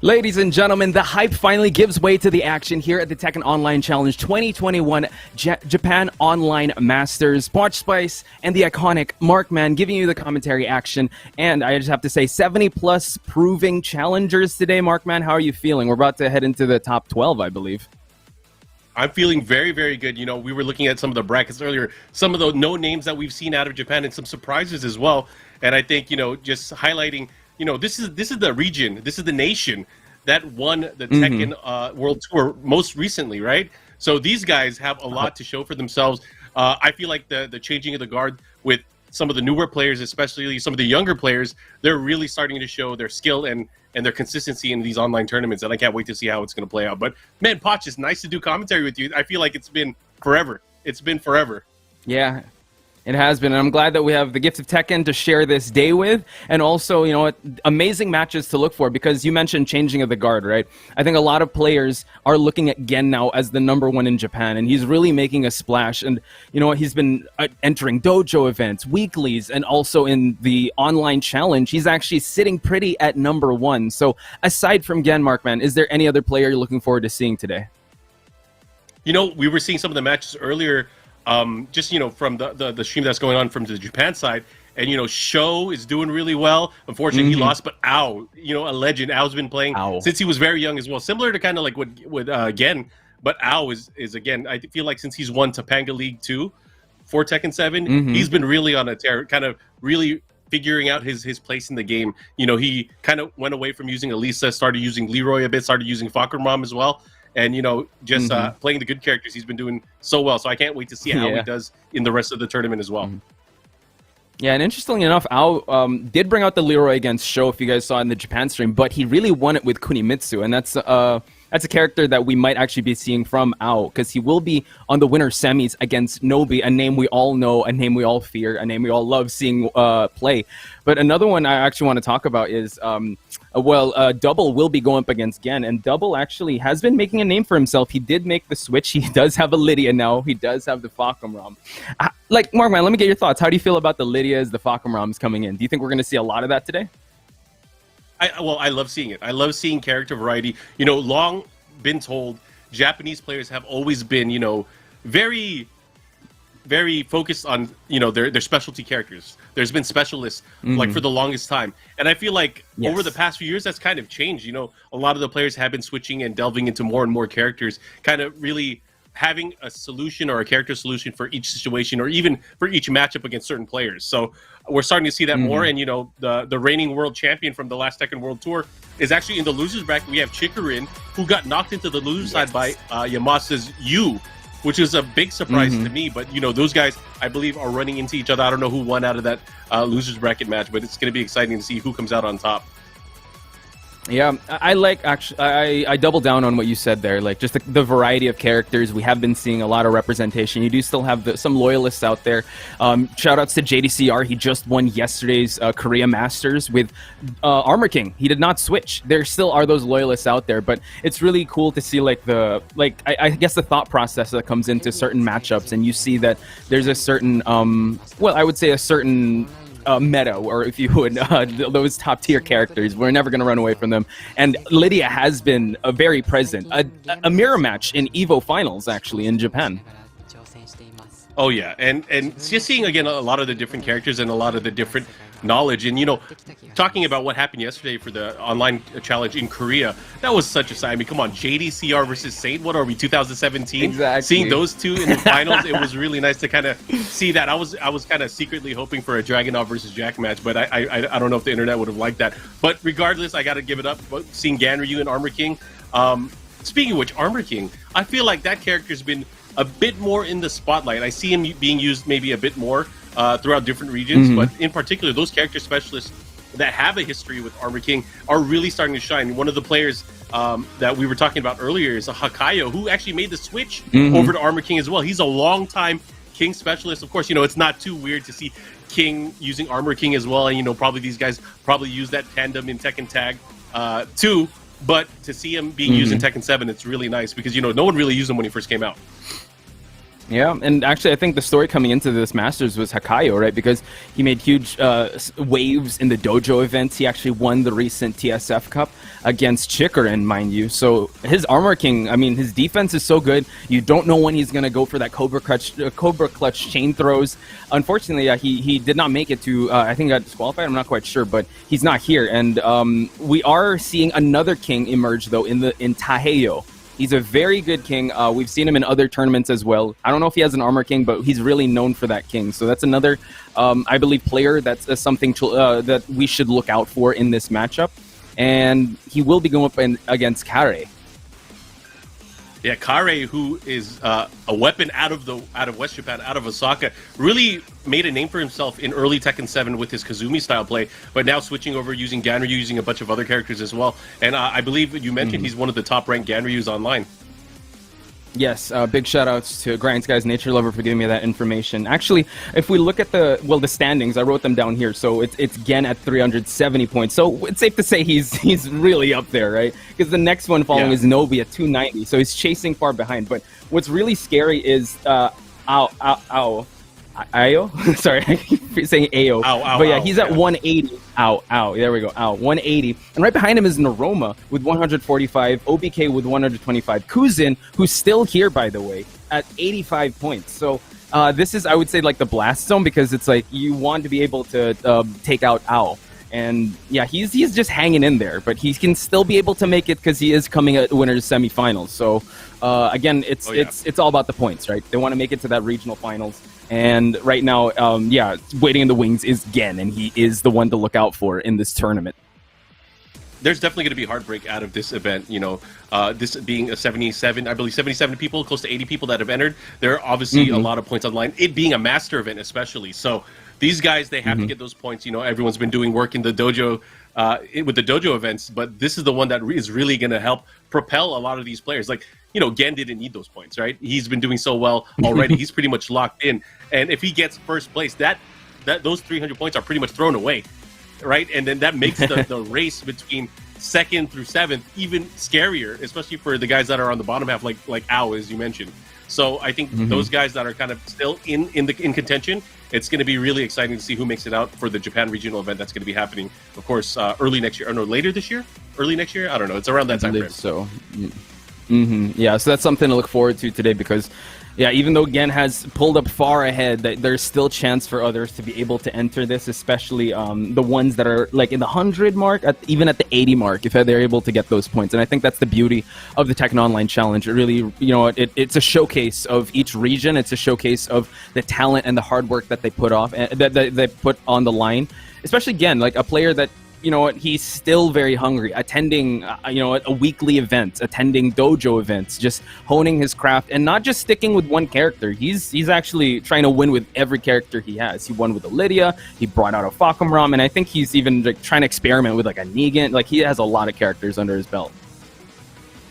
Ladies and gentlemen, the hype finally gives way to the action here at the Tekken Online Challenge 2021 Japan Online Masters. Watch Spice and the iconic Markman giving you the commentary action. And I just have to say, 70-plus proving challengers today. Markman, how are you feeling? We're about to head into the top 12, I believe. I'm feeling very, very good. You know, we were looking at some of the brackets earlier, some of the no names that we've seen out of Japan and some surprises as well. And I think, you know, just highlighting, you know, this is the region, this is the nation that won the Tekken World Tour most recently, right? So these guys have a lot to show for themselves. I feel like the changing of the guard with some of the newer players, especially some of the younger players, they're really starting to show their skill and their consistency in these online tournaments, and I can't wait to see how it's going to play out. But man, Poch, it's nice to do commentary with you. I feel like it's been forever. It's been forever. Yeah. It has been, and I'm glad that we have the gift of Tekken to share this day with, and also, you know, amazing matches to look for, because you mentioned changing of the guard, right? I think a lot of players are looking at Gen now as the #1 in Japan, and he's really making a splash. And you know what? He's been entering dojo events, weeklies, and also in the online challenge, he's actually sitting pretty at #1. So aside from Gen, Markman, is there any other player you're looking forward to seeing today? You know, we were seeing some of the matches earlier. Just, you know, from the stream that's going on from the Japan side, and, you know, S.H.O.W is doing really well. Unfortunately, he lost, but Ao, you know, a legend. Ao's been playing since he was very young as well, similar to kind of like with Gen, but Ao is again, I feel like since he's won Topanga League 2 for Tekken 7, he's been really on a tear, kind of really figuring out his place in the game. You know, he kind of went away from using Alisa, started using Leroy a bit, started using Fahkumram as well. And, you know, just playing the good characters, he's been doing so well. So I can't wait to see how he does in the rest of the tournament as well. Yeah, and interestingly enough, Ao did bring out the Leroy against S.H.O.W, if you guys saw in the Japan stream, but he really won it with Kunimitsu, and that's a character that we might actually be seeing from Ao, because he will be on the winner semis against Nobi, a name we all know, a name we all fear, a name we all love seeing play. But another one I actually want to talk about is, Double will be going up against Gen, and Double actually has been making a name for himself. He did make the switch. He does have a Lidia now. He does have the Fahkumram. Like, Markman, let me get your thoughts. How do you feel about the Lidias, the Fahkumrams coming in? Do you think we're going to see a lot of that today? I love seeing it. I love seeing character variety. You know, long been told, Japanese players have always been, you know, very, very focused on, you know, their specialty characters. There's been specialists like for the longest time, and I feel like over the past few years that's kind of changed. You know, a lot of the players have been switching and delving into more and more characters, kind of really having a solution or a character solution for each situation, or even for each matchup against certain players. So we're starting to see that more. And, you know, the reigning world champion from the last Tekken World Tour is actually in the losers bracket. We have Chikurin, who got knocked into the loser side by Yamasa's Yu, which is a big surprise to me. But, you know, those guys, I believe, are running into each other. I don't know who won out of that losers bracket match, but it's going to be exciting to see who comes out on top. Yeah, I double down on what you said there. Like, just the variety of characters. We have been seeing a lot of representation. You do still have some loyalists out there. Shout outs to JDCR. He just won yesterday's Korea Masters with Armor King. He did not switch. There still are those loyalists out there, but it's really cool to see I guess the thought process that comes into certain matchups, and you see that there's a certain I would say a certain meta, or if you would, those top tier characters. We're never going to run away from them. And Lidia has been very present. A mirror match in EVO finals, actually, in Japan. Oh, yeah. And just seeing, again, a lot of the different characters and a lot of the different knowledge. And, you know, talking about what happened yesterday for the online challenge in Korea, that was such a sight. I mean, come on, JDCR versus Saint. What are we, 2017? Exactly. Seeing those two in the finals, it was really nice to kind of see that. I was kind of secretly hoping for a Dragunov versus Jack match, but I don't know if the internet would have liked that. But regardless, I got to give it up. Seeing Ganryu and Armor King. Speaking of which, Armor King, I feel like that character's been a bit more in the spotlight. I see him being used maybe a bit more throughout different regions, but in particular, those character specialists that have a history with Armor King are really starting to shine. One of the players that we were talking about earlier is TaiHeiYo, who actually made the switch over to Armor King as well. He's a long-time King specialist. Of course, you know, it's not too weird to see King using Armor King as well, and, you know, probably these guys probably use that tandem in Tekken Tag too, but to see him being used in Tekken 7, it's really nice, because, you know, no one really used him when he first came out. Yeah, and actually, I think the story coming into this Masters was TaiHeiYo, right? Because he made huge waves in the dojo events. He actually won the recent TSF Cup against Chikurin, mind you. So his Armor King, I mean, his defense is so good. You don't know when he's going to go for that Cobra Clutch chain throws. Unfortunately, he did not make it to, I think he got disqualified. I'm not quite sure, but he's not here. And we are seeing another king emerge, though, in TaiHeiYo. He's a very good king. We've seen him in other tournaments as well. I don't know if he has an Armor King, but he's really known for that king. So that's another, I believe, player that's something that we should look out for in this matchup. And he will be going up against Karei. Yeah, Karei, who is a weapon out of West Japan, out of Osaka, really made a name for himself in early Tekken 7 with his Kazumi style play, but now switching over using Ganryu, using a bunch of other characters as well. And I believe you mentioned he's one of the top ranked Ganryus online. Yes, big shout-outs to Grind's Guys Nature Lover for giving me that information. Actually, if we look at the standings, I wrote them down here. So it's Gen at 370 points. So it's safe to say he's really up there, right? Because the next one following is Nobi at 290. So he's chasing far behind. But what's really scary is Ayo? Sorry, I keep saying Ayo. But yeah, he's at 180. There we go. 180. And right behind him is Naroma with 145, OBK with 125, Kuzin, who's still here, by the way, at 85 points. So this is, I would say, like the blast zone, because it's like you want to be able to take out Ao. And yeah, he's just hanging in there, but he can still be able to make it because he is coming at winners semifinals. So again, it's all about the points, right? They want to make it to that regional finals. And right now, waiting in the wings is Gen, and he is the one to look out for in this tournament. There's definitely going to be heartbreak out of this event. You know, this being a 77, I believe 77 people, close to 80 people that have entered. There are obviously a lot of points online. It being a master event, especially. So these guys, they have to get those points. You know, everyone's been doing work in the dojo with the dojo events, but this is the one that is really going to help propel a lot of these players. Like, you know, Gen didn't need those points, right? He's been doing so well already. He's pretty much locked in. And if he gets first place, those 300 points are pretty much thrown away, right? And then that makes the race between 2nd through 7th even scarier, especially for the guys that are on the bottom half, like Ao, as you mentioned. So I think those guys that are kind of still in contention, it's going to be really exciting to see who makes it out for the Japan regional event that's going to be happening, of course, early next year. Or no, later this year? Early next year? I don't know. It's around that time frame. So, yeah, so that's something to look forward to today, because yeah, even though Gen has pulled up far ahead, there's still chance for others to be able to enter this, especially the ones that are like in the 100 mark, even at the 80 mark, if they're able to get those points. And I think that's the beauty of the Tekken Online Challenge. It really, you know, it's a showcase of each region. It's a showcase of the talent and the hard work that they put off, that they put on the line. Especially Gen, like a player that, you know what, he's still very hungry, attending, a weekly event, attending dojo events, just honing his craft and not just sticking with one character. He's actually trying to win with every character he has. He won with a Lidia, he brought out a Fahkumram, and I think he's even like trying to experiment with like a Negan. Like, he has a lot of characters under his belt.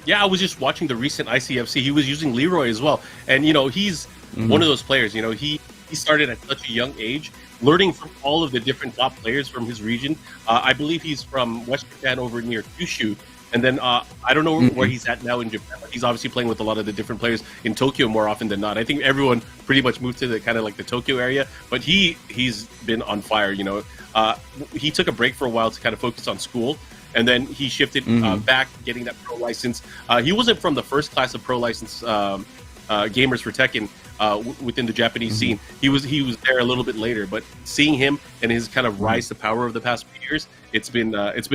Yeah, I was just watching the recent ICFC. He was using Leroy as well. And, you know, he's one of those players, you know, he started at such a young age, learning from all of the different top players from his region. I believe he's from West Japan over near Kyushu. And then I don't know where he's at now in Japan, but he's obviously playing with a lot of the different players in Tokyo more often than not. I think everyone pretty much moved to the kind of like the Tokyo area, but he's been on fire, you know. He took a break for a while to kind of focus on school, and then he shifted back, getting that pro license. He wasn't from the first class of pro license gamers for Tekken within the Japanese scene. He was there a little bit later, but seeing him and his kind of rise to power of the past few years, it's been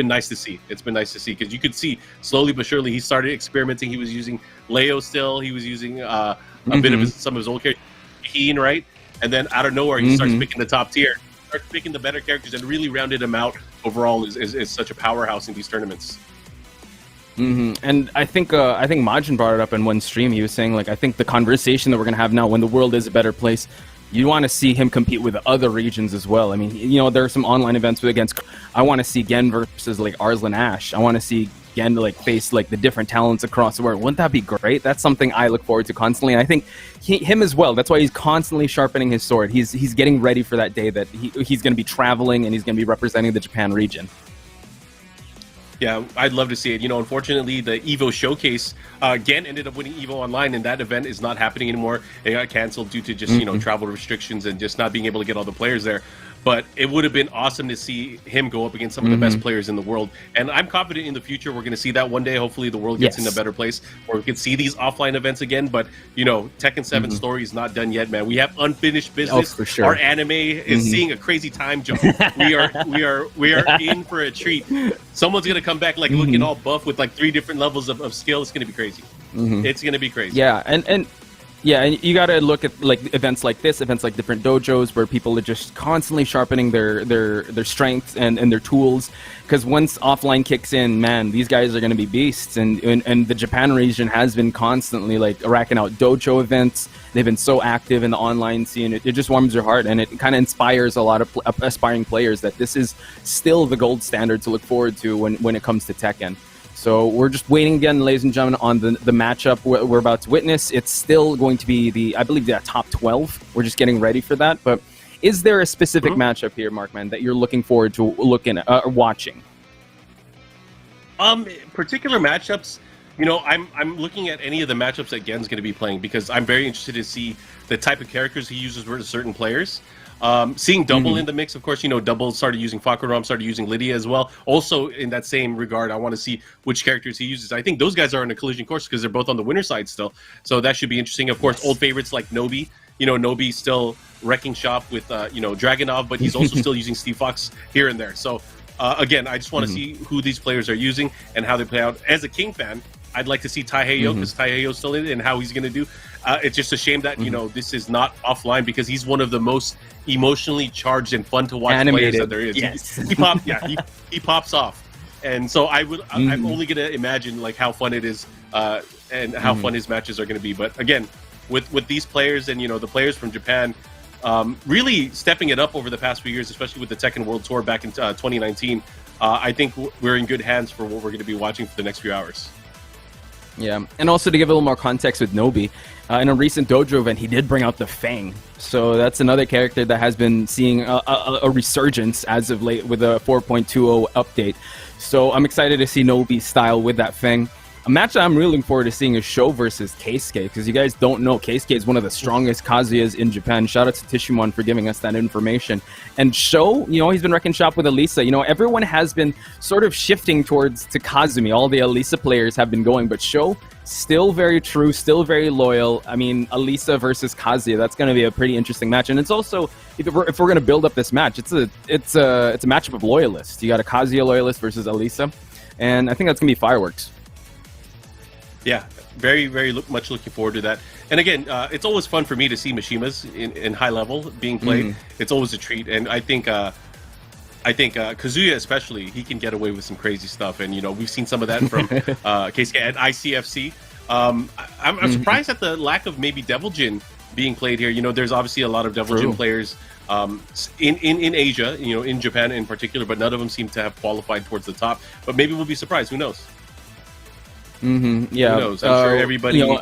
nice to see. It's been nice to see, because you could see slowly but surely he started experimenting. He was using Leo still. He was using a bit of some of his old characters, Keen, right? And then out of nowhere he starts picking the top tier, starts picking the better characters, and really rounded him out overall. Is such a powerhouse in these tournaments. And I think Majin brought it up in one stream. He was saying, like, I think the conversation that we're going to have now, when the world is a better place, you want to see him compete with other regions as well. I mean, you know, there are some online events against, I want to see Gen versus like Arslan Ash. I want to see Gen like face like the different talents across the world. Wouldn't that be great? That's something I look forward to constantly. And I think him as well. That's why he's constantly sharpening his sword. He's getting ready for that day that he's going to be traveling and he's going to be representing the Japan region. Yeah, I'd love to see it. Unfortunately, the Evo showcase again ended up winning Evo Online, and that event is not happening anymore. It got canceled due to just travel restrictions and just not being able to get all the players there. But it would have been awesome to see him go up against some of the best players in the world. And I'm confident in the future we're going to see that one day. Hopefully the world gets in a better place where we can see these offline events again. But, Tekken 7 story is not done yet, man. We have unfinished business. Oh, for sure. Our anime is seeing a crazy time jump. We are in for a treat. Someone's going to come back looking all buff with 3 different levels of skill. It's going to be crazy. It's going to be crazy. Yeah, and you got to look at events like this, events like different dojos where people are just constantly sharpening their strengths and their tools. Because once offline kicks in, man, these guys are going to be beasts. And the Japan region has been constantly racking out dojo events. They've been so active in the online scene. It just warms your heart, and it kind of inspires a lot of aspiring players that this is still the gold standard to look forward to when it comes to Tekken. So we're just waiting again, ladies and gentlemen, on the matchup we're about to witness. It's still going to be I believe the top 12. We're just getting ready for that. But is there a specific matchup here, Markman, that you're looking forward to watching? Particular matchups, I'm looking at any of the matchups that Gen's going to be playing because I'm very interested to see the type of characters he uses versus certain players. Seeing Double in the mix, of course, Double started using Fahkumram, started using Lidia as well. Also, in that same regard, I want to see which characters he uses. I think those guys are on a collision course because they're both on the winner side still. So that should be interesting. Of course, old favorites like Nobi. Nobi still wrecking shop with, Dragunov, but he's also still using Steve Fox here and there. So, again, I just want to see who these players are using and how they play out. As a King fan, I'd like to see TaiHeiYo because TaiHeiYo's still in it and how he's going to do. It's just a shame that, this is not offline because he's one of the most emotionally charged and fun to watch players that there is. Yes. He pops off. And so I'm only going to imagine how fun it is and how fun his matches are going to be. But again, with these players and, the players from Japan really stepping it up over the past few years, especially with the Tekken World Tour back in 2019, I think we're in good hands for what we're going to be watching for the next few hours. Yeah, and also to give a little more context with Nobi, in a recent dojo event, he did bring out the Fang. So that's another character that has been seeing a resurgence as of late with a 4.20 update. So I'm excited to see Nobi's style with that Fang. A match that I'm really looking forward to seeing is S.H.O.W versus Keisuke, because you guys don't know, Keisuke is one of the strongest Kazuyas in Japan. Shout out to Tishimon for giving us that information. And S.H.O.W, he's been wrecking shop with Alisa. Everyone has been sort of shifting towards to Kazumi. All the Alisa players have been going, but S.H.O.W, still very true, still very loyal. I mean, Alisa versus Kazuya, that's going to be a pretty interesting match. And it's also, if we're going to build up this match, it's a matchup of loyalists. You got a Kazuya loyalist versus Alisa, and I think that's going to be fireworks. Yeah, very, very much looking forward to that. And again, it's always fun for me to see Mishimas in high level being played. It's always a treat, and I think Kazuya especially, he can get away with some crazy stuff, and we've seen some of that from Keisuke at ICFC. I'm surprised at the lack of maybe Devil Jin being played here. There's obviously a lot of Devil Jin players in Asia, in Japan in particular, but none of them seem to have qualified towards the top. But maybe we'll be surprised. Who knows? Yeah, who knows? I'm sure everybody. Oh,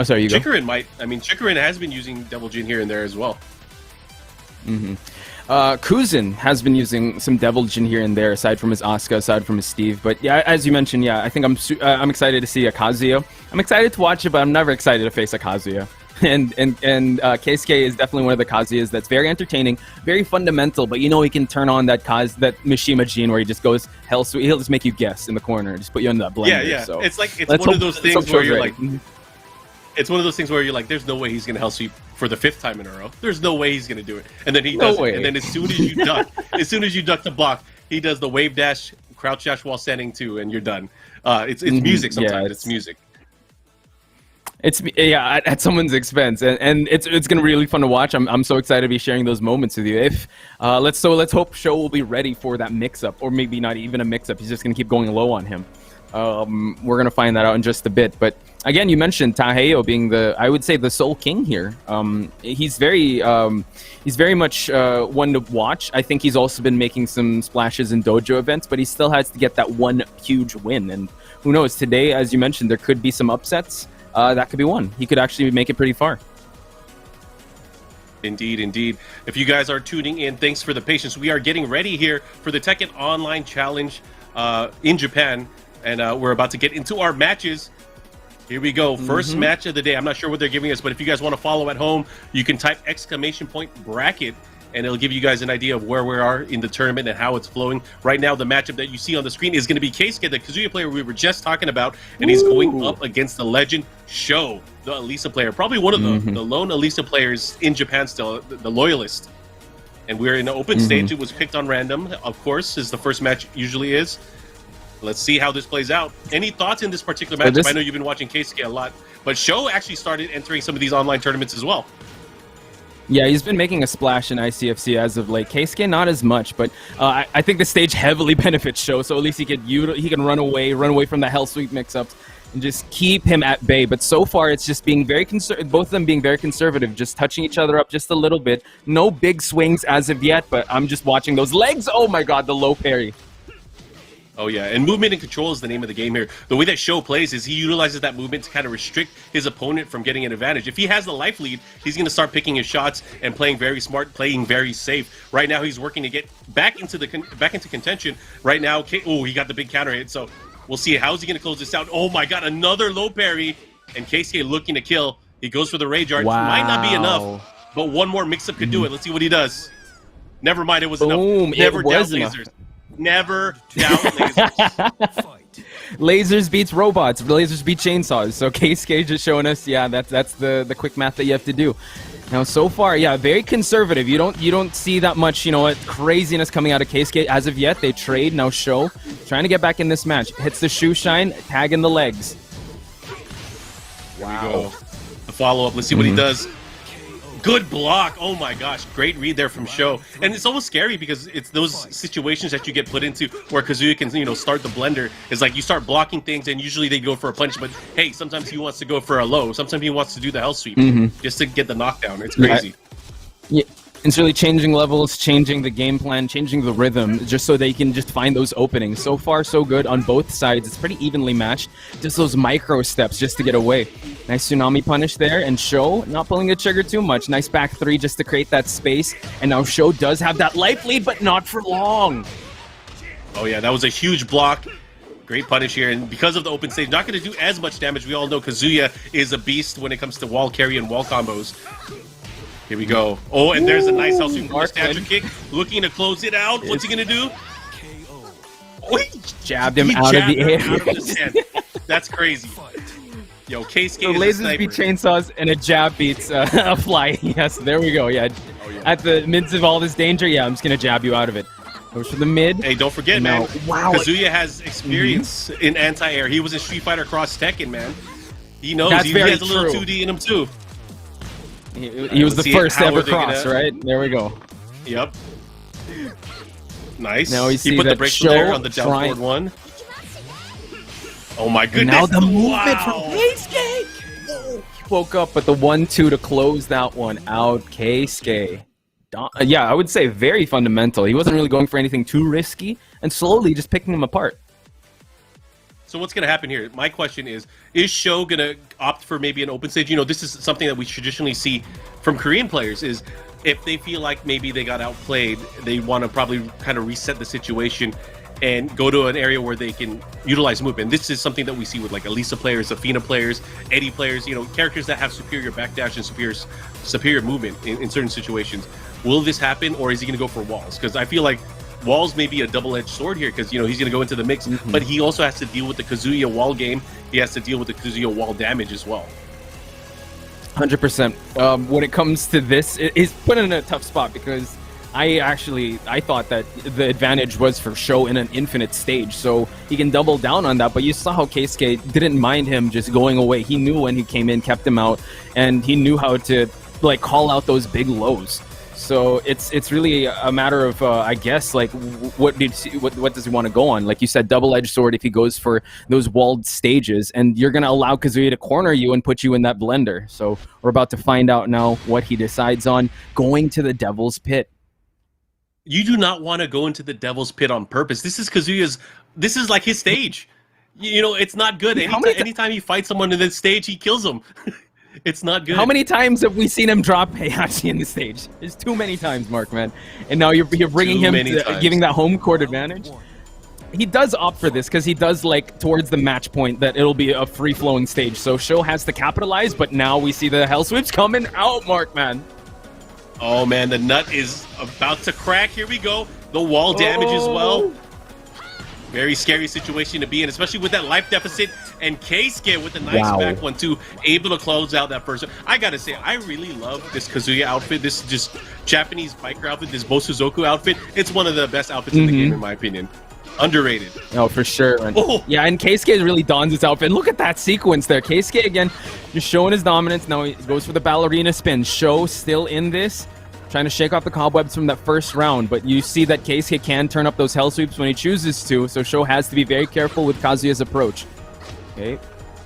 sorry, you Chikurin might. I mean, Chikurin has been using Devil Jin here and there as well. Kuzin has been using some Devil Jin here and there, aside from his Asuka, aside from his Steve. But yeah, as you mentioned, I think I'm excited to see a Kazuya. I'm excited to watch it, but I'm never excited to face a Kazuya. And Keisuke is definitely one of the Kazuyas that's very entertaining, very fundamental, but he can turn on that Mishima gene where he just goes hell sweet. He'll just make you guess in the corner, just put you in that blender. Yeah. So it's one of those things where you're like, it's one of those things where you're like, there's no way he's gonna hell sweep for the 5th time in a row. There's no way he's gonna do it, and then he does it. And then as soon as you duck, the block, he does the wave dash, crouch dash while standing too, and you're done. It's music sometimes. Yeah, it's music. It's at someone's expense, and it's gonna be really fun to watch. I'm so excited to be sharing those moments with you. If let's hope S.H.O.W will be ready for that mix-up, or maybe not even a mix-up. He's just gonna keep going low on him. We're gonna find that out in just a bit. But again, you mentioned TaiHeiYo being I would say the sole king here. He's very much one to watch. I think he's also been making some splashes in dojo events, but he still has to get that one huge win. And who knows? Today, as you mentioned, there could be some upsets. That could be one. He could actually make it pretty far. Indeed, indeed. If you guys are tuning in, thanks for the patience. We are getting ready here for the Tekken Online Challenge in Japan, and we're about to get into our matches. Here we go. First match of the day. I'm not sure what they're giving us, but if you guys want to follow at home, you can type !bracket, and it'll give you guys an idea of where we are in the tournament and how it's flowing. Right now, the matchup that you see on the screen is going to be Keisuke, the Kazuya player we were just talking about, and he's going up against the legend S.H.O.W, the Alisa player. Probably one of the lone Alisa players in Japan still, the loyalist. And we're in an open stage. It was picked on random, of course, as the first match usually is. Let's see how this plays out. Any thoughts in this particular matchup? I know you've been watching Keisuke a lot, but S.H.O.W actually started entering some of these online tournaments as well. Yeah, he's been making a splash in ICFC as of late. Keisuke, not as much, but I think the stage heavily benefits S.H.O.W, so at least he can run away from the Hell Sweep mix-ups and just keep him at bay. But so far, it's just being very both of them being very conservative, just touching each other up just a little bit. No big swings as of yet, but I'm just watching those legs. Oh my god, the low parry. Oh yeah, and movement and control is the name of the game here. The way that S.H.O.W plays is he utilizes that movement to kind of restrict his opponent from getting an advantage. If he has the life lead, he's going to start picking his shots and playing very smart, playing very safe. Right now, he's working to get back into contention. Right now, he got the big counter hit, so we'll see how's he going to close this out. Oh my god, another low parry, and Keisuke looking to kill. He goes for the rage art. Wow. Might not be enough, but one more mix-up could do it. Let's see what he does. Never mind, it was enough. Never doubt lasers. Never doubt lasers. Lasers beats robots. Lasers beat chainsaws. So Keisuke just showing us, yeah, that's the quick math that you have to do. Now, so far, yeah, very conservative. You don't see that much, craziness coming out of Keisuke as of yet. They trade. Now S.H.O.W trying to get back in this match. Hits the shoe shine, tag in the legs. Wow. Here we go. The follow-up. Let's see what he does. Good block. Oh my gosh. Great read there from S.H.O.W. And it's almost scary because it's those situations that you get put into where Kazuya can, start the blender. It's like you start blocking things and usually they go for a punch, but hey, sometimes he wants to go for a low. Sometimes he wants to do the hell sweep just to get the knockdown. It's crazy. Yeah. It's really changing levels, changing the game plan, changing the rhythm, just so they can just find those openings. So far, so good on both sides. It's pretty evenly matched. Just those micro steps just to get away. Nice tsunami punish there, and S.H.O.W not pulling the trigger too much. Nice back three just to create that space. And now S.H.O.W does have that life lead, but not for long. Oh yeah, that was a huge block. Great punish here, and because of the open stage, not going to do as much damage. We all know Kazuya is a beast when it comes to wall carry and wall combos. Here we go. Oh, and there's a nice house from the statue kick. Looking to close it out. What's he going to do? Oh, he jabbed him out of the air. Out of the stand. That's crazy. Yo, Keisuke so is lasers beat chainsaws and a jab beats a fly. Yes, there we go. Yeah. Oh, yeah. At the midst of all this danger, yeah, I'm just going to jab you out of it. Goes for the mid. Hey, don't forget, man. Wow. Kazuya has experience in anti-air. He was in Street Fighter Cross Tekken, man. He knows. He has a little 2D in him, too. He was the first ever cross, right? There we go. Yep. Nice. Now he put the break there on the down forward one. Oh my goodness. And now the movement from Keisuke. He woke up with the 1-2 to close that one out. Keisuke. Yeah, I would say very fundamental. He wasn't really going for anything too risky and slowly just picking them apart. So what's going to happen here? My question is S.H.O.W going to opt for maybe an open stage? This is something that we traditionally see from Korean players is if they feel like maybe they got outplayed, they want to probably kind of reset the situation and go to an area where they can utilize movement. This is something that we see with like Alisa players, Athena players, Eddie players, characters that have superior backdash and superior movement in certain situations. Will this happen, or is he going to go for walls? Because I feel like walls may be a double-edged sword here because, he's going to go into the mix, but he also has to deal with the Kazuya wall game. He has to deal with the Kazuya wall damage as well. 100%. When it comes to this, he's put in a tough spot because I thought that the advantage was for S.H.O.W in an infinite stage, so he can double down on that, but you saw how Keisuke didn't mind him just going away. He knew when he came in, kept him out, and he knew how to call out those big lows. So it's really a matter of I guess what does he want to go on? Like you said, double-edged sword if he goes for those walled stages, and you're gonna allow Kazuya to corner you and put you in that blender. So we're about to find out now what he decides on going to the Devil's Pit. You do not want to go into the Devil's Pit on purpose. This is Kazuya's. This is like his stage. It's not good. Anytime he fights someone in this stage, he kills them. It's not good. How many times have we seen him drop Heihachi in the stage? There's too many times, Markman. And now you're bringing him, giving that home court advantage. He does opt for this because he does like towards the match point that it'll be a free-flowing stage. So S.H.O.W has to capitalize, but now we see the hell sweeps coming out, Markman. Oh man, the nut is about to crack. Here we go. The wall damage as well. Very scary situation to be in, especially with that life deficit. And Keisuke with a nice back one too, able to close out that first. I gotta say, I really love this Kazuya outfit. This is just Japanese biker outfit, this Bosuzoku outfit. It's one of the best outfits in the game, in my opinion. Underrated. Oh, for sure. And, yeah, and Keisuke really dons his outfit. Look at that sequence there. Keisuke, again, just showing his dominance. Now he goes for the ballerina spin. S.H.O.W still in this, trying to shake off the cobwebs from that first round. But you see that Keisuke can turn up those hell sweeps when he chooses to, so S.H.O.W has to be very careful with Kazuya's approach. Okay,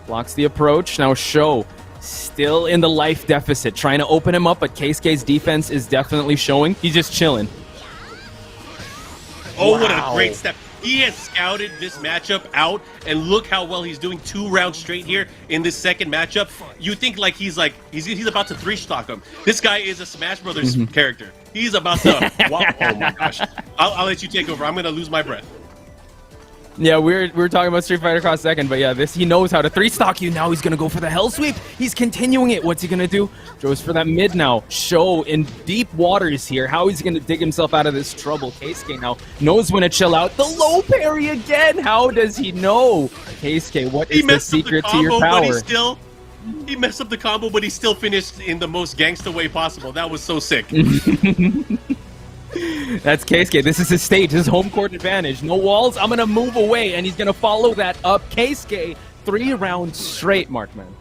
blocks the approach. Now S.H.O.W still in the life deficit, trying to open him up, but Keisuke's defense is definitely showing. He's just chilling. Oh, what a great step. He has scouted this matchup out, and look how well he's doing 2 rounds straight here in this second matchup. You think like he's about to 3-stock him. This guy is a Smash Brothers character. He's about to. Wow, oh my gosh! I'll let you take over. I'm gonna lose my breath. Yeah, we were talking about Street Fighter Cross second, but yeah, he knows how to 3-stock you. Now he's gonna go for the hell sweep. He's continuing it. What's he gonna do? Goes for that mid now. S.H.O.W in deep waters here. How he's gonna dig himself out of this trouble? Keisuke now knows when to chill out. The low parry again. How does he know? Keisuke, what is the secret to your power? He messed up the combo, but he still finished in the most gangster way possible. That was so sick. That's Keisuke. This is his stage. His home court advantage. No walls. I'm going to move away, and he's going to follow that up. Keisuke, 3 rounds straight, Markman.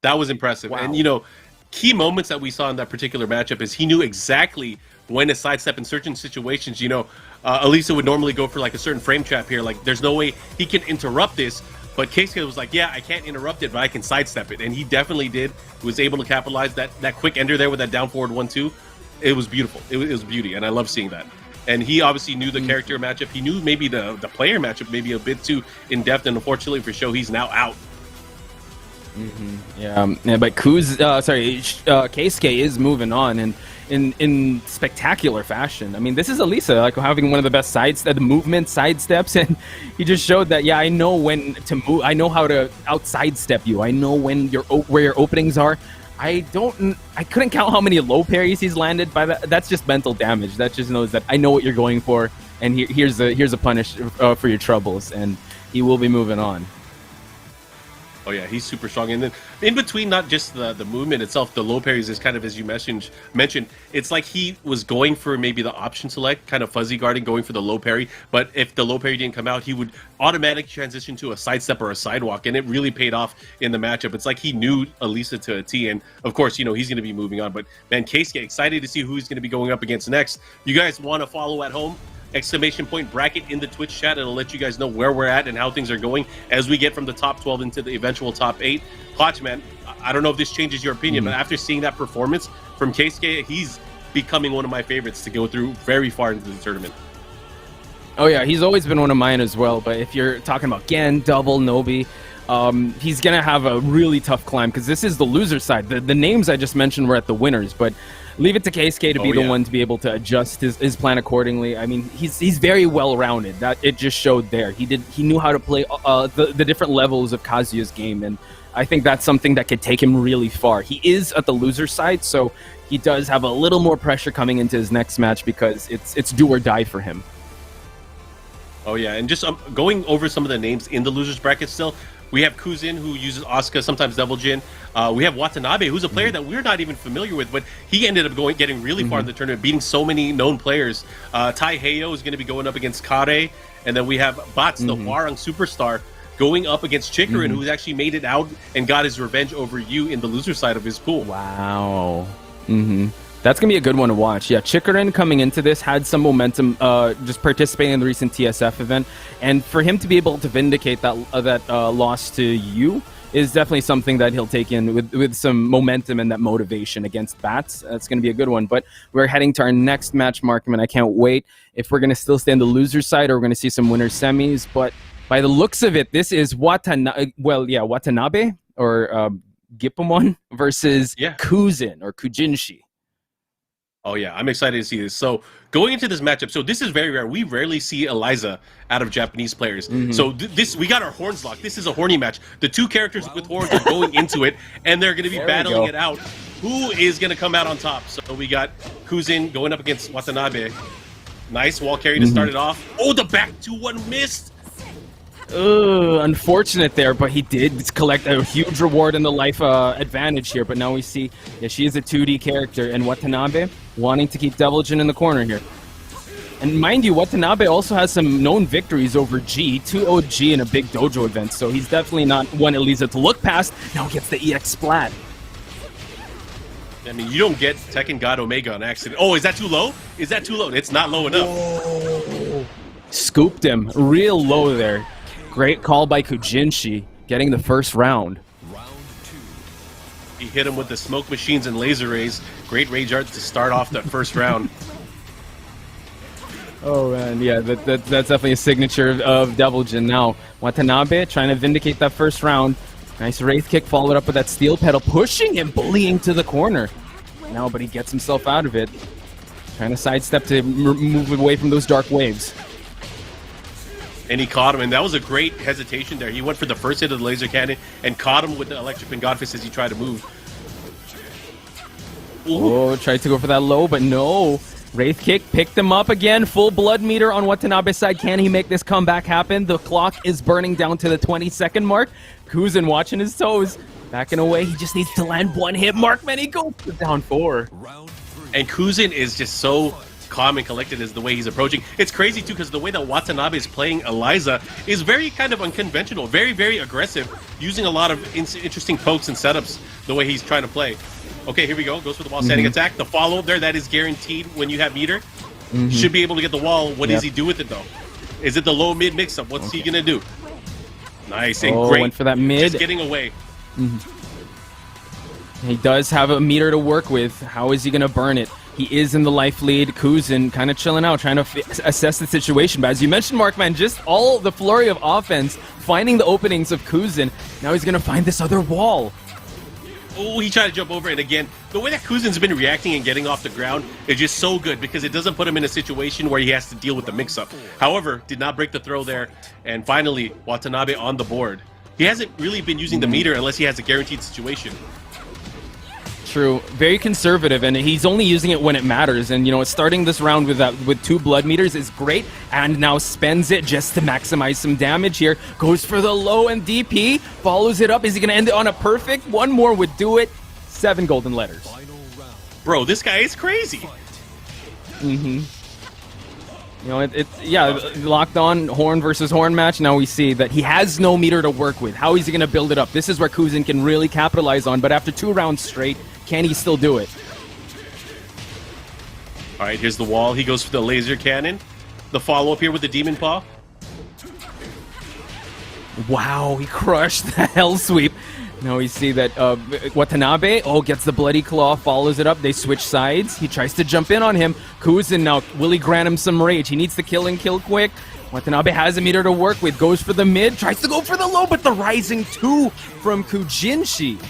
That was impressive. Wow. And, you know, key moments that we saw in that particular matchup is he knew exactly when to sidestep in certain situations. You know, Alisa would normally go for, like, a certain frame trap here. Like, there's no way he can interrupt this. But Keisuke was like, yeah, I can't interrupt it, but I can sidestep it. And he definitely did. He was able to capitalize that quick ender there with that down forward 1-2. It was beautiful. It was beauty, and I love seeing that. And he obviously knew the character matchup. He knew maybe the player matchup maybe a bit too in-depth, and unfortunately for S.H.O.W, he's now out. Yeah, but Keisuke is moving on, and in spectacular fashion. I mean, this is Alisa, like, having one of the best the movement sidesteps, and he just showed that, yeah, I know when to move. I know how to outside step you. I know when where your openings are. I couldn't count how many low parries he's landed by that. That's just mental damage. That just knows that I know what you're going for, and here's a punish for your troubles, and he will be moving on. Oh yeah, he's super strong. And then in between, not just the movement itself, the low parries is kind of, as you mentioned, it's like he was going for maybe the option select, kind of fuzzy guarding, going for the low parry. But if the low parry didn't come out, he would automatically transition to a sidestep or a sidewalk, and it really paid off in the matchup. It's like he knew Alisa to a T, and of course, you know, he's going to be moving on. But man, Keisuke, excited to see who he's going to be going up against next. You guys want to follow at home? ! Bracket in the Twitch chat. It'll let you guys know where we're at and how things are going as we get from the top 12 into the eventual top 8. Clutch, man, I don't know if this changes your opinion, but after seeing that performance from Keisuke, he's becoming one of my favorites to go through very far into the tournament. Oh yeah, he's always been one of mine as well, but if you're talking about Gen, Double, Nobi, he's going to have a really tough climb because this is the loser side. The names I just mentioned were at the winners, but leave it to Keisuke to be the one to be able to adjust his plan accordingly. I mean, he's very well-rounded. That it just showed there. He knew how to play the different levels of Kazuya's game, and I think that's something that could take him really far. He is at the loser side, so he does have a little more pressure coming into his next match because it's do or die for him. Oh yeah, and just going over some of the names in the losers bracket still. We have Kuzin, who uses Asuka, sometimes Double Jin. We have Watanabe, who's a player that we're not even familiar with, but he ended up getting really far in the tournament, beating so many known players. TaiHeiYo is going to be going up against Karei, and then we have Batz, the Hwoarang superstar, going up against Chikurin, who's actually made it out and got his revenge over you in the loser side of his pool. Wow. That's going to be a good one to watch. Yeah, Chikurin coming into this had some momentum just participating in the recent TSF event. And for him to be able to vindicate that loss to you is definitely something that he'll take in with some momentum and that motivation against Batz. That's going to be a good one. But we're heading to our next match, Markman. I can't wait if we're going to still stay on the loser side or we're going to see some winner semis. But by the looks of it, this is Watanabe or Gupimon versus Yeah. Kujinshii. Oh yeah, I'm excited to see this. So going into this matchup, so this is very rare. We rarely see Eliza out of Japanese players. So this we got our horns locked. This is a horny match. The two characters with horns are going into it, and they're going to be battling it out. Who is going to come out on top? So we got Kuzin going up against Watanabe. Nice wall carry to start it off. Oh, the back 2-1 missed. Unfortunate there, but he did collect a huge reward in the life advantage here. But now we see, yeah, she is a 2D character, and Watanabe wanting to keep Devilgen in the corner here. And mind you, Watanabe also has some known victories over G, 2-0 G in a big dojo event, so he's definitely not one Eliza to look past. Now he gets the EX splat. I mean, you don't get Tekken God Omega on accident. Oh, is that too low? Is that too low? It's not low enough. Whoa. Scooped him real low there. Great call by Kujinshii, getting the first round. He hit him with the smoke machines and laser rays. Great rage art to start off that first round. Oh man, yeah, that's definitely a signature of Devilgen. Now Watanabe trying to vindicate that first round. Nice wraith kick followed up with that steel pedal, pushing him, bullying to the corner. Now, but he gets himself out of it. Trying to sidestep to move away from those dark waves. And he caught him, and that was a great hesitation there. He went for the first hit of the laser cannon and caught him with the electric pin godfist as he tried to move. Oh, tried to go for that low, but no. Wraith kick picked him up again. Full blood meter on Watanabe's side. Can he make this comeback happen? The clock is burning down to the 20-second mark. Kuzin watching his toes. Backing away. He just needs to land one hit mark. Man, he goes down 4. And Kuzin is just so calm and collected as the way he's approaching. It's crazy too because the way that Watanabe is playing Eliza is very kind of unconventional, very, very aggressive, using a lot of interesting pokes and setups the way he's trying to play. Okay, here we go. Goes for the wall standing attack. The follow there, that is guaranteed when you have meter. Should be able to get the wall. What does he do with it though? Is it the low mid mix up? What's he gonna do? Nice and great. Went for that mid. Just getting away. He does have a meter to work with. How is he gonna burn it? He is in the life lead. Kuzin kind of chilling out, trying to assess the situation. But as you mentioned, Markman, just all the flurry of offense, finding the openings of Kuzin. Now he's going to find this other wall. Oh, he tried to jump over it again. The way that Kuzin's been reacting and getting off the ground is just so good because it doesn't put him in a situation where he has to deal with the mix-up. However, did not break the throw there. And finally, Watanabe on the board. He hasn't really been using the meter unless he has a guaranteed situation. True. Very conservative, and he's only using it when it matters. And, you know, starting this round with 2 blood meters is great, and now spends it just to maximize some damage here. Goes for the low and DP, follows it up. Is he going to end it on a perfect? One more would do it. 7 golden letters. Bro, this guy is crazy. You know, yeah, locked on horn versus horn match. Now we see that he has no meter to work with. How is he going to build it up? This is where Kuzin can really capitalize on, but after 2 rounds straight, can he still do it? All right, here's the wall. He goes for the laser cannon. The follow-up here with the demon paw. Wow, he crushed the hell sweep. Now we see that Watanabe, gets the bloody claw, follows it up. They switch sides. He tries to jump in on him. Kuzin now, will he grant him some rage? He needs to kill and kill quick. Watanabe has a meter to work with, goes for the mid, tries to go for the low, but the rising 2 from Kujinshii.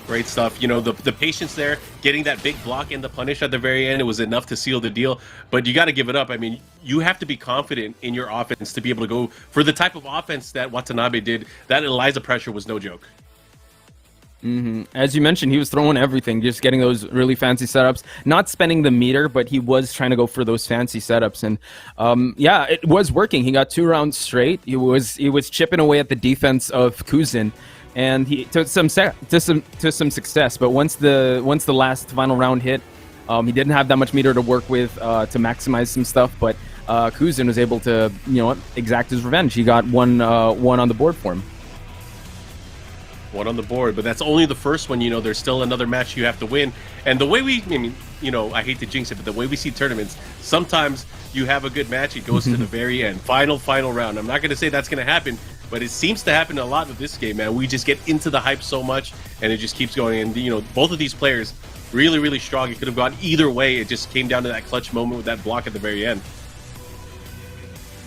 Great stuff. You know, the patience there, getting that big block and the punish at the very end, it was enough to seal the deal. But you got to give it up. I mean, you have to be confident in your offense to be able to go for the type of offense that Watanabe did. That Eliza pressure was no joke. As you mentioned, he was throwing everything, just getting those really fancy setups, not spending the meter, but he was trying to go for those fancy setups. And yeah, it was working. He got 2 rounds straight. He was chipping away at the defense of Kuzin. And he took some success, but once the last final round hit, he didn't have that much meter to work with to maximize some stuff. But Kuzin was able to, exact his revenge. He got one on the board for him. 1 on the board, but that's only the first one. There's still another match you have to win. And the way I hate to jinx it, but the way we see tournaments, sometimes you have a good match, it goes to the very end, final round. I'm not going to say that's going to happen, but it seems to happen a lot with this game, man. We just get into the hype so much, and it just keeps going. And both of these players really, really strong. It could have gone either way. It just came down to that clutch moment with that block at the very end.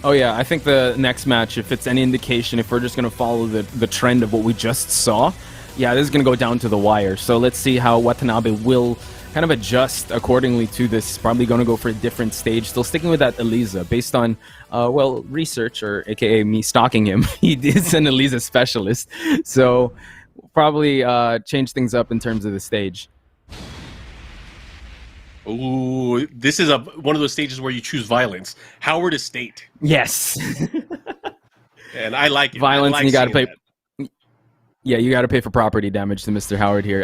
Oh yeah, I think the next match, if it's any indication, if we're just going to follow the trend of what we just saw, yeah, this is going to go down to the wire. So let's see how Watanabe will kind of adjust accordingly to this. Probably going to go for a different stage. Still sticking with that Eliza, based on, well, research, or aka me stalking him. He is an Eliza specialist. So probably change things up in terms of the stage. Ooh, this is one of those stages where you choose violence. Howard Estate. Yes. And I like it. Violence, like and you got to pay. That. Yeah, you got to pay for property damage to Mr. Howard here.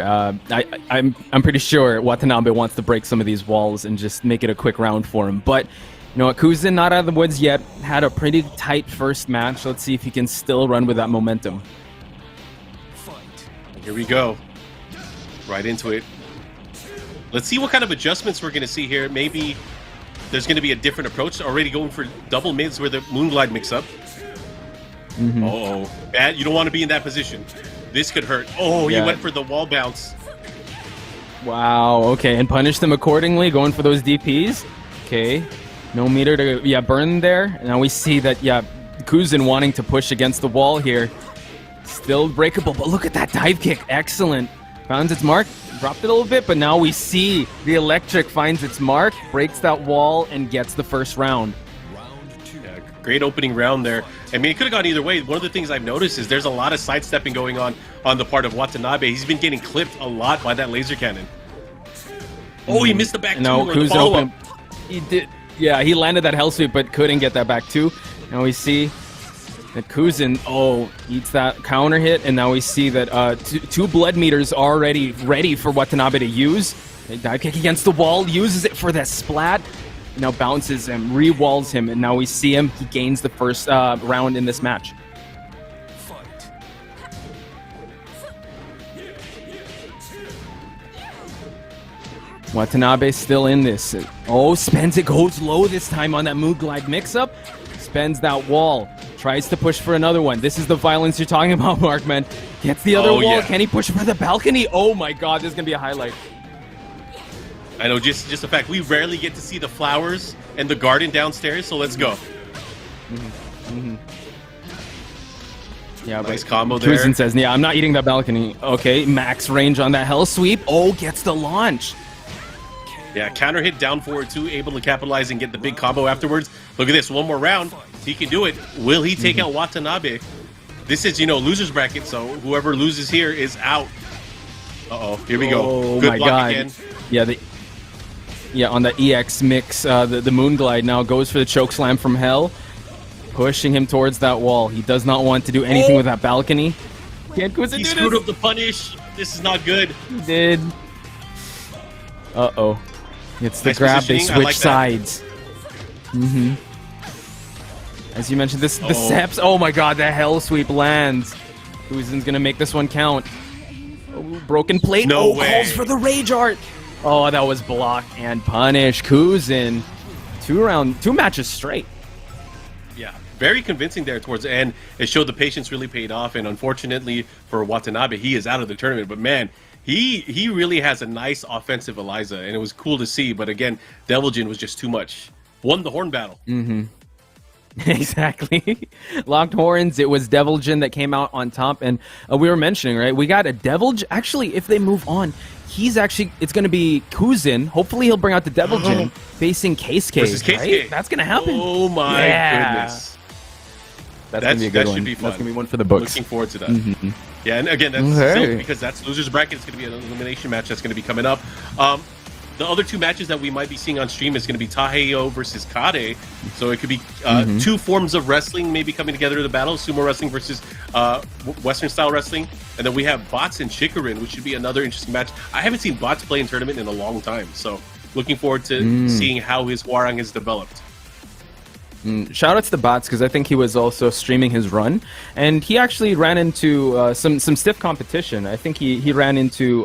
I'm pretty sure Watanabe wants to break some of these walls and just make it a quick round for him. But you know what, Kuzin not out of the woods yet. Had a pretty tight first match. Let's see if he can still run with that momentum. Here we go. Right into it. Let's see what kind of adjustments we're going to see here. Maybe there's going to be a different approach. Already going for double mids where the Moonglide mix-up. Uh-oh. Bad. You don't want to be in that position. This could hurt. Oh, yeah. He went for the wall bounce. Wow, okay, and punish them accordingly, going for those DPs. Okay, no meter to, burn there. Now we see that, Kuzin wanting to push against the wall here. Still breakable, but look at that dive kick. Excellent. Found its mark, dropped it a little bit, but now we see the electric finds its mark, breaks that wall, and gets the first round. Yeah, great opening round there. I mean, it could have gone either way. One of the things I've noticed is there's a lot of sidestepping going on the part of Watanabe. He's been getting clipped a lot by that laser cannon. Oh, he missed the back two. No, Kuzin open. He did. Yeah, he landed that hell sweep, but couldn't get that back two. Now we see that Kuzin, eats that counter hit, and now we see that two blood meters already ready for Watanabe to use. A dive kick against the wall, uses it for that splat. Now bounces him, re-walls him, and now we see him. He gains the first round in this match. Watanabe still in this. Spends it, goes low this time on that Moonglide mix-up. Spends that wall. Tries to push for another one. This is the violence you're talking about, Markman. Gets the other wall. Yeah. Can he push for the balcony? Oh my god, this is going to be a highlight. I know, just the fact we rarely get to see the flowers and the garden downstairs, so let's go. Yeah, nice combo there. Kuzin says, I'm not eating that balcony. Okay, max range on that hell sweep. Gets the launch. Yeah, counter hit down forward too, able to capitalize and get the big combo afterwards. Look at this, one more round. He can do it. Will he take out Watanabe? This is, loser's bracket, so whoever loses here is out. Uh-oh, here we go. Oh Good my block god. Again. On the EX mix, the Moonglide now goes for the choke slam from hell, pushing him towards that wall. He does not want to do anything with that balcony. He screwed up the punish. This is not good. He did. Uh-oh. It's the nice grab, they switch like sides. As you mentioned, the Seps. Oh my god, the hell sweep lands. Kuzin's gonna make this one count. Broken plate. No way. Calls for the rage art. Oh, that was block and punish. Kuzin. Two matches straight. Yeah, very convincing there towards the end. It showed the patience really paid off, and unfortunately for Watanabe, he is out of the tournament. But man, he really has a nice offensive Eliza, and it was cool to see. But again, Deviljin was just too much. Won the horn battle. Exactly. Locked horns. It was Deviljin that came out on top, and we were mentioning, right? We got a Deviljin. Actually, if they move on, it's going to be Kuzin. Hopefully, he'll bring out the Deviljin facing Keisuke. Versus Keisuke. Right? That's going to happen. Oh my goodness. That's going to be a good one. Should be fun. That's going to be one for the books. Looking forward to that. Yeah, and again, that's silly because that's losers bracket. It's going to be an elimination match that's going to be coming up. The other two matches that we might be seeing on stream is going to be TaiHeiYo versus Karei. So it could be two forms of wrestling maybe coming together in the battle. Sumo wrestling versus Western style wrestling. And then we have Batz and Chikurin, which should be another interesting match. I haven't seen Batz play in tournament in a long time. So looking forward to seeing how his Hwoarang has developed. Shout out to the Batz, because I think he was also streaming his run, and he actually ran into some stiff competition. I think he ran into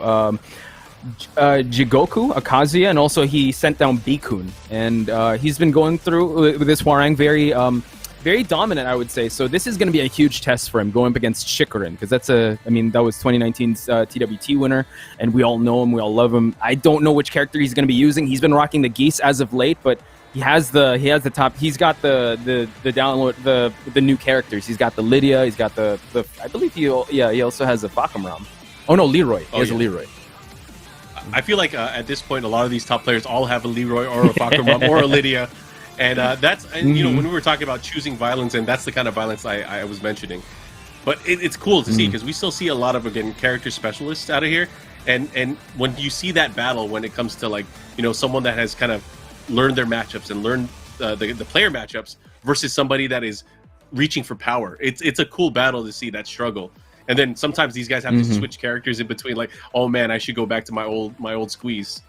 Jigoku, Kazuya, and also he sent down Bikun, and he's been going through with this Hwoarang very dominant, I would say. So this is going to be a huge test for him going up against Chikurin, because that was 2019's TWT winner, and we all know him, we all love him. I don't know which character he's going to be using. He's been rocking the Geese as of late, but he has the top. He's got the download the new characters. He's got the Lidia. He's got the I believe he also has a Fahkumram. Oh no, Leroy. He has a Leroy. I feel like at this point, a lot of these top players all have a Leroy or a Fahkumram or a Lydia, and you know, when we were talking about choosing violence, and that's the kind of violence I was mentioning. But it's cool to see because we still see a lot of, again, character specialists out of here, and when you see that battle, when it comes to, like, you know, someone that has kind of learned their matchups and learned the player matchups versus somebody that is reaching for power, it's a cool battle to see that struggle. And then sometimes these guys have to switch characters in between, like, oh man, I should go back to my old squeeze.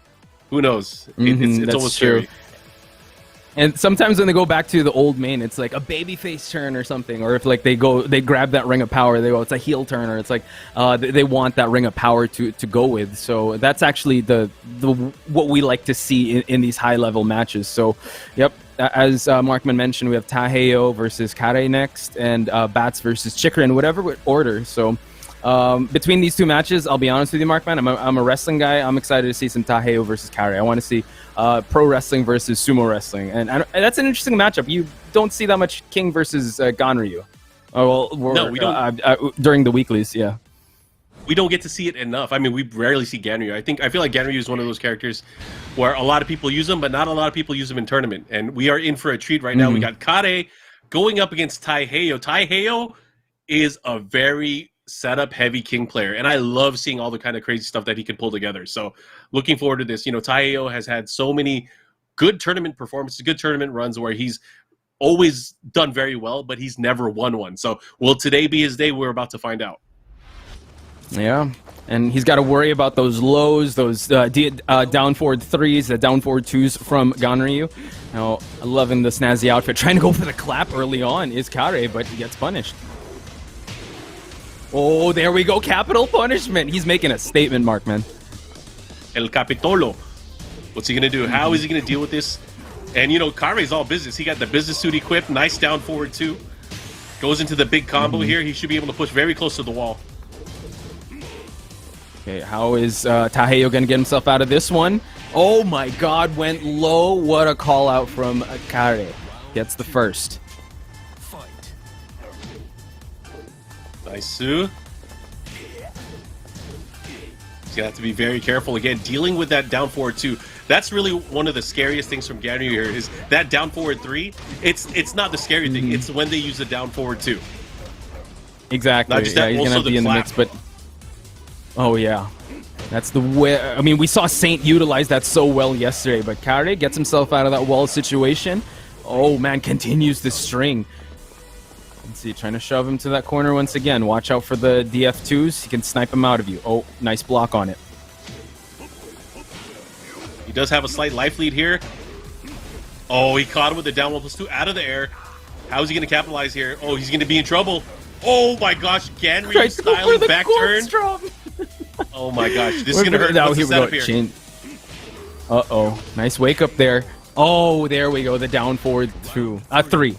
Who knows? It's almost true. scary. And sometimes when they go back to the old main, it's like a babyface turn or something. Or if like they grab that ring of power, they go, it's a heel turn, or it's like they want that ring of power to go with. So that's actually the what we like to see in these high level matches. So, yep, as Markman mentioned, we have TaiHeiYo versus Karei next, and Batz versus Chikurin, whatever order. So between these two matches, I'll be honest with you, Markman, I'm a wrestling guy. I'm excited to see some TaiHeiYo versus Karei. I want to see pro wrestling versus sumo wrestling, and that's an interesting matchup. You don't see that much King versus Ganryu. Oh well, no, we don't during the weeklies. Yeah, we don't get to see it enough. I mean, we rarely see Ganryu. I feel like Ganryu is one of those characters where a lot of people use him, but not a lot of people use him in tournament. And we are in for a treat right now. We got Karei going up against TaiHeiYo. TaiHeiYo is a very setup heavy King player, and I love seeing all the kind of crazy stuff that he can pull together. So looking forward to this. You know, TaiHeiYo has had so many good tournament performances, good tournament runs where he's always done very well, but he's never won one. So will today be his day? We're about to find out. Yeah, and he's got to worry about those lows, those down forward threes, the down forward twos from Ganryu. Now, loving the snazzy outfit. Trying to go for the clap early on is Karei, but he gets punished. Oh, there we go. Capital punishment. He's making a statement, Markman. El Capitolo. What's he going to do? How is he going to deal with this? And, you know, Karei's all business. He got the business suit equipped. Nice down forward, too. Goes into the big combo here. He should be able to push very close to the wall. Okay, how is TaiHeiYo going to get himself out of this one? Oh, my God. Went low. What a call out from Karei. Gets the first. Nice, Sue. He's gonna have to be very careful again, dealing with that down forward two. That's really one of the scariest things from Ganryu here is that down forward three. It's not the scary thing. It's when they use the down forward two. Exactly. Not just yeah, that, he's gonna also have to be in the clap. mix, but oh yeah, that's the way. I mean, we saw Saint utilize that so well yesterday, but Karei gets himself out of that wall situation. Oh man, continues the string. Let's see, trying to shove him to that corner once again. Watch out for the DF2s. He can snipe him out of you. Oh, nice block on it. He does have a slight life lead here. Oh, he caught him with the down 1+2 out of the air. How is he going to capitalize here? Oh, he's going to be in trouble. Oh my gosh, Ganryu styling back turn. Oh my gosh, this is going to hurt. Now, here we go. Chain. Uh-oh. Nice wake up there. Oh, there we go. The down forward two. Three.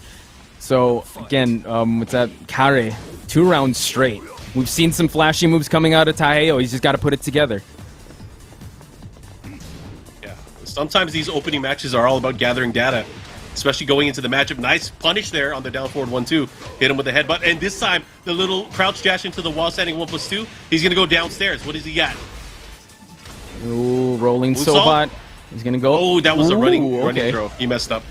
So, again, what's that? Karei, 2 rounds straight. We've seen some flashy moves coming out of TaiHeiYo. He's just got to put it together. Yeah, sometimes these opening matches are all about gathering data, especially going into the matchup. Nice punish there on the down forward 1-2. Hit him with the headbutt. And this time, the little crouch dash into the wall standing 1+2. He's going to go downstairs. What does he got? Ooh, rolling so hot. He's going to go. Oh, that was a running throw. He messed up.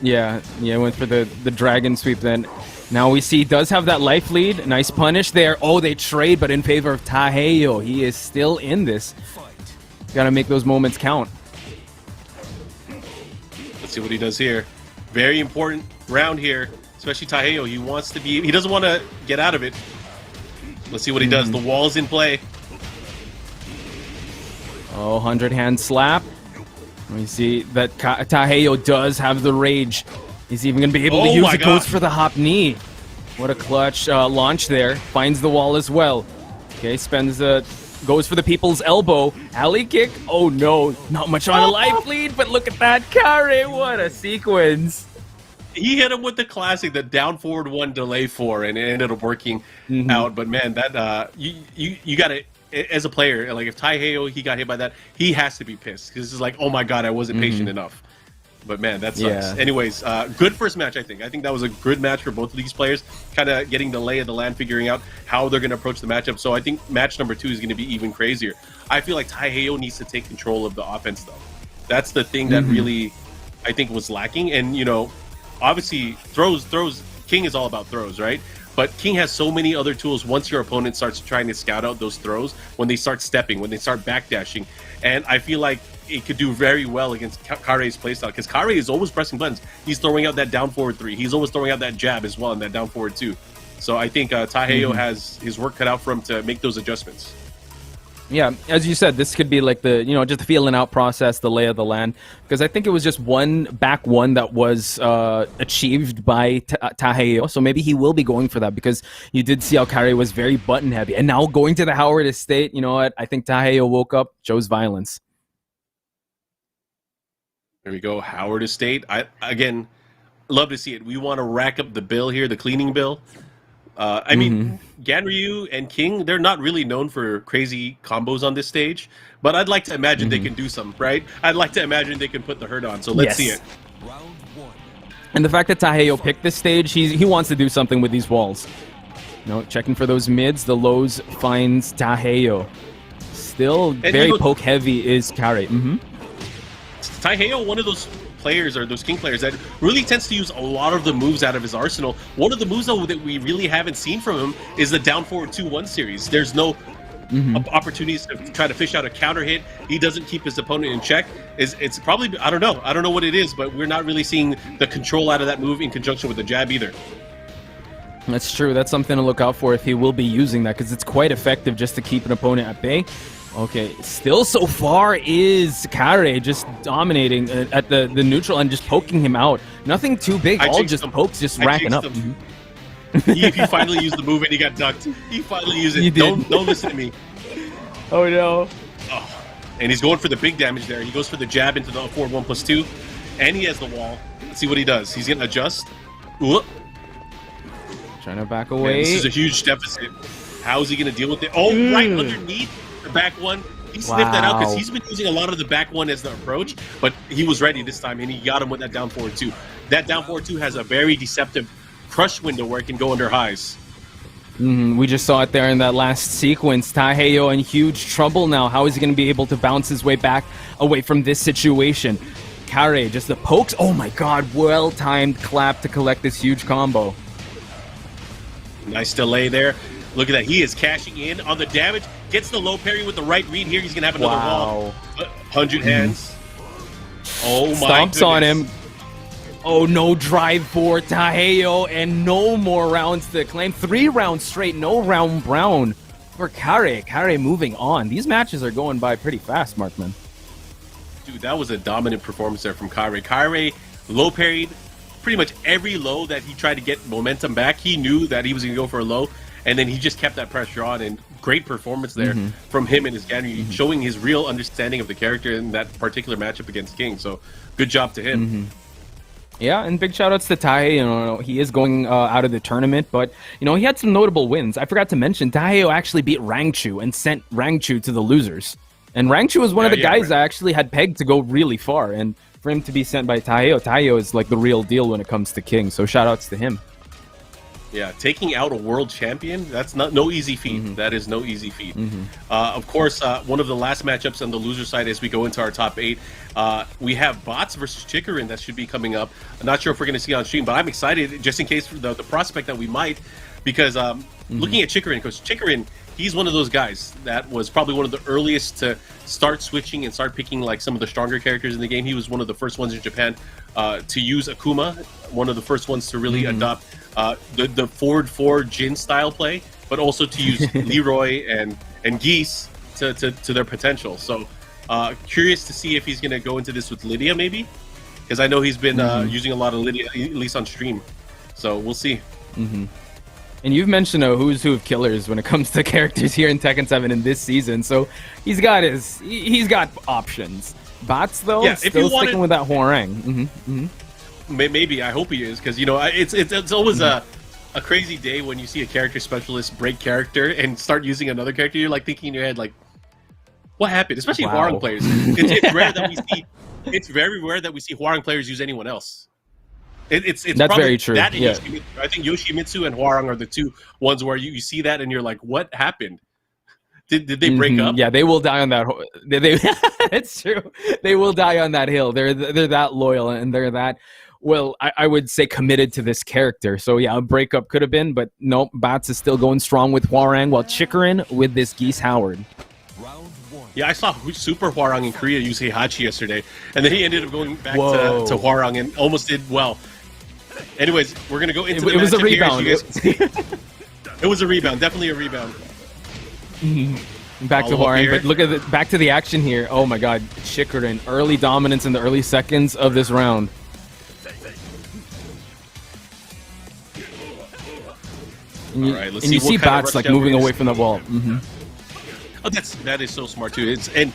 Yeah, went for the dragon sweep then. Now we see he does have that life lead. Nice punish there. Oh, they trade, but in favor of TaiHeiYo. He is still in this. Got to make those moments count. Let's see what he does here. Very important round here, especially TaiHeiYo. He wants to be. He doesn't want to get out of it. Let's see what he does. The wall's in play. Oh, 100-hand slap. We see that TaiHeiYo does have the rage. He's even going to be able to use it. Goes for the hop knee. What a clutch launch there. Finds the wall as well. Okay, goes for the people's elbow. Alley kick. Oh no, not much on a life lead, but look at that Karei. What a sequence. He hit him with the classic, the down forward 1 delay 4, and it ended up working out. But man, that you got to. As a player, like if TaiHeiYo he got hit by that, he has to be pissed because it's like, oh my god, I wasn't patient enough. But man, that sucks. Yeah. Anyways, good first match, I think. I think that was a good match for both of these players, kind of getting the lay of the land, figuring out how they're going to approach the matchup. So I think match number 2 is going to be even crazier. I feel like TaiHeiYo needs to take control of the offense, though. That's the thing that really, I think, was lacking. And, you know, obviously, throws, King is all about throws, right? But King has so many other tools once your opponent starts trying to scout out those throws, when they start stepping, when they start backdashing. And I feel like it could do very well against Karei's playstyle, because Karei is always pressing buttons. He's throwing out that down forward 3. He's always throwing out that jab as well, and that down forward 2. So I think TaiHeiYo has his work cut out for him to make those adjustments. Yeah, as you said, this could be like the, you know, just the feeling out process, the lay of the land. Because I think it was just back one that was achieved by TaiHeiYo. So maybe he will be going for that, because you did see how Karei was very button heavy. And now going to the Howard Estate, you know what? I think TaiHeiYo woke up, chose violence. There we go, Howard Estate. Again, love to see it. We want to rack up the bill here, the cleaning bill. I mean, Ganryu and King, they're not really known for crazy combos on this stage, but I'd like to imagine they can do some, right? I'd like to imagine they can put the hurt on, so let's see it. And the fact that TaiHeiYo picked this stage, he wants to do something with these walls. You know, checking for those mids, the lows finds TaiHeiYo. Still very poke heavy is Karei. TaiHeiYo, one of those players, or those King players, that really tends to use a lot of the moves out of his arsenal. One of the moves, though, that we really haven't seen from him is the down forward 2-1 series. There's no opportunities to try to fish out a counter hit. He doesn't keep his opponent in check. It's probably, I don't know what it is, but we're not really seeing the control out of that move in conjunction with the jab either. That's true. That's something to look out for if he will be using that, because it's quite effective just to keep an opponent at bay. Okay, still so far is Karei just dominating at the neutral and just poking him out. Nothing too big, all just pokes, just racking up. He finally used the move and he got ducked. He finally used it. Don't listen to me. Oh no. Oh. And he's going for the big damage there. He goes for the jab into the forward 1+2, and he has the wall. Let's see what he does. He's gonna adjust. Ooh. Trying to back away. Man, this is a huge deficit. How is he gonna deal with it? Oh, right underneath the back one. He sniffed that out because he's been using a lot of the back one as the approach, but he was ready this time, and he got him with that down forward 2. That down forward 2 has a very deceptive crush window where it can go under highs. We just saw it there in that last sequence. TaiHeiYo in huge trouble now. How is he going to be able to bounce his way back away from this situation? Karei, just the pokes. Oh my god, well-timed clap to collect this huge combo. Nice delay there. Look at that. He is cashing in on the damage. Gets the low parry with the right read here. He's going to have another wall. 100 hands. Oh my goodness. Stomps on him. Oh, no drive for TaiHeiYo, and no more rounds to claim. 3 rounds straight, no round brown for Karei. Karei moving on. These matches are going by pretty fast, Markman. Dude, that was a dominant performance there from Karei. Karei low parried pretty much every low that he tried to get momentum back. He knew that he was going to go for a low, and then he just kept that pressure on, and great performance there from him and his Ganryu, showing his real understanding of the character in that particular matchup against King. So good job to him. Yeah, and big shout-outs to Tai. You know, he is going out of the tournament, but, you know, he had some notable wins. I forgot to mention, TaiHeiYo actually beat Rangchu and sent Rangchu to the losers. And Rangchu was one of the guys I actually had pegged to go really far, and for him to be sent by TaiHeiYo is like the real deal when it comes to King, so shout-outs to him. Yeah, taking out a world champion, that's no easy feat. That is no easy feat. Of course, one of the last matchups on the loser side as we go into our top 8, we have Batz versus Chikurin that should be coming up. I'm not sure if we're going to see it on stream, but I'm excited just in case for the prospect that we might, because looking at Chikurin, because Chikurin, he's one of those guys that was probably one of the earliest to start switching and start picking like some of the stronger characters in the game. He was one of the first ones in Japan to use Akuma, one of the first ones to really adopt the forward 4 Jin style play, but also to use Leroy and Geese to their potential. So curious to see if he's going to go into this with Lidia maybe, because I know he's been using a lot of Lidia, at least on stream. So we'll see. And you've mentioned a who's who of killers when it comes to characters here in Tekken 7 in this season, so he's got options. Batz though, still sticking with that Hwoarang. Maybe, I hope he is, because, you know, it's always a crazy day when you see a character specialist break character and start using another character. You're like thinking in your head, like, what happened? Especially Hwoarang players. It's rare that we see it's very rare that we see Hwoarang players use anyone else. It's That's very true. That and yeah. I think Yoshimitsu and Hwoarang are the two ones where you see that and you're like, what happened? Did they break up? Yeah, they will die on that. It's true. They will die on that hill. They're that loyal and they're that. Well, I would say committed to this character. So yeah, a breakup could have been, but nope. Batz is still going strong with Hwoarang, while Chikurin with this Geese Howard. Yeah, I saw Super Hwoarang in Korea use Heihachi yesterday, and then he ended up going back to Hwoarang and almost did well. Anyways, we're gonna go into the It was a rebound. It was a rebound, definitely a rebound. Back to Hwoarang, but look at back to the action here. Oh my God, Chikurin, early dominance in the early seconds of this round. And you see Batz like moving away from the wall. Oh, that is so smart too. And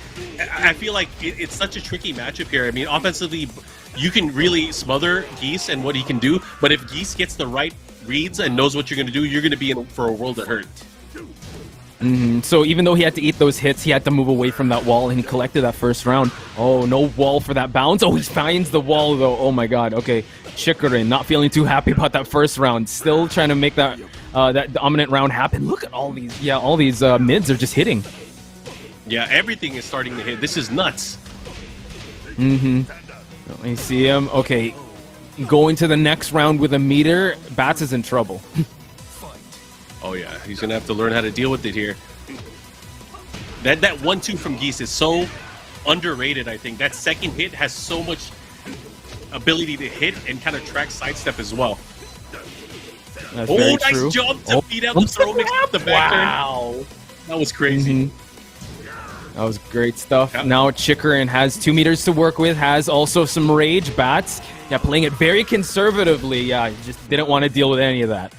I feel like it's such a tricky matchup here. I mean, offensively, you can really smother Geese and what he can do, but if Geese gets the right reads and knows what you're going to do, you're going to be in for a world of hurt. So even though he had to eat those hits, he had to move away from that wall, and he collected that first round. Oh, no wall for that bounce. Oh, he finds the wall though. Oh my God. Okay, Chikurin not feeling too happy about that first round. Still trying to make that that dominant round happen. Look at all these. Yeah, all these mids are just hitting. Yeah, everything is starting to hit. This is nuts. Let me see him. Okay, going to the next round with a meter. Batz is in trouble. Oh yeah, he's gonna have to learn how to deal with it here. That 1-2 from Geese is so underrated. I think that second hit has so much ability to hit and kind of track sidestep as well. That's very nice true. jump to beat out the throw mix up the back. Wow, that was crazy. That was great stuff. Yep. Now Chikurin has 2 meters to work with, has also some rage. Batz, yeah, playing it very conservatively. Yeah, he just didn't want to deal with any of that.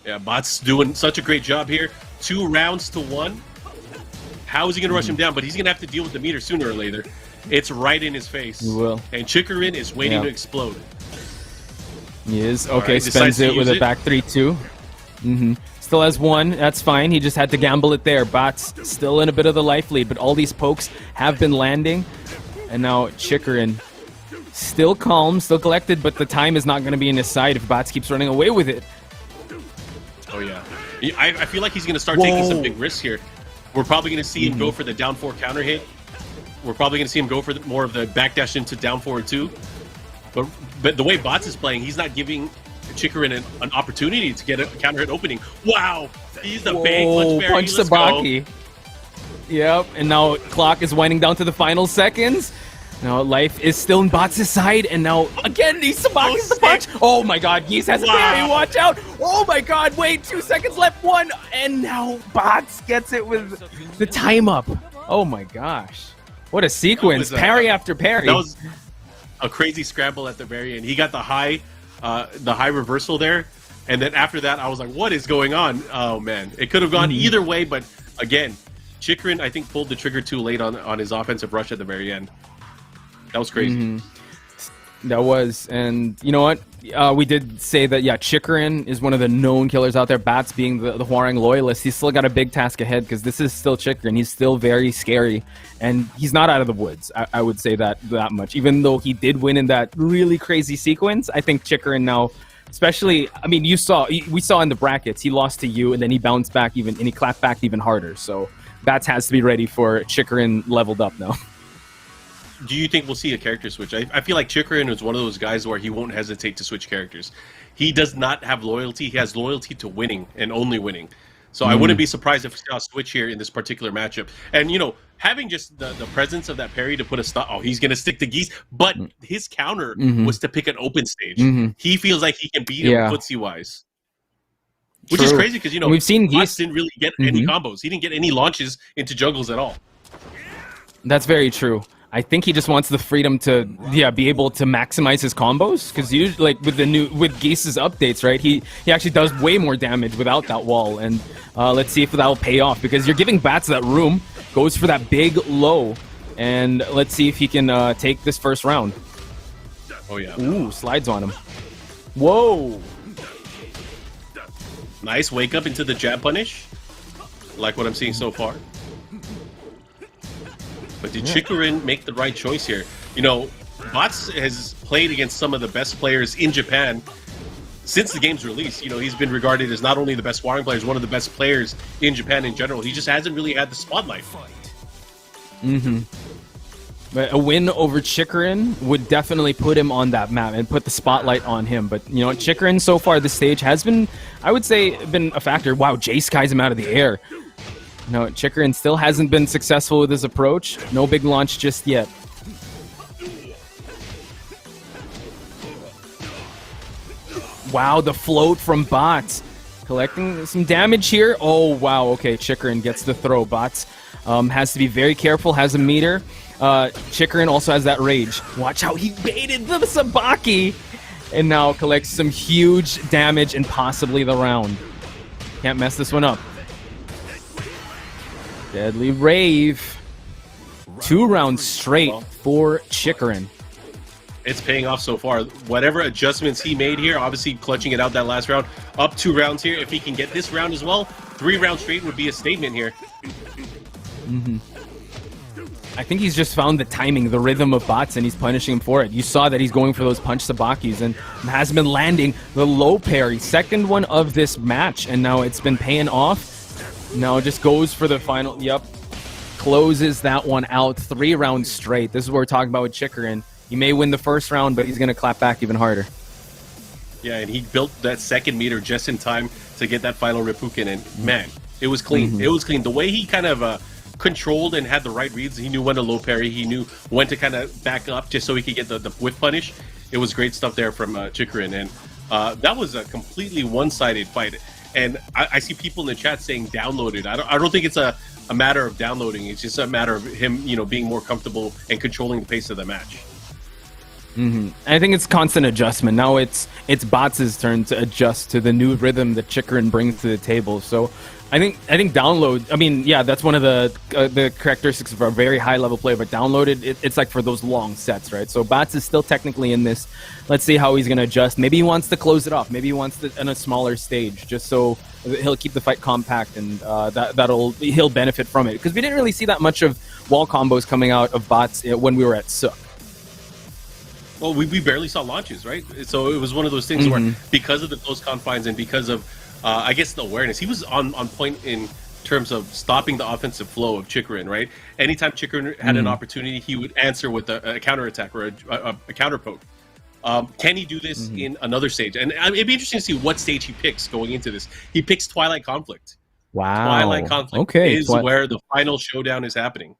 Yeah, Batz doing such a great job here. 2 rounds to 1. How is he going to rush him down? But he's going to have to deal with the meter sooner or later. It's right in his face. He will. And Chikurin is waiting to explode. He is. Okay, right, spends it with a back 3-2. Still has 1. That's fine. He just had to gamble it there. Batz still in a bit of the life lead, but all these pokes have been landing. And now Chikurin still calm, still collected, but the time is not going to be in his side if Batz keeps running away with it. Oh, yeah. I feel like he's going to start taking some big risks here. We're probably going to see him go for the down 4 counter hit. We're probably going to see him go for more of the backdash into down forward 2. But the way Batz is playing, he's not giving Chikurin an opportunity to get a counter hit opening. Wow! He's the big punch Sabaki. Yep, and now clock is winding down to the final seconds. Now life is still in Batz's side, and now again he's Sabaki's the punch. Oh my God, Geese has a parry. Watch out! Oh my God, wait, 2 seconds left, 1, and now Batz gets it with the time up. Oh my gosh, what a sequence! Parry after parry. That was a crazy scramble at the very end. He got the high reversal there, and then after that, I was like, what is going on? Oh man, it could have gone either way, but again, Chikurin I think pulled the trigger too late on his offensive rush at the very end. That was crazy. That was, and you know what? We did say that, yeah, Chikurin is one of the known killers out there. Batz being the Hwoarang loyalist, he's still got a big task ahead because this is still Chikurin. He's still very scary, and he's not out of the woods. I would say that much. Even though he did win in that really crazy sequence, I think Chikurin now, especially, I mean, we saw in the brackets, he lost to you, and then he bounced back and he clapped back even harder. So Batz has to be ready for Chikurin leveled up now. Do you think we'll see a character switch? I feel like Chikurin is one of those guys where he won't hesitate to switch characters. He does not have loyalty. He has loyalty to winning and only winning. So I wouldn't be surprised if we saw a switch here in this particular matchup. And, you know, having just the presence of that parry to put a stop. Oh, he's going to stick to Geese. But his counter was to pick an open stage. He feels like he can beat him footsie-wise. Which is crazy because, you know, we've seen Geese didn't really get any combos. He didn't get any launches into jungles at all. That's very true. I think he just wants the freedom to, be able to maximize his combos. Because usually, like with Geese's updates, right? He actually does way more damage without that wall. And let's see if that'll pay off. Because you're giving Batz that room, goes for that big low, and let's see if he can take this first round. Oh yeah. Ooh, slides on him. Whoa. Nice wake up into the jab punish. Like what I'm seeing so far. But did Chikurin make the right choice here? You know, Batz has played against some of the best players in Japan since the game's release. You know, he's been regarded as not only the best Hwoarang players, one of the best players in Japan in general. He just hasn't really had the spotlight. But a win over Chikurin would definitely put him on that map and put the spotlight on him. But, you know, Chikurin so far this stage has been, I would say, been a factor. Wow, Jace skies him out of the air. No, Chikurin still hasn't been successful with his approach. No big launch just yet. Wow, the float from Batz. Collecting some damage here. Oh, wow. Okay, Chikurin gets the throw. Batz has to be very careful, has a meter. Chikurin also has that rage. Watch how he baited the Sabaki. And now collects some huge damage and possibly the round. Can't mess this one up. Deadly Rave. 2 rounds straight for Chikurin. It's paying off so far. Whatever adjustments he made here, obviously clutching it out that last round. Up 2 rounds here. If he can get this round as well, 3 rounds straight would be a statement here. I think he's just found the timing, the rhythm of Batz, and he's punishing him for it. You saw that he's going for those punch Sabakis and has been landing the low parry. Second one of this match, and now it's been paying off. Now it just goes for the final. Yep. Closes that one out. 3 rounds straight. This is what we're talking about with Chikurin. He may win the first round, but he's going to clap back even harder. Yeah, and he built that second meter just in time to get that final Reppuken, and man, it was clean. It was clean. The way he kind of controlled and had the right reads, he knew when to low parry, he knew when to kind of back up just so he could get the whip punish. It was great stuff there from Chikurin, and that was a completely one-sided fight. And I see people in the chat saying downloaded. I don't think it's a matter of downloading. It's just a matter of him, you know, being more comfortable and controlling the pace of the match. I think it's constant adjustment. Now it's Batz's turn to adjust to the new rhythm that Chikurin brings to the table. So I think download. I mean, yeah, that's one of the characteristics of a very high level player. But downloaded, it's like for those long sets, right? So Batz is still technically in this. Let's see how he's going to adjust. Maybe he wants to close it off. Maybe he wants to in a smaller stage, just so he'll keep the fight compact, and he'll benefit from it. Because we didn't really see that much of wall combos coming out of Batz when we were at S.H.O.W. Well, we barely saw launches, right? So it was one of those things where, because of the close confines and because of, I guess, the awareness, he was on point in terms of stopping the offensive flow of Chikurin, right? Anytime Chikurin had an opportunity, he would answer with a counterattack or a counter poke. Can he do this in another stage? And it'd be interesting to see what stage he picks going into this. He picks Twilight Conflict. Wow. Twilight Conflict is where the final showdown is happening.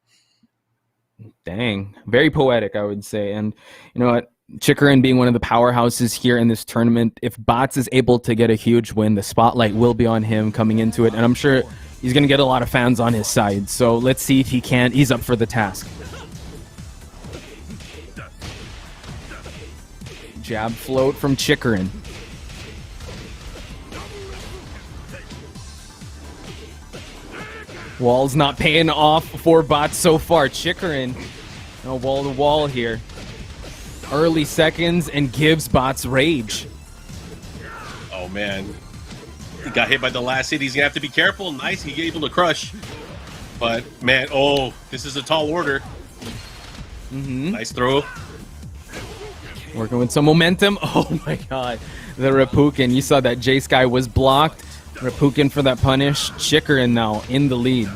Dang. Very poetic, I would say. And you know what? Chikurin being one of the powerhouses here in this tournament, if Batz is able to get a huge win, the spotlight will be on him coming into it. And I'm sure he's going to get a lot of fans on his side. So let's see if he can. He's up for the task. Jab float from Chikurin. Wall's not paying off for Batz so far. Chikurin, no wall to wall here. Early seconds and gives Batz rage. Oh man, he got hit by the last hit. He's gonna have to be careful. Nice, he able to crush. But man, oh, this is a tall order. Nice throw. Working with some momentum. Oh my god, the Reppuken. You saw that J-Sky was blocked. Reppuken for that punish. Chikurin now in the lead.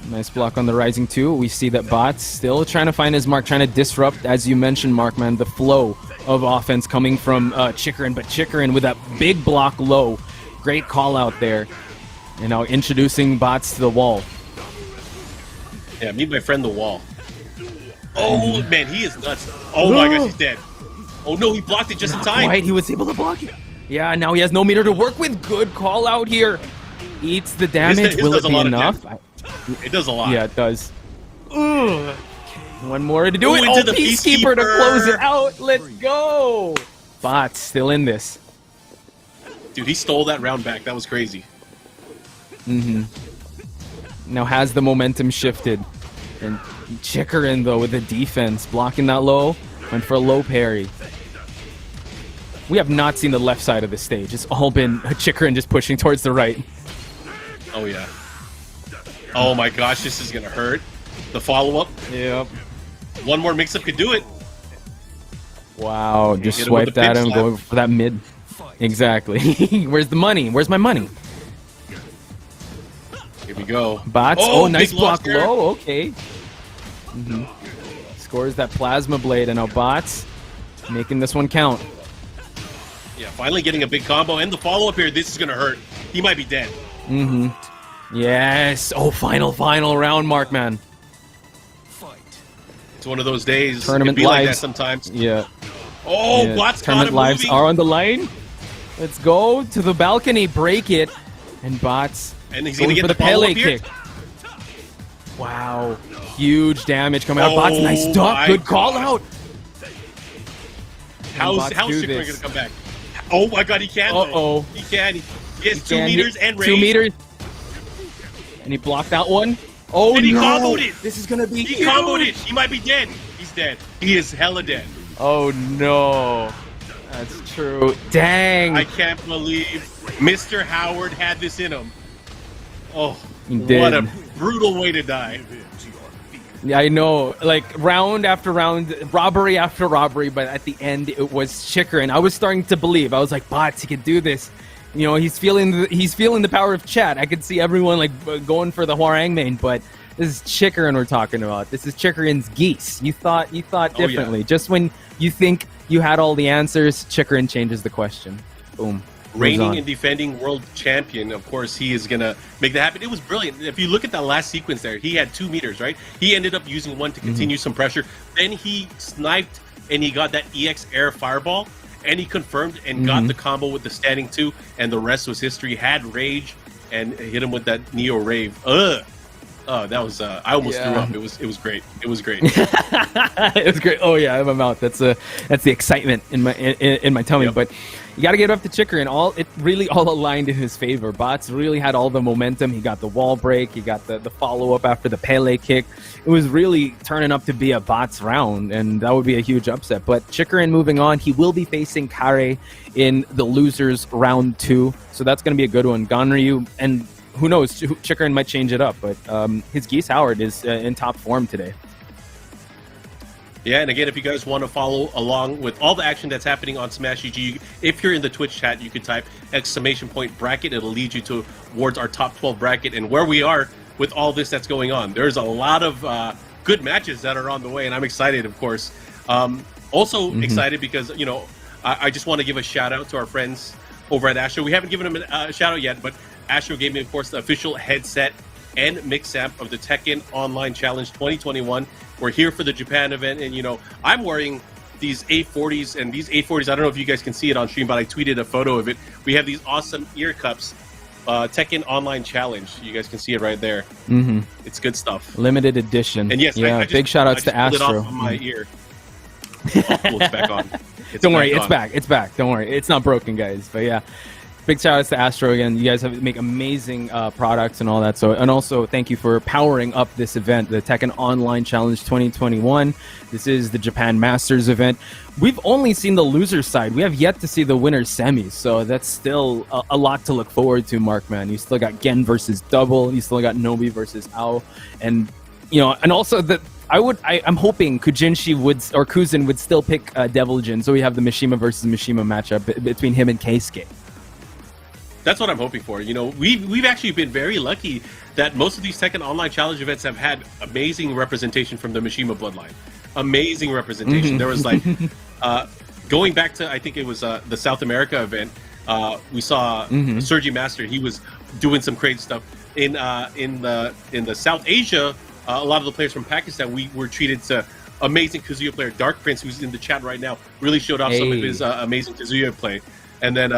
Nice block on the Rising 2. We see that Batz still trying to find his mark, trying to disrupt, as you mentioned, Markman, the flow of offense coming from Chikurin. But Chikurin with that big block low. Great call out there. And now introducing Batz to the wall. Yeah, meet my friend the wall. Oh, man, he is nuts. Oh my gosh, he's dead. Oh no, he blocked it just in time. Right, he was able to block it. Yeah, now he has no meter to work with. Good call out here. Eats the damage. Will it be enough? It does a lot. Yeah, it does. Ugh. One more to do it. Oh, Peacekeeper to close it out. Let's go. Batz still in this. Dude, he stole that round back. That was crazy. Now has the momentum shifted. And Chikurin, though, with the defense, blocking that low. Went for a low parry. We have not seen the left side of the stage. It's all been Chikurin just pushing towards the right. Oh, yeah. Oh, my gosh, this is going to hurt. The follow-up. Yep. One more mix-up could do it. Wow, just swiped at him, going for that mid. Exactly. Where's the money? Where's my money? Here we go. Batz. Oh, nice block low. Okay. Scores that plasma blade, and now Batz making this one count. Yeah, finally getting a big combo, and the follow-up here. This is going to hurt. He might be dead. Yes. Oh, final round, Markman. It's one of those days. Tournament it be lives. like that sometimes. Yeah. Oh, yeah. Batz Tournament lives are on the line. Let's go to the balcony, break it, and Batz. And he's going to get for the Pele kick. Wow. Huge damage coming out. Batz, nice duck. Good call out. How's Chikurin going to come back? Oh my god, he can. Uh-oh. He can. He has 2 meters and range. 2 meters. And he blocked that one. Oh, and he no. comboed it. This is going to be He comboed it. He might be dead. He's dead. He is hella dead. Oh, no. That's true. Dang. I can't believe Mr. Howard had this in him. Oh, He did. what a brutal way to die. Yeah, I know. Like, round after round, robbery after robbery, but at the end, it was Chikurin. I was starting to believe. I was like, Batz, he can do this. You know, he's feeling the power of chat. I could see everyone, like, going for the Hwoarang main, but this is Chikurin we're talking about. This is Chikurin's Geese. You thought differently. Yeah. Just when you think you had all the answers, Chikurin changes the question. Boom. Reigning and defending world champion, of course, he is going to make that happen. It was brilliant. If you look at that last sequence there, he had 2 meters, right? He ended up using one to continue some pressure. Then he sniped and he got that EX air fireball, and he confirmed and got the combo with the standing 2, and the rest was history. Had rage and hit him with that Neo Rave. Ugh. Oh, that was I almost threw up. It was great. It was great. It was great. Oh yeah, in my mouth. That's the excitement in my tummy. Yep. But you got to get up to Chikurin. It really all aligned in his favor. Batz really had all the momentum. He got the wall break. He got the follow up after the Pele kick. It was really turning up to be a Batz round, and that would be a huge upset. But Chikurin moving on. He will be facing Karei in the losers round 2, so that's going to be a good one. Ganryu and. Who knows? Chikurin might change it up, but his Geese Howard is in top form today. Yeah, and again, if you guys want to follow along with all the action that's happening on Smash GG, if you're in the Twitch chat, you can type !bracket. It'll lead you towards our top 12 bracket and where we are with all this that's going on. There's a lot of good matches that are on the way, and I'm excited, of course. Also excited because, you know, I just want to give a shout out to our friends over at S.H.O.W. We haven't given them a shout out yet, but S.H.O.W. gave me, of course, the official headset and mix amp of the Tekken Online Challenge 2021. We're here for the Japan event, and, you know, I'm wearing these 840s, and these 840s, I don't know if you guys can see it on stream, but I tweeted a photo of it. We have these awesome ear cups, Tekken Online Challenge. You guys can see it right there. It's good stuff. Limited edition. And yes, yeah, big shout outs to Astro. Pulled it off of my ear. Oh, cool, it's back on. Don't worry, it's back. It's back. Don't worry, it's not broken, guys. But yeah. Big shout outs to Astro again. You guys make amazing products and all that. So, and also thank you for powering up this event, the Tekken Online Challenge 2021. This is the Japan Masters event. We've only seen the loser side. We have yet to see the winner's semis. So that's still a lot to look forward to, Markman. You still got Gen versus Double. You still got Nobi versus Ao, and you know, and also I'm hoping Kujinshii Kuzin would still pick Devil Jin, so we have the Mishima versus Mishima matchup between him and Keisuke. That's what I'm hoping for. You know, we've actually been very lucky that most of these Tekken Online Challenge events have had amazing representation from the Mishima bloodline. Amazing representation. There was like, going back to, I think it was the South America event, we saw Sergi Master. He was doing some crazy stuff. In the South Asia, a lot of the players from Pakistan, we were treated to amazing Kazuya player. Dark Prince, who's in the chat right now, really showed off some of his amazing Kazuya play. And then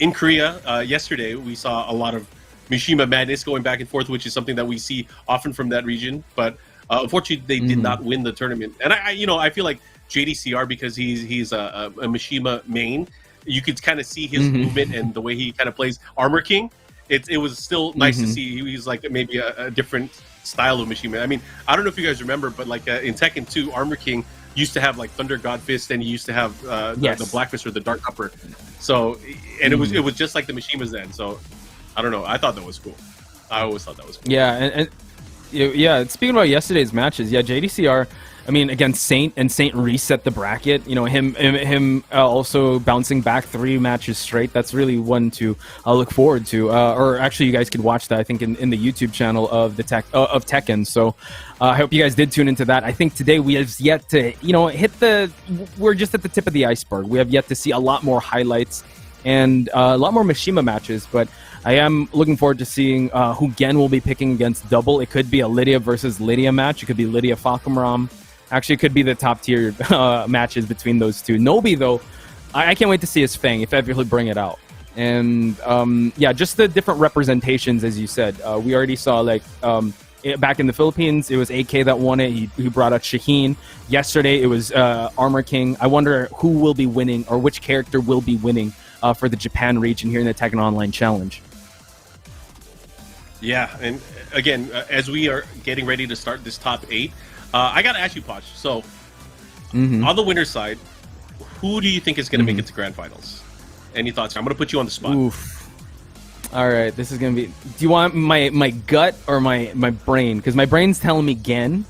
in Korea, yesterday, we saw a lot of Mishima madness going back and forth, which is something that we see often from that region. But unfortunately, they did not win the tournament. And I feel like JDCR, because he's a Mishima main, you could kind of see his movement and the way he kind of plays Armor King. It was still nice to see. He's like maybe a different style of Mishima. I mean, I don't know if you guys remember, but like in Tekken 2, Armor King used to have like Thunder God Fist, and he used to have Yes. the Black Fist or the Dark Upper. So, and it was just like the Mishimas then. So, I don't know. I thought that was cool. I always thought that was cool. Yeah, and yeah. Speaking about yesterday's matches, yeah, JDCR. I mean, again, Saint reset the bracket. You know, him also bouncing back 3 matches straight. That's really one to look forward to. Or actually, you guys could watch that, I think, in the YouTube channel of the of Tekken. So I hope you guys did tune into that. I think today we have yet to, we're just at the tip of the iceberg. We have yet to see a lot more highlights and a lot more Mishima matches, but I am looking forward to seeing who Gen will be picking against Double. It could be a Lidia versus Lidia match. It could be Lidia Fahkumram. Actually, it could be the top tier matches between those two. Nobi, though, I can't wait to see his Fang if ever he'll bring it out. And yeah, just the different representations, as you said. We already saw back in the Philippines, it was AK that won it. He brought out Shaheen. Yesterday, it was Armor King. I wonder who will be winning or which character will be winning for the Japan region here in the Tekken Online Challenge. Yeah, and again, as we are getting ready to start this top 8, I got to ask you, Poch. So, on the winner's side, who do you think is going to make it to Grand Finals? Any thoughts? I'm going to put you on the spot. Oof. All right, this is going to be... Do you want my gut or my brain? Because my brain's telling me Gen,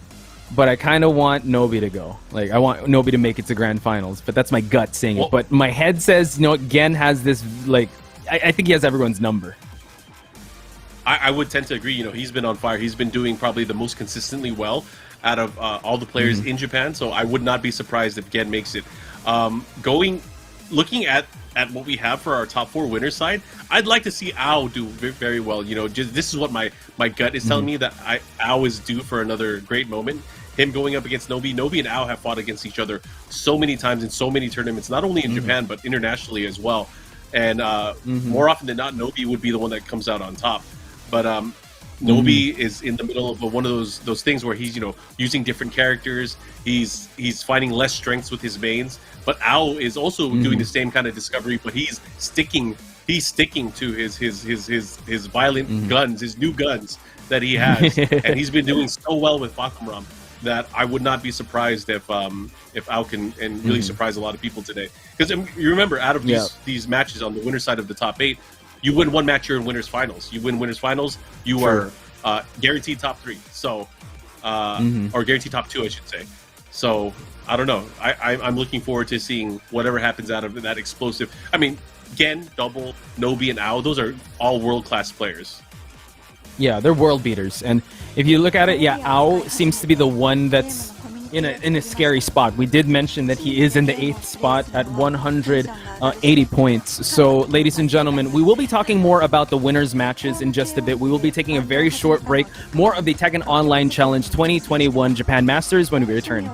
but I kind of want Nobi to go. Like, I want Nobi to make it to Grand Finals, but that's my gut saying it. But my head says, Gen has this, I think he has everyone's number. I would tend to agree. He's been on fire. He's been doing probably the most consistently well out of all the players in Japan, so I would not be surprised if Gen makes it. Looking at what we have for our top 4 winners side, I'd like to see Ao do very well. This is what my gut is telling me, that Ao is due for another great moment. Him going up against Nobi. Nobi and Ao have fought against each other so many times in so many tournaments, not only in Japan, but internationally as well. And more often than not, Nobi would be the one that comes out on top. But Nobi is in the middle of one of those things where he's using different characters. He's finding less strengths with his mains. But Ao is also doing the same kind of discovery, but he's sticking to his violent guns, his new guns that he has, and he's been doing so well with Fahkumram that I would not be surprised if Ao can really surprise a lot of people today. Because you remember, out of these matches on the winner side of the top 8. You win one match, you're in winners finals. You win winners finals, you are guaranteed top 3. So, or guaranteed top 2, I should say. So, I don't know. I'm looking forward to seeing whatever happens out of that explosive. I mean, Gen, Double, Nobi, and Ao, those are all world-class players. Yeah, they're world beaters. And if you look at it, Ao seems to be the one that's in a scary spot. We did mention that he is in the 8th spot at 180 points. So, ladies and gentlemen, we will be talking more about the winners matches in just a bit. We will be taking a very short break. More of the Tekken Online Challenge 2021 Japan Masters when we return.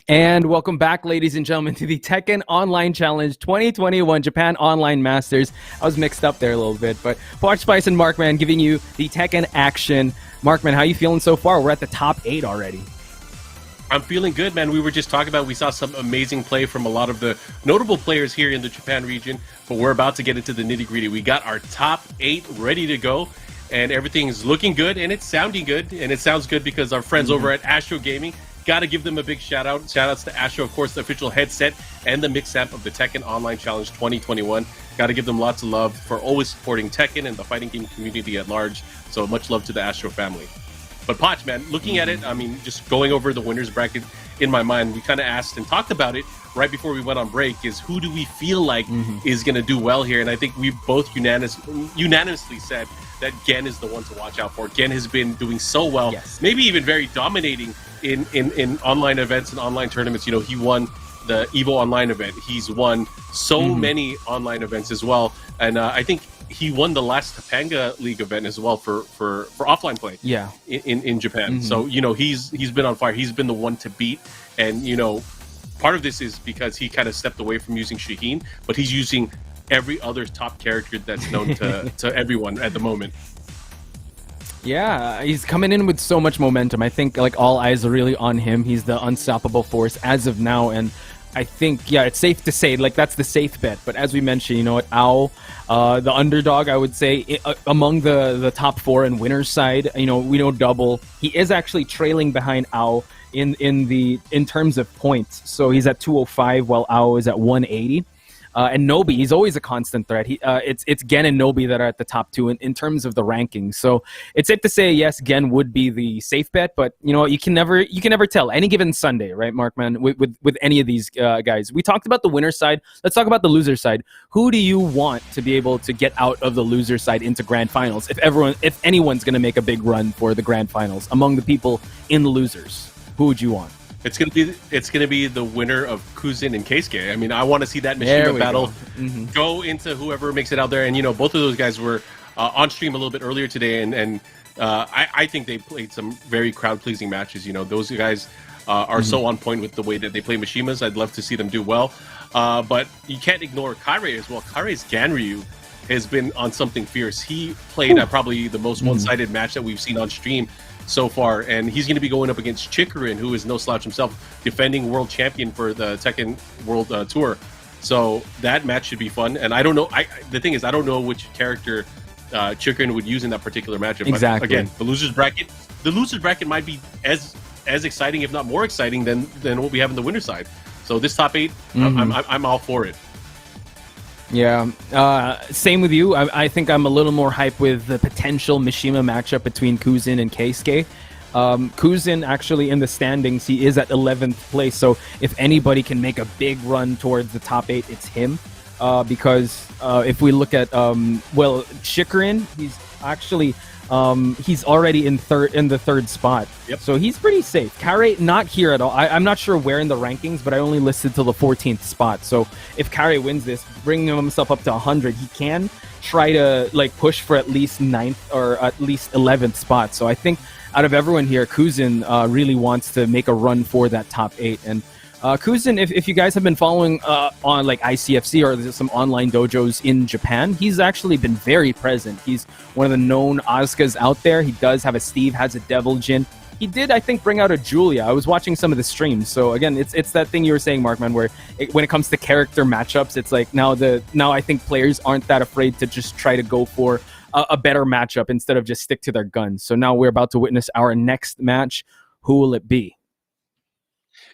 And welcome back, ladies and gentlemen, to the Tekken Online Challenge 2021 Japan Online Masters. I was mixed up there a little bit, but Poch Spice and Markman giving you the Tekken action. Markman, how you feeling so far? We're at the top 8 already. I'm feeling good, man. We were just talking about, we saw some amazing play from a lot of the notable players here in the Japan region, but we're about to get into the nitty-gritty. We got our top 8 ready to go, and everything's looking good, and it's sounding good, and it sounds good because our friends over at S.H.O.W Gaming, got to give them a big shout out. Shout outs to S.H.O.W, of course, the official headset and the mix amp of the Tekken Online Challenge 2021. Got to give them lots of love for always supporting Tekken and the fighting game community at large. So much love to the S.H.O.W family. But Poch, man, looking at it, I mean, just going over the winners bracket in my mind, we kind of asked and talked about it right before we went on break, is who do we feel like is going to do well here? And I think we both unanimously said that Gen is the one to watch out for. Gen has been doing so well, maybe even very dominating in online events and online tournaments. He won the EVO Online event. He's won so many online events as well. And I think he won the last Topanga League event as well for offline play. Yeah, in Japan. So he's been on fire. He's been the one to beat. And part of this is because he kind of stepped away from using Shaheen, but he's using every other top character that's known to everyone at the moment. Yeah, he's coming in with so much momentum. I think all eyes are really on him. He's the unstoppable force as of now, and I think, yeah, it's safe to say, like, that's the safe bet. But as we mentioned, you know what, Ao, the underdog, I would say, among the top 4 in winner's side, you know, we know Double. He is actually trailing behind Ao in terms of points. So he's at 205 while Ao is at 180. And Nobi, he's always a constant threat. It's Gen and Nobi that are at the top 2 in terms of the rankings. So it's safe to say, yes, Gen would be the safe bet, but you know, you can never tell. Any given Sunday, right, Markman, with any of these guys. We talked about the winner side. Let's talk about the loser side. Who do you want to be able to get out of the loser side into grand finals? If anyone's going to make a big run for the grand finals among the people in the losers, who would you want? It's gonna be the winner of Kuzin and Keisuke. I mean, I want to see that Mishima battle go into whoever makes it out there. And you know, both of those guys were on stream a little bit earlier today, and I think they played some very crowd pleasing matches. You know, those guys are so on point with the way that they play Mishimas. I'd love to see them do well, but you can't ignore Karei as well. Karei's Ganryu has been on something fierce. He played at probably the most one-sided match that we've seen on stream so far, and he's going to be going up against Chikurin, who is no slouch himself, defending world champion for the Tekken World Tour. So that match should be fun. And I don't know. The thing is, I don't know which character Chikurin would use in that particular matchup. Exactly. But again, the losers bracket might be as exciting, if not more exciting, than what we have in the winner side. So this top 8, I'm all for it. Yeah, same with you. I think I'm a little more hyped with the potential Mishima matchup between Kuzin and Keisuke. Kuzin, actually, in the standings, he is at 11th place. So if anybody can make a big run towards the top 8, it's him. Because if we look at, Chikurin, he's actually... he's already in the third spot. Yep. So he's pretty safe. Karei, not here at all. I'm not sure where in the rankings, but I only listed till the 14th spot. So if Karei wins this, bringing himself up to 100, he can try to like push for at least 9th or at least 11th spot. So I think out of everyone here, Kuzin really wants to make a run for that top 8. And Kuzin, if you guys have been following on like ICFC or some online dojos in Japan, he's actually been very present. He's one of the known Asukas out there. He does have a Steve, has a Devil Jin. He did, I think, bring out a Julia. I was watching some of the streams. So again, it's that thing you were saying, Markman, where when it comes to character matchups, it's like now I think players aren't that afraid to just try to go for a better matchup instead of just stick to their guns. So now we're about to witness our next match. Who will it be?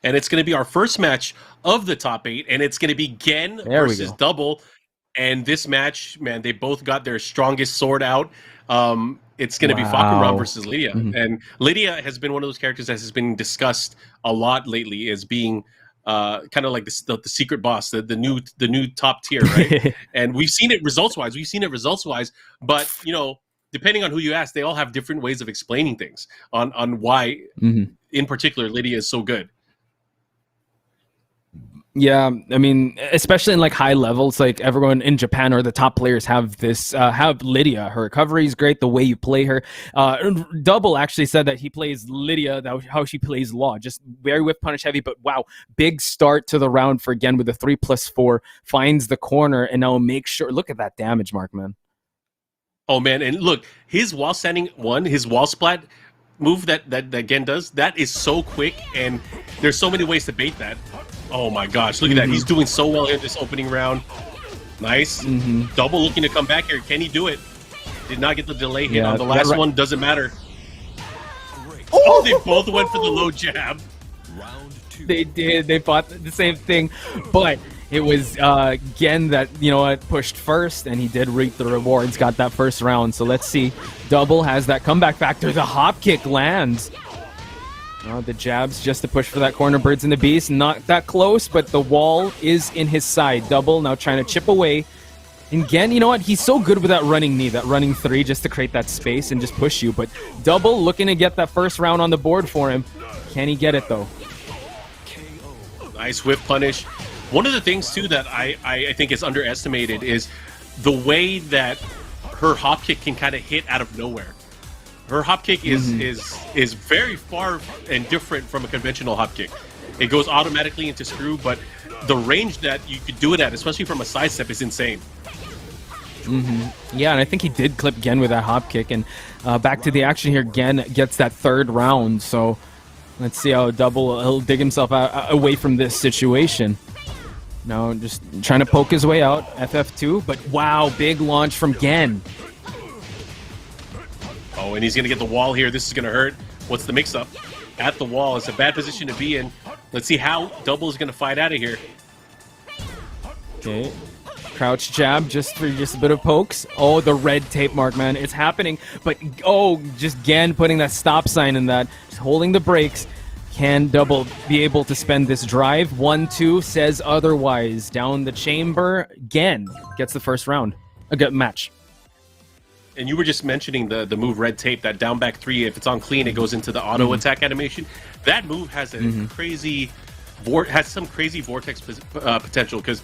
And it's going to be our first match of the top 8, and it's going to be Gen versus Double. And this match, man, they both got their strongest sword out. It's going to be Fahkumram versus Lidia. And Lidia has been one of those characters that has been discussed a lot lately as being kind of like the secret boss, the new top tier, right? And we've seen it results-wise. But, you know, depending on who you ask, they all have different ways of explaining things on why, in particular, Lidia is so good. Yeah, I mean, especially in like high levels, like everyone in Japan or the top players have this, have Lidia. Her recovery is great, the way you play her. Double actually said that he plays Lidia, how she plays Law, just very whip punish heavy, but wow, big start to the round for Gen with a 3+4, finds the corner, and now make sure, look at that damage, Mark, man. Oh man, and look, his wall standing his wall splat move that Gen does, that is so quick, and there's so many ways to bait that. Oh my gosh, look at that. He's doing so well in this opening round. Nice. Double looking to come back here. Can he do it? Did not get the delay hit on the last one. Doesn't matter. Oh, they both went for the low jab. They did. They fought the same thing. But it was Gen that, you know what, pushed first, and he did reap the rewards, got that first round. So let's see. Double has that comeback factor. The hop kick lands. The jabs just to push for that corner. Birds and the Beast, not that close, but the wall is in his side. Double now trying to chip away. And Gen, you know what? He's so good with that running knee, that running 3, just to create that space and just push you. But Double looking to get that first round on the board for him. Can he get it, though? Nice whip punish. One of the things, too, that I think is underestimated is the way that her hop kick can kind of hit out of nowhere. Her hop kick is very far and different from a conventional hop kick. It goes automatically into screw, but the range that you could do it at, especially from a sidestep, is insane. Yeah, and I think he did clip Gen with that hop kick. And back to the action here, Gen gets that third round. So let's see how Double he'll dig himself away from this situation. Now just trying to poke his way out. FF2, but wow, big launch from Gen. Oh, and he's going to get the wall here. This is going to hurt. What's the mix-up? At the wall. It's a bad position to be in. Let's see how Double is going to fight out of here. Okay. Crouch jab just for just a bit of pokes. Oh, the red tape mark, man. It's happening. But, oh, just Gen putting that stop sign in that. Just holding the brakes. Can Double be able to spend this drive? 1-2 says otherwise. Down the chamber. Gen gets the first round. A good match. And you were just mentioning the move red tape, that down back 3, if it's on clean, it goes into the auto attack animation. That move has a crazy, has some crazy vortex potential, because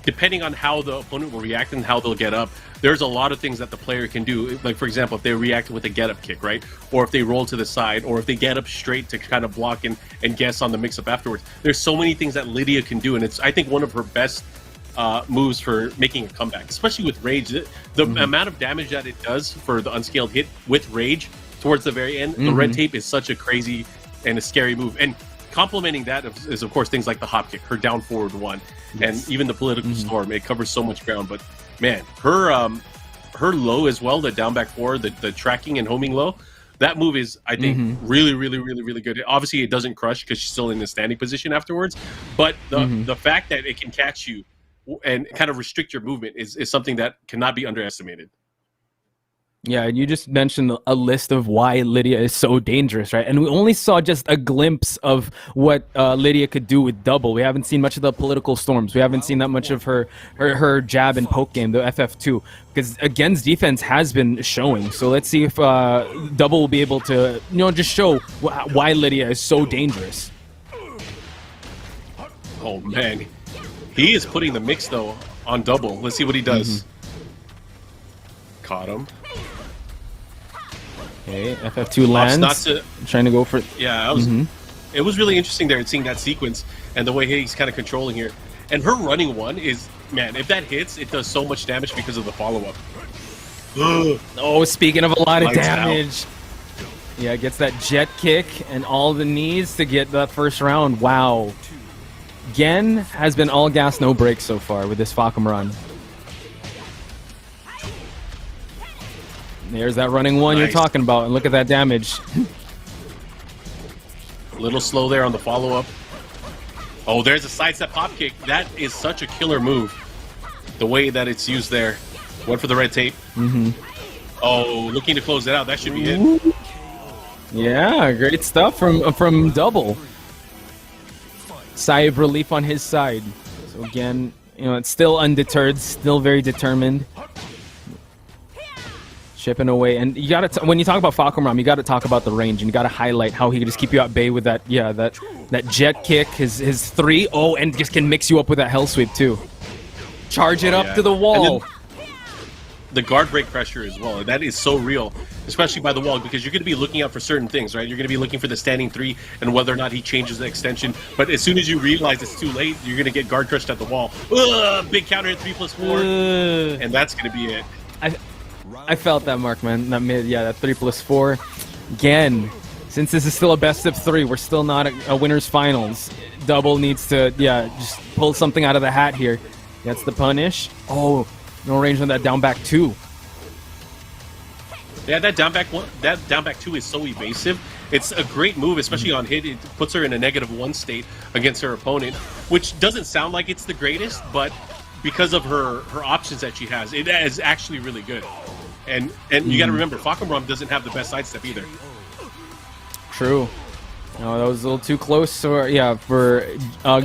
depending on how the opponent will react and how they'll get up, there's a lot of things that the player can do. Like, for example, if they react with a get-up kick, right? Or if they roll to the side, or if they get up straight to kind of block and guess on the mix-up afterwards. There's so many things that Lidia can do, and it's, I think, one of her best moves for making a comeback, especially with Rage. The amount of damage that it does for the unscaled hit with Rage towards the very end, the red tape is such a crazy and a scary move. And complementing that is, of course, things like the hop kick, her down forward one, and even the political storm. It covers so much ground. But man, her low as well, the down back 4, the tracking and homing low, that move is, I think, really, really, really, really good. Obviously, it doesn't crush because she's still in the standing position afterwards. But the fact that it can catch you and kind of restrict your movement is something that cannot be underestimated. Yeah, and you just mentioned a list of why Lidia is so dangerous, right? And we only saw just a glimpse of what Lidia could do with Double. We haven't seen much of the political storms. We haven't seen that much of her jab and poke game, the FF2, because Gen's defense has been showing. So let's see if Double will be able to, just show why Lidia is so dangerous. Oh man, he is putting the mix though on Double. Let's see what he does. Caught him. Okay, FF2 lands. Trying to go for... Yeah, it was really interesting there seeing that sequence and the way he's kind of controlling here. And her running one is, man, if that hits, it does so much damage because of the follow-up. Oh, speaking of a lot of Lights damage. Yeah, gets that jet kick and all the knees to get that first round. Wow. Gen has been all gas, no brakes so far with this Fahkumram. There's that running one you're talking about, and look at that damage. A little slow there on the follow-up. Oh, there's a sidestep hop kick. That is such a killer move. The way that it's used there. Went for the red tape. Oh, looking to close it out. That should be it. Yeah, great stuff from Double. Sigh of relief on his side. So again, it's still undeterred, still very determined. Chipping away, and you gotta when you talk about Fahkumram, you gotta talk about the range, and you gotta highlight how he can just keep you at bay with that, that jet kick, his 3, and just can mix you up with that hell sweep too. Charge it up to the wall. The guard break pressure as well, that is so real, especially by the wall, because you're going to be looking out for certain things, right? You're going to be looking for the standing 3 and whether or not he changes the extension. But as soon as you realize it's too late, you're going to get guard crushed at the wall. Big counter at 3+4, and that's going to be it. I felt that mark, man. That mid, that 3+4. Again, since this is still a best of 3, we're still not a winner's finals. Double needs to, just pull something out of the hat here. That's the punish. Oh, no range on that down back 2. Yeah, that down back 2 is so evasive. It's a great move, especially on hit. It puts her in a -1 state against her opponent, which doesn't sound like it's the greatest, but because of her options that she has, it is actually really good. And you got to remember, Fahkumram doesn't have the best sidestep either. True. No, that was a little too close for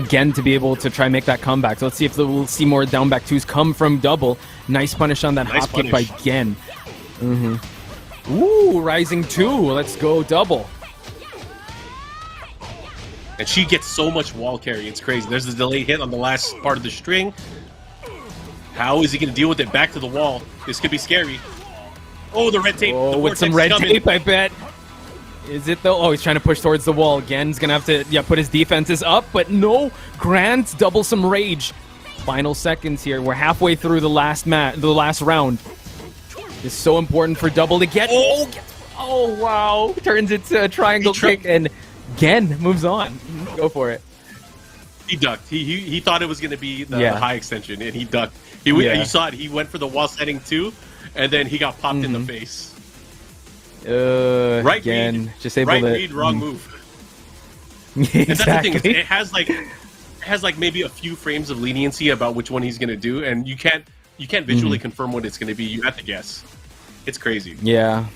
Gen to be able to try and make that comeback. So let's see if we'll see more down back 2s come from Double. Nice punish on that hop kick by Gen. Ooh, rising 2. Let's go Double. And she gets so much wall carry. It's crazy. There's the delayed hit on the last part of the string. How is he going to deal with it? Back to the wall. This could be scary. Oh, the red tape. Oh, with some red tape, I bet. Is it though? Oh, he's trying to push towards the wall. Gen's going to have to put his defenses up, but no. Grant double some rage. Final seconds here. We're halfway through the last round. It's so important for Double to get. Oh, wow. Turns it to a triangle kick, and Gen moves on. Go for it. He ducked. He thought it was going to be the high extension, and he ducked. You saw it. He went for the wall setting too, and then he got popped in the face. Right again, read, just able right to read, wrong move. Exactly. And that's the thing. It has like maybe a few frames of leniency about which one he's going to do, and you can't visually confirm what it's going to be. You have to guess. It's crazy. Yeah.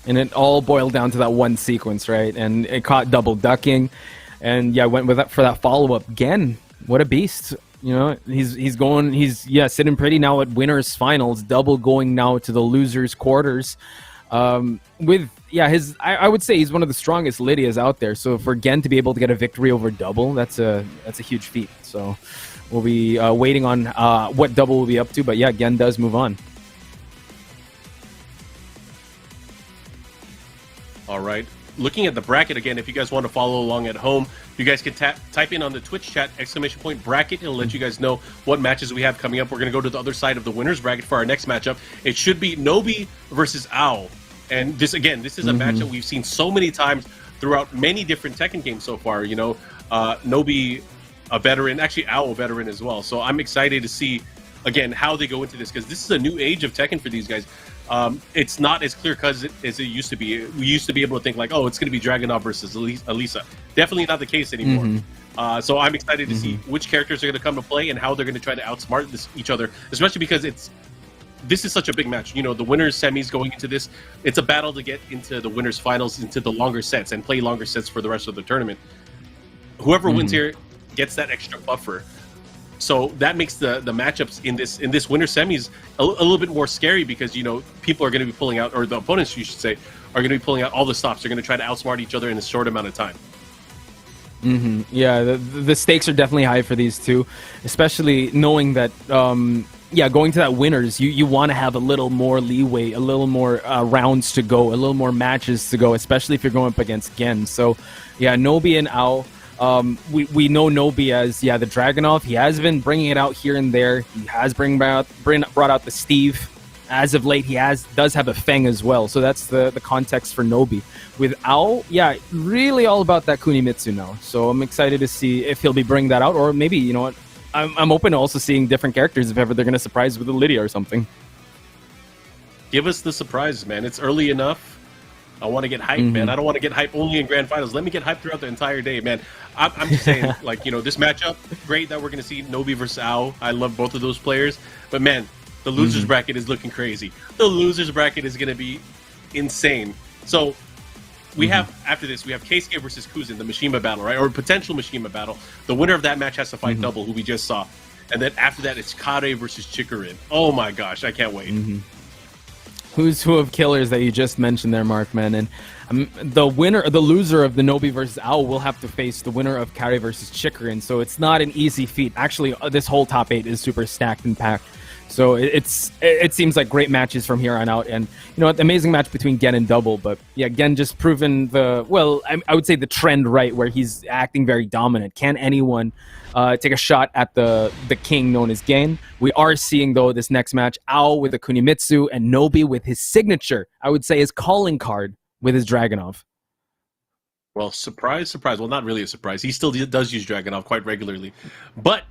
And it all boiled down to that one sequence, right? And it caught double ducking, and went with that for that follow up. Gen, what a beast! You know, he's sitting pretty now at winners finals, double going now to the losers quarters. With I would say he's one of the strongest Lidias out there. So for Gen to be able to get a victory over double, that's a huge feat. So we'll be waiting on what double will be up to. But yeah, Gen does move on. All right. Looking at the bracket again, if you guys want to follow along at home, you guys can type in on the Twitch chat !bracket. It'll let you guys know what matches we have coming up. We're going to go to the other side of the winners bracket for our next matchup. It should be Nobi versus S.H.O.W. And this is a match that we've seen so many times throughout many different Tekken games so far. You know, Nobi, a veteran, actually S.H.O.W. a veteran as well. So I'm excited to see, again, how they go into this, because this is a new age of Tekken for these guys. It's not as clear-cut as it used to be. We used to be able to think like, oh, it's going to be Dragunov versus Alisa. Definitely not the case anymore. So I'm excited to see which characters are going to come to play and how they're going to try to outsmart each other, especially because this is such a big match. You know, the winners semis going into this, it's a battle to get into the winners finals, into the longer sets, and play longer sets for the rest of the tournament. Whoever wins here gets that extra buffer. So that makes the matchups in this winter semis a little bit more scary, because, you know, people are going to be pulling out, or the opponents, you should say, are going to be pulling out all the stops. They're going to try to outsmart each other in a short amount of time. Yeah, the stakes are definitely high for these two, especially knowing that going to that winners, you want to have a little more leeway, a little more rounds to go, a little more matches to go, especially if you're going up against Gen. So yeah, Nobi and S.H.O.W. We know Nobi as the Dragunov. He has been bringing it out here and there. He has brought out the Steve. As of late, he does have a Feng as well. So that's the context for Nobi. With S.H.O.W., really all about that Kunimitsu now. So I'm excited to see if he'll be bringing that out, or maybe, you know what, I'm open to also seeing different characters if ever they're going to surprise with a Lidia or something. Give us the surprises, man. It's early enough. I want to get hyped, man. I don't want to get hyped only in grand finals. Let me get hyped throughout the entire day, man. I'm just saying, like, you know, this matchup, great that we're going to see Nobi versus S.H.O.W. I love both of those players. But, man, the losers bracket is looking crazy. The losers bracket is going to be insane. So we have, after this, we have Keisuke versus Kuzin, the Mishima battle, right? Or potential Mishima battle. The winner of that match has to fight double, who we just saw. And then after that, it's Karei versus Chikurin. Oh, my gosh. I can't wait. Who's who of killers that you just mentioned there, Mark, man. And the loser of the Nobi versus S.H.O.W. will have to face the winner of Karei versus Chikurin. So it's not an easy feat. Actually, this whole top 8 is super stacked and packed. So it seems like great matches from here on out. And, you know, an amazing match between Gen and Double. But, yeah, Gen just proven I would say the trend right, where he's acting very dominant. Can anyone take a shot at the king known as Gen? We are seeing, though, this next match, S.H.O.W. with a Kunimitsu and Nobi with his signature, I would say his calling card with his Dragunov. Well, surprise. Well, not really a surprise. He still does use Dragunov quite regularly. But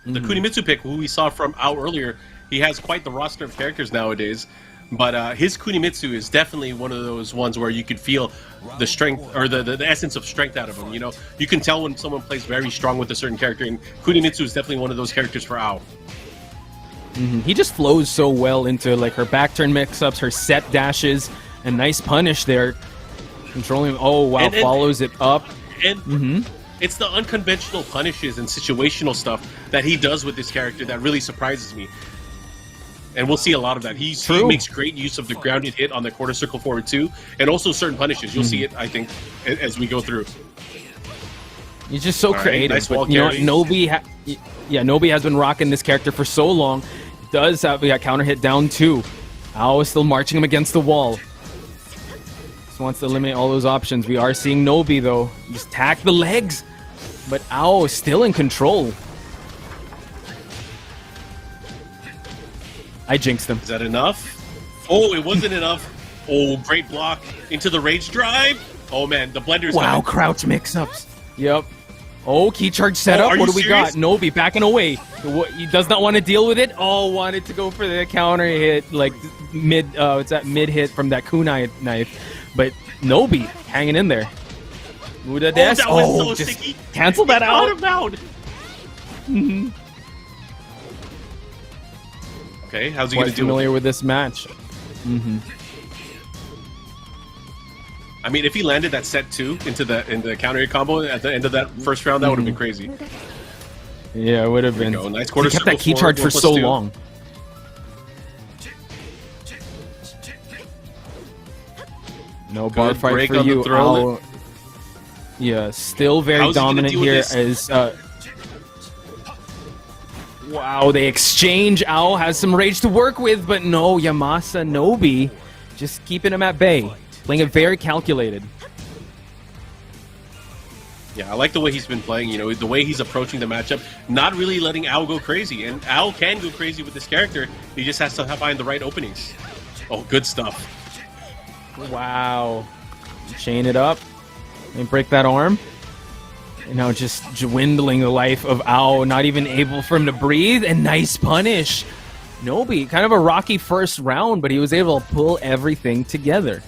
the Kunimitsu pick, who we saw from S.H.O.W. earlier, he has quite the roster of characters nowadays. But his Kunimitsu is definitely one of those ones where you could feel the strength, or the essence of strength out of him. You know, you can tell when someone plays very strong with a certain character, and Kunimitsu is definitely one of those characters for S.H.O.W. He just flows so well into like her back turn mix-ups, her set dashes, and nice punish there. Controlling, oh wow, follows it up. And it's the unconventional punishes and situational stuff that he does with this character that really surprises me. And we'll see a lot of that. He makes great use of the grounded hit on the quarter circle forward too, and also certain punishes. You'll see it, I think, as we go through. He's just so creative. Nice wall carry. Nobi has been rocking this character for so long. He does have a counter hit down too. S.H.O.W. is still marching him against the wall. Just wants to eliminate all those options. We are seeing Nobi though. Just tack the legs, but S.H.O.W. is still in control. I jinxed him. Is that enough? Oh, it wasn't enough. Oh, great block into the rage drive. Oh man, the blender's wow, coming. Crouch mix-ups. Yep. Oh, key charge setup. Oh, what do we serious? got? Nobi backing away. He does not want to deal with it. Oh, wanted to go for the counter hit, like mid. It's that mid hit from that kunai knife, but Nobi hanging in there. Muda des. That was so just sticky. cancel that out. Mm-hmm. Okay, how's he Quite gonna do? Familiar with this match. Mm-hmm. I mean, if he landed that set 2 into the counter hit combo at the end of that first round, that would have been crazy. Yeah, it would have been. Nice quarter. He kept that key charge for so long. No bar fight for you. Yeah, still very dominant here as wow, they exchange. Ao has some rage to work with, but no, Yamasa Nobi just keeping him at bay, playing it very calculated. Yeah, I like the way he's been playing, you know, the way he's approaching the matchup, not really letting Ao go crazy. And Ao can go crazy with this character. He just has to find the right openings. Oh, good stuff. Wow. Chain it up and break that arm. You know, just dwindling the life of Ao, not even able for him to breathe. And nice punish. Nobi, kind of a rocky first round, but he was able to pull everything together.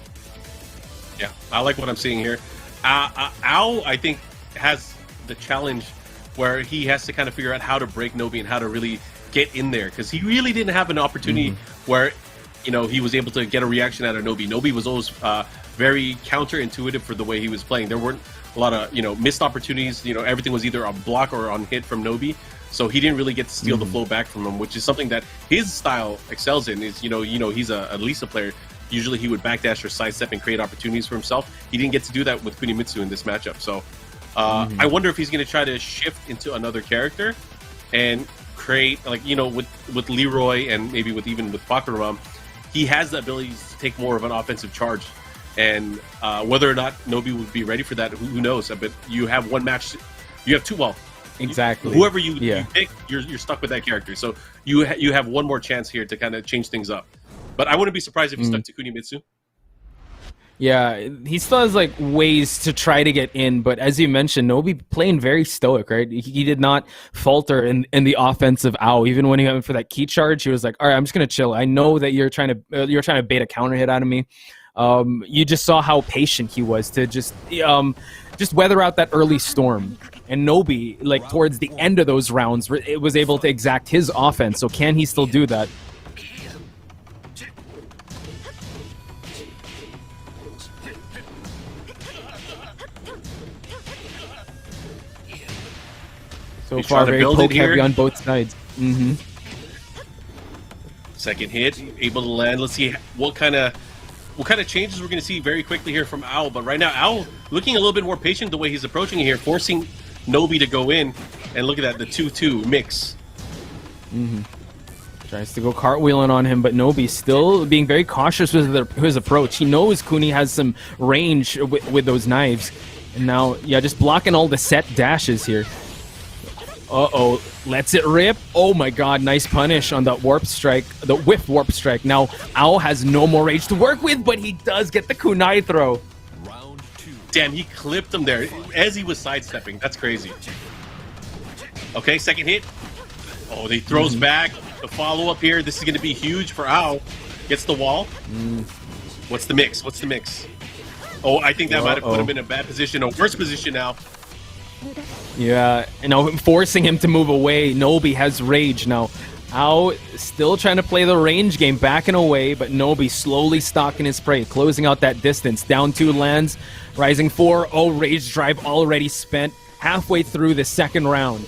Yeah, I like what I'm seeing here. Ao, I think, has the challenge where he has to kind of figure out how to break Nobi and how to really get in there, because he really didn't have an opportunity where, you know, he was able to get a reaction out of Nobi. Nobi was always very counterintuitive for the way he was playing. There weren't a lot of, you know, missed opportunities. You know, everything was either on block or on hit from Nobi, so he didn't really get to steal the flow back from him, which is something that his style excels in. Is, you know, he's a Alisa player. Usually he would backdash or sidestep and create opportunities for himself. He didn't get to do that with Kunimitsu in this matchup. So I wonder if he's going to try to shift into another character and create, like, you know, with Leroy and maybe even with Fahkumram, he has the ability to take more of an offensive charge. And whether or not Nobi would be ready for that, who knows? But you have one match, you have two. Well, exactly. Whoever you pick, you're stuck with that character. So you have one more chance here to kind of change things up. But I wouldn't be surprised if he stuck to Kunimitsu. Yeah, he still has like ways to try to get in, but as you mentioned, Nobi playing very stoic, right? He did not falter in the offensive Ao. Even when he went for that key charge, he was like, "All right, I'm just gonna chill. I know that you're trying to bait a counter hit out of me." You just saw how patient he was to just weather out that early storm. And Nobi, like towards the end of those rounds, it was able to exact his offense. So can he still do that? So far, very poke heavy on both sides. Second hit, able to land. Let's see what kind of changes we're going to see very quickly here from Ao. But right now, Ao looking a little bit more patient the way he's approaching it here, forcing Nobi to go in. And look at that, the 2-2 mix. Tries to go cartwheeling on him, but Nobi still being very cautious with his approach. He knows Kuni has some range with those knives. And now, yeah, just blocking all the set dashes here. Uh-oh, lets it rip. Oh my god, nice punish on that warp strike, the whiff warp strike. Now, Ao has no more rage to work with, but he does get the kunai throw. Round 2. Damn, he clipped him there as he was sidestepping. That's crazy. Okay, second hit. Oh, he throws back. The follow-up here. This is going to be huge for Ao. Gets the wall. What's the mix? What's the mix? Oh, I think that might have put him in a bad position, a worse position now. Yeah, you know, forcing him to move away. Nobi has rage now. Ao still trying to play the range game, backing away, but Nobi slowly stalking his prey, closing out that distance. Down 2 lands, rising 4. Oh, rage drive already spent halfway through the second round.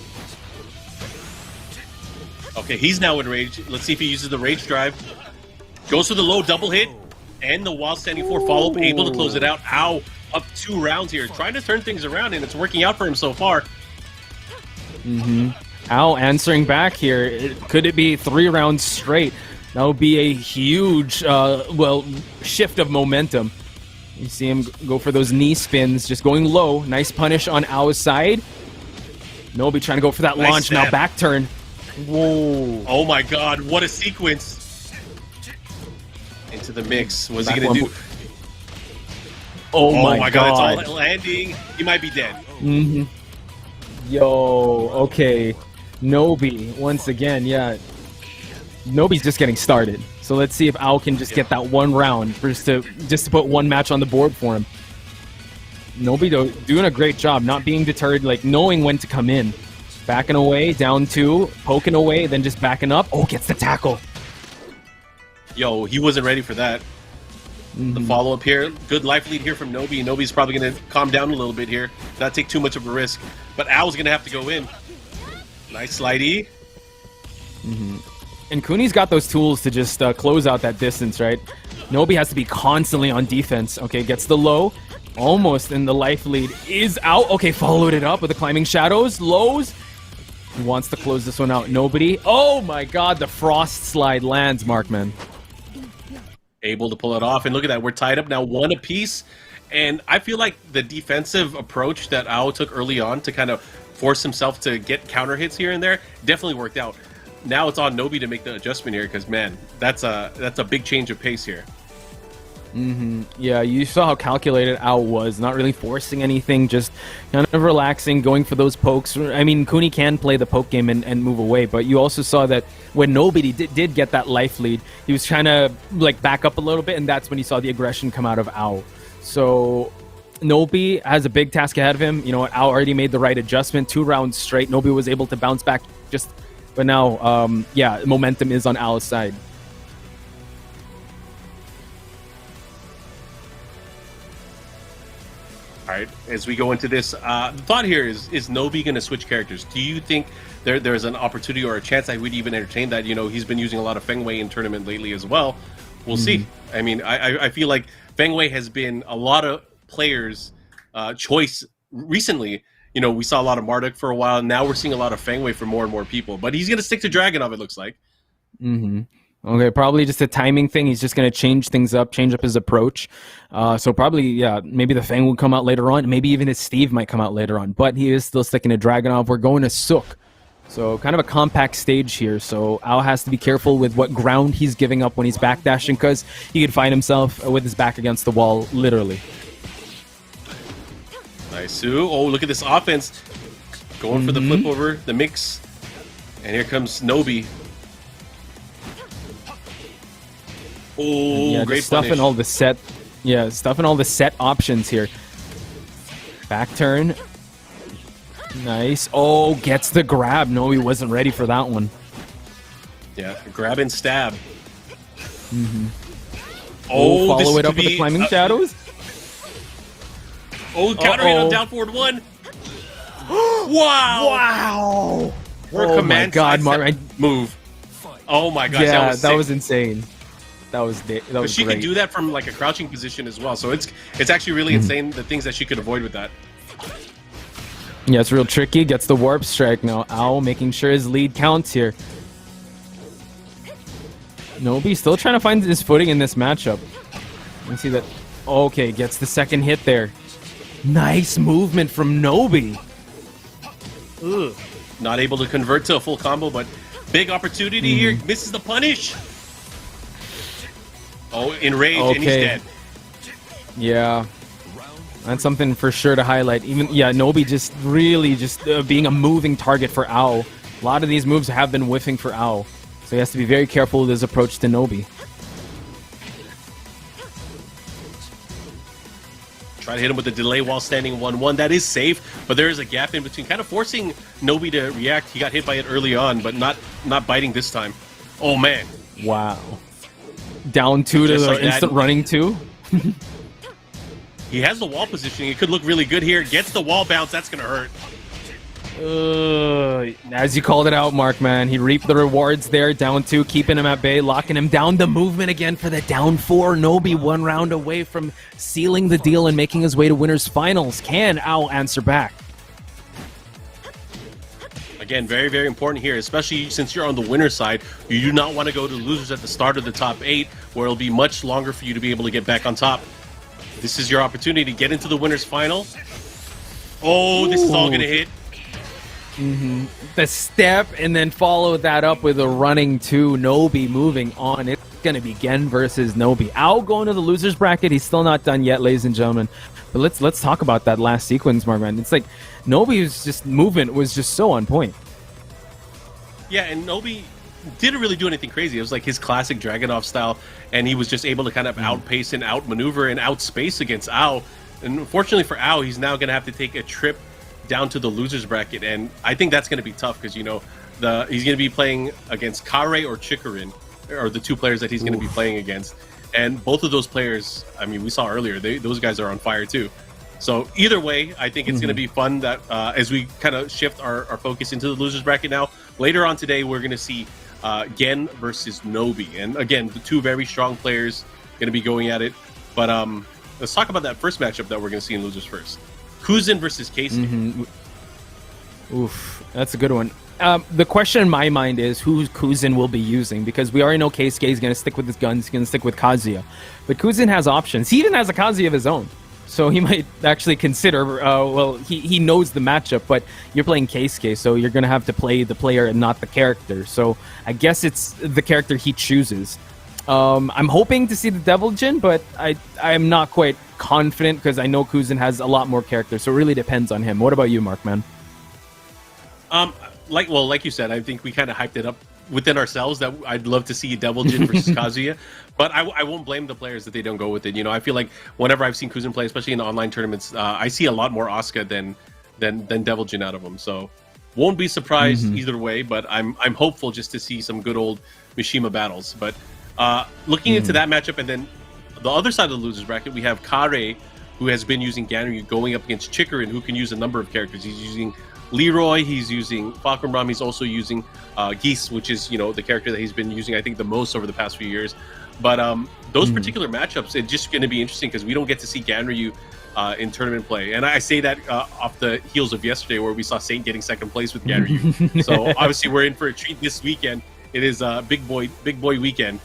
Okay, he's now in rage. Let's see if he uses the rage drive. Goes for the low double hit, and the while standing 4 follow-up, able to close it out. Ao up 2 rounds here, trying to turn things around, and it's working out for him so far. Ao answering back here. Could it be 3 rounds straight? That would be a huge, shift of momentum. You see him go for those knee spins, just going low. Nice punish on Ao's side. Nobi trying to go for that launch. Step. Now back turn. Whoa. Oh my god, what a sequence. Into the mix. What's he going to do? Oh my god. It's all landing. He might be dead. Yo, okay. Nobi, once again, yeah. Nobi's just getting started. So let's see if Ao can just get that one round just to put one match on the board for him. Nobi doing a great job, not being deterred, like knowing when to come in. Backing away, down 2, poking away, then just backing up. Oh, gets the tackle. Yo, he wasn't ready for that. The follow-up here. Good life lead here from Nobi. Nobi's probably going to calm down a little bit here. Not take too much of a risk. But Al's going to have to go in. Nice slidey. And Kuni's got those tools to just close out that distance, right? Nobi has to be constantly on defense. Okay, gets the low. Almost in the life lead. Is out. Okay, followed it up with the climbing shadows. Lows. He wants to close this one out. Nobody. Oh my god, the frost slide lands, Markman. Able to pull it off, and look at that, we're tied up now 1 apiece, and I feel like the defensive approach that Ao took early on to kind of force himself to get counter hits here and there definitely worked out. Now it's on Nobi to make the adjustment here, because man, that's a big change of pace here. Yeah, you saw how calculated Ao was, not really forcing anything, just kind of relaxing, going for those pokes. I mean, Kuni can play the poke game and move away, but you also saw that when Nobi did get that life lead, he was trying to like back up a little bit, and that's when you saw the aggression come out of Ao. So Nobi has a big task ahead of him. You know what, Ao already made the right adjustment, 2 rounds straight. Nobi was able to bounce back but now, yeah, momentum is on Ao's side. All right, as we go into this, the thought here is Nobi going to switch characters? Do you think there's an opportunity or a chance that we'd even entertain that? You know, he's been using a lot of Feng Wei in tournament lately as well. We'll see. I mean, I feel like Feng Wei has been a lot of players' choice recently. You know, we saw a lot of Marduk for a while. Now we're seeing a lot of Feng Wei for more and more people. But he's going to stick to Dragunov, it looks like. Okay, probably just a timing thing. He's just going to change things up, change up his approach. So probably, yeah, maybe the Fang will come out later on. Maybe even his Steve might come out later on. But he is still sticking to Dragunov. We're going to S.H.O.W. So kind of a compact stage here. So Ao has to be careful with what ground he's giving up when he's backdashing, because he could find himself with his back against the wall, literally. Nice. Oh, look at this offense. Going for the flip over, the mix. And here comes Nobi. Oh, yeah, great stuffing punish. all the set. Yeah, stuffing all the set options here. Back turn. Nice. Oh, gets the grab. No, he wasn't ready for that one. Yeah, grab and stab. Oh, follow it up with the climbing shadows. Oh, counter hit on down forward 1. Wow! Wow! Oh my god, Mark! Move. Oh my gosh, Yeah, that was insane. That was But she great. can do that from like a crouching position as well. So it's actually really insane the things that she could avoid with that. Yeah, it's real tricky. Gets the warp strike now. Ao making sure his lead counts here. Nobi still trying to find his footing in this matchup. You see that. Okay, gets the second hit there. Nice movement from Nobi. Ugh. Not able to convert to a full combo, but big opportunity here. Misses the punish. Oh, enraged, and he's dead. Yeah. That's something for sure to highlight. Even, yeah, Nobi just really just being a moving target for Ao. A lot of these moves have been whiffing for Ao. So he has to be very careful with his approach to Nobi. Try to hit him with the delay while standing 1-1. That is safe, but there is a gap in between, kind of forcing Nobi to react. He got hit by it early on, but not biting this time. Oh, man. Wow. Down 2 to the like instant running 2. He has the wall positioning. It could look really good here. Gets the wall bounce. That's going to hurt. As you called it out, Mark, man. He reaped the rewards there. Down 2, keeping him at bay, locking him down. The movement again for the down 4. Nobi 1 round away from sealing the deal and making his way to winners finals. Can Ao answer back? Again, very, very important here, especially since you're on the winner's side. You do not want to go to losers at the start of the top 8, where it'll be much longer for you to be able to get back on top. This is your opportunity to get into the winner's final. Oh, this is all going to hit. The step and then follow that up with a running 2. Nobi moving on. It's going to be Gen versus Nobi. Ao going to the losers bracket. He's still not done yet, ladies and gentlemen. But let's talk about that last sequence, Marman. It's like Nobi's just movement was just so on point. Yeah, and Nobi didn't really do anything crazy. It was like his classic Dragunov style, and he was just able to kind of outpace and outmaneuver and outspace against Ao. And unfortunately for Ao, he's now going to have to take a trip down to the losers bracket, and I think that's going to be tough because, you know, he's going to be playing against Karei or Chikurin, are the 2 players that he's going to be playing against. And both of those players, I mean, we saw earlier, those guys are on fire too. So either way, I think it's going to be fun that as we kind of shift our focus into the losers bracket now. Later on today, we're going to see Gen versus Nobi. And again, the 2 very strong players going to be going at it. But let's talk about that first matchup that we're going to see in losers first. Kuzin versus Keisuke. Oof, that's a good one. The question in my mind is who Kuzin will be using, because we already know Keisuke is going to stick with his guns, he's going to stick with Kazuya. But Kuzin has options. He even has a Kazuya of his own. So he might actually consider, well, he knows the matchup, but you're playing Keisuke, so you're going to have to play the player and not the character. So I guess it's the character he chooses. I'm hoping to see the Devil Jin, but I'm not quite confident because I know Kuzin has a lot more characters, so it really depends on him. What about you, Mark, man? Like you said, I think we kind of hyped it up within ourselves that I'd love to see Devil Jin versus Kazuya, but I won't blame the players that they don't go with it. You know, I feel like whenever I've seen Kuzin play, especially in the online tournaments, I see a lot more Asuka than Devil Jin out of him. So won't be surprised either way, but I'm hopeful just to see some good old Mishima battles. But looking into that matchup, and then the other side of the losers bracket, we have Karei, who has been using Ganryu, going up against Chikurin, who can use a number of characters. He's using Leroy, he's using Fahkumram, he's also using Geese, which is, you know, the character that he's been using, I think, the most over the past few years. But those particular matchups, it's just going to be interesting because we don't get to see Ganryu in tournament play. And I say that off the heels of yesterday, where we saw Saint getting second place with Ganryu. So obviously we're in for a treat this weekend. It is big boy weekend.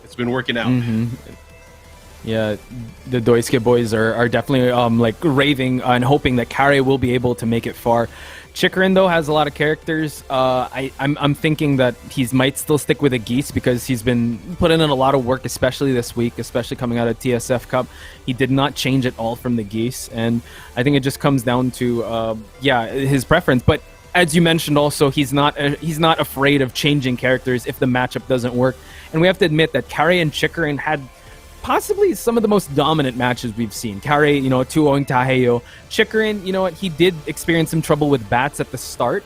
It's been working out. Yeah, the Doisuke boys are definitely like raving and hoping that Karei will be able to make it far. Chikurin, though, has a lot of characters. I'm thinking that he might still stick with a Geese because he's been putting in a lot of work, especially this week, especially coming out of TSF Cup. He did not change at all from the Geese, and I think it just comes down to his preference. But as you mentioned, also he's not afraid of changing characters if the matchup doesn't work. And we have to admit that Karei and Chikurin had possibly some of the most dominant matches we've seen. Karei, 2-0 TaiHeiYo. Chikurin, you know what, he did experience some trouble with Batz at the start,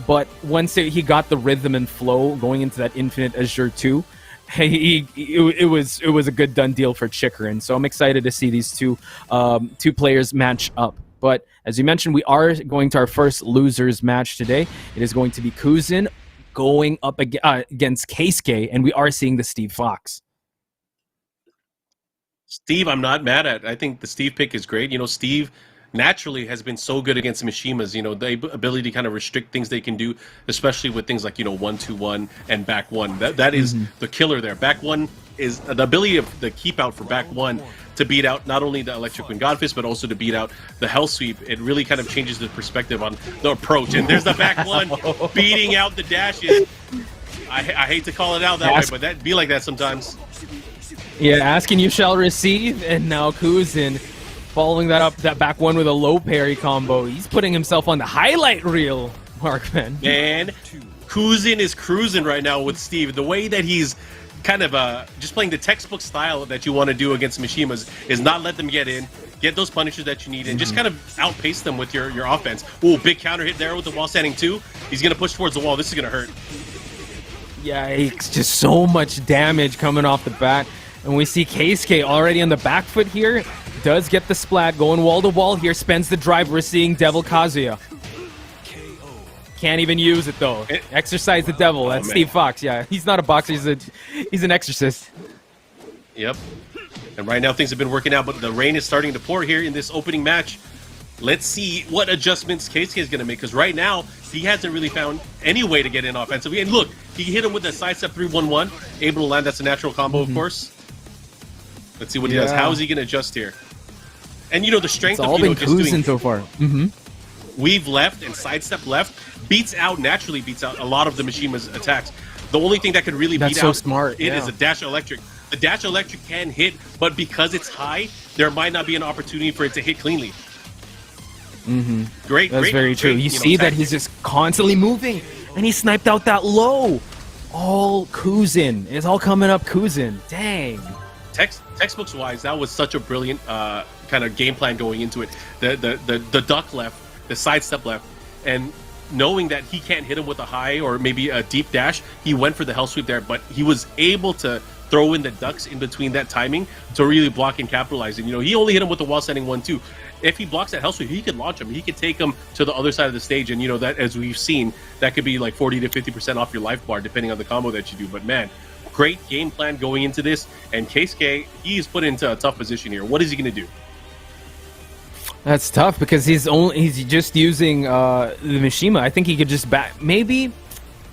but once he got the rhythm and flow going into that Infinite Azure 2, it was a good done deal for Chikurin. So I'm excited to see these two players match up. But as you mentioned, we are going to our first losers match today. It is going to be Kuzin going up against Keisuke, and we are seeing the Steve Fox. Steve, I'm not mad at. I think the Steve pick is great. Steve naturally has been so good against Mishimas. The ability to kind of restrict things they can do, especially with things like 1-2-1 and back one. That is the killer there. Back one is the ability of the keep out for back one to beat out not only the Electric Wind Godfist, but also to beat out the Hell Sweep. It really kind of changes the perspective on the approach. And there's the back one beating out the dashes. I hate to call it out that way, but that be like that sometimes. Yeah, asking you shall receive, and now Kuzin following that up, that back one with a low parry combo. He's putting himself on the highlight reel, Markman. And Kuzin is cruising right now with Steve. The way that he's kind of just playing the textbook style that you want to do against Mishimas is not let them get in, get those punishes that you need, and just kind of outpace them with your offense. Oh, big counter hit there with the wall standing 2. He's going to push towards the wall. This is going to hurt. Yeah, it's just so much damage coming off the bat. And we see Keisuke already on the back foot here. Does get the splat, going wall to wall here. Spends the drive. We're seeing Devil Kazuya. Can't even use it though. Exercise the devil. That's Steve Fox. Yeah, he's not a boxer. He's an exorcist. Yep. And right now things have been working out, but the rain is starting to pour here in this opening match. Let's see what adjustments Keisuke is going to make, because right now he hasn't really found any way to get in offensively. And look, he hit him with a sidestep 3-1-1, able to land. That's a natural combo, of course. Let's see what he does. How is he going to adjust here? And the strength it's all of been just doing so far. Weave left and sidestep left naturally beats out a lot of the Mishima's attacks. The only thing that could really beat out smart. it is a dash electric. The dash electric can hit, but because it's high, there might not be an opportunity for it to hit cleanly. Great, That's very true. You see that he's just constantly moving, and he sniped out that low. All Kuzin. It's all coming up Kuzin. Dang. Textbooks wise, that was such a brilliant kind of game plan going into it. The duck left, the sidestep left, and knowing that he can't hit him with a high or maybe a deep dash, he went for the hell sweep there, but he was able to throw in the ducks in between that timing to really block and capitalize. And, you know, he only hit him with the wall setting 1-2. If he blocks that hell sweep, he could launch him. He could take him to the other side of the stage. And, you know, that, as we've seen, that could be like 40 to 50% off your life bar, depending on the combo that you do. But, man, great game plan going into this. And Keisuke, he's put into a tough position here. What is he going to do? That's tough because he's just using the Mishima. I think he could just maybe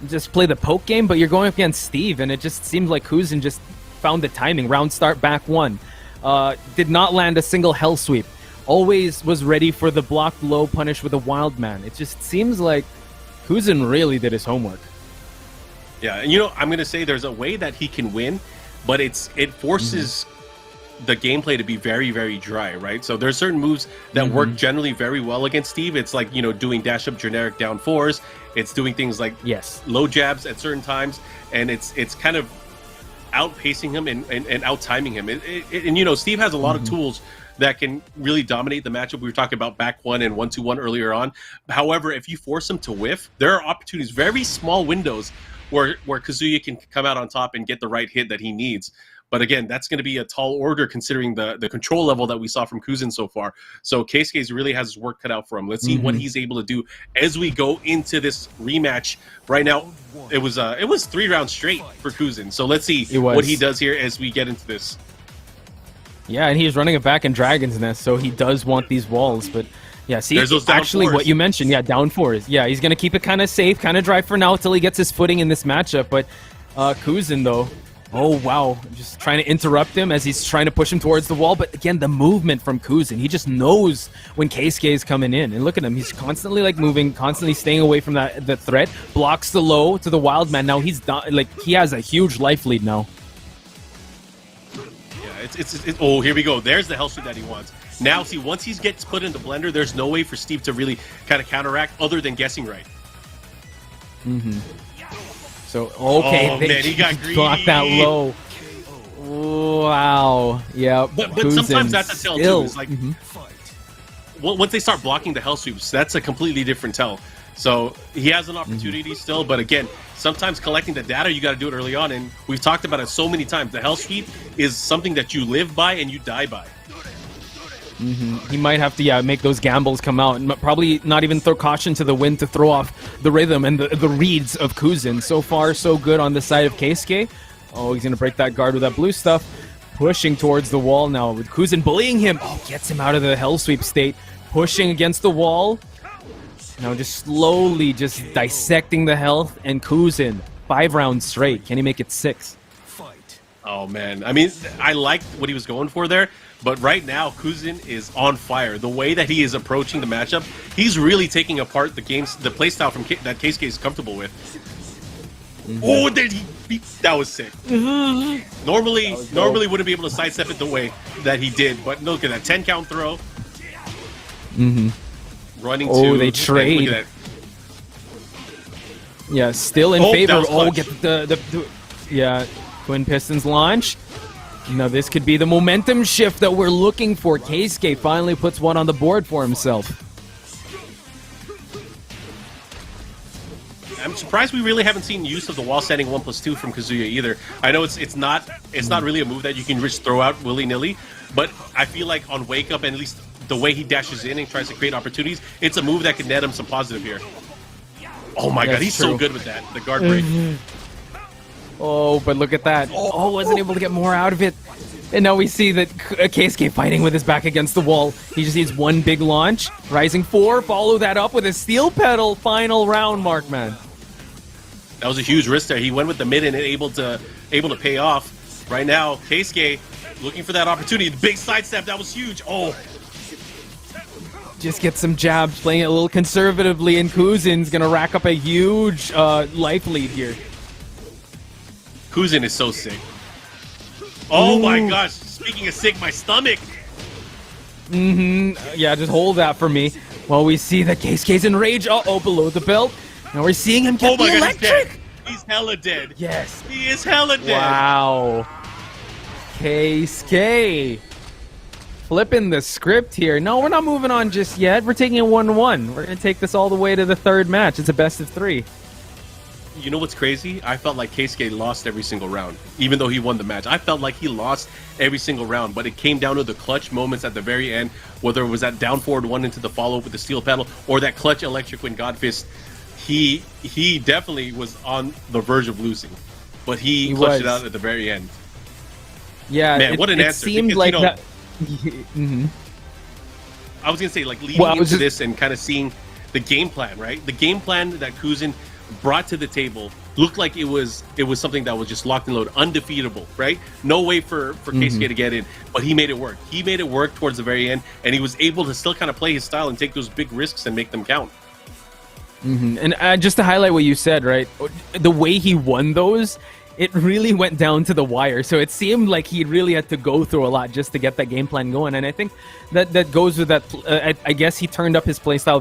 just play the poke game, but you're going up against Steve, and it just seems like Kuzin just found the timing. Round start, back one. Did not land a single hell sweep. Always was ready for the blocked low punish with a wild man. It just seems like Kuzin really did his homework. Yeah, and you know, I'm going to say there's a way that he can win, but it forces the gameplay to be very, very dry, right? So there's certain moves that work generally very well against Steve. It's like, you know, doing dash up generic down fours. It's doing things like low jabs at certain times, and it's kind of outpacing him and out-timing him. And, you know, Steve has a lot of tools that can really dominate the matchup. We were talking about back one and 1-2-1 earlier on. However, if you force him to whiff, there are opportunities, very small windows where Kazuya can come out on top and get the right hit that he needs. But again, that's going to be a tall order considering the control level that we saw from Kuzin so far. So Keisuke really has his work cut out for him. Let's see what he's able to do as we go into this rematch. Right now, it was 3 rounds straight for Kuzin. So let's see what he does here as we get into this. Yeah, and he's running it back in Dragon's Nest, so he does want these walls. But yeah, see, actually what you mentioned, down fours. Yeah, he's going to keep it kind of safe, kind of dry for now until he gets his footing in this matchup. But Kuzin, though, oh, wow. Just trying to interrupt him as he's trying to push him towards the wall. But again, the movement from Kuzin. He just knows when Keisuke is coming in. And look at him. He's constantly like moving, constantly staying away from the threat. Blocks the low to the wild man. Now he's done, like, he has a huge life lead now. Yeah, oh, here we go. There's the hell sweep that he wants. Now, see, once he gets put in the blender, there's no way for Steve to really kind of counteract other than guessing right. So, okay, man, he got greedy. Blocked that low. Wow. Yeah. But sometimes that's a tell, too. It's like, once they start blocking the hell sweeps, that's a completely different tell. So, he has an opportunity still, but again, sometimes collecting the data, you got to do it early on, and we've talked about it so many times. The hell sweep is something that you live by and you die by. He might have to, make those gambles come out, and probably not even throw caution to the wind to throw off the rhythm and the reads of Kuzin. So far, so good on the side of Keisuke. Oh, he's going to break that guard with that blue stuff. Pushing towards the wall now with Kuzin bullying him. Oh, gets him out of the hell sweep state. Pushing against the wall. Now just slowly just dissecting the health, and Kuzin, 5 rounds straight. Can he make it 6? Oh, man. I mean, I liked what he was going for there. But right now, Kuzin is on fire. The way that he is approaching the matchup, he's really taking apart the playstyle that Keisuke is comfortable with. Oh, that was sick. Normally wouldn't be able to sidestep it the way that he did. But look at that 10 count throw. Running to. They trade. Look at that. Yeah, still in favor. Oh, get the Twin Pistons launch. Now this could be the momentum shift that we're looking for. Keisuke finally puts one on the board for himself. I'm surprised we really haven't seen use of the wall setting 1+2 from Kazuya either. I know it's not really a move that you can just throw out willy-nilly, but I feel like on Wake Up, and at least the way he dashes in and tries to create opportunities, it's a move that could net him some positive here. Oh my god, he's so good with that. The guard break. Oh, but look at that. Oh, wasn't able to get more out of it. And now we see that Keisuke fighting with his back against the wall. He just needs one big launch. Rising 4, follow that up with a steel pedal. Final round, Markman. That was a huge risk there. He went with the mid and able to pay off. Right now, Keisuke looking for that opportunity. The big sidestep, that was huge. Oh. just gets some jabs, playing it a little conservatively, and Kuzin's gonna rack up a huge life lead here. Kuzin is so sick. Oh my gosh, speaking of sick, my stomach! Yeah, just hold that for me. While we see that Keisuke's enraged. Uh-oh, below the belt. Now we're seeing him get the electric! He's hella dead. Yes. He is hella dead. Wow. Keisuke. Flipping the script here. No, we're not moving on just yet. We're taking it 1-1. We're going to take this all the way to the third match. It's a best of 3. You know what's crazy? I felt like Keisuke lost every single round, even though he won the match. I felt like he lost every single round, but it came down to the clutch moments at the very end, whether it was that down forward one into the follow-up with the steel pedal, or that clutch electric when Godfist. He definitely was on the verge of losing, but he clutched it out at the very end. Yeah, man, what an answer! It seemed because, like you know, that. I was gonna say, like, leading into this and kind of seeing the game plan, right? The game plan that Kuzin brought to the table looked like it was something that was just locked and loaded, undefeatable, right? No way for Keisuke to get in, but he made it work. He made it work towards the very end, and he was able to still kind of play his style and take those big risks and make them count. And just to highlight what you said, right? The way he won those, it really went down to the wire. So it seemed like he really had to go through a lot just to get that game plan going. And I think that goes with that. I guess he turned up his playstyle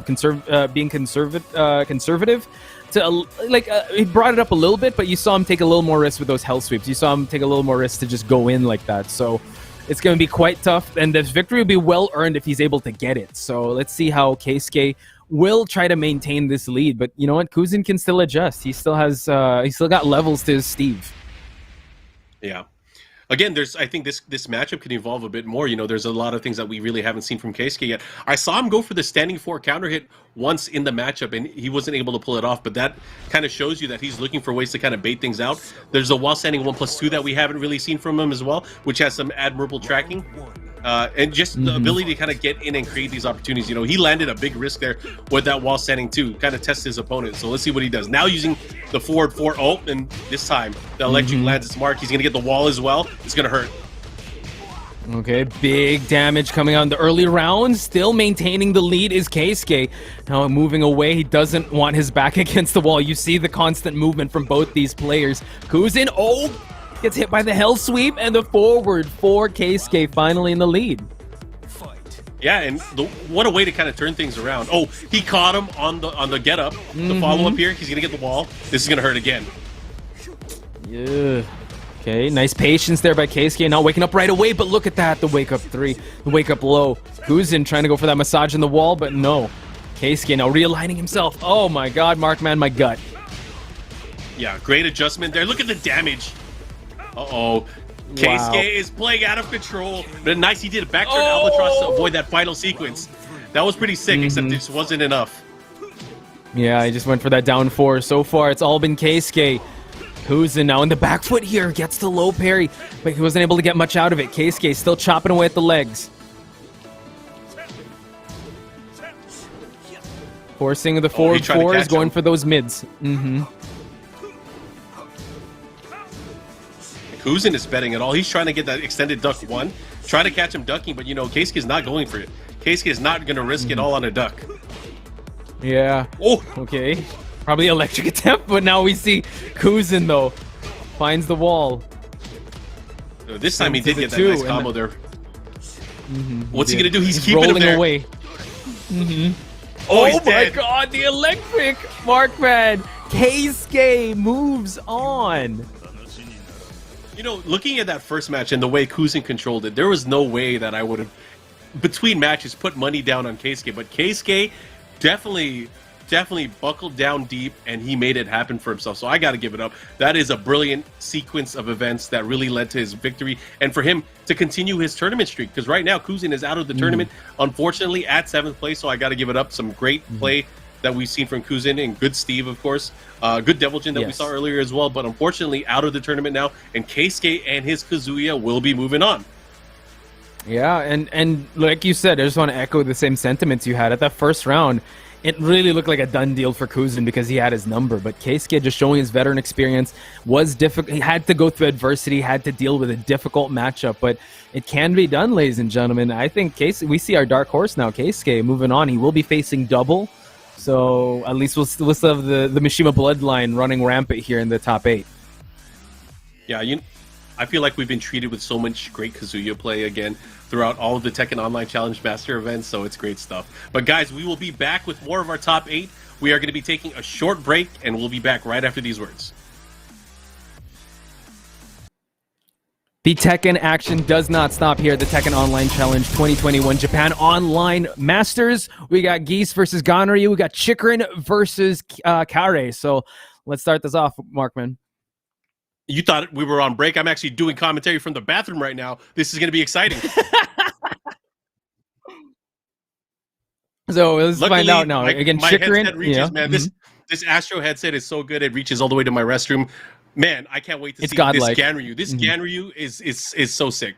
of being conservative. He brought it up a little bit, but you saw him take a little more risk with those hell sweeps. You saw him take a little more risk to just go in like that. So it's going to be quite tough, and this victory will be well earned if he's able to get it. So let's see how Keisuke will try to maintain this lead. But you know what? Kuzin can still adjust. He still has he's still got levels to his Steve. Yeah. Again, I think this matchup can evolve a bit more. You know, there's a lot of things that we really haven't seen from Keisuke yet. I saw him go for the standing 4 counter hit once in the matchup, and he wasn't able to pull it off. But that kind of shows you that he's looking for ways to kind of bait things out. There's a while standing 1+2 that we haven't really seen from him as well, which has some admirable tracking. And just the ability to kind of get in and create these opportunities. You know, he landed a big risk there with that wall standing too, kind of test his opponent. So let's see what he does. Now using the forward 4, and this time the electric lands its mark. He's going to get the wall as well. It's going to hurt. Okay, big damage coming on the early rounds. Still maintaining the lead is Keisuke. Now moving away, he doesn't want his back against the wall. You see the constant movement from both these players. Kuzin, gets hit by the hell sweep, and the forward for Keisuke finally in the lead. Yeah, and what a way to kind of turn things around. Oh, he caught him on the get up. The follow up here, he's gonna get the wall. This is gonna hurt again. Yeah. Okay, nice patience there by Keisuke, not waking up right away, but look at that, the wake up 3, the wake up low. Kuzin trying to go for that massage in the wall, but no. Keisuke now realigning himself. Oh my god, Markman, my gut. Yeah, great adjustment there. Look at the damage. Uh-oh. Keisuke is playing out of control. But nice, he did a back turn albatross to avoid that final sequence. That was pretty sick, except it just wasn't enough. Yeah, I just went for that down 4. So far, it's all been Keisuke. Kuzin now in the back foot here, gets the low parry, but he wasn't able to get much out of it. Keisuke still chopping away at the legs. Forcing the forward 4s, going for those mids. Kuzin is betting it all. He's trying to get that extended duck 1. Try to catch him ducking, but you know, Keisuke is not going for it. Keisuke is not going to risk it all on a duck. Yeah. Oh, okay. Probably electric attempt, but now we see Kuzin, though, finds the wall. This time he did get that nice combo there. What's he going to do? He's keeping rolling him there. Away. Oh my god, the electric! Markman! Keisuke moves on. You know, looking at that first match and the way Kuzin controlled it, there was no way that I would have, between matches, put money down on Keisuke. But Keisuke definitely buckled down deep, and he made it happen for himself. So I got to give it up. That is a brilliant sequence of events that really led to his victory, and for him to continue his tournament streak. Because right now, Kuzin is out of the tournament, unfortunately, at 7th place. So I got to give it up. Some great play that we've seen from Kuzin, and good Steve, of course. Good Devil Jin that we saw earlier as well, but unfortunately out of the tournament now, and Keisuke and his Kazuya will be moving on. Yeah, and like you said, I just want to echo the same sentiments you had at that first round. it really looked like a done deal for Kuzin because he had his number. But Keisuke just showing his veteran experience was difficult. He had to go through adversity, had to deal with a difficult matchup, but it can be done, ladies and gentlemen. I think we see our dark horse now, Keisuke, moving on. He will be facing double, so at least we'll still have the Mishima bloodline running rampant here in the top 8. Yeah, I feel like we've been treated with so much great Kazuya play again throughout all of the Tekken Online Challenge Master events, so it's great stuff. But guys, we will be back with more of our top 8. We are going to be taking a short break, and we'll be back right after these words. The Tekken action does not stop here at the Tekken Online Challenge 2021 Japan Online Masters. We got Geese versus Ganryu. We got Chikurin versus Karei. So let's start this off, Markman. You thought we were on break. I'm actually doing commentary from the bathroom right now. This is going to be exciting. So let's find out now. Again, my headset reaches, man. This Astro headset is so good. It reaches all the way to my restroom. Man, I can't wait to see godlike. This Ganryu. This Ganryu is so sick.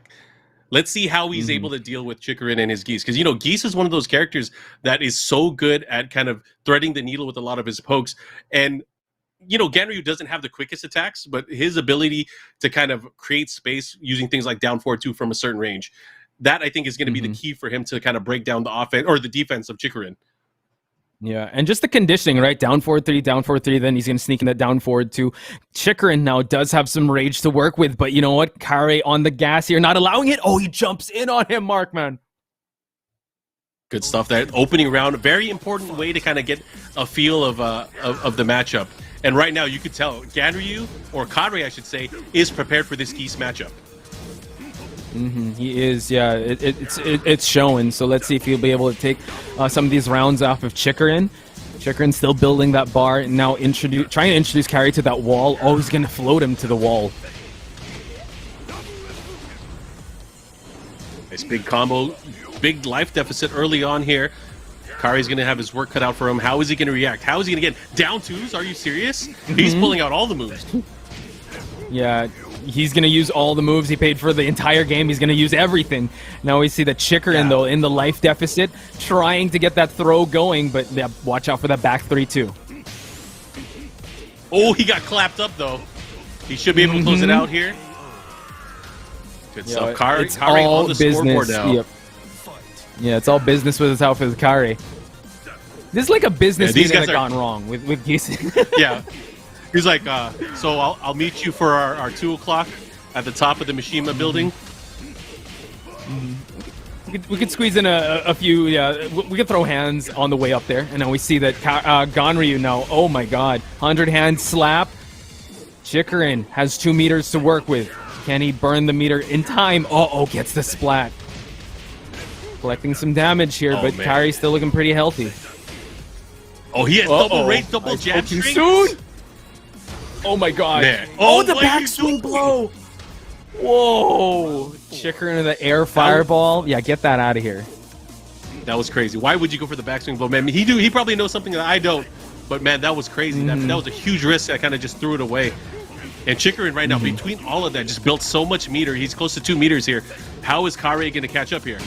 Let's see how he's able to deal with Chikurin and his Geese. Because, Geese is one of those characters that is so good at kind of threading the needle with a lot of his pokes. And Ganryu doesn't have the quickest attacks, but his ability to kind of create space using things like down 4-2 from a certain range, that I think is going to be the key for him to kind of break down the offense or the defense of Chikurin. Yeah, and just the conditioning, right? Down 4-3, down 4-3, then he's going to sneak in that down forward too. Chikurin now does have some rage to work with, but you know what? Karei on the gas here, not allowing it. Oh, he jumps in on him, Markman. Good stuff. That opening round, a very important way to kind of get a feel of the matchup. And right now, you could tell Ganryu, or Karei, I should say, is prepared for this Geese matchup. He is, yeah. It's showing. So let's see if he'll be able to take some of these rounds off of Chikurin. Chikurin still building that bar, and now trying to introduce Karei to that wall. Oh, he's going to float him to the wall. Nice big combo, big life deficit early on here. Karei's going to have his work cut out for him. How is he going to react? How is he going to get down twos? Are you serious? He's pulling out all the moves. Yeah, he's going to use all the moves he paid for the entire game. He's going to use everything. Now we see that Chikurin, though, in the life deficit, trying to get that throw going, but yeah, watch out for that back 3-2. Oh, he got clapped up, though. He should be able to close it out here. Good stuff. Karei on the scoreboard now. Yep. Yeah, it's all business with his outfit with Karei. This is like a business meeting that gone wrong with Geese. Yeah. He's like, so I'll meet you for our 2 o'clock at the top of the Mishima building. We could squeeze in a few, yeah. We could throw hands on the way up there. And now we see that Ganryu now, oh my god. 100-hand slap. Chikurin has 2 meters to work with. Can he burn the meter in time? Oh, gets the splat. Collecting some damage here, but Karei's still looking pretty healthy. Oh, he has double rate, double jab strings. Soon. Oh my god. Man. Oh, the backswing blow. Whoa. Chikurin in the air fireball. Yeah, get that out of here. That was crazy. Why would you go for the backswing blow, man? He probably knows something that I don't. But man, that was crazy. That was a huge risk. I kind of just threw it away. And Chikurin right now, between all of that, just built so much meter. He's close to 2 meters here. How is Karei going to catch up here?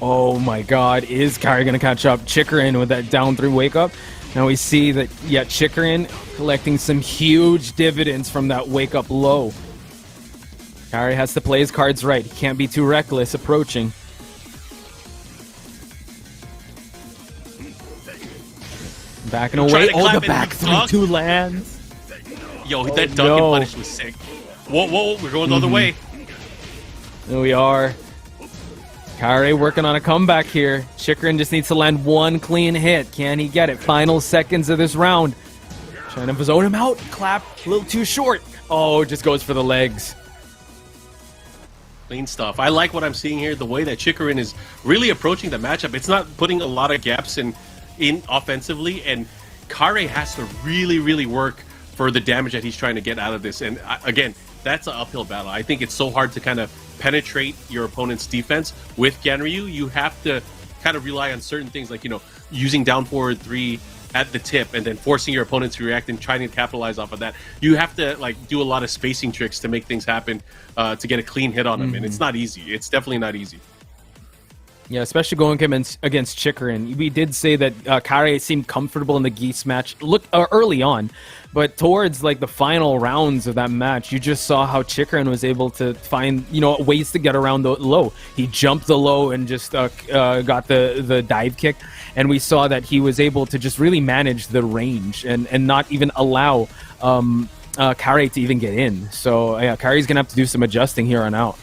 Oh my god, is Karei going to catch up? Chikurin with that down 3 wake up. Now we see that, yeah, Chikurin collecting some huge dividends from that wake up low. Karei has to play his cards right. He can't be too reckless approaching. Backing away. Oh, the back 3-2 lands. Yo, that dunk and punish was sick. Whoa, we're going the other way. There we are. Karei working on a comeback here. Chikurin just needs to land 1 clean hit. Can he get it? Final seconds of this round. Trying to zone him out. Clap. A little too short. Oh, just goes for the legs. Clean stuff. I like what I'm seeing here. The way that Chikurin is really approaching the matchup. It's not putting a lot of gaps in offensively. And Karei has to really, really work for the damage that he's trying to get out of this. And again, that's an uphill battle. I think it's so hard to kind of penetrate your opponent's defense with Ganryu. You have to kind of rely on certain things like, using down forward 3 at the tip and then forcing your opponent to react and trying to capitalize off of that. You have to do a lot of spacing tricks to make things happen to get a clean hit on them. And it's not easy. It's definitely not easy. Yeah, especially going against Chikurin. We did say that Karei seemed comfortable in the Geese match early on, but towards like the final rounds of that match, you just saw how Chikurin was able to find ways to get around the low. He jumped the low and just got the dive kick, and we saw that he was able to just really manage the range and not even allow Karei to even get in. So yeah, Karei's gonna have to do some adjusting here on out.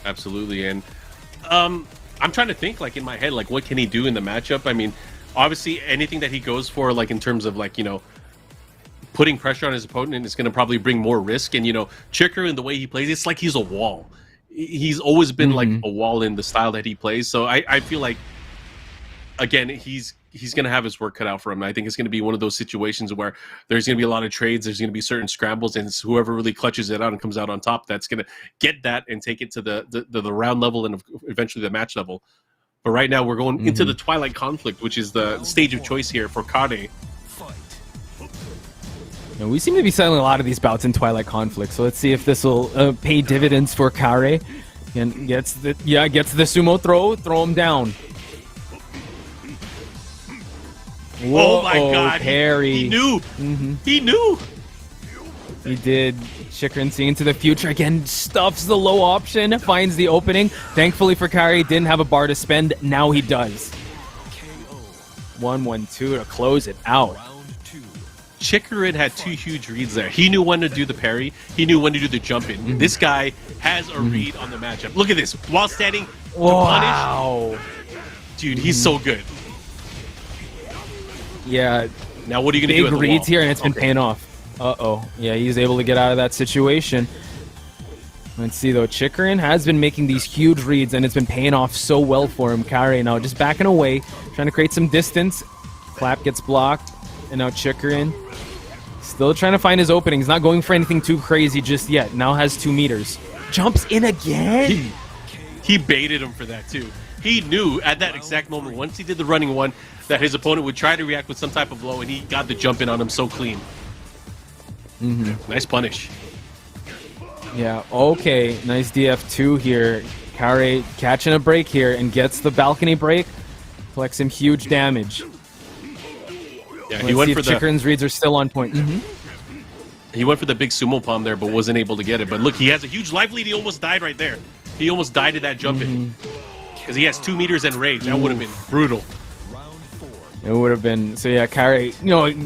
Absolutely, and I'm trying to think, like, in my head, like, what can he do in the matchup? I mean, obviously, anything that he goes for, like, in terms of, like, putting pressure on his opponent is going to probably bring more risk. And, Chikurin, the way he plays, it's like he's a wall. He's always been, like, a wall in the style that he plays. So I feel like, again, he's going to have his work cut out for him. I think it's going to be one of those situations where there's going to be a lot of trades, there's going to be certain scrambles, and it's whoever really clutches it out and comes out on top that's going to get that and take it to the round level and eventually the match level. But right now we're going into the Twilight Conflict, which is the stage of choice here for Karei. We seem to be settling a lot of these bouts in Twilight Conflict, so let's see if this will pay dividends for Karei. And gets the sumo throw him down. Whoa, oh my god, parry. He knew. He knew. He did. Chikurin seeing into the future again, stuffs the low option, finds the opening. Thankfully for Karei, didn't have a bar to spend. Now he does. 1-1-2 to close it out. Chikurin had two huge reads there. He knew when to do the parry. He knew when to do the jump in. This guy has a read on the matchup. Look at this. While standing to punish. Dude, he's so good. Yeah. Now what are you going to do? Big reads here, and it's been paying off. Uh-oh. Yeah, he's able to get out of that situation. Let's see, though. Chikurin has been making these huge reads, and it's been paying off so well for him. Karei now just backing away, trying to create some distance. Clap gets blocked, and now Chikurin still trying to find his opening. He's not going for anything too crazy just yet. Now has 2 meters. Jumps in again! He baited him for that, too. He knew at that exact moment, once he did the running one, that his opponent would try to react with some type of blow, and he got the jump in on him so clean. Nice punish. Yeah, okay. Nice DF2 here. Karei catching a break here and gets the balcony break. Collects him huge damage. Yeah, he went for Chikurin's reads are still on point. He went for the big sumo palm there, but wasn't able to get it. But look, he has a huge life lead. He almost died right there. He almost died to that jump in. Because he has 2 meters and rage. That would have been brutal. It would have been. So yeah, Karei,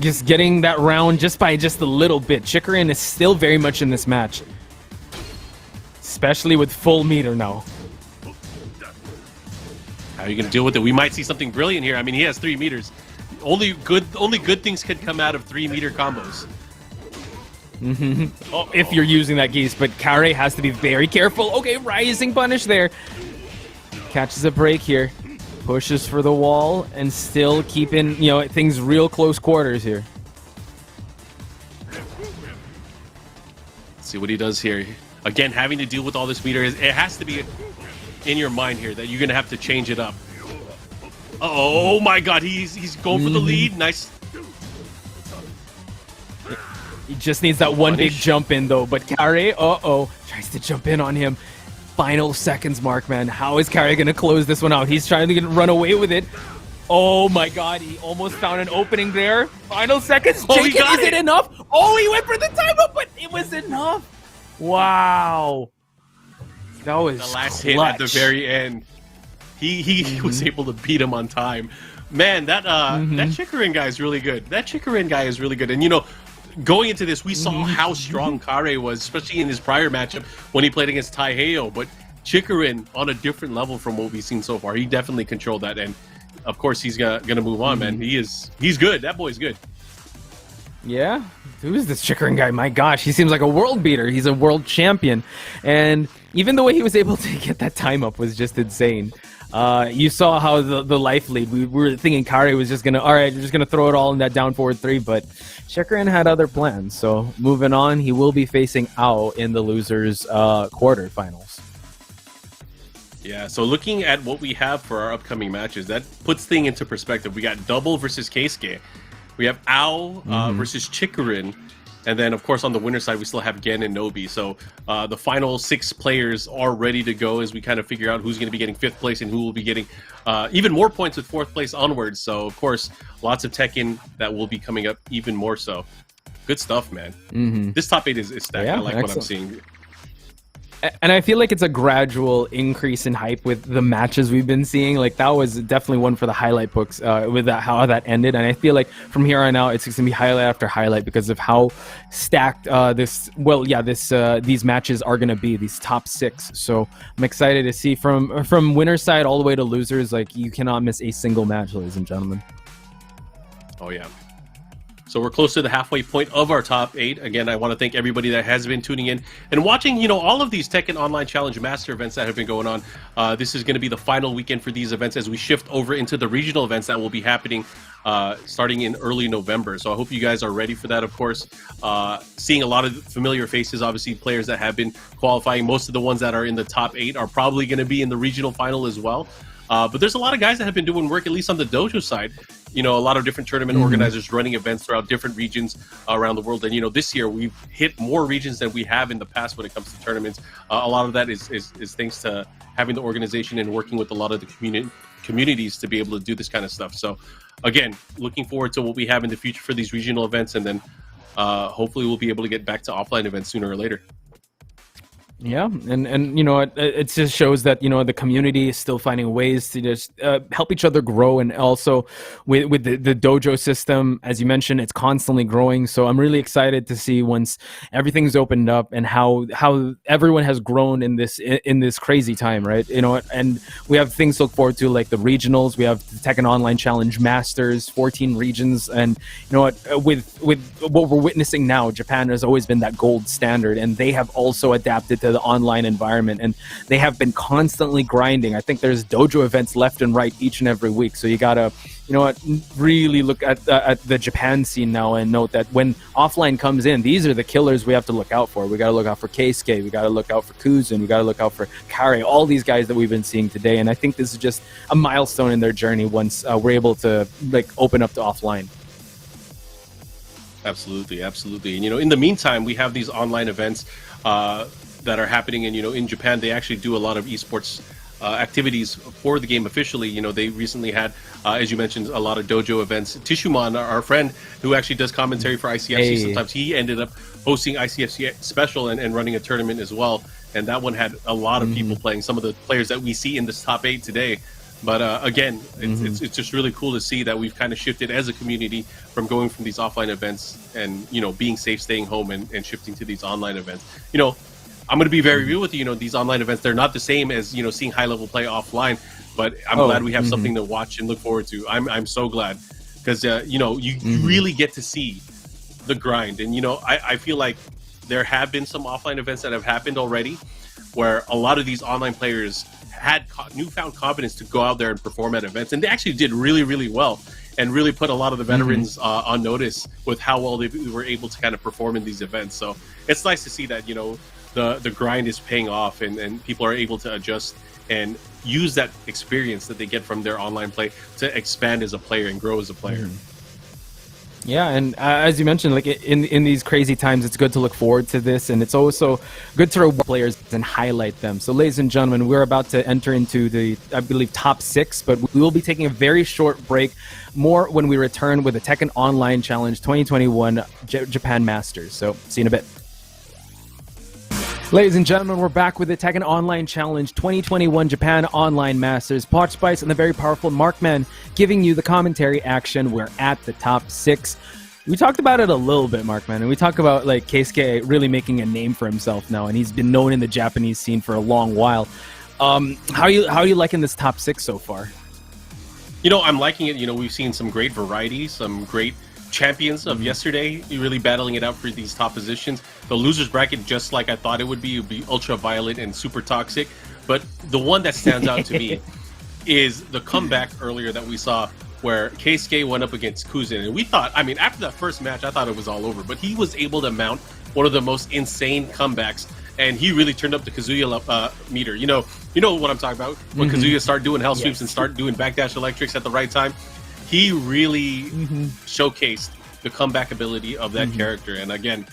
just getting that round just by just a little bit. Chikurin is still very much in this match. Especially with full meter now. How are you going to deal with it? We might see something brilliant here. I mean, he has 3 meters. Only good things can come out of 3 meter combos. If you're using that Geese, but Karei has to be very careful. Okay, rising punish there. Catches a break here. Pushes for the wall and still keeping, things real close quarters here. Let's see what he does here. Again, having to deal with all this meter, it has to be in your mind here that you're going to have to change it up. Oh my god, he's going for the lead. Nice. He just needs that one big jump in, though. But Karei, tries to jump in on him. Final seconds mark, man. How is Karei going to close this one out? He's trying to run away with it. Oh my god, he almost found an opening there. Final seconds. Is it enough? Oh, he went for the time up, but it was enough. Wow. That was the last hit at the very end. He was able to beat him on time. Man, that Chikurin guy is really good. And going into this, we saw how strong Karei was, especially in his prior matchup when he played against TaiHeiYo. But Chikurin on a different level from what we've seen so far. He definitely controlled that, and of course he's gonna move on, man. He's good. That boy's good. Yeah, who is this Chikurin guy? My gosh, he seems like a world beater. He's a world champion, and even the way he was able to get that time up was just insane. You saw how the life lead. We were thinking Karei was just gonna, we're just gonna throw it all in that down forward 3, but Chikurin had other plans. So moving on, he will be facing S.H.O.W in the losers quarterfinals. Yeah. So looking at what we have for our upcoming matches, that puts things into perspective. We got Double versus Keisuke. We have S.H.O.W versus Chikurin. And then, of course, on the winner side, we still have Gen and Nobi. So the final 6 players are ready to go as we kind of figure out who's going to be getting 5th place and who will be getting even more points with 4th place onwards. So, of course, lots of Tekken that will be coming up even more so. Good stuff, man. This top 8 is stacked. I like what I'm seeing. And I feel like it's a gradual increase in hype with the matches we've been seeing. Like, that was definitely one for the highlight books with how that ended. And I feel like from here on out, it's going to be highlight after highlight because of how stacked these matches are going to be, these top 6. So I'm excited to see from winner side all the way to losers. Like, you cannot miss a single match, ladies and gentlemen. Oh, yeah. So we're close to the halfway point of our top 8. Again, I want to thank everybody that has been tuning in and watching, all of these Tekken Online Challenge Master events that have been going on. This is going to be the final weekend for these events as we shift over into the regional events that will be happening starting in early November. So I hope you guys are ready for that, of course. Seeing a lot of familiar faces, obviously players that have been qualifying. Most of the ones that are in the top 8 are probably going to be in the regional final as well. But there's a lot of guys that have been doing work, at least on the dojo side. A lot of different tournament organizers running events throughout different regions around the world. And, this year we've hit more regions than we have in the past when it comes to tournaments. A lot of that is thanks to having the organization and working with a lot of the communities to be able to do this kind of stuff. So, again, looking forward to what we have in the future for these regional events. And then hopefully we'll be able to get back to offline events sooner or later. Yeah, and it just shows that the community is still finding ways to just help each other grow, and also with the dojo system, as you mentioned, it's constantly growing. So I'm really excited to see once everything's opened up and how everyone has grown in this crazy time, right? And we have things to look forward to, like the regionals. We have the Tekken Online Challenge Masters, 14 regions, and with what we're witnessing now, Japan has always been that gold standard, and they have also adapted to the online environment, and they have been constantly grinding. I think there's dojo events left and right each and every week, so you gotta really look at the Japan scene now and note that when offline comes in, these are the killers we have to look out for. We gotta look out for Keisuke, we gotta look out for Kuzin, we gotta look out for Karei, all these guys that we've been seeing today. And I think this is just a milestone in their journey once we're able to open up to offline. Absolutely. And in the meantime, we have these online events that are happening, and in Japan they actually do a lot of esports activities for the game officially. They recently had, as you mentioned, a lot of dojo events. Tishumon, our friend who actually does commentary for ICFC, sometimes he ended up hosting ICFC special and running a tournament as well, and that one had a lot of people playing, some of the players that we see in this top 8 today. But again, it's just really cool to see that we've kind of shifted as a community from going from these offline events and being safe, staying home, and shifting to these online events. I'm going to be very real with you. These online events, they're not the same as seeing high level play offline. But I'm glad we have something to watch and look forward to. I'm so glad because you really get to see the grind. And I feel like there have been some offline events that have happened already, where a lot of these online players had newfound confidence to go out there and perform at events, and they actually did really, really well, and really put a lot of the veterans on notice with how well they were able to kind of perform in these events. So it's nice to see that the grind is paying off, and people are able to adjust and use that experience that they get from their online play to expand as a player and grow as a player. Yeah, and as you mentioned, like in these crazy times, it's good to look forward to this, and it's also good to reward players and highlight them. So, ladies and gentlemen, we're about to enter into the, I believe, top 6, but we will be taking a very short break. More when we return with the Tekken Online Challenge 2021 Japan Masters. So, see you in a bit. Ladies and gentlemen, we're back with the Tekken Online Challenge 2021 Japan Online Masters. Potch Spice and the very powerful Markman giving you the commentary action. We're at the top 6. We talked about it a little bit, Markman, and we talk about Keisuke really making a name for himself now, and he's been known in the Japanese scene for a long while. How are you liking this top 6 so far? I'm liking it. We've seen some great variety, some great champions of yesterday really battling it out for these top positions. The losers bracket, just like I thought it would be Ultraviolet and Super Toxic, but the one that stands out to me is the comeback earlier that we saw where Keisuke went up against Kuzin, and we thought, after that first match I thought it was all over, but he was able to mount one of the most insane comebacks, and he really turned up the Kazuya meter. You know what I'm talking about, when Kazuya start doing hell sweeps and start doing backdash electrics at the right time. He really showcased the comeback ability of that character. And again,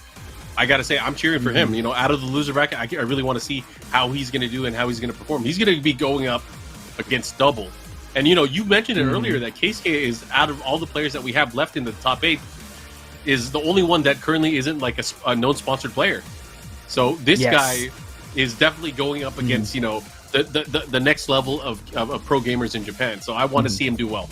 I gotta say, I'm cheering for him. You know, out of the loser bracket, I really want to see how he's gonna do and how he's gonna perform. He's gonna be going up against Double. And you know, you mentioned it earlier that Keisuke is, out of all the players that we have left in the top 8, is the only one that currently isn't like a known sponsored player. So this guy is definitely going up against, you know, the next level of pro gamers in Japan. So I want to see him do well.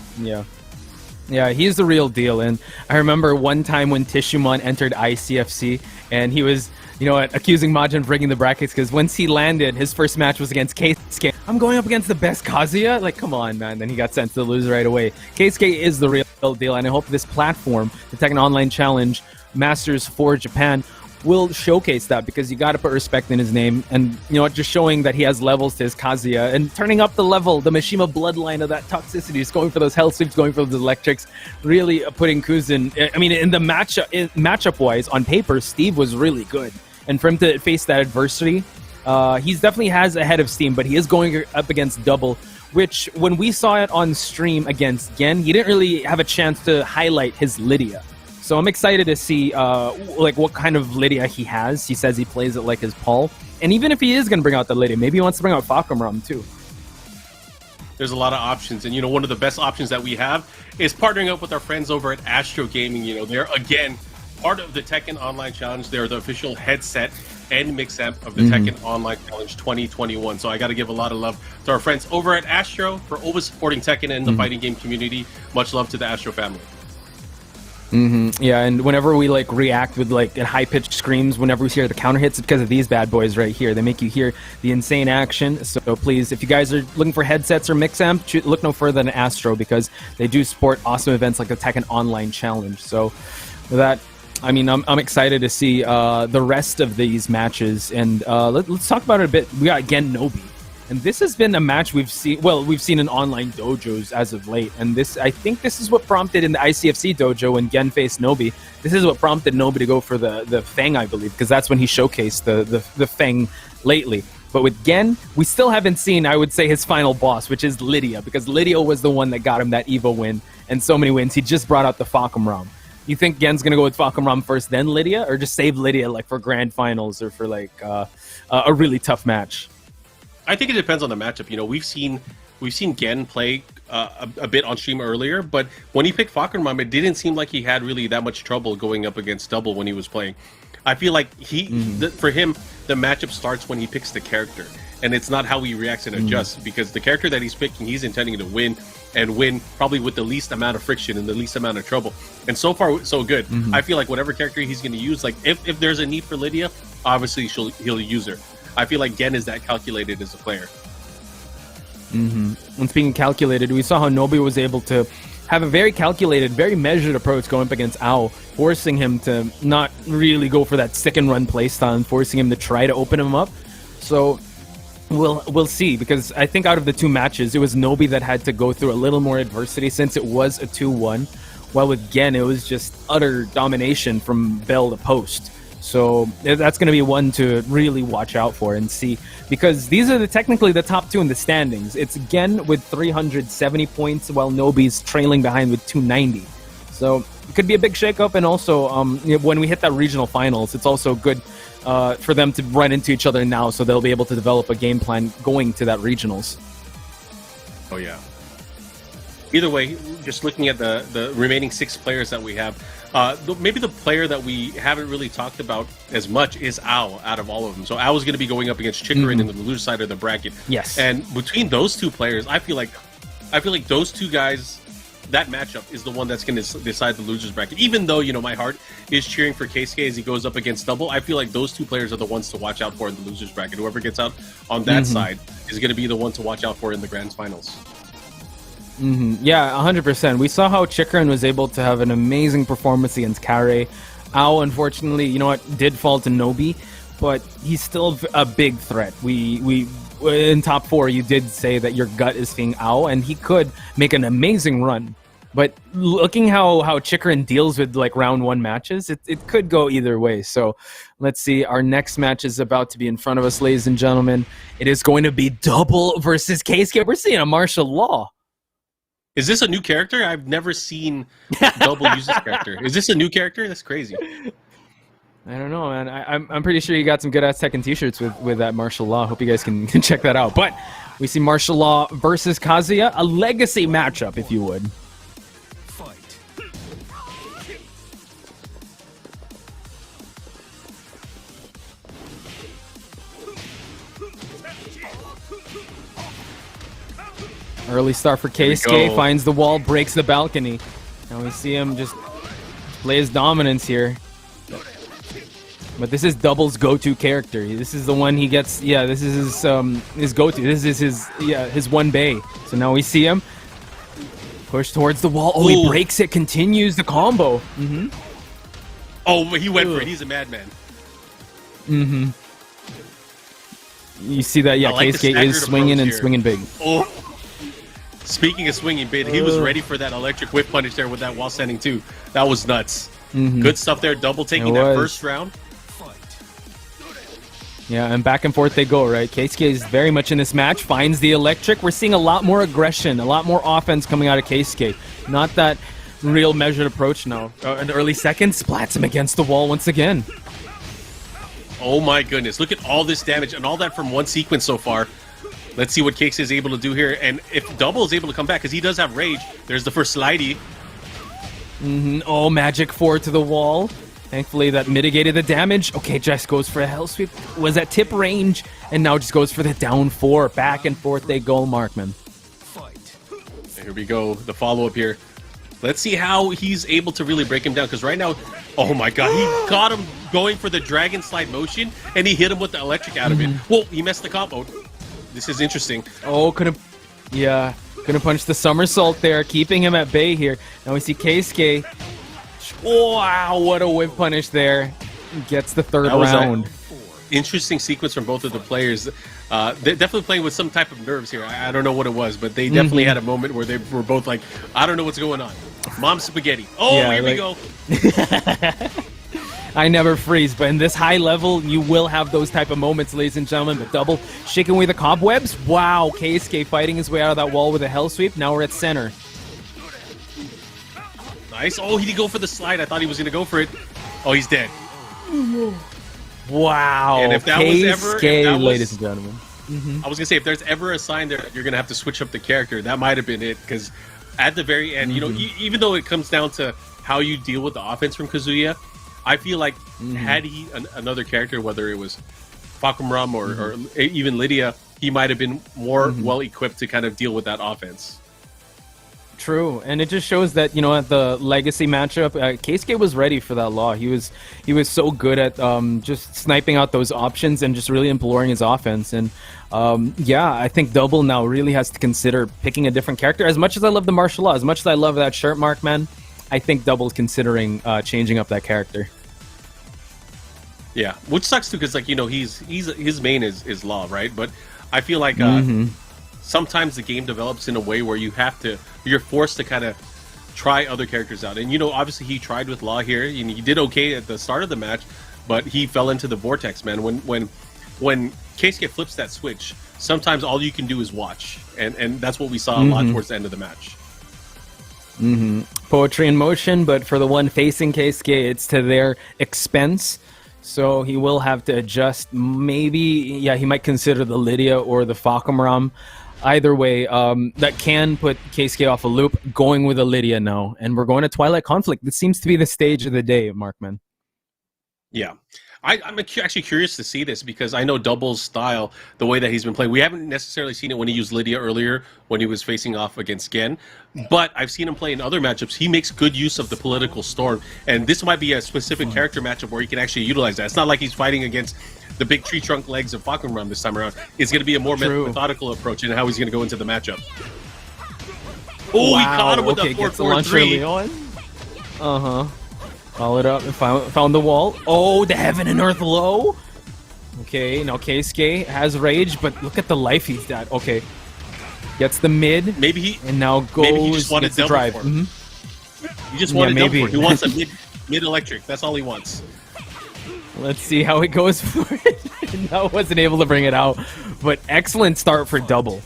Yeah, he's the real deal. And I remember one time when Tishumon entered ICFC, and he was, you know, accusing Majin of breaking the brackets because once he landed, his first match was against Keisuke. I'm going up against the best Kazuya? Like, come on, man. Then he got sent to the loser right away. Keisuke is the real deal, and I hope this platform, the Tekken Online Challenge Masters for Japan, will showcase that, because you got to put respect in his name, and you know what, just showing that he has levels to his Kazuya and turning up the level, the Mishima bloodline of that toxicity, just going for those hell sweeps, going for those electrics, really putting Kuzin. I mean, in the matchup wise, on paper, Steve was really good, and for him to face that adversity, he's definitely has ahead of Steam, but he is going up against Double, which when we saw it on stream against Gen, he didn't really have a chance to highlight his Lidia. So I'm excited to see like what kind of Lidia he has. He says he plays it like his Paul. And even if he is going to bring out the Lidia, maybe he wants to bring out Fahkumram too. There's a lot of options. And, you know, one of the best options that we have is partnering up with our friends over at S.H.O.W Gaming. You know, they're, again, part of the Tekken Online Challenge. They're the official headset and mix amp of the Tekken Online Challenge 2021. So I got to give a lot of love to our friends over at S.H.O.W for always supporting Tekken and the fighting game community. Much love to the S.H.O.W family. Yeah, and whenever we like react with like high-pitched screams, whenever we hear the counter hits, it's because of these bad boys right here. They make you hear the insane action. So please, if you guys are looking for headsets or mix amp, look no further than S.H.O.W because they do support awesome events like the Tekken Online Challenge. So with that, I mean, I'm excited to see the rest of these matches, and let's talk about it a bit. We got again Nobi. And this has been a match we've seen in online dojos as of late. And I think this is what prompted in the ICFC dojo when Gen faced Nobi. This is what prompted Nobi to go for the Fang, I believe, because that's when he showcased the Fang lately. But with Gen, we still haven't seen, I would say, his final boss, which is Lidia, because Lidia was the one that got him that Evo win and so many wins. He just brought out the Fahkumram. You think Gen's going to go with Fahkumram first, then Lidia, or just save Lidia like for grand finals or for like a really tough match? I think it depends on the matchup. You know, we've seen Gen play a bit on stream earlier, but when he picked Fahkumram, it didn't seem like he had really that much trouble going up against Double when he was playing. I feel like for him, the matchup starts when he picks the character, and it's not how he reacts and adjusts, because the character that he's picking, he's intending to win, and win probably with the least amount of friction and the least amount of trouble. And so far, so good. I feel like whatever character he's going to use, like if there's a need for Lidia, obviously he'll use her. I feel like Gen is that calculated as a player. And speaking of calculated, we saw how Nobi was able to have a very calculated, very measured approach going up against Ao, forcing him to not really go for that stick and run playstyle and forcing him to try to open him up. So we'll see, because I think out of the two matches, it was Nobi that had to go through a little more adversity since it was a 2-1, while with Gen, it was just utter domination from bell to post. So that's going to be one to really watch out for and see, because these are technically the top two in the standings. It's Gen with 370 points, while Nobi's trailing behind with 290. So it could be a big shakeup, and also when we hit that regional finals, it's also good for them to run into each other now, so they'll be able to develop a game plan going to that regionals. Oh yeah. Either way, just looking at the remaining 6 players that we have, maybe the player that we haven't really talked about as much is Ao out of all of them. So Ao is going to be going up against Chikurin in the loser side of the bracket. Yes. And between those two players, I feel like those two guys, that matchup is the one that's going to decide the losers bracket. Even though, you know, my heart is cheering for Keisuke as he goes up against Double, I feel like those two players are the ones to watch out for in the losers bracket. Whoever gets out on that side is going to be the one to watch out for in the grand finals. Yeah, 100%. We saw how Chikurin was able to have an amazing performance against Karei. Ao, unfortunately, you know what, did fall to Nobi, but he's still a big threat. We in top 4, you did say that your gut is seeing Ao, and he could make an amazing run. But looking how Chikurin deals with like round 1 matches, it could go either way. So let's see. Our next match is about to be in front of us, ladies and gentlemen. It is going to be Double versus Keisuke. We're seeing a martial law. Is this a new character? I've never seen Double use this character. Is this a new character? That's crazy. I don't know, man. I'm pretty sure you got some good ass Tekken t-shirts with that martial law. Hope you guys can check that out. But we see martial law versus Kazuya, a legacy matchup, if you would. Early start for Keisuke, finds the wall, breaks the balcony. Now we see him just play his dominance here. But this is Double's go-to character. This is the one he gets. Yeah, this is his go-to. This is his one bay. So now we see him push towards the wall. Oh, he breaks it. Continues the combo. Mm-hmm. Oh, he went for it. He's a madman. Mm-hmm. You see that? Yeah, like Keisuke is swinging and swinging big. Oh. Speaking of swinging big, he was ready for that electric whip punish there with that wall standing too. That was nuts. Mm-hmm. Good stuff there. Double taking that first round. Yeah, and back and forth they go, right? Keisuke is very much in this match, finds the electric. We're seeing a lot more aggression, a lot more offense coming out of Keisuke. Not that real measured approach now. In the early seconds, splats him against the wall once again. Oh my goodness, look at all this damage and all that from one sequence so far. Let's see what Keisuke is able to do here. And if Double is able to come back, because he does have rage, there's the first slidey. Mm-hmm. Oh, magic forward to the wall. Thankfully, that mitigated the damage. Okay, Jess goes for a hell sweep. Was at tip range, and now just goes for the down 4. Back and forth they go, Markman. Here we go, the follow-up here. Let's see how he's able to really break him down, because right now, oh my god, he got him going for the dragon slide motion, and he hit him with the electric out of it. Whoa, he messed the combo. This is interesting. Oh, couldn't punch the somersault there, keeping him at bay here. Now we see Keisuke. Wow, what a whip punish there. Gets the third round. Interesting sequence from both of the players. They're definitely playing with some type of nerves here. I don't know what it was, but they definitely had a moment where they were both like, I don't know what's going on. Mom spaghetti. Oh, yeah, here we go. I never freeze, but in this high level, you will have those type of moments, ladies and gentlemen. But Double shaking away the cobwebs. Wow, Keisuke fighting his way out of that wall with a hell sweep. Now we're at center. Nice. Oh, he did go for the slide. I thought he was going to go for it. Oh, he's dead. Wow. And if that was ever... ladies and gentlemen. I was going to say, if there's ever a sign there you're going to have to switch up the character, that might have been it. Because at the very end, you know, even though it comes down to how you deal with the offense from Kazuya, I feel like had he another character, whether it was Fahkumram or even Lidia, he might have been more well-equipped to kind of deal with that offense. True, and it just shows that, you know, at the legacy matchup, Keisuke was ready for that law. He was so good at just sniping out those options and just really imploring his offense. And yeah, I think Double now really has to consider picking a different character. As much as I love the martial law, as much as I love that shirt, Mark, man, I think Double's considering changing up that character. Yeah, which sucks too, because like, you know, his main is law, right? But I feel like sometimes the game develops in a way where you're forced to kind of try other characters out. And, you know, obviously he tried with Law here. You know, he did okay at the start of the match, but he fell into the vortex, man. When Keisuke flips that switch, sometimes all you can do is watch. And that's what we saw a lot towards the end of the match. Poetry in motion, but for the one facing Keisuke, it's to their expense. So he will have to adjust. Maybe, yeah, he might consider the Lidia or the Fahkumram. Either way, that can put Keisuke off a loop, going with a Lidia now. And we're going to Twilight Conflict. This seems to be the stage of the day, Markman. Yeah. I'm actually curious to see this because I know Double's style, the way that he's been playing. We haven't necessarily seen it when he used Lidia earlier, when he was facing off against Gen. But I've seen him play in other matchups. He makes good use of the political storm. And this might be a specific character matchup where he can actually utilize that. It's not like he's fighting against the big tree trunk legs of Fahkumram this time around. It's going to be a more methodical approach in how he's going to go into the matchup. Oh, wow. He caught him with a 4-4-3. Followed up and found the wall. Oh, the heaven and earth low. Okay, now Keisuke has rage, but look at the life he's got. Okay. Gets the mid. Maybe he just wanted double drive. For him. He just wanted double for him. He wants a mid electric. That's all he wants. Let's see how it goes for it. No, wasn't able to bring it out. But excellent start for Double.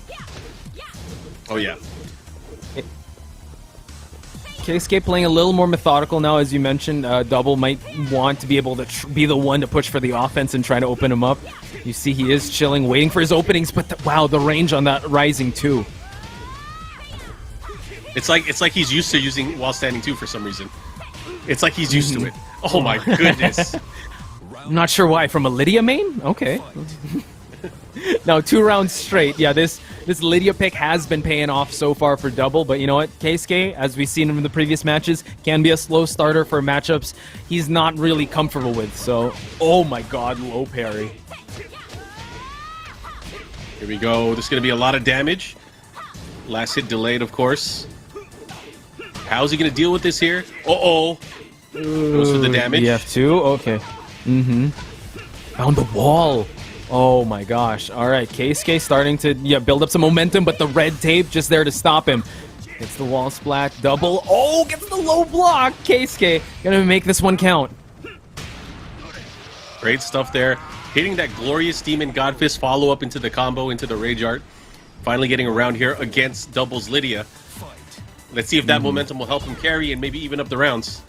Oh, yeah. Keisuke playing a little more methodical now, as you mentioned. Double might want to be able to be the one to push for the offense and try to open him up. You see he is chilling, waiting for his openings, but wow, the range on that rising too. It's like he's used to using while standing too for some reason. It's like he's used to it. Oh my goodness. I'm not sure why. From a Lidia main? Okay. Now 2 rounds straight. Yeah, this Lidia pick has been paying off so far for Double, but you know what? Keisuke, as we've seen him in the previous matches, can be a slow starter for matchups he's not really comfortable with. So, oh my god, low parry. Here we go. There's going to be a lot of damage. Last hit delayed, of course. How's he going to deal with this here? Uh-oh. Goes for the damage. EF2? Okay. Found the wall. Oh my gosh. All right, Keisuke starting to build up some momentum, but the red tape just there to stop him. Gets the wall splat. Double. Oh, gets the low block. Keisuke gonna make this one count. Great stuff there. Hitting that glorious Demon God Fist follow-up into the combo, into the Rage Art. Finally getting around here against Double's Lidia. Let's see if that momentum will help him carry and maybe even up the rounds.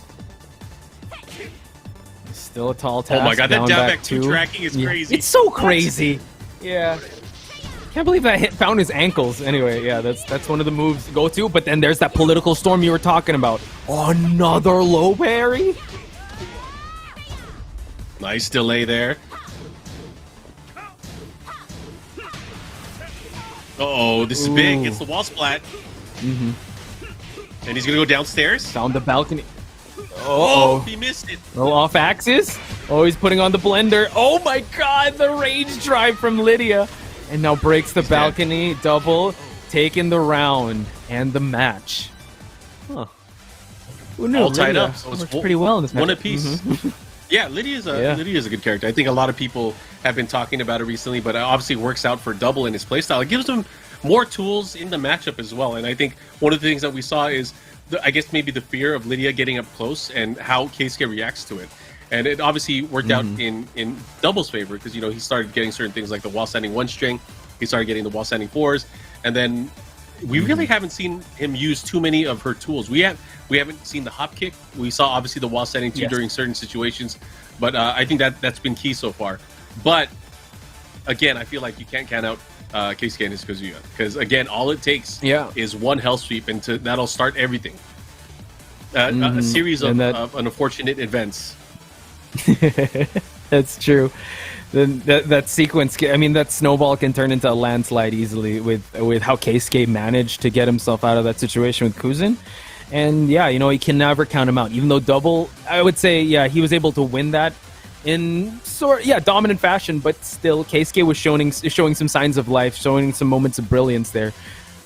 Still a tall task. Oh my god, that down back 2 tracking is crazy. It's so crazy. Yeah. Can't believe that hit found his ankles. Anyway, yeah, that's one of the moves to go to. But then there's that political storm you were talking about. Another low parry. Nice delay there. Uh-oh, this is big. Gets the wall splat. And he's gonna go downstairs. Found the balcony. Oh, he missed it. Roll off axis. Oh, he's putting on the blender. Oh my god, the rage drive from Lidia. And now breaks the balcony. Dead. Double, taking the round and the match. Huh. Who knew? All tied Lidia up. So it's pretty well in this match. One apiece. Yeah, Lydia's a good character. I think a lot of people have been talking about it recently, but it obviously works out for Double in his playstyle. It gives him more tools in the matchup as well. And I think one of the things that we saw is, I guess maybe the fear of Lidia getting up close and how Keisuke reacts to it. And it obviously worked out in Double's favor because, you know, he started getting certain things like the wall standing 1 string. He started getting the wall standing 4s. And then we really haven't seen him use too many of her tools. We haven't seen the hop kick. We saw obviously the wall standing 2 during certain situations. But I think that's been key so far. But again, I feel like you can't count out Keisuke and his Kazuya, because again, all it takes is 1 hell sweep, and that'll start everything. A series of unfortunate events. That's true. Then that sequence, I mean, that snowball can turn into a landslide easily with how Keisuke managed to get himself out of that situation with Kuzin. And yeah, you know, he can never count him out. Even though Double, I would say, he was able to win that in dominant fashion, but still Keisuke was showing some signs of life, showing some moments of brilliance there.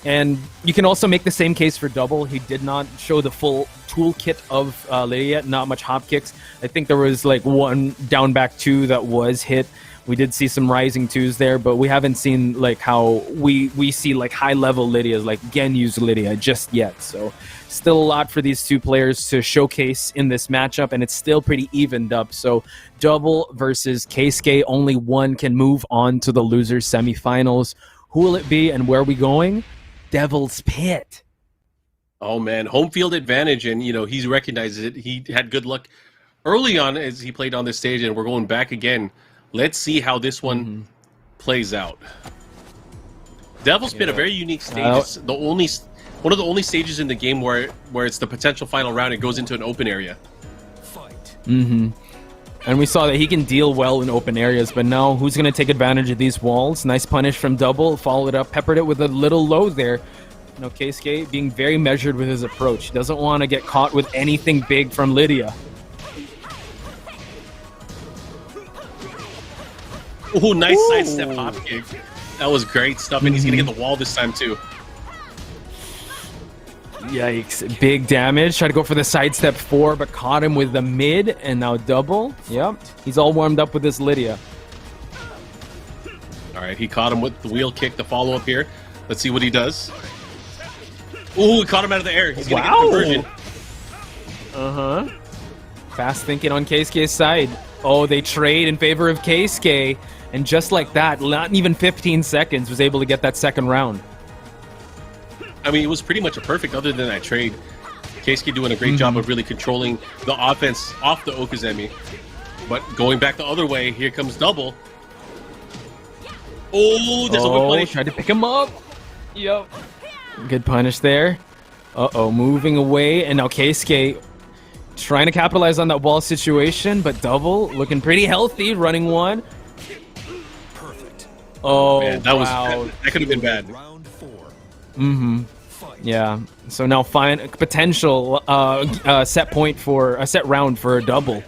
And you can also make the same case for Double. He did not show the full toolkit of Lidia, not much hop kicks. I think there was like 1 down back 2 that was hit. We did see some rising 2s there, but we haven't seen like how we see like high level Lidias, like Genyu's Lidia just yet. So still a lot for these 2 players to showcase in this matchup, and it's still pretty evened up. So Double versus Keisuke, only one can move on to the losers semifinals. Who will it be and where are we going? Devil's Pit. Oh man, home field advantage, and you know, he's recognized it. He had good luck early on as he played on this stage, and we're going back again. Let's see how this one plays out. Devil's Pit, a very unique stage. It's one of the only stages in the game where it's the potential final round. It goes into an open area. And we saw that he can deal well in open areas, but now who's going to take advantage of these walls? Nice punish from Double, followed up, peppered it with a little low there. You know, Keisuke being very measured with his approach. He doesn't want to get caught with anything big from Lidia. Oh, nice sidestep hop kick. That was great stuff, and he's going to get the wall this time too. Yikes. Big damage. Tried to go for the sidestep 4, but caught him with the mid, and now Double. Yep. He's all warmed up with this Lidia. All right, he caught him with the wheel kick, the follow-up here. Let's see what he does. Ooh, he caught him out of the air. He's going to get the conversion. Fast thinking on Keisuke's side. Oh, they trade in favor of Keisuke, and just like that, not even 15 seconds, was able to get that second round. I mean, it was pretty much a perfect other than that trade. Keisuke doing a great job of really controlling the offense off the Okuzemi. But going back the other way, here comes Double. Oh, there's a whip punish. Tried to pick him up. Yep. Good punish there. Uh-oh, moving away. And now Keisuke trying to capitalize on that wall situation, but Double looking pretty healthy, running one. Perfect. Oh, man, that could have been bad. Round 4. Mm-hmm. Yeah. So now find potential set point for a set round for a Double.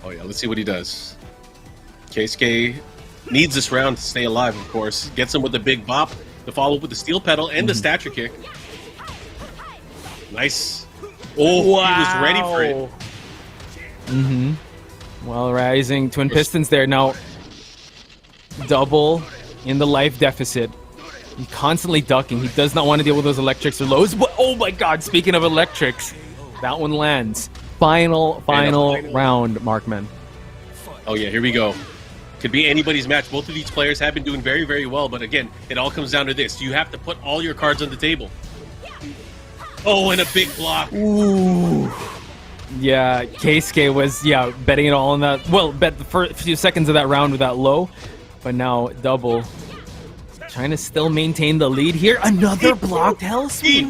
Oh yeah, let's see what he does. Keisuke needs this round to stay alive, of course. Gets him with the big bop, the follow up with the steel pedal and the stature kick. Nice. Oh, wow. He was ready for it. Mm-hmm. Well, rising twin pistons there. Now, Double in the life deficit. He's constantly ducking. He does not want to deal with those electrics or lows. But, oh my god, speaking of electrics, that one lands. Final round, Markman. Oh yeah, here we go. Could be anybody's match. Both of these players have been doing very, very well, but again, it all comes down to this. You have to put all your cards on the table. Oh, and a big block. Ooh. Yeah, Keisuke was, betting it all on that. Well, bet the first few seconds of that round with that low, but now Double trying to still maintain the lead here. Another blocked hell sweep.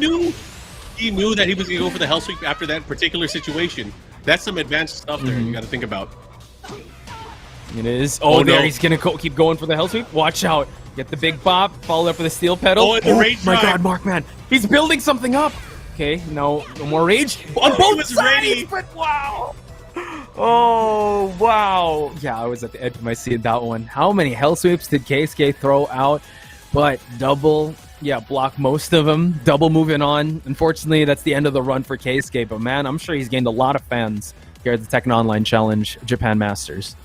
He knew that he was going to go for the hell sweep after that particular situation. That's some advanced stuff there you got to think about. It is. Oh, no. He's going to keep going for the hell sweep. Watch out. Get the big bop. Follow up with a steel pedal. Oh, and the rage my drive. god, Markman. He's building something up. Okay, no more rage. On both sides, ready. But wow. Oh, wow. Yeah, I was at the edge of my seat that one. How many hell sweeps did Keisuke throw out? But Double, block most of them. Double moving on. Unfortunately, that's the end of the run for Keisuke. But man, I'm sure he's gained a lot of fans here at the Tekken Online Challenge Japan Masters.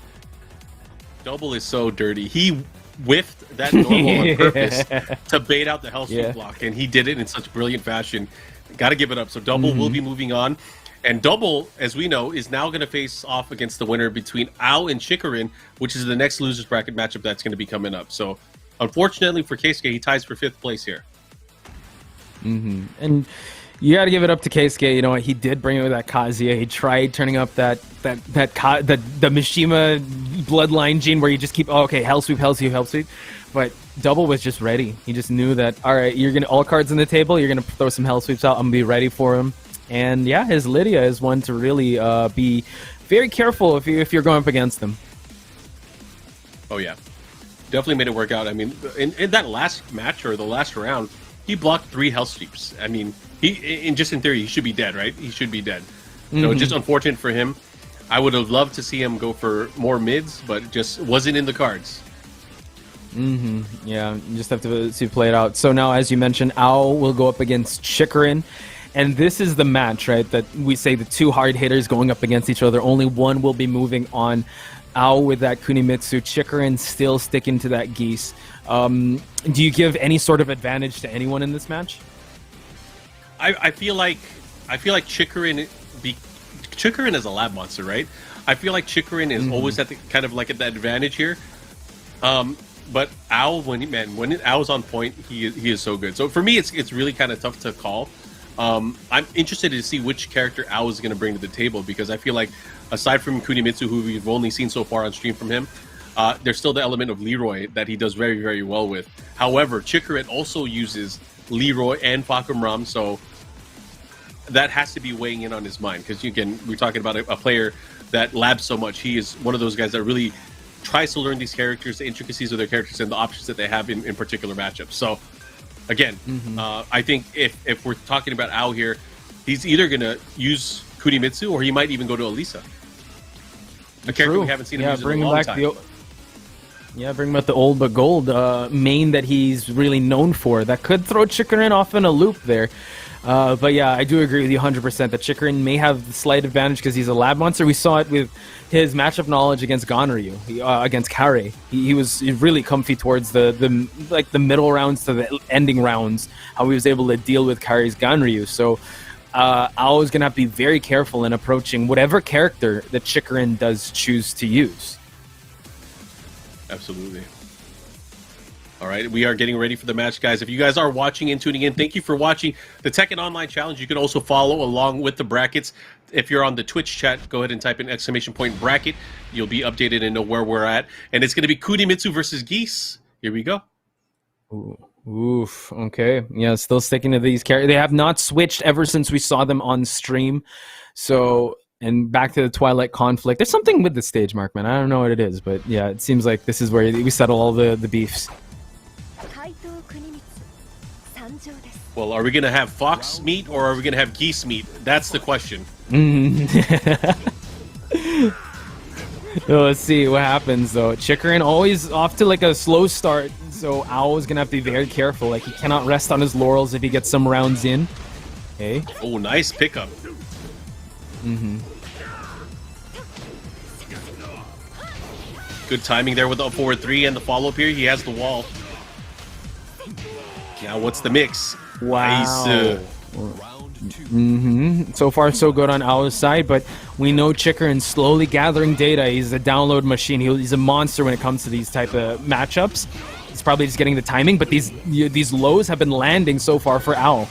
Double is so dirty. He whiffed that normal on purpose to bait out the hell sweep block, and he did it in such brilliant fashion. Got to give it up. So Double will be moving on. And Double, as we know, is now going to face off against the winner between S.H.O.W and Chikurin, which is the next losers bracket matchup that's going to be coming up. So unfortunately for Keisuke, he ties for 5th place here. And you got to give it up to Keisuke. You know what? He did bring it with that Kazuya. He tried turning up the Mishima bloodline gene where you just keep, hell sweep. But Double was just ready. He just knew that, all right, you're going to all cards on the table. You're going to throw some hell sweeps out. I'm going to be ready for him. And yeah, his Lidia is one to really be very careful if you're going up against him. Oh, yeah. Definitely made it work out. I mean, in that last match or the last round, he blocked 3 hell sweeps. I mean, in theory, he should be dead, right? He should be dead. So just unfortunate for him. I would have loved to see him go for more mids, but it just wasn't in the cards. Yeah, you just have to see play it out. So now, as you mentioned, S.H.O.W will go up against Chikurin. And this is the match, right, that we say the two hard hitters going up against each other. Only one will be moving on. S.H.O.W with that Kunimitsu. Chikurin still sticking to that Geese. Do you give any sort of advantage to anyone in this match? I feel like Chikurin is a lab monster, right? I feel like Chikurin is always at the kind of like at the advantage here. But S.H.O.W when S.H.O.W is on point, he is so good. So for me, it's really kind of tough to call. I'm interested to see which character S.H.O.W is going to bring to the table, because I feel like aside from Kunimitsu, who we've only seen so far on stream from him, there's still the element of Leroy that he does very, very well with. However, Chikurin also uses Leroy and Fahkumram, so that has to be weighing in on his mind, because again, we're talking about a player that labs so much. He is one of those guys that really tries to learn these characters, the intricacies of their characters, and the options that they have in particular matchups. So again, I think if we're talking about S.H.O.W here, he's either going to use Kunimitsu or he might even go to Alisa. A character we haven't seen him use in a long time. Bring back the old but gold main that he's really known for. That could throw Chikurin off in a loop there. But yeah, I do agree with you 100% that Chikurin may have the slight advantage because he's a lab monster. We saw it with his matchup knowledge against Ganryu, against Karei. He was really comfy towards the middle rounds to the ending rounds, how he was able to deal with Karei's Ganryu. So S.H.O.W is going to have to be very careful in approaching whatever character that Chikurin does choose to use. Absolutely. All right, we are getting ready for the match, guys. If you guys are watching and tuning in, thank you for watching the Tekken Online Challenge. You can also follow along with the brackets. If you're on the Twitch chat, go ahead and type in ! bracket. You'll be updated and know where we're at. And it's going to be Kunimitsu versus Geese. Here we go. Ooh. Oof. Okay. Yeah, still sticking to these characters. They have not switched ever since we saw them on stream. So, and back to the Twilight conflict. There's something with the stage mark, man. I don't know what it is, but yeah, it seems like this is where we settle all the beefs. Well, are we going to have fox meat or are we going to have geese meat? That's the question. So let's see what happens, though. Chikurin always off to like a slow start, so Ao is going to have to be very careful. Like, he cannot rest on his laurels if he gets some rounds in. Okay. Oh, nice pickup. Good timing there with the up forward 3 and the follow-up here. He has the wall. Now, what's the mix? Wow. Nice. So far, so good on Ao's side, but we know Chikurin's slowly gathering data. He's a download machine. He's a monster when it comes to these type of matchups. He's probably just getting the timing, but these lows have been landing so far for Ao.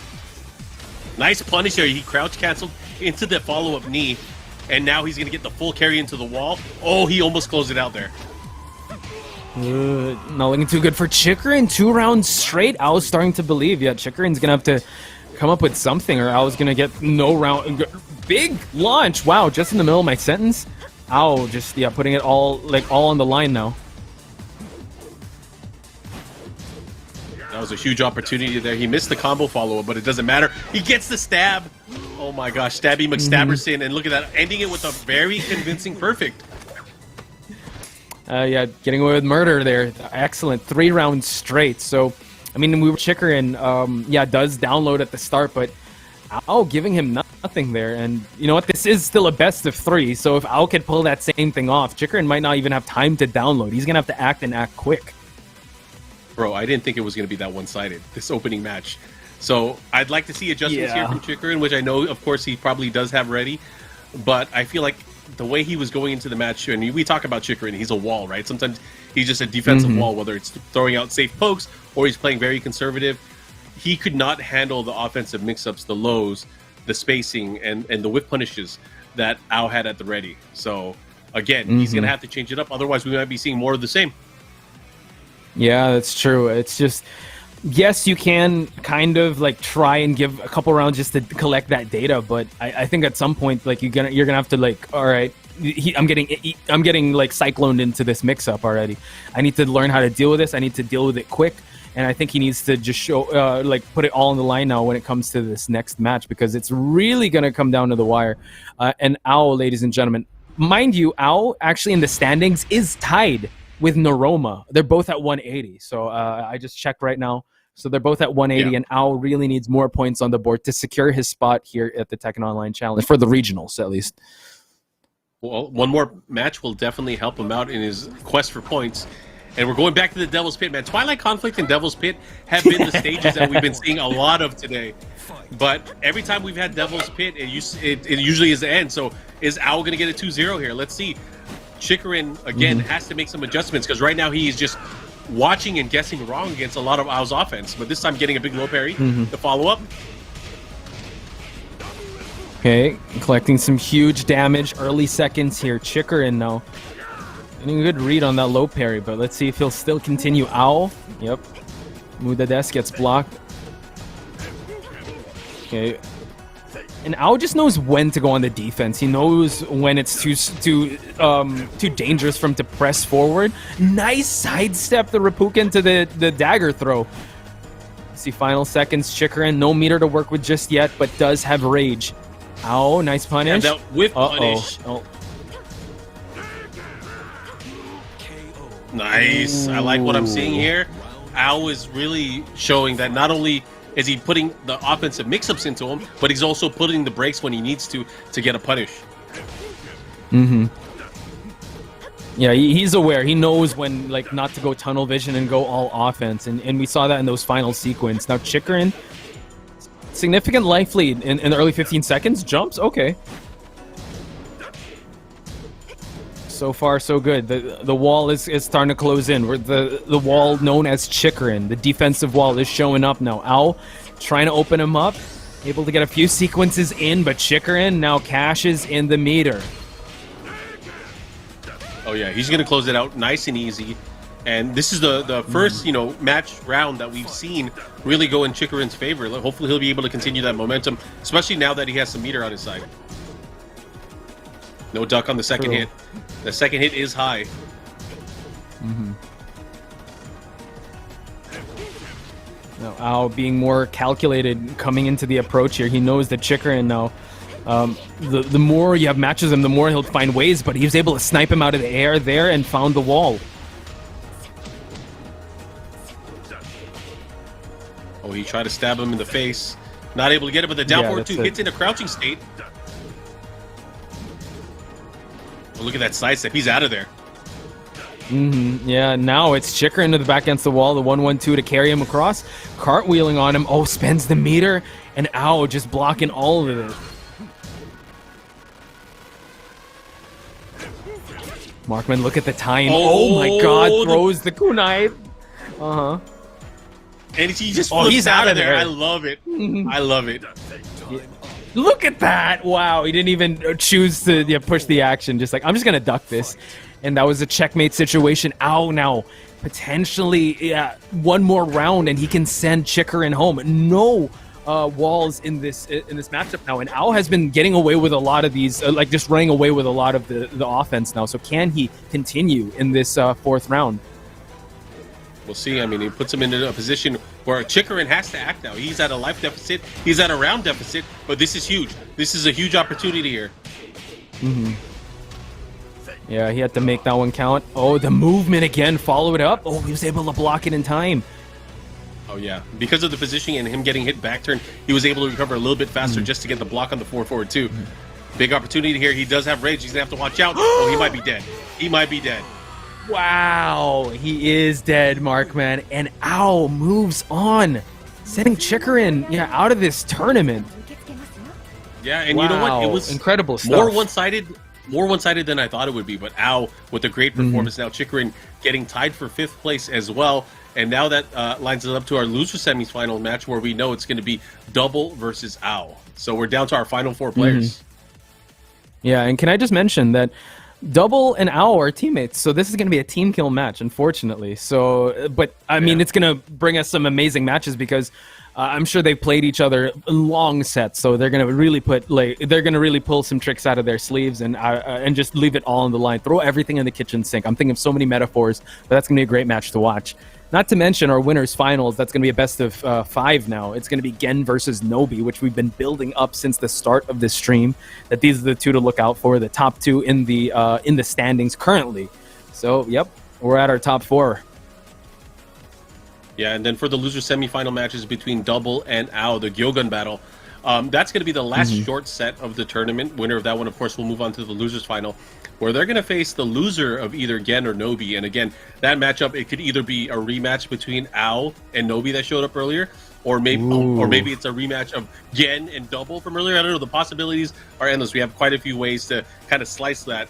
Nice punish there. He crouch canceled into the follow-up knee, and now he's going to get the full carry into the wall. Oh, he almost closed it out there. Not looking too good for Chikurin. 2 rounds straight. Ao's starting to believe. Yeah, Chikurin's going to have to come up with something, or Ao's going to get no round. Big launch. Wow, just in the middle of my sentence. Ao just, yeah, putting it all on the line now. That was a huge opportunity there. He missed the combo follow-up, but it doesn't matter. He gets the stab. Oh my gosh, Stabby McStabberson, and look at that, ending it with a very convincing perfect. Yeah, getting away with murder there. Excellent. 3 rounds straight. So, I mean, we were Chikurin, yeah, does download at the start, but Ao giving him nothing there. And you know what? This is still a best of 3. So if Ao could pull that same thing off, Chikurin might not even have time to download. He's going to have to act and act quick. Bro, I didn't think it was going to be that one-sided, this opening match. So I'd like to see adjustments here from Chikurin, which I know, of course, he probably does have ready. But I feel like the way he was going into the match, and we talk about Chikurin, he's a wall, right? Sometimes he's just a defensive wall, whether it's throwing out safe pokes or he's playing very conservative. He could not handle the offensive mix-ups, the lows, the spacing, and the whip punishes that Ao had at the ready. So, again, he's going to have to change it up. Otherwise, we might be seeing more of the same. Yeah, that's true. It's just, yes, you can kind of like try and give a couple rounds just to collect that data, but I think at some point, like you're gonna have to like, all right, I'm getting like cycloned into this mix-up already. I need to learn how to deal with this. I need to deal with it quick, and I think he needs to just show, like, put it all on the line now when it comes to this next match, because it's really gonna come down to the wire. And Ao, ladies and gentlemen, mind you, Ao actually in the standings is tied with Noroma. They're both at 180. So I just checked right now. So they're both at 180, and Ao really needs more points on the board to secure his spot here at the Tekken Online Challenge, for the regionals at least. Well, one more match will definitely help him out in his quest for points. And we're going back to the Devil's Pit, man. Twilight Conflict and Devil's Pit have been the stages that we've been seeing a lot of today. But every time we've had Devil's Pit, it usually is the end. So is Ao going to get a 2-0 here? Let's see. Chikurin, again, has to make some adjustments, because right now he is just watching and guessing wrong against a lot of Ao's offense. But this time getting a big low parry to follow up. Okay, collecting some huge damage. Early seconds here. Chikurin now getting a good read on that low parry, but let's see if he'll still continue. Ao, yep. Mudades gets blocked. Okay. And Ao just knows when to go on the defense. He knows when it's too dangerous for him to press forward. Nice sidestep the Reppuken to the dagger throw. See, final seconds. Chikurin, no meter to work with just yet, but does have rage. Ao, nice punish. And that whip punish. Oh. Nice. I like what I'm seeing here. Ao is really showing that not only is he putting the offensive mix-ups into him, but he's also putting the brakes when he needs to get a punish. Yeah, he's aware. He knows when like not to go tunnel vision and go all offense, and we saw that in those final sequence. Now Chikurin, significant life lead in the early 15 seconds. Jumps, okay. So far, so good. The wall is starting to close in. The wall known as Chikurin, the defensive wall, is showing up now. Ao trying to open him up, able to get a few sequences in, but Chikurin now cashes in the meter. Oh yeah, he's going to close it out nice and easy. And this is the first, match round that we've seen really go in Chikurin's favor. Hopefully he'll be able to continue that momentum, especially now that he has some meter on his side. No duck on the second hit. The second hit is high. Now, Ao being more calculated coming into the approach here. He knows that Chikurin now, the more you have matches him, the more he'll find ways, but he was able to snipe him out of the air there and found the wall. Oh, he tried to stab him in the face. Not able to get it, but the down forward 2 hits in a crouching state. Oh, look at that sidestep. He's out of there. Yeah, now it's Chikurin to the back against the wall, the 1-1-2 to carry him across. Cartwheeling on him. Oh, spends the meter, and Ao just blocking all of it. Markman, look at the time. Oh my god, throws the kunai. And he just flips he's out of there. I love it. I love it. Look at that! Wow, he didn't even choose to push the action. Just like, I'm just gonna duck this. And that was a checkmate situation. Ao now potentially one more round and he can send Chikurin home. No walls in this matchup now, and Ao has been getting away with a lot of these, like just running away with a lot of the offense now. So can he continue in this fourth round? We'll see. I mean, he puts him into a position where Chikurin has to act now. He's at a life deficit. He's at a round deficit. But this is huge. This is a huge opportunity here. Yeah, he had to make that one count. Oh, the movement again, follow it up. Oh, he was able to block it in time. Oh, yeah. Because of the positioning and him getting hit back turn, he was able to recover a little bit faster just to get the block on the 4-forward, too. Big opportunity here. He does have rage. He's going to have to watch out. Oh, he might be dead. He might be dead. Wow, he is dead, Markman. And Ao moves on, sending Chikurin out of this tournament. Yeah, and you know what? It was incredible stuff. More one-sided than I thought it would be, but Ao with a great performance now. Chikurin getting tied for 5th place as well, and now that lines us up to our loser semifinal match where we know it's going to be Double versus Ao. So we're down to our final 4 players. Yeah, and can I just mention that Double and Ao are teammates, so this is going to be a team kill match, unfortunately. So, but I mean, it's going to bring us some amazing matches because I'm sure they've played each other long sets, so they're going to really pull some tricks out of their sleeves and just leave it all on the line. Throw everything in the kitchen sink. I'm thinking of so many metaphors, but that's going to be a great match to watch. Not to mention our winners finals. That's going to be a best of 5 now. It's going to be Gen versus Nobi, which we've been building up since the start of this stream. That these are the 2 to look out for, the top 2 in the standings currently. So, yep, we're at our top 4. Yeah, and then for the loser semifinal matches between Double and Ao, the Gyogun battle, that's going to be the last short set of the tournament. Winner of that one, of course, will move on to the losers final, where they're going to face the loser of either Gen or Nobi. And again, that matchup, it could either be a rematch between Ao and Nobi that showed up earlier, or maybe it's a rematch of Gen and Double from earlier. I don't know. The possibilities are endless. We have quite a few ways to kind of slice that.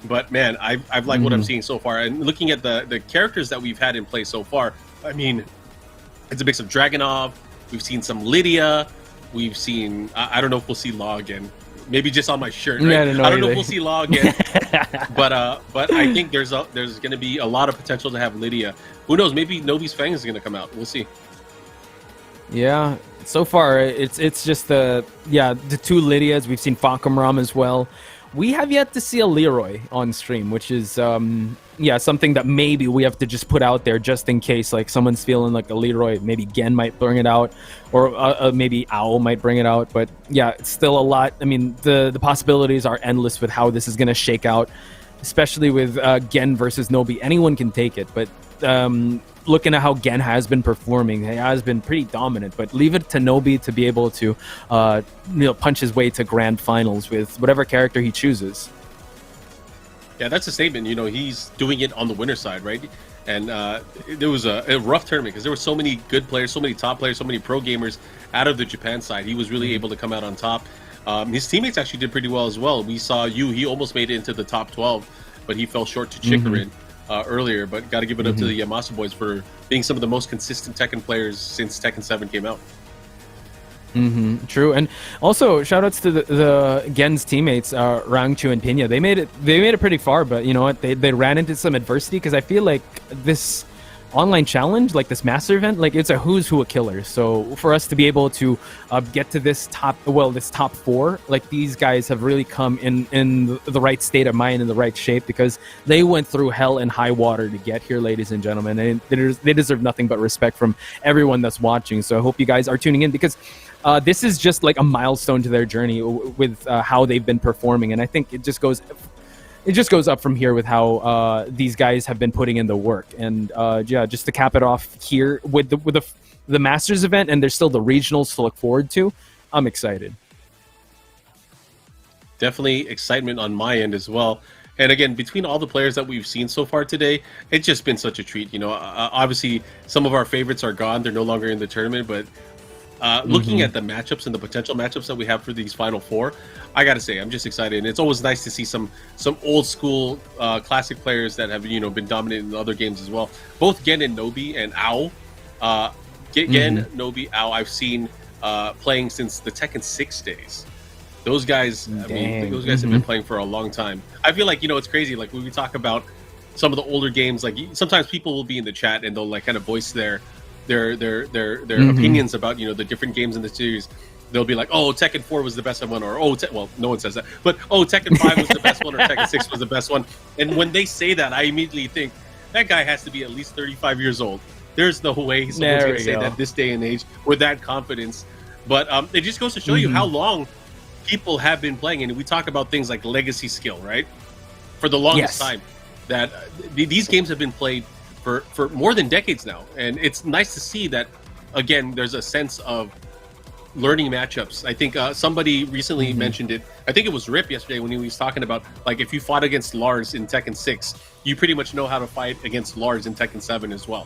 But man, I've liked what I'm seeing so far. And looking at the characters that we've had in play so far, I mean, it's a mix of Dragunov. We've seen some Lidia. We've seen, I don't know if we'll see Law again. Maybe just on my shirt. Right? Yeah, I don't know if we'll see Law again. but I think there's going to be a lot of potential to have Lidia. Who knows? Maybe Nobi's Fang is going to come out. We'll see. Yeah, so far it's just the 2 Lidias. We've seen Fahkumram as well. We have yet to see a Leroy on stream, which is something that maybe we have to just put out there just in case like someone's feeling like a Leroy. Maybe Gen might bring it out, or maybe Owl might bring it out. But yeah, it's still a lot. I mean, the possibilities are endless with how this is going to shake out, especially with Gen versus Nobi. Anyone can take it, but looking at how Gen has been performing, he has been pretty dominant. But leave it to Nobi to be able to punch his way to grand finals with whatever character he chooses. Yeah, that's a statement. He's doing it on the winner side, right? And there was a rough tournament because there were so many good players, so many top players, so many pro gamers out of the Japan side. He was really able to come out on top. His teammates actually did pretty well as well. We saw he almost made it into the top 12. but he fell short to Chikurin earlier. But got to give it up to the Yamasa boys for being some of the most consistent Tekken players since Tekken 7 came out. True, and also shout outs to the Gen's teammates, Rangchu and Pina. They made it pretty far, but you know what? They ran into some adversity because I feel like this online challenge, like this master event, like it's a who's who of killers. So for us to be able to get to this top 4, like these guys have really come in the right state of mind and the right shape because they went through hell and high water to get here, ladies and gentlemen. And they deserve nothing but respect from everyone that's watching. So I hope you guys are tuning in because this is just like a milestone to their journey with how they've been performing, and I think it just goes up from here with how these guys have been putting in the work. And just to cap it off here with the Masters event, and there's still the regionals to look forward to. I'm excited. Definitely excitement on my end as well. And again, between all the players that we've seen so far today, it's just been such a treat. You know, obviously some of our favorites are gone; they're no longer in the tournament, but. Looking at the matchups and the potential matchups that we have for these final 4, I gotta say I'm just excited, and it's always nice to see some old school classic players that have been dominant in other games as well. Both Gen and Nobi and Ao, Gen, Nobi, Ao, I've seen playing since the Tekken 6 days. Those guys, those guys have been playing for a long time. I feel like it's crazy. Like when we talk about some of the older games, like sometimes people will be in the chat and they'll like kind of voice their opinions about the different games in the series. They'll be like, oh, Tekken 4 was the best one, or well, no one says that, but Tekken 5 was the best one, or Tekken 6 was the best one. And when they say that, I immediately think that guy has to be at least 35 years old. There's no way someone's going to say that this day and age with that confidence. But it just goes to show you how long people have been playing, and we talk about things like legacy skill, right? For the longest time, that these games have been played for more than decades now, and it's nice to see that again there's a sense of learning matchups. I think somebody recently mentioned it. I think it was Rip yesterday when he was talking about like if you fought against Lars in Tekken 6, you pretty much know how to fight against Lars in Tekken 7 as well,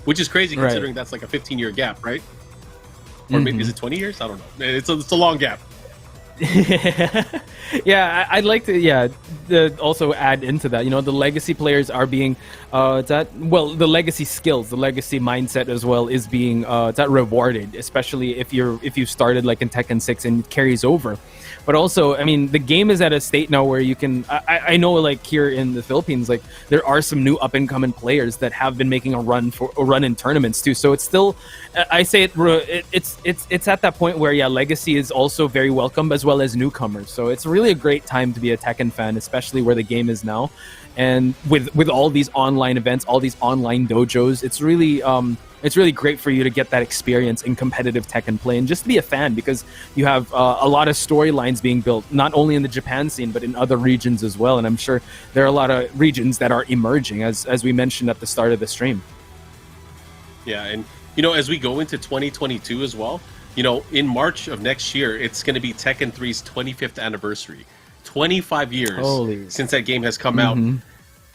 which is crazy considering that's like a 15-year gap, right? Or maybe is it 20 years? I don't know. It's a long gap. I'd like to also add into that. The legacy players are being the legacy skills, the legacy mindset as well is being rewarded, especially if you started like in Tekken 6 and it carries over. But also, I mean, the game is at a state now where you can. I know, like here in the Philippines, like there are some new up and coming players that have been making a run in tournaments too. So it's still, I say it's at that point where legacy is also very welcome as well as newcomers. So it's really a great time to be a Tekken fan, especially where the game is now, and with all these online events, all these online dojos, it's really great for you to get that experience in competitive Tekken play and just to be a fan because you have a lot of storylines being built, not only in the Japan scene, but in other regions as well. And I'm sure there are a lot of regions that are emerging, as we mentioned at the start of the stream. Yeah, and, as we go into 2022 as well, in March of next year, it's going to be Tekken 3's 25th anniversary. 25 years since that game has come out.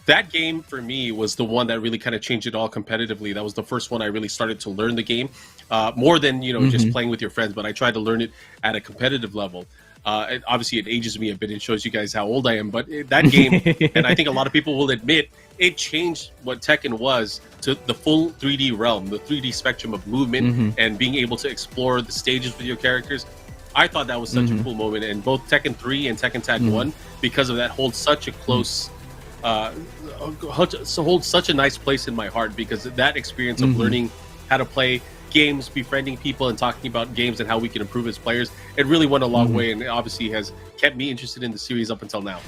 That game for me was the one that really kind of changed it all competitively. That was the first one I really started to learn the game more than just playing with your friends, but I tried to learn it at a competitive level. Obviously it ages me a bit and shows you guys how old I am, but that game, and I think a lot of people will admit, it changed what Tekken was to the full 3D realm, the 3D spectrum of movement and being able to explore the stages with your characters. I thought that was such a cool moment, and both Tekken 3 and Tekken Tag 1, because of that, hold such a close holds such a nice place in my heart because that experience of learning how to play games, befriending people, and talking about games and how we can improve as players, it really went a long way, and it obviously has kept me interested in the series up until now.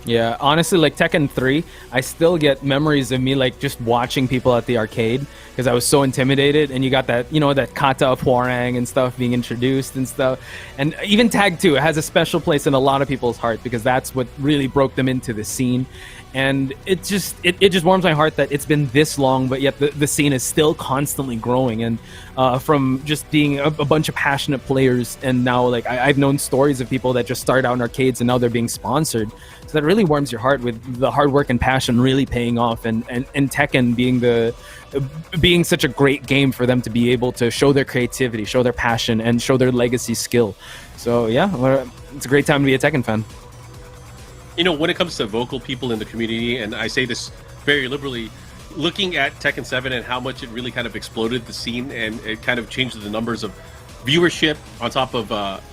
Yeah, honestly, like Tekken 3, I still get memories of me like just watching people at the arcade because I was so intimidated, and you got that, that kata of Hwoarang and stuff being introduced and stuff. And even Tag 2, it has a special place in a lot of people's heart because that's what really broke them into the scene. And it just warms my heart that it's been this long, but yet the scene is still constantly growing. And from just being a bunch of passionate players, and now like I've known stories of people that just started out in arcades and now they're being sponsored. So that really warms your heart with the hard work and passion really paying off, and Tekken being such a great game for them to be able to show their creativity, show their passion, and show their legacy skill. So yeah, it's a great time to be a Tekken fan. You know, when it comes to vocal people in the community, and I say this very liberally, looking at Tekken 7 and how much it really kind of exploded the scene, and it kind of changed the numbers of viewership on top of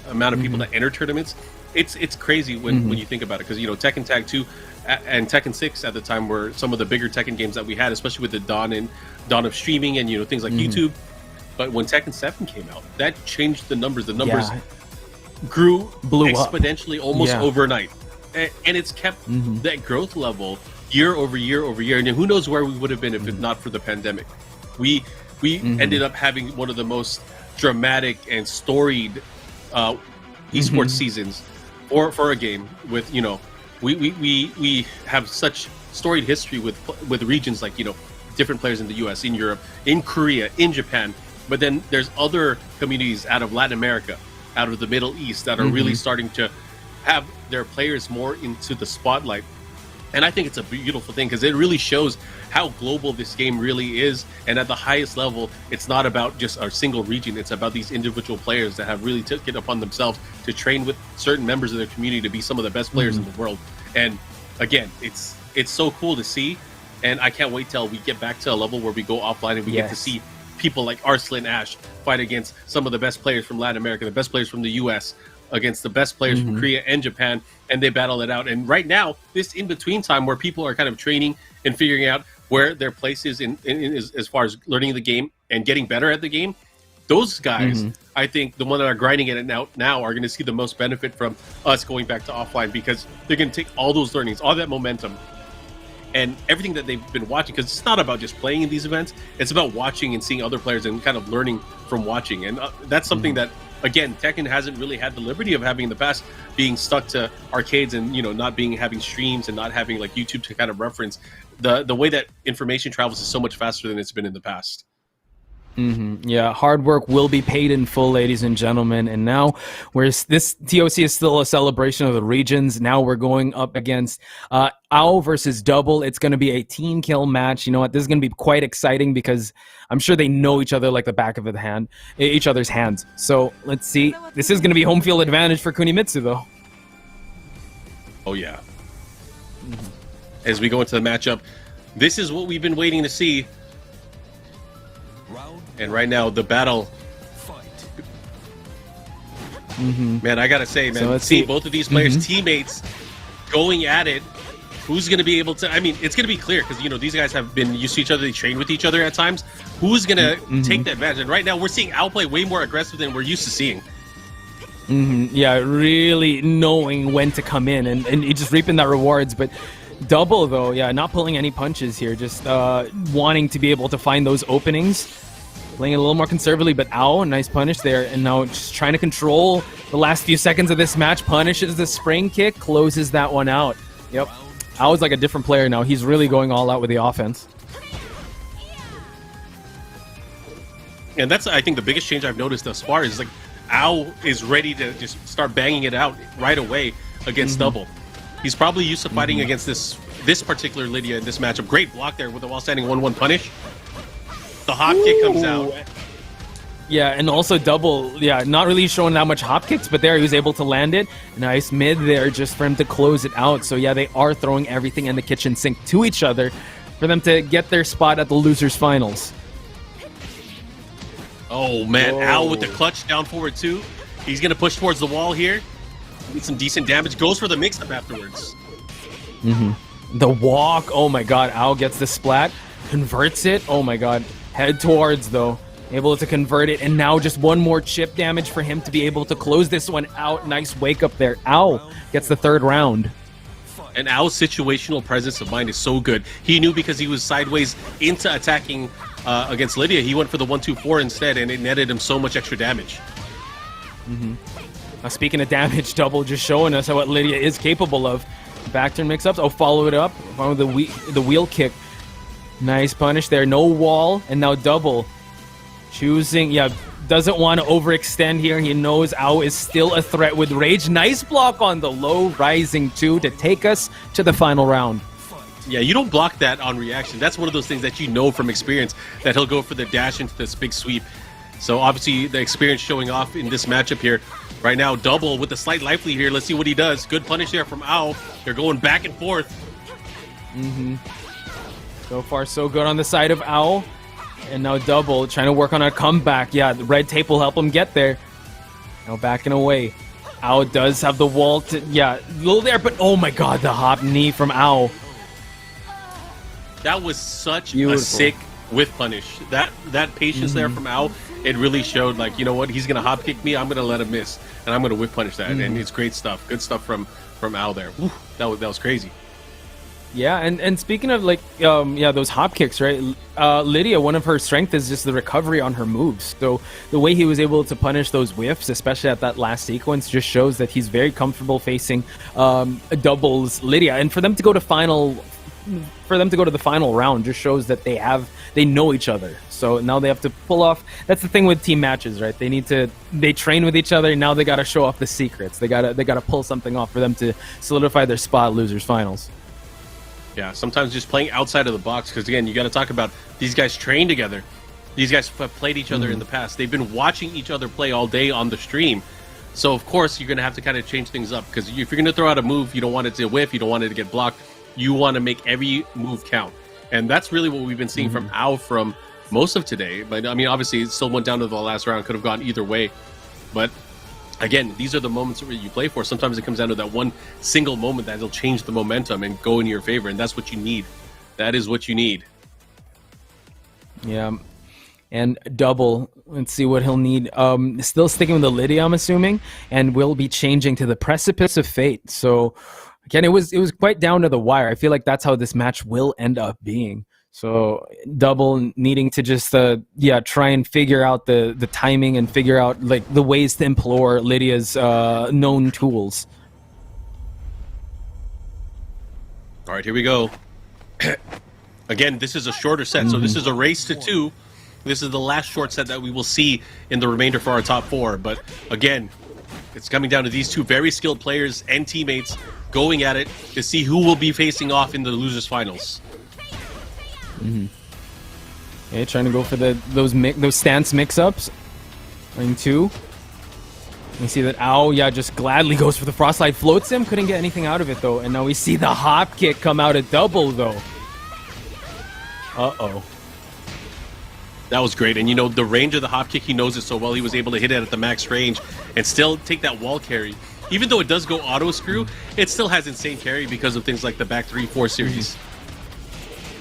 amount of people that enter tournaments. It's crazy when you think about it, because you know, Tekken Tag 2 and Tekken 6 at the time were some of the bigger Tekken games that we had, especially with the dawn of streaming and, you know, things like YouTube. But when Tekken 7 came out, that changed the numbers. The numbers blew exponentially up almost overnight, and it's kept that growth level year over year over year. And who knows where we would have been if it not for the pandemic. We ended up having one of the most dramatic and storied esports seasons for a game. With, you know, we have such storied history with regions like, you know, different players in the US, in Europe, in Korea, in Japan. But then there's other communities out of Latin America, out of the Middle East, that are really starting to have their players more into the spotlight. And I think it's a beautiful thing, because it really shows how global this game really is. And at the highest level, it's not about just a single region. It's about these individual players that have really taken it upon themselves to train with certain members of their community to be some of the best players in the world. And again, it's so cool to see. And I can't wait till we get back to a level where we go offline and we get to see people like Arslan Ash fight against some of the best players from Latin America, the best players from the US, against the best players from Korea and Japan, and they battle it out. And right now, this in-between time where people are kind of training and figuring out where their place is in as far as learning the game and getting better at the game, those guys, I think the ones that are grinding at it now are going to see the most benefit from us going back to offline, because they're going to take all those learnings, all that momentum, and everything that they've been watching, because it's not about just playing in these events, it's about watching and seeing other players and kind of learning from watching. And that's something that, again, Tekken hasn't really had the liberty of having in the past, being stuck to arcades and, you know, not having streams and not having like YouTube to kind of reference. The way that information travels is so much faster than it's been in the past. Yeah, hard work will be paid in full, ladies and gentlemen. And now, whereas this TOC is still a celebration of the regions, now we're going up against S.H.O.W versus Double. It's going to be a team kill match. You know what? This is going to be quite exciting, because I'm sure they know each other like the back of each other's hands. So let's see. This is going to be home field advantage for Kunimitsu, though. Oh yeah. As we go into the matchup, this is what we've been waiting to see. And right now, the battle. Man, I gotta say, man, So let's see see. both of these players' teammates going at it. Who's gonna be able to? I mean, it's gonna be clear, because, you know, these guys have been used to each other. They train with each other at times. Who's gonna take that advantage? And right now, we're seeing S.H.O.W play way more aggressive than we're used to seeing. Yeah, really knowing when to come in and just reaping that rewards. But Double, though, yeah, not pulling any punches here, just wanting to be able to find those openings. Playing it a little more conservatively, but S.H.O.W, nice punish there. And now just trying to control the last few seconds of this match. Punishes the spring kick, closes that one out. Yep. S.H.O.W's like a different player now. He's really going all out with the offense. And that's, I think, the biggest change I've noticed thus far is like S.H.O.W is ready to just start banging it out right away against Double. He's probably used to fighting against this particular Lidia in this matchup. Great block there with the while standing 1-1 punish. The hop kick comes out. Yeah, and also Double, yeah, not really showing that much hop kicks, but there he was able to land it. Nice mid there just for him to close it out. So yeah, they are throwing everything in the kitchen sink to each other for them to get their spot at the losers finals. Oh man, S.H.O.W with the clutch down forward too. He's gonna push towards the wall here. Get some decent damage. Goes for the mix-up afterwards. The walk, oh my god, S.H.O.W gets the splat, converts it, oh my god. Head towards, though, able to convert it, and now just one more chip damage for him to be able to close this one out. Nice wake up there. S.H.O.W gets the third round. And S.H.O.W's situational presence of mind is so good. He knew, because he was sideways into attacking against Lidia, he went for the 1-2-4 instead, and it netted him so much extra damage. Now, speaking of damage, Double just showing us what Lidia is capable of. Back turn mix-ups. Oh, follow it up with the wheel kick. Nice punish there. No wall, and now Double choosing, doesn't want to overextend here. He knows S.H.O.W is still a threat with rage. Nice block on the low rising 2 to take us to the final round. Yeah, you don't block that on reaction. That's one of those things that you know from experience, that he'll go for the dash into this big sweep. So obviously the experience showing off in this matchup here. Right now, Double with a slight life lead here. Let's see what he does. Good punish there from Ao. They're going back and forth. So far, so good on the side of Ao. And now Double trying to work on a comeback. Yeah, the red tape will help him get there. Now backing away. Ao does have the wall to... Yeah, a little there, but oh my god, the hop knee from Ao. That was such Beautiful. a sick whiff punish. That patience there from Ao, it really showed, like, you know what, he's gonna hop kick me, I'm gonna let him miss, and I'm gonna whiff punish that. And it's great stuff. Good stuff from Ao there. Woo, that was crazy. Yeah, and speaking of, like, those hop kicks, right? Lidia, one of her strengths is just the recovery on her moves. So the way he was able to punish those whiffs, especially at that last sequence, just shows that he's very comfortable facing doubles Lidia. And for them to go to the final round just shows that they know each other. So now they have to pull off. That's the thing with team matches, right? They train with each other. Now they got to show off the secrets. They got to pull something off for them to solidify their spot at losers finals. Yeah, sometimes just playing outside of the box, because again, you got to talk about these guys train together. These guys have played each other in the past. They've been watching each other play all day on the stream. So of course you're going to have to kind of change things up, because if you're going to throw out a move, you don't want it to whiff, you don't want it to get blocked. You want to make every move count. And that's really what we've been seeing from Ao from most of today. But I mean, obviously it still went down to the last round, could have gone either way. But again, these are the moments where you play for. Sometimes it comes down to that one single moment that'll change the momentum and go in your favor, and that's what you need. That is what you need. Yeah. And Double, let's see what he'll need. Still sticking with the Lidia, I'm assuming, and will be changing to the Precipice of Fate. So again, it was quite down to the wire. I feel like that's how this match will end up being. So Double needing to just try and figure out the timing and figure out, like, the ways to implore Lidia's known tools. All right, here we go. Again, this is a shorter set, so this is a race to 2. This is the last short set that we will see in the remainder for our top 4. But again, it's coming down to these two very skilled players and teammates going at it to see who will be facing off in the losers finals. Okay, trying to go for those stance mix-ups. Ring 2. We see that Ao, just gladly goes for the frostlight, floats him, couldn't get anything out of it though. And now we see the hop kick come out at Double though. Uh-oh. That was great, and you know, the range of the hop kick, he knows it so well. He was able to hit it at the max range and still take that wall carry. Even though it does go auto screw, it still has insane carry because of things like the back 3-4 series.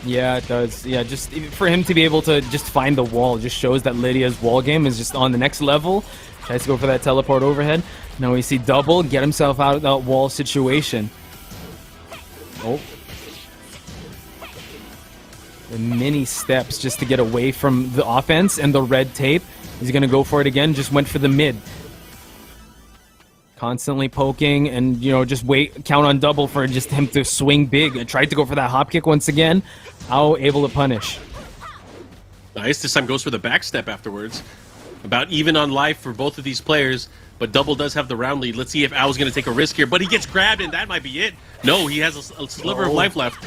Yeah, it does. Yeah, just for him to be able to just find the wall just shows that Lidia's wall game is just on the next level. Tries to go for that teleport overhead. Now we see Double get himself out of that wall situation. Oh. The mini steps just to get away from the offense and the red tape. He's going to go for it again. Just went for the mid. Constantly poking and, just count on Double for just him to swing big. And tried to go for that hop kick once again. Ao able to punish. Nice. This time goes for the back step afterwards. About even on life for both of these players. But Double does have the round lead. Let's see if Ao's going to take a risk here. But he gets grabbed and that might be it. No, he has a sliver of life left.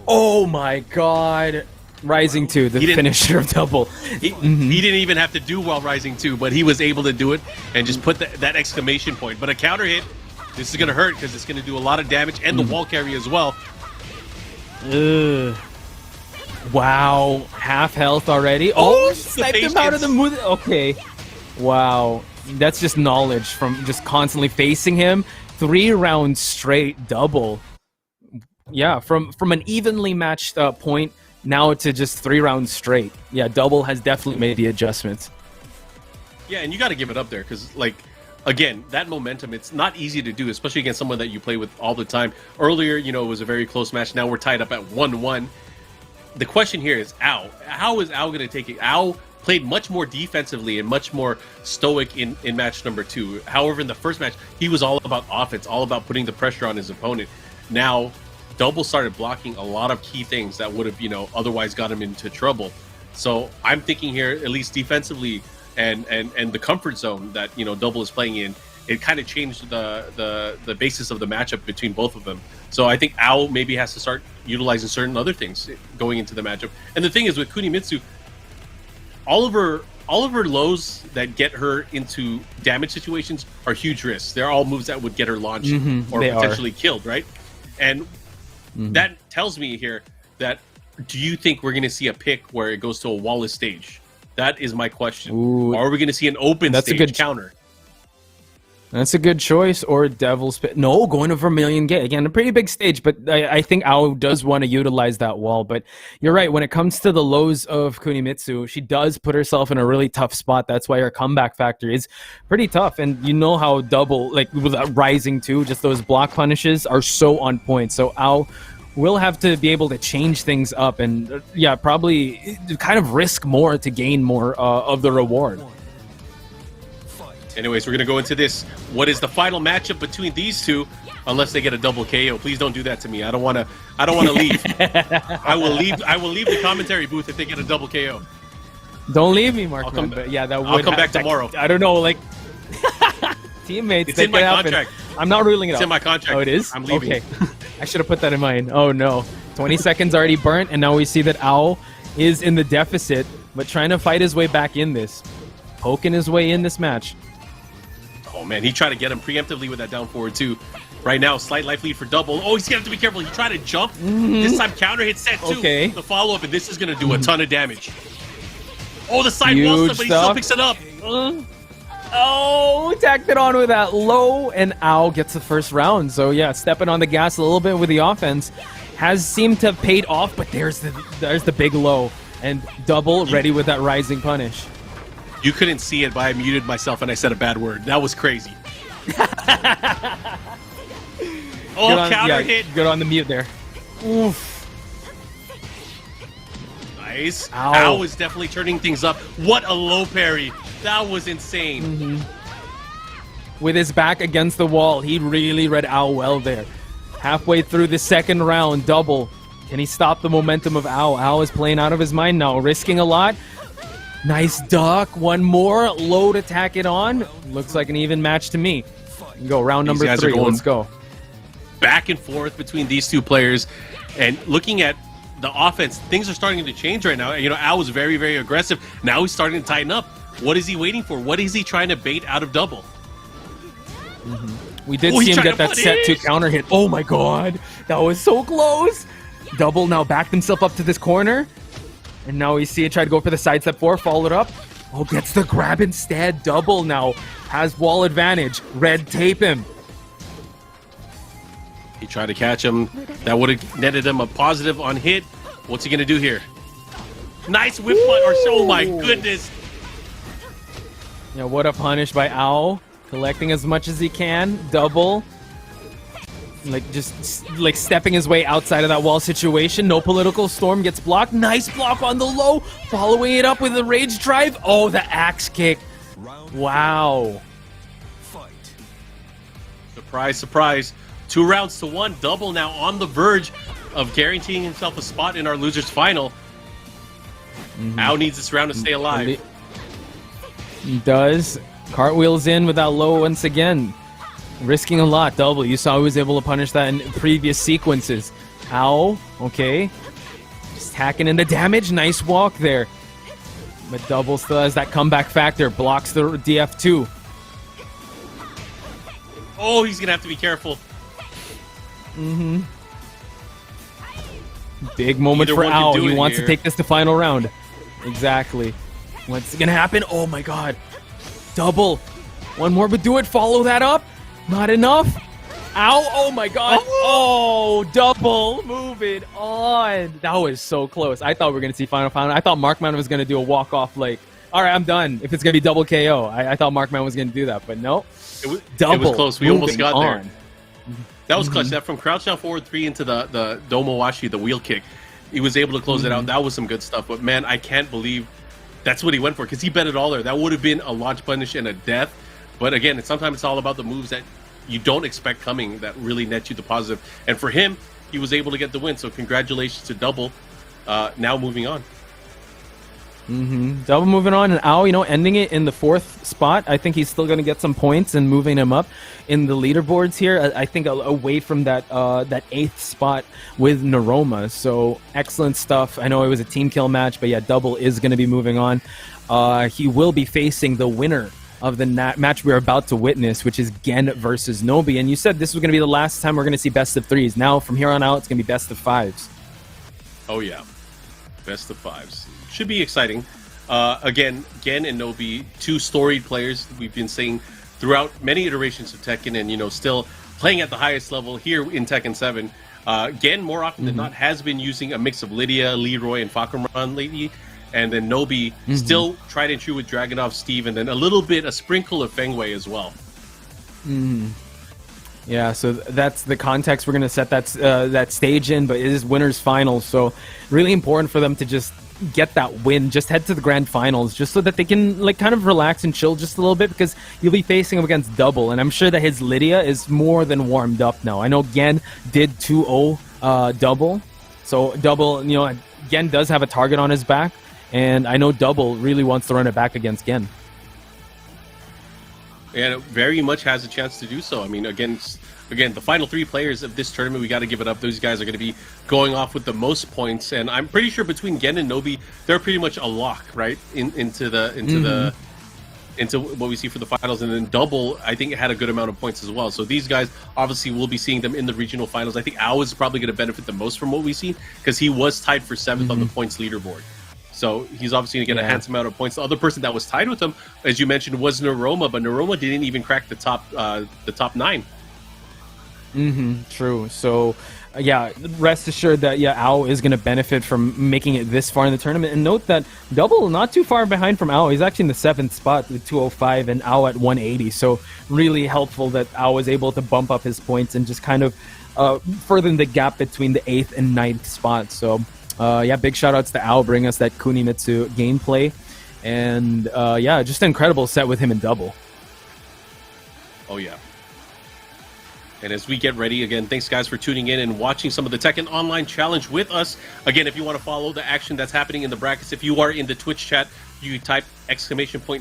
Oh my god. Rising 2, the finisher of Double. He didn't even have to do while Rising 2, but he was able to do it and just put that exclamation point. But a counter hit, this is going to hurt because it's going to do a lot of damage and the wall carry as well. Ugh. Wow. Half health already. Oh, sniped him out of the mood. Okay. Wow. That's just knowledge from just constantly facing him. 3 rounds straight Double. Yeah, from an evenly matched point now to just 3 rounds straight. Yeah, Double has definitely made the adjustments. Yeah, and you got to give it up there because, like, again, that momentum, it's not easy to do, especially against someone that you play with all the time. Earlier, it was a very close match. Now we're tied up at 1-1. The question here is Ao. How is Ao going to take it? Ao played much more defensively and much more stoic in match number 2. However, in the first match, he was all about offense, all about putting the pressure on his opponent. Now, Double started blocking a lot of key things that would have, otherwise got him into trouble. So I'm thinking here, at least defensively and the comfort zone that, Double is playing in, it kind of changed the basis of the matchup between both of them. So I think Ao maybe has to start utilizing certain other things going into the matchup. And the thing is with Kunimitsu, all of her all of her lows that get her into damage situations are huge risks. They're all moves that would get her launched or potentially killed, right? And that tells me here that, do you think we're going to see a pick where it goes to a wall stage? That is my question. Ooh, or are we going to see an open stage counter? That's a good choice. Or Devil's Pit. No, going to Vermilion Gate. Again, a pretty big stage, but I think Ao does want to utilize that wall. But you're right. When it comes to the lows of Kunimitsu, she does put herself in a really tough spot. That's why her comeback factor is pretty tough. And you know how Double, like with Rising too, just those block punishes are so on point. So Ao will have to be able to change things up and, yeah, probably kind of risk more to gain more of the reward. Anyways, we're going to go into this. What is the final matchup between these two? Unless they get a double KO. Please don't do that to me. I don't want to leave. I will leave the commentary booth if they get a double KO. Don't leave me, Markman. But yeah, that would I'll come back tomorrow. I don't know, like teammates. It's in my contract. I'm not ruling it out. It's in my contract. Oh, it is? I'm leaving. Okay. I should have put that in mind. Oh no. 20 seconds already burnt, and now we see that Ao is in the deficit, but trying to fight his way back in this. Poking his way in this match. Oh man, he tried to get him preemptively with that down forward too. Right now, slight life lead for Double. Oh, he's gonna have to be careful. He tried to jump. This time counter hit set too. Okay. The follow up, and this is gonna do a ton of damage. Oh, the side wall stuff, but he still picks it up. Oh, tacked it on with that low, and Ao gets the first round. So yeah, stepping on the gas a little bit with the offense has seemed to have paid off, but there's the big low, and Double ready with that rising punish. You couldn't see it, but I muted myself and I said a bad word. That was crazy. Counter hit. Good on the mute there. Oof. Nice. Ao is definitely turning things up. What a low parry. That was insane. With his back against the wall, he really read Ao well there. Halfway through the second round, Double. Can he stop the momentum of Ao? Ao is playing out of his mind now, risking a lot. Nice duck. One more. Low to tack it on. Looks like an even match to me. Go round number 3. Let's go. Back and forth between these two players. And looking at the offense, things are starting to change right now. You know, Ao was very, very aggressive. Now he's starting to tighten up. What is he waiting for? What is he trying to bait out of Double? We did see him get that set 2 counter hit. Oh my god. That was so close. Double now backed himself up to this corner. And now we see it try to go for the side step 4, followed up. Oh, gets the grab instead. Double now has wall advantage. Red tape him. He tried to catch him. That would have netted him a positive on hit. What's he going to do here? Nice whip punch. Oh my goodness. Yeah, what a punish by Ao. Collecting as much as he can. Double. Like, just like stepping his way outside of that wall situation. No political storm gets blocked. Nice block on the low. Following it up with a rage drive. Oh, the axe kick. Wow. Surprise, surprise. 2 rounds to 1. Double now on the verge of guaranteeing himself a spot in our losers final. Ao needs this round to stay alive. He does. Cartwheels in with that low once again. Risking a lot. Double. You saw he was able to punish that in previous sequences. Ao. Okay. Just hacking in the damage. Nice walk there. But Double still has that comeback factor. Blocks the DF2. Oh, he's going to have to be careful. Big moment for Ao. He wants to take this to final round. Exactly. What's going to happen? Oh my god. Double. One more, but do it. Follow that up. Not enough. Ow. Oh my god. Oh, Double. Move it on. That was so close. I thought we were going to see final. I thought Markman was going to do a walk-off like, all right, I'm done. If it's going to be double KO. I thought Markman was going to do that, but no. Double. It was close. We almost got there. That was clutch. That from crouch down forward 3 into the Domowashi, the wheel kick. He was able to close it out. That was some good stuff. But man, I can't believe that's what he went for, because he bet it all there. That would have been a launch punish and a death. But again, sometimes it's all about the moves that you don't expect coming that really net you the positive. And for him, he was able to get the win. So congratulations to Double. Now moving on. Double moving on, and Ao, ending it in the 4th spot. I think he's still going to get some points and moving him up in the leaderboards here. I think away from that 8th spot with Naroma. So excellent stuff. I know it was a team kill match, but yeah, Double is going to be moving on. He will be facing the winner of the match we're about to witness, which is Gen versus Nobi. And you said this was going to be the last time we're going to see best of 3s. Now, from here on out, it's going to be best of 5s. Oh yeah, best of 5s. Should be exciting. Again, Gen and Nobi, 2 storied players we've been seeing throughout many iterations of Tekken, and still playing at the highest level here in Tekken 7. Gen, more often than not, has been using a mix of Lidia, Leroy, and Fahkumram lately, and then Nobi still tried and true with Dragunov, Steve, and then a sprinkle of Feng Wei as well. Yeah, so that's the context we're going to set that stage in, but it is winners finals, so really important for them to just get that win, just head to the grand finals, just so that they can kind of relax and chill just a little bit, because you'll be facing him against Double, and I'm sure that his Lidia is more than warmed up now. I know Gen did 2-0 Double, so Double, Gen does have a target on his back, and I know Double really wants to run it back against Gen. And it very much has a chance to do so. I mean, again, the final 3 players of this tournament, we got to give it up. Those guys are going to be going off with the most points, and I'm pretty sure between Gen and Nobi, they're pretty much a lock, right, into what we see for the finals. And then Double, I think, had a good amount of points as well. So these guys, obviously, we'll be seeing them in the regional finals. I think Ao is probably going to benefit the most from what we see, because he was tied for 7th on the points leaderboard. So he's obviously going to get a handsome amount of points. The other person that was tied with him, as you mentioned, was Naroma, but Naroma didn't even crack the top 9. True. So, yeah, rest assured that Ao is going to benefit from making it this far in the tournament. And note that Double not too far behind from Ao. He's actually in the 7th spot with 205 and Ao at 180. So really helpful that Ao was able to bump up his points and just kind of further the gap between the 8th and 9th spot. So big shout outs to Ao bringing us that Kunimitsu gameplay. And just an incredible set with him in Double. Oh yeah. And as we get ready, again, thanks guys for tuning in and watching some of the Tekken Online Challenge with us. Again, if you want to follow the action that's happening in the brackets, if you are in the Twitch chat, you type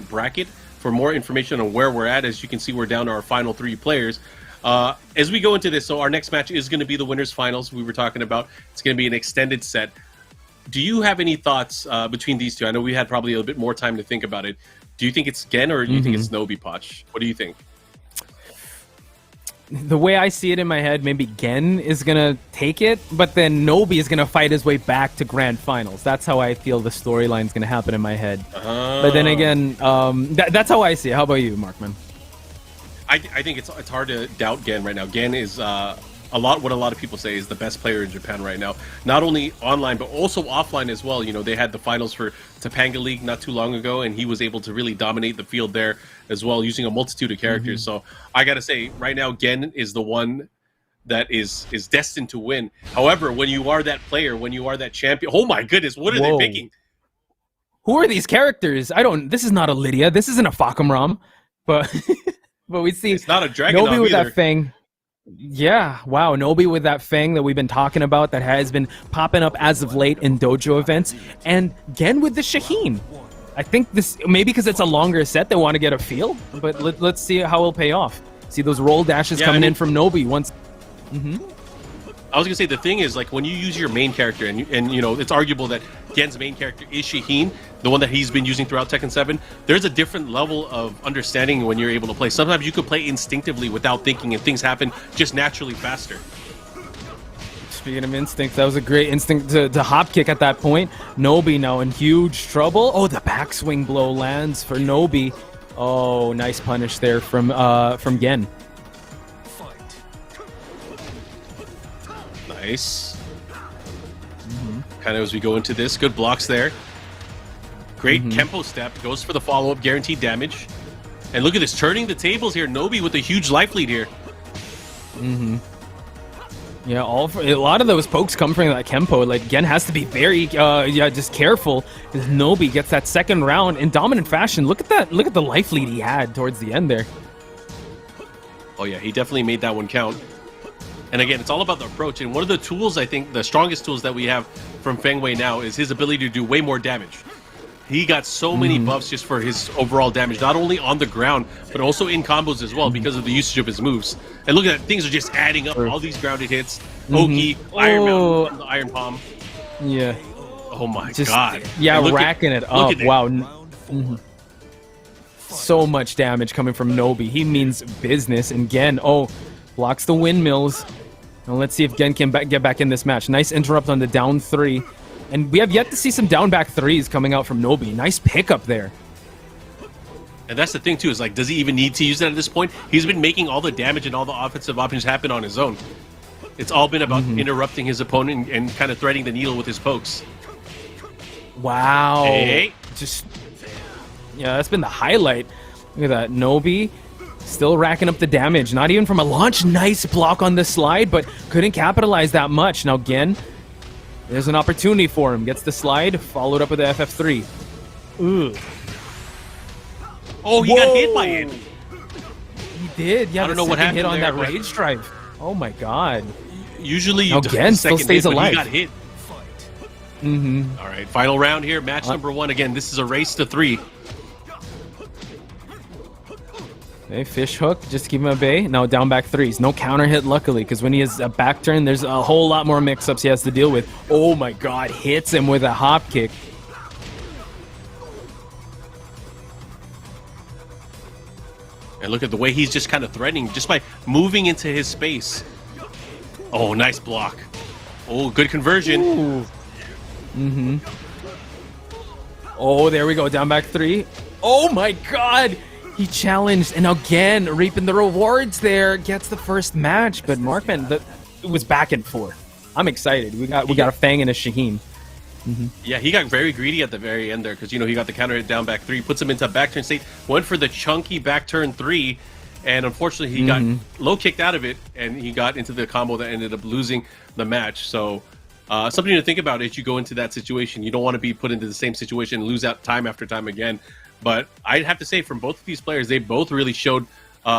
!bracket for more information on where we're at. As you can see, we're down to our final 3 players. As we go into this, so our next match is going to be the winners finals we were talking about. It's going to be an extended set. Do you have any thoughts between these 2? I know we had probably a little bit more time to think about it. Do you think it's Gen or do you think it's Nobi, Poch? What do you think? The way I see it in my head, maybe Gen is going to take it, but then Nobi is going to fight his way back to grand finals. That's how I feel the storyline is going to happen in my head. But then again, that's how I see it. How about you, Markman? I think it's hard to doubt Gen right now. Gen is what a lot of people say is the best player in Japan right now. Not only online, but also offline as well. They had the finals for Topanga League not too long ago, and he was able to really dominate the field there as well, using a multitude of characters. So I got to say, right now, Gen is the one that is destined to win. However, when you are that player, when you are that champion, oh my goodness, what are they picking? Who are these characters? This is not a Lidia. This isn't a Fahkumram. But we see it's not a Dragunov Nobi with either. that Fang. Yeah, wow, Nobi with that Fang that we've been talking about that has been popping up as of late in dojo events, and Gen with the Shaheen. I think this, maybe because it's a longer set, they want to get a feel, but let's see how it'll pay off. See those roll dashes coming in from Nobi once. I was gonna say, the thing is, like, when you use your main character, and it's arguable that Gen's main character is Shaheen, the one that he's been using throughout Tekken 7. There's a different level of understanding when you're able to play. Sometimes you could play instinctively without thinking, and things happen just naturally faster. Speaking of instinct, that was a great instinct to hop kick at that point. Nobi now in huge trouble. Oh, the backswing blow lands for Nobi. Oh, nice punish there from Gen. Nice. Kind of as we go into this, good blocks there. Great Kempo step, goes for the follow-up, guaranteed damage. And look at this, turning the tables here. Nobi with a huge life lead here. Yeah, a lot of those pokes come from that Kempo. Like, Gen has to be very, just careful. Because Nobi gets that second round in dominant fashion. Look at that! Look at the life lead he had towards the end there. Oh yeah, he definitely made that one count. And again, it's all about the approach. And one of the tools, I think, the strongest tools that we have from Feng Wei now is his ability to do way more damage. He got so many buffs just for his overall damage, not only on the ground, but also in combos as well because of the usage of his moves. And look at that, things are just adding up, all these grounded hits. Oki, Iron Mountain, the Iron Palm. Yeah. Oh my god. Yeah, racking it up. Wow. So much damage coming from Nobi. He means business. And Gen, blocks the windmills. Now let's see if Gen can get back in this match. Nice interrupt on the down 3. And we have yet to see some down back 3s coming out from Nobi. Nice pickup there. And that's the thing too, is like, does he even need to use that at this point? He's been making all the damage and all the offensive options happen on his own. It's all been about interrupting his opponent and kind of threading the needle with his pokes. Wow. Hey. Yeah, that's been the highlight. Look at that. Nobi still racking up the damage. Not even from a launch. Nice block on the slide, but couldn't capitalize that much. Now, Gen, there's an opportunity for him. Gets the slide, followed up with the FF3. Ooh. Oh, he got hit by it. He did. Yeah, I don't know what happened hit on there, that rage drive. Oh my god. Usually you Gen still stays alive. He got hit. All right, final round here. Match number 1. Again, this is a race to 3. Okay, fish hook, just keep him at bay. Now down back 3s. No counter hit, luckily, because when he has a back turn, there's a whole lot more mix-ups he has to deal with. Oh my god, hits him with a hop kick. And look at the way he's just kind of threatening, just by moving into his space. Oh, nice block. Oh, good conversion. Ooh. Oh, there we go, down back 3. Oh my god! He challenged, and again, reaping the rewards there, gets the first match. But Markman, it was back and forth. I'm excited. We got a Fang and a Shaheen. Yeah, he got very greedy at the very end there because, you know, he got the counter hit down back 3, puts him into back turn state, went for the chunky back turn 3, and unfortunately he got low kicked out of it, and he got into the combo that ended up losing the match. So something to think about as you go into that situation. You don't want to be put into the same situation and lose out time after time again. But I'd have to say, from both of these players, they both really showed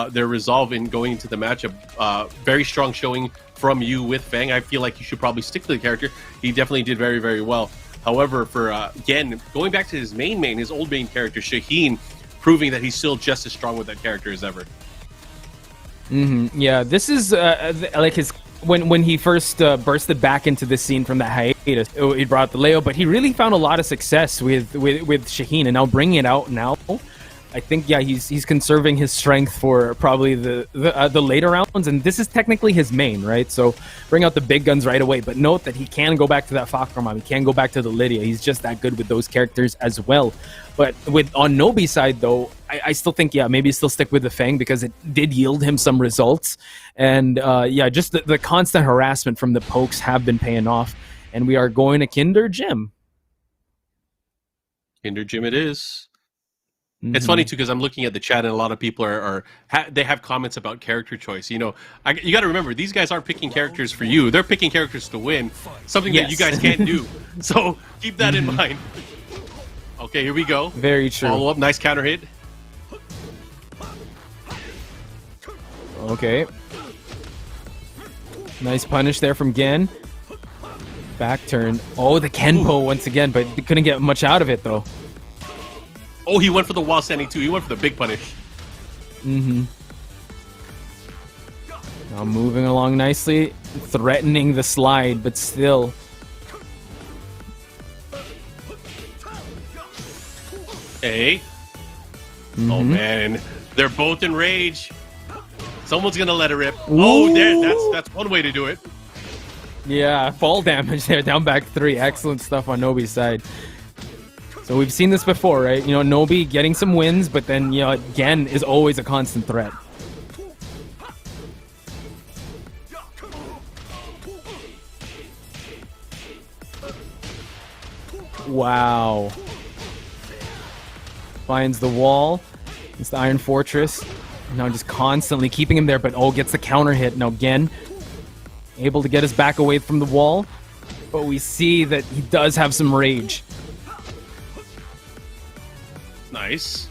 their resolve in going into the matchup. Very strong showing from you with Fang. I feel like you should probably stick to the character. He definitely did very, very well. However, for Gen, going back to his his old main character, Shaheen, proving that he's still just as strong with that character as ever. Yeah, this is like his... When he first bursted back into the scene from that hiatus, he brought the Leo, but he really found a lot of success with Shaheen, and now bringing it out now, I think, yeah, he's conserving his strength for probably the later rounds, and this is technically his main, right? So bring out the big guns right away, but note that he can go back to that Fahkumram, he can go back to the Lidia. He's just that good with those characters as well. But on Nobi's side, though, I still think, yeah, maybe still stick with the Fang because it did yield him some results. And yeah, just the constant harassment from the pokes have been paying off. And we are going to Kinder Gym. Kinder Gym it is. It's funny too because I'm looking at the chat and a lot of people they have comments about character choice. You know, you got to remember, these guys aren't picking characters for you; they're picking characters to win, something that you guys can't do. So keep that in mind. Okay, here we go. Very true. Follow up, nice counter hit. Okay, nice punish there from Gen. Back turn. Oh, the Kenpo once again, but couldn't get much out of it though. Oh, he went for the wall standing too. He went for the big punish. Now moving along nicely, threatening the slide, but still. Hey. Oh man, they're both in rage. Someone's gonna let it rip. Ooh. Oh, there. That's one way to do it. Yeah, fall damage there, down back 3. Excellent stuff on Nobi's side. So we've seen this before, right? You know, Nobi getting some wins, but then, you know, Gen is always a constant threat. Wow. Finds the wall. It's the Iron Fortress. Now just constantly keeping him there, but gets the counter hit. Now Gen able to get his back away from the wall, but we see that he does have some rage. Nice.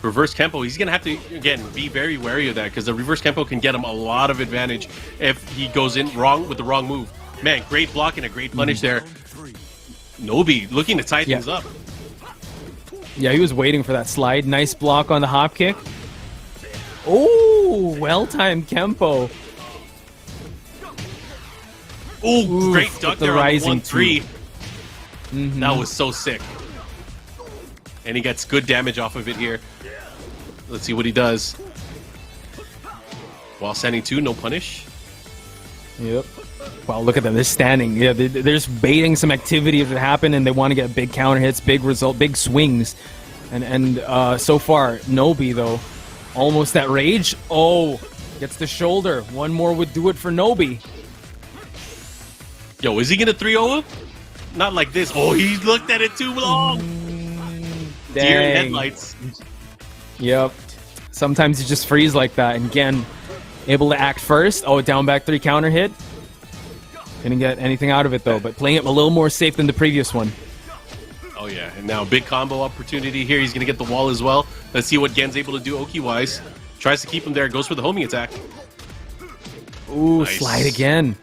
Reverse Kempo. He's going to have to, again, be very wary of that because the reverse Kempo can get him a lot of advantage if he goes in wrong with the wrong move. Man, great block and a great punish there. Nobi looking to tie things up. Yeah, he was waiting for that slide. Nice block on the hop kick. Oh, well-timed Kempo. Oh, great duck the there on the rising 1-3. That was so sick. And he gets good damage off of it here. Let's see what he does. While standing 2, no punish. Yep. Wow, look at them. They're standing. Yeah, they're just baiting some activity if it happened, and they want to get big counter hits, big result, big swings. And so far, Nobi, though, almost at rage. Oh, gets the shoulder. One more would do it for Nobi. Yo, is he going to 3-0 him? Not like this. Oh, he looked at it too long. Deer in headlights. Yep. Sometimes you just freeze like that. And again, able to act first. Oh, down back 3 counter hit. Didn't get anything out of it, though. But playing it a little more safe than the previous one. Oh, yeah. And now big combo opportunity here. He's going to get the wall as well. Let's see what Gen's able to do Oki-wise. Tries to keep him there. Goes for the homing attack. Ooh, Nice. slide again.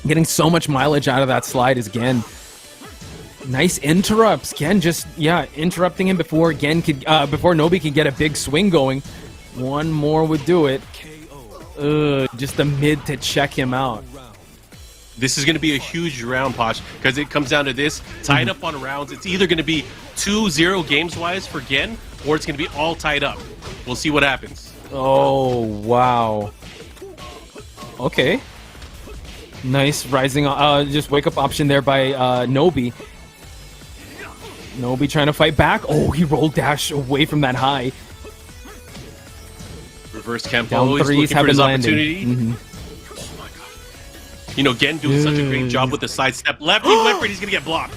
Getting so much mileage out of that slide is Gen. Nice interrupts. Gen just, interrupting him before Gen could, before Nobi could get a big swing going. One more would do it. Just the mid to check him out. This is going to be a huge round, Posh, because it comes down to this. Tied up on rounds. It's either going to be 2-0 games-wise for Gen, or it's going to be all tied up. We'll see what happens. Oh, wow. Okay. Nice rising, just wake-up option there by Nobi. Nobi trying to fight back. Oh, he rolled dash away from that high. Reverse Kempo. Down He's threes looking have for his been landing. opportunity. Oh my god. You know, Gen doing such a great job with the sidestep. Left, he went for it. He's going to get blocked.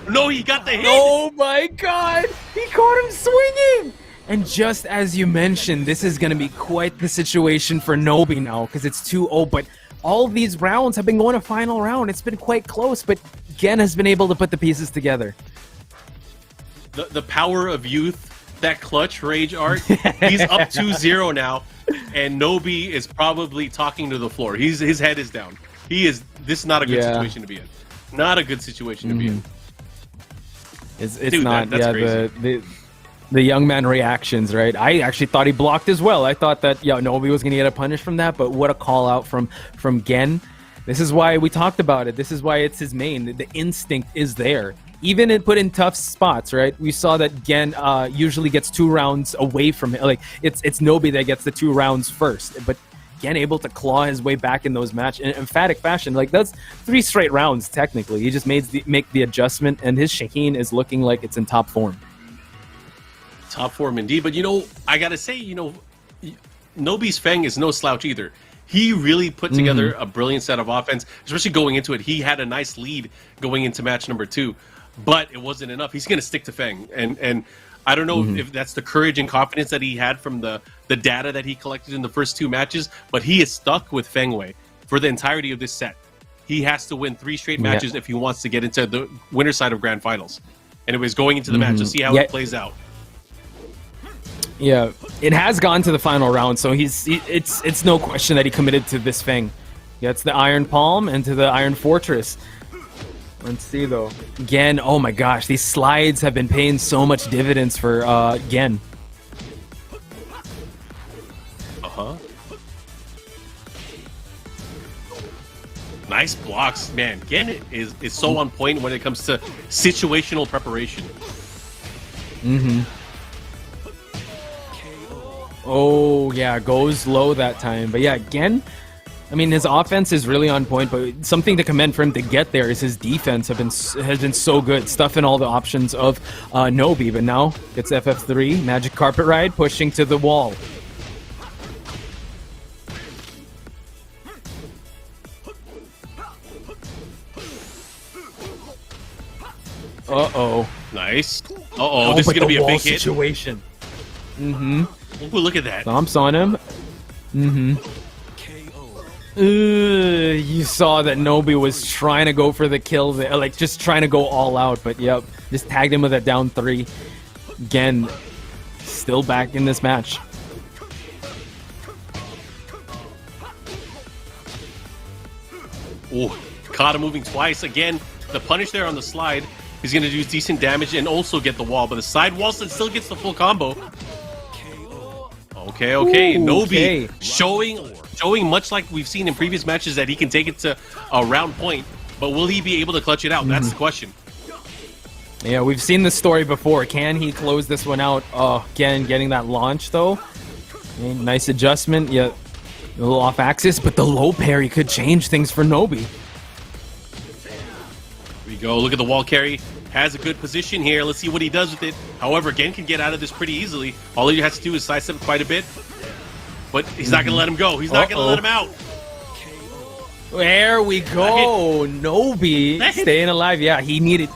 No, he got the hit. Oh my god! He caught him swinging! And just as you mentioned, this is going to be quite the situation for Nobi now, because it's 2-0, but all these rounds have been going to final round. It's been quite close, but Gen has been able to put the pieces together. The power of youth, that clutch rage art. He's up 2-0 now, and Nobi is probably talking to the floor. His head is down. This is not a good situation to be in. Not a good situation to be in. It's Dude, not. that's Yeah, the young man reactions, right? I actually thought he blocked as well. I thought that Nobi was going to get a punish from that, but what a call out from Gen. This is why we talked about it. This is why it's his main. The instinct is there. Even put in tough spots, right? We saw that Gen usually gets 2 rounds away from it. Like it's Nobi that gets the 2 rounds first, but Gen able to claw his way back in those matches in emphatic fashion. Like that's 3 straight rounds technically. He just make the adjustment, and his Shaheen is looking like it's in top form. Top form indeed, but I gotta say, Nobi's Feng is no slouch either. He really put together a brilliant set of offense, especially going into it. He had a nice lead going into match number 2, but it wasn't enough. He's gonna stick to Feng, and I don't know if that's the courage and confidence that he had from the data that he collected in the first 2 matches, but he is stuck with Feng Wei for the entirety of this set. He has to win 3 straight matches if he wants to get into the winner side of Grand Finals. Anyways, going into the match, let's see how it plays out. Yeah, it has gone to the final round, so it's no question that he committed to this Feng. Gets the Iron Palm and to the Iron Fortress. Let's see though. Gen, oh my gosh, these slides have been paying so much dividends for Gen. Nice blocks, man. Gen is so on point when it comes to situational preparation. Oh, yeah, goes low that time. But yeah, again, I mean, his offense is really on point, but something to commend for him to get there is his defense has been so good, stuffing all the options of Nobi. But now gets FF3, Magic Carpet Ride, pushing to the wall. Uh-oh. Nice. Uh-oh, this is going to be a big hit. Situation. Ooh, look at that. Stomps on him. You saw that Nobi was trying to go for the kill, like just trying to go all out, but yep, just tagged him with a down 3. Again, still back in this match. Ooh, caught him moving twice. Again, the punish there on the slide. He's going to do decent damage and also get the wall, but the side wall still gets the full combo. Okay. Ooh, Nobi okay. showing much like we've seen in previous matches that he can take it to a round point, but will he be able to clutch it out? That's the question. Yeah, we've seen this story before. Can he close this one out? Again, getting that launch, though. Okay, nice adjustment. Yeah, a little off axis, but the low parry could change things for Nobi. Here we go. Look at the wall carry. Has a good position here. Let's see what he does with it. However, Gen can get out of this pretty easily. All he has to do is sidestep quite a bit. But he's not going to let him go. He's not going to let him out. There we go. Nobi staying alive. Yeah, he needed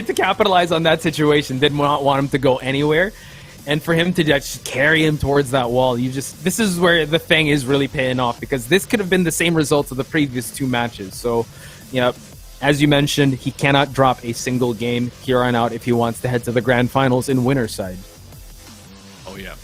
to capitalize on that situation. Did not want him to go anywhere. And for him to just carry him towards that wall, this is where the thing is really paying off, because this could have been the same results of the previous two matches. So, yeah, as you mentioned, he cannot drop a single game here on out if he wants to head to the grand finals in winner's side. Oh, yeah.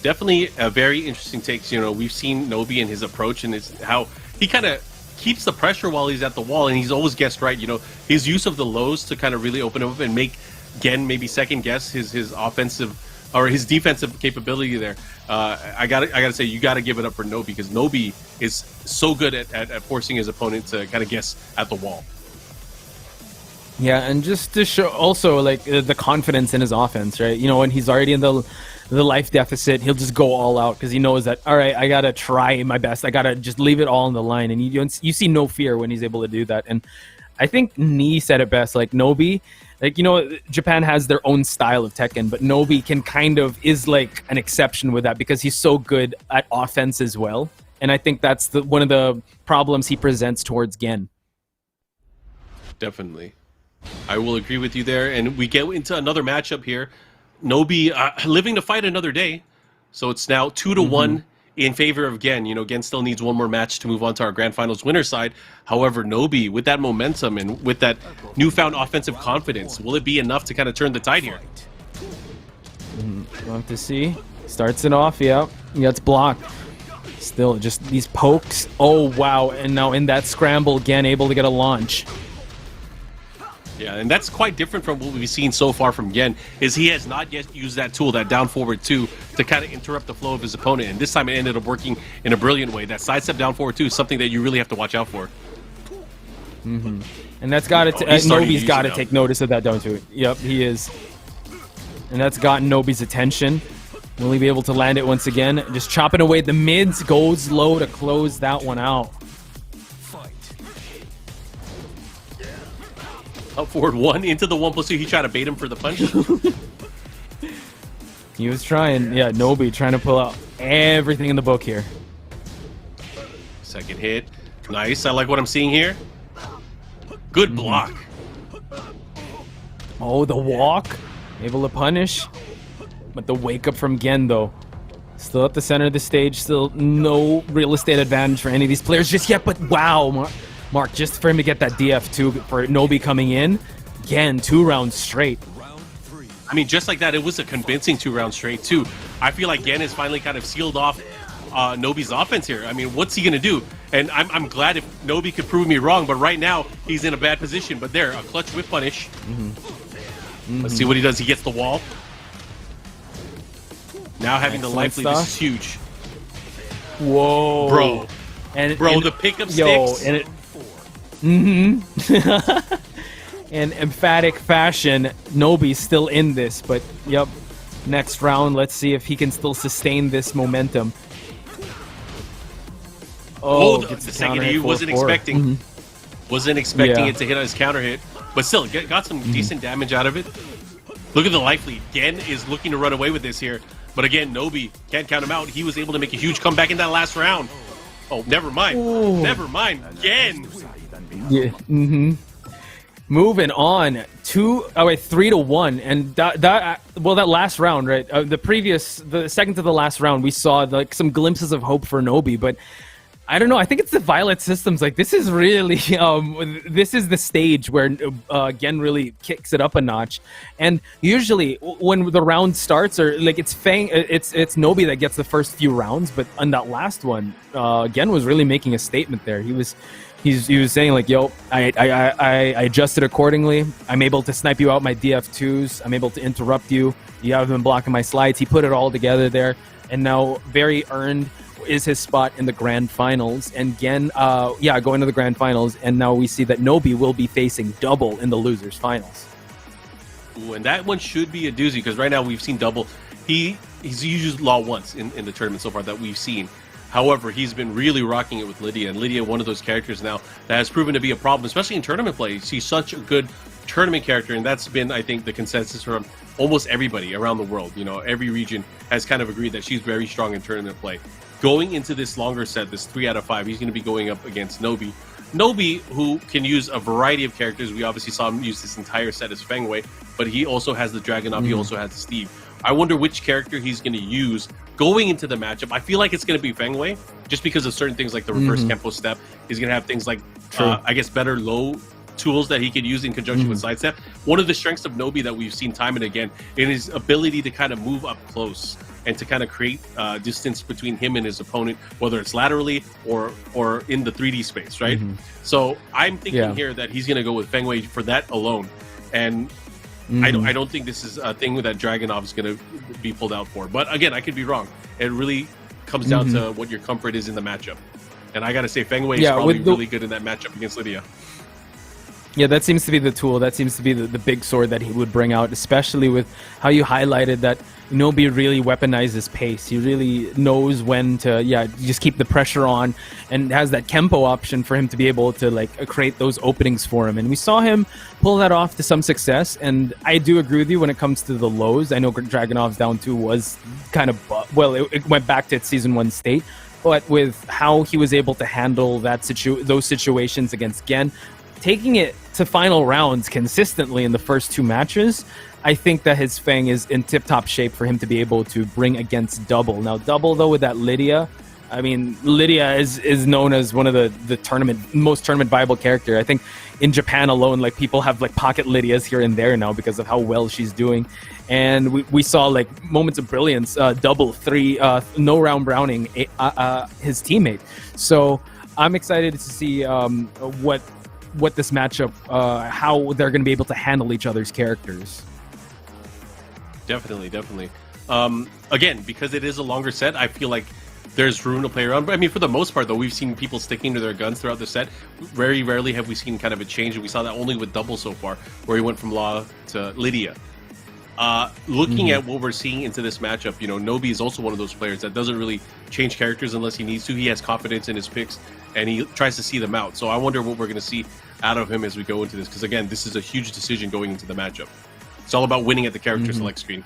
Definitely a very interesting take. You know, we've seen Nobi and his approach and how he kind of keeps the pressure while he's at the wall, and he's always guessed right. You know, his use of the lows to kind of really open him up and make Gen maybe second guess his offensive or his defensive capability there. I gotta say, you gotta give it up for Nobi, because Nobi is so good at forcing his opponent to kind of guess at the wall. Yeah, and just to show also like the confidence in his offense, right? You know, when he's already in the life deficit, he'll just go all out because he knows that, all right, I gotta try my best. I gotta just leave it all on the line, and you see no fear when he's able to do that. And I think Nee said it best, like Nobi, like, you know, Japan has their own style of Tekken, but Nobi is like an exception with that because he's so good at offense as well. And I think that's one of the problems he presents towards Gen. Definitely. I will agree with you there. And we get into another matchup here. Nobi living to fight another day. So it's now 2-1 in favor of Gen. You know, Gen still needs one more match to move on to our grand finals winner side. However, Nobi, with that momentum and with that newfound offensive confidence, will it be enough to kind of turn the tide here? We'll have to see. Starts it off, yeah. It's blocked. Still, just these pokes. Oh, wow. And now in that scramble, Gen able to get a launch. Yeah, and that's quite different from what we've seen so far from Gen, is he has not yet used that tool, that down forward 2, to kind of interrupt the flow of his opponent. And this time it ended up working in a brilliant way. That sidestep down forward 2 is something that you really have to watch out for. And that's got to Nobi's got to take notice of that, don't you? Yep, he is. And that's gotten Nobi's attention. Will he be able to land it once again? Just chopping away the mids, goes low to close that one out. Up forward 1 into the 1+2. He tried to bait him for the punch. He was trying. Yeah, Nobi trying to pull out everything in the book here. Second hit. Nice. I like what I'm seeing here. Good block. Oh, the walk. Able to punish. But the wake up from Gen, though. Still at the center of the stage. Still no real estate advantage for any of these players just yet. But wow, Mark, just for him to get that DF2 for Nobi coming in, again, 2 rounds straight. I mean, just like that, it was a convincing 2 rounds straight, too. I feel like Gen has finally kind of sealed off Nobi's offense here. I mean, what's he going to do? And I'm glad if Nobi could prove me wrong, but right now, he's in a bad position. But there, a clutch whip punish. Let's see what he does. He gets the wall. Now having the life lead, this is huge. Whoa. Bro. And the pickup sticks. And it, in emphatic fashion, Nobi's still in this, but yep, next round, let's see if he can still sustain this momentum. The second he wasn't expecting. Wasn't expecting it to hit on his counter hit, but still got some decent damage out of it. Look at the life lead. Gen is looking to run away with this here, but again, Nobi can't count him out. He was able to make a huge comeback in that last round. Oh, never mind. Ooh. Never mind. Gen. Yeah. Moving on, 3-1, and that last round, right? The second to the last round, we saw like some glimpses of hope for Nobi, but I don't know. I think it's the Violet systems. Like, this is really, this is the stage where Gen really kicks it up a notch. And usually, when the round starts, or like it's Nobi that gets the first few rounds. But on that last one, Gen was really making a statement there. He he was saying like, yo, I adjusted accordingly. I'm able to snipe you out my DF2s. I'm able to interrupt you. You haven't been blocking my slides. He put it all together there, and now very earned is his spot in the grand finals. And Gen, going to the grand finals, and now we see that Nobi will be facing Double in the losers finals. Ooh, and that one should be a doozy, because right now we've seen Double. He's used Law once in the tournament so far that we've seen. However, he's been really rocking it with Lidia, and Lidia, one of those characters now that has proven to be a problem, especially in tournament play. She's such a good tournament character, and that's been, I think, the consensus from almost everybody around the world. You know, every region has kind of agreed that she's very strong in tournament play. Going into this longer set, this 3 out of 5, he's going to be going up against Nobi. Nobi, who can use a variety of characters. We obviously saw him use this entire set as Feng Wei, but he also has the Dragunov, he also has the Steve. I wonder which character he's going to use going into the matchup. I feel like it's going to be Feng Wei, just because of certain things like the reverse Kempo step. He's going to have things like, I guess, better low tools that he could use in conjunction with sidestep. One of the strengths of Nobi that we've seen time and again is his ability to kind of move up close and to kind of create distance between him and his opponent, whether it's laterally or in the 3D space, right? So I'm thinking here that he's going to go with Feng Wei for that alone. And I don't think this is a thing that Dragunov is going to be pulled out for. But again, I could be wrong. It really comes down to what your comfort is in the matchup. And I got to say, Feng Wei is probably really good in that matchup against Lidia. Yeah, that seems to be the tool. That seems to be the big sword that he would bring out, especially with how you highlighted that Nobi really weaponizes pace. He really knows when to, just keep the pressure on, and has that Kempo option for him to be able to like create those openings for him. And we saw him pull that off to some success. And I do agree with you when it comes to the lows. I know Dragunov's down 2 was kind of, it went back to its Season 1 state. But with how he was able to handle those situations against Gen, taking it to final rounds consistently in the first 2 matches, I think that his Feng is in tip-top shape for him to be able to bring against Double. Now, Double, though, with that Lidia, I mean, Lidia is known as one of the most tournament viable character. I think in Japan alone, like, people have like pocket Lidias here and there now because of how well she's doing. And we saw like moments of brilliance, Double 3, no round browning his teammate. So I'm excited to see what this matchup, how they're going to be able to handle each other's characters. Definitely. Again, because it is a longer set, I feel like there's room to play around. But I mean, for the most part, though, we've seen people sticking to their guns throughout the set. Very rarely have we seen kind of a change, and we saw that only with Double so far, where he went from Law to Lidia. Looking at what we're seeing into this matchup, you know, Nobi is also one of those players that doesn't really change characters unless he needs to. He has confidence in his picks, and he tries to see them out. So I wonder what we're going to see out of him as we go into this, because again, this is a huge decision going into the matchup. It's all about winning at the character select screen.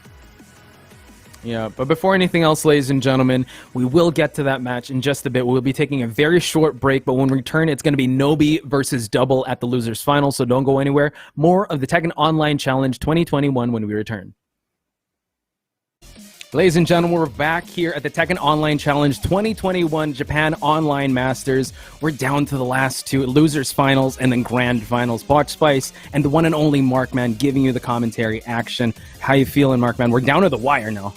Yeah, but before anything else, ladies and gentlemen, we will get to that match in just a bit. We'll be taking a very short break, but when we return, it's going to be Nobi versus Double at the losers final, so don't go anywhere. More of the Tekken Online Challenge 2021 when we return. Ladies and gentlemen, we're back here at the Tekken Online Challenge 2021 Japan Online Masters. We're down to the last 2 losers finals and then grand finals. Botch Spice and the one and only Markman giving you the commentary action. How you feeling, Markman? We're down to the wire now.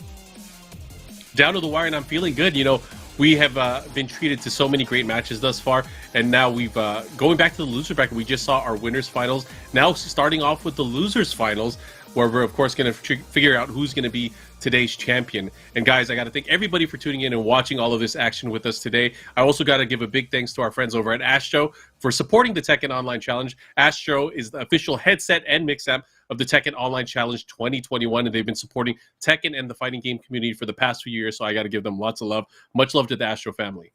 Down to the wire, and I'm feeling good. You know, we have been treated to so many great matches thus far, and now we've going back to the loser bracket. We just saw our winners finals. Now starting off with the losers finals, where we're of course going to figure out who's going to be today's champion. And guys, I got to thank everybody for tuning in and watching all of this action with us today. I also got to give a big thanks to our friends over at S.H.O.W. for supporting the Tekken Online Challenge. S.H.O.W. is the official headset and mix amp of the Tekken Online Challenge 2021, and they've been supporting Tekken and the fighting game community for the past few years, so I got to give them lots of love. Much love to the S.H.O.W. family.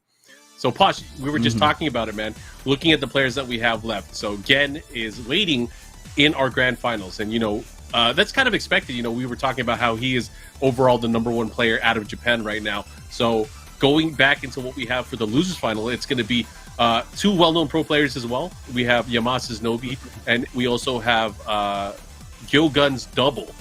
So, Posh, we were just talking about it, man. Looking at the players that we have left. So, Gen is waiting in our grand finals, and, you know, that's kind of expected. You know, we were talking about how he is overall the #1 player out of Japan right now. So going back into what we have for the losers final, it's going to be 2 well-known pro players as well. We have Yamasa's Nobi, and we also have Gyogun's Double.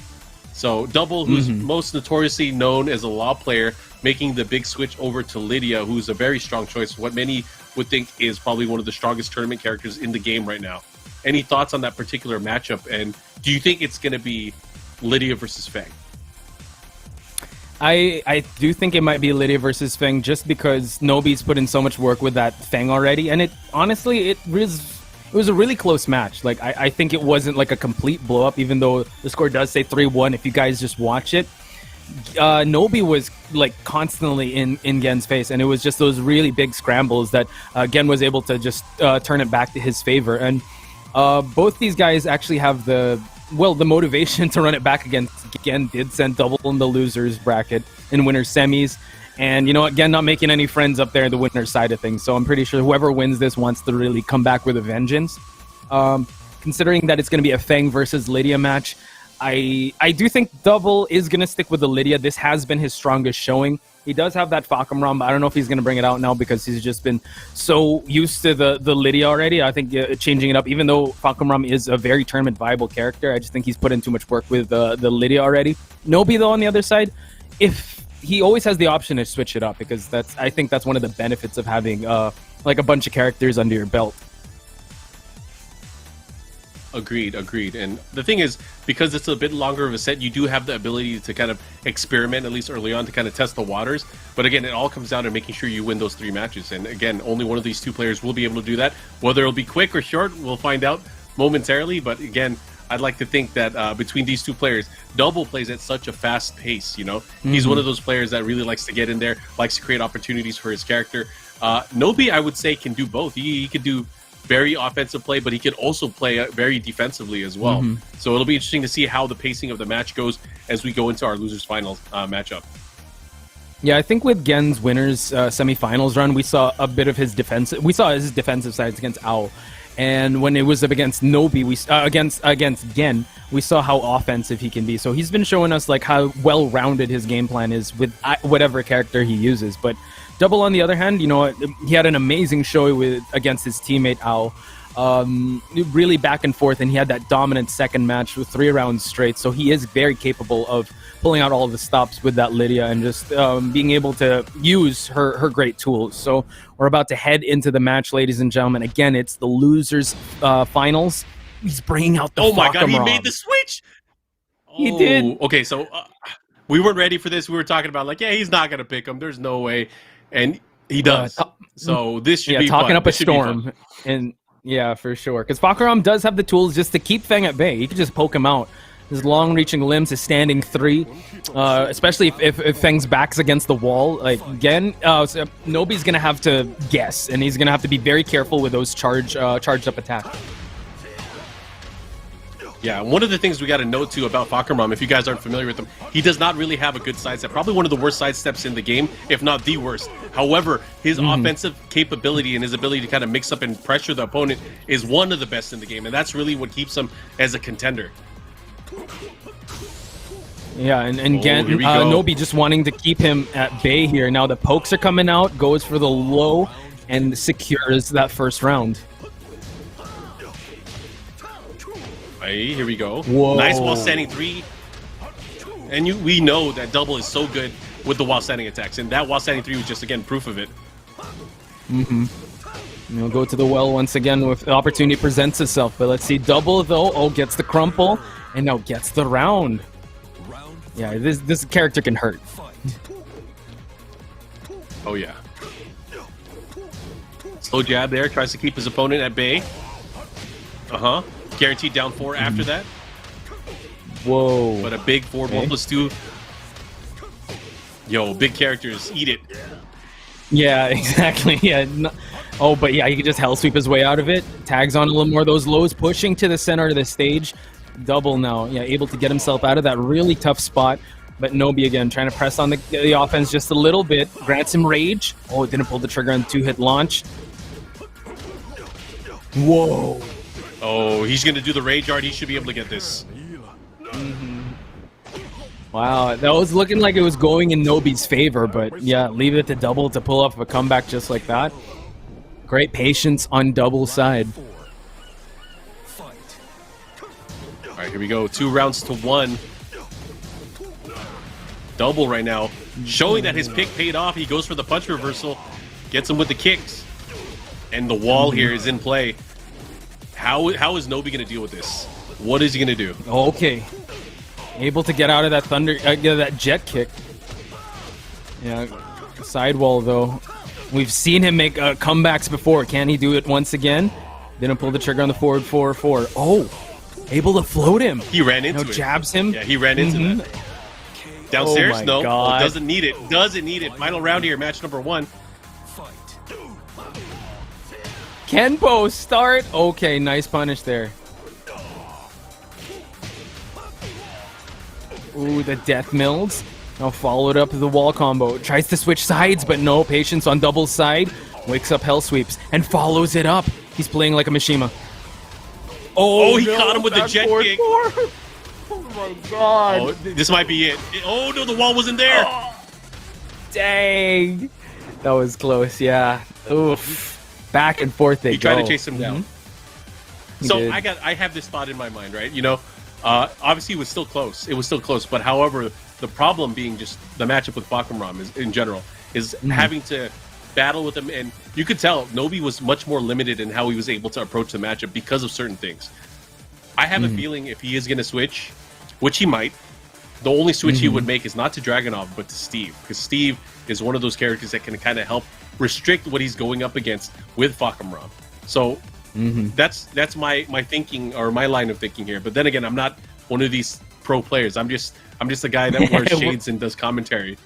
So Double, who's most notoriously known as a Law player, making the big switch over to Lidia, who's a very strong choice. What many would think is probably one of the strongest tournament characters in the game right now. Any thoughts on that particular matchup? And do you think it's going to be Lidia versus Feng? I do think it might be Lidia versus Feng just because Nobi's put in so much work with that Feng already, and it was a really close match. Like I think it wasn't like a complete blow up, even though the score does say 3-1. If you guys just watch it, Nobi was like constantly in Gen's face, and it was just those really big scrambles that Gen was able to just turn it back to his favor. And both these guys actually have the motivation to run it back against Gen. Did send Double in the losers bracket in winners semis, and you know what, Gen not making any friends up there in the winners side of things. So I'm pretty sure whoever wins this wants to really come back with a vengeance. Considering that it's going to be a Feng versus Lidia match, I do think Double is going to stick with the Lidia. This has been his strongest showing. He does have that Fahkumram, but I don't know if he's going to bring it out now because he's just been so used to the Lidia already. I think changing it up, even though Fahkumram is a very tournament viable character, I just think he's put in too much work with the Lidia already. Nobi, though, on the other side, if he always has the option to switch it up, because I think that's one of the benefits of having like a bunch of characters under your belt. Agreed. And the thing is, because it's a bit longer of a set, you do have the ability to kind of experiment, at least early on, to kind of test the waters. But again, it all comes down to making sure you win those 3 matches. And again, only one of these 2 players will be able to do that. Whether it'll be quick or short, we'll find out momentarily. But again, I'd like to think that between these 2 players, Double plays at such a fast pace, you know? He's one of those players that really likes to get in there, likes to create opportunities for his character. Nobi, I would say, can do both. He could do very offensive play, but he can also play very defensively as well. So it'll be interesting to see how the pacing of the match goes as we go into our losers finals matchup. Yeah, I think with Gen's winners semifinals run, we saw a bit of his defensive. We saw his defensive sides against Owl, and when it was up against Nobi, against Gen, we saw how offensive he can be. So he's been showing us like how well-rounded his game plan is with whatever character he uses. But Double, on the other hand, you know, he had an amazing show against his teammate Owl. Really back and forth, and he had that dominant second match with 3 rounds straight. So he is very capable of pulling out all of the stops with that Lidia and just being able to use her great tools. So we're about to head into the match, ladies and gentlemen. Again, it's the losers finals. He's bringing out the my God, he made the switch! He did. Okay, so we weren't ready for this. We were talking about like, yeah, he's not going to pick him. There's no way. And he does. So this should be talking fun. Up a storm. And yeah, for sure. Because Fahkumram does have the tools just to keep Feng at bay. He can just poke him out. His long-reaching limbs, his standing 3, especially if Feng's back's against the wall. Like again, so Nobi's gonna have to guess, and he's gonna have to be very careful with those charged up attacks. Yeah, one of the things we got to note too about Fahkumram, if you guys aren't familiar with him, he does not really have a good sidestep. Probably one of the worst sidesteps in the game, if not the worst. However, his offensive capability and his ability to kind of mix up and pressure the opponent is one of the best in the game, and that's really what keeps him as a contender. Yeah, and again, Nobi just wanting to keep him at bay here. Now the pokes are coming out, goes for the low, and secures that first round. Hey, here we go. Whoa. Nice while standing 3. And we know that Double is so good with the while standing attacks, and that while standing 3 was just, again, proof of it. We'll go to the well once again if the opportunity presents itself. But let's see, Double, though, gets the crumple, and now gets the round. Yeah, this character can hurt. Oh, yeah. Slow jab there, tries to keep his opponent at bay. Guaranteed down 4 after that. Whoa. But a big 4 1+2. Yo, big characters, eat it. Yeah, exactly. Yeah. But yeah, he can just hell sweep his way out of it. Tags on a little more of those lows, pushing to the center of the stage. Double now, yeah, able to get himself out of that really tough spot. But Nobi again trying to press on the offense just a little bit. Grants him rage. Oh, didn't pull the trigger on 2-hit launch. Whoa. Oh, he's going to do the rage art. He should be able to get this. Wow, that was looking like it was going in Nobi's favor, but yeah, leave it to Double to pull off a comeback just like that. Great patience on Double's side. All right, here we go. 2 rounds to 1. Double right now, showing that his pick paid off. He goes for the punch reversal, gets him with the kicks, and the wall here is in play. How is Nobi going to deal with this? What is he going to do? Okay. Able to get out of that that jet kick. Yeah, sidewall though. We've seen him make comebacks before. Can he do it once again? Didn't pull the trigger on the forward 4-4. Oh, able to float him. He ran into it. Jabs him. Yeah, he ran into that. Downstairs? Oh my no. God. Oh, doesn't need it. Doesn't need it. Final round here, match number 1. Kenpo start. Okay, nice punish there. Ooh, the death mills. Now followed up the wall combo. Tries to switch sides, but no patience on double side. Wakes up hell sweeps and follows it up. He's playing like a Mishima. Oh, he caught him with the jet kick. Oh my God. Oh, this might be it. Oh, no, the wall wasn't there. Oh, dang. That was close, yeah. Oof. Back and forth they He go. tried to chase him down. So did. I have this thought in my mind, right? You know, obviously it was still close. It was still close, but however, the problem being just the matchup with Fahkumram is in general is having to battle with him, and you could tell Nobi was much more limited in how he was able to approach the matchup because of certain things. I have a feeling if he is going to switch, which he might, the only switch he would make is not to Dragunov, but to Steve, because Steve is one of those characters that can kind of help restrict what he's going up against with Fahkumram. So that's my thinking, or my line of thinking here. But then again, I'm not one of these pro players. I'm just a guy that wears shades and does commentary.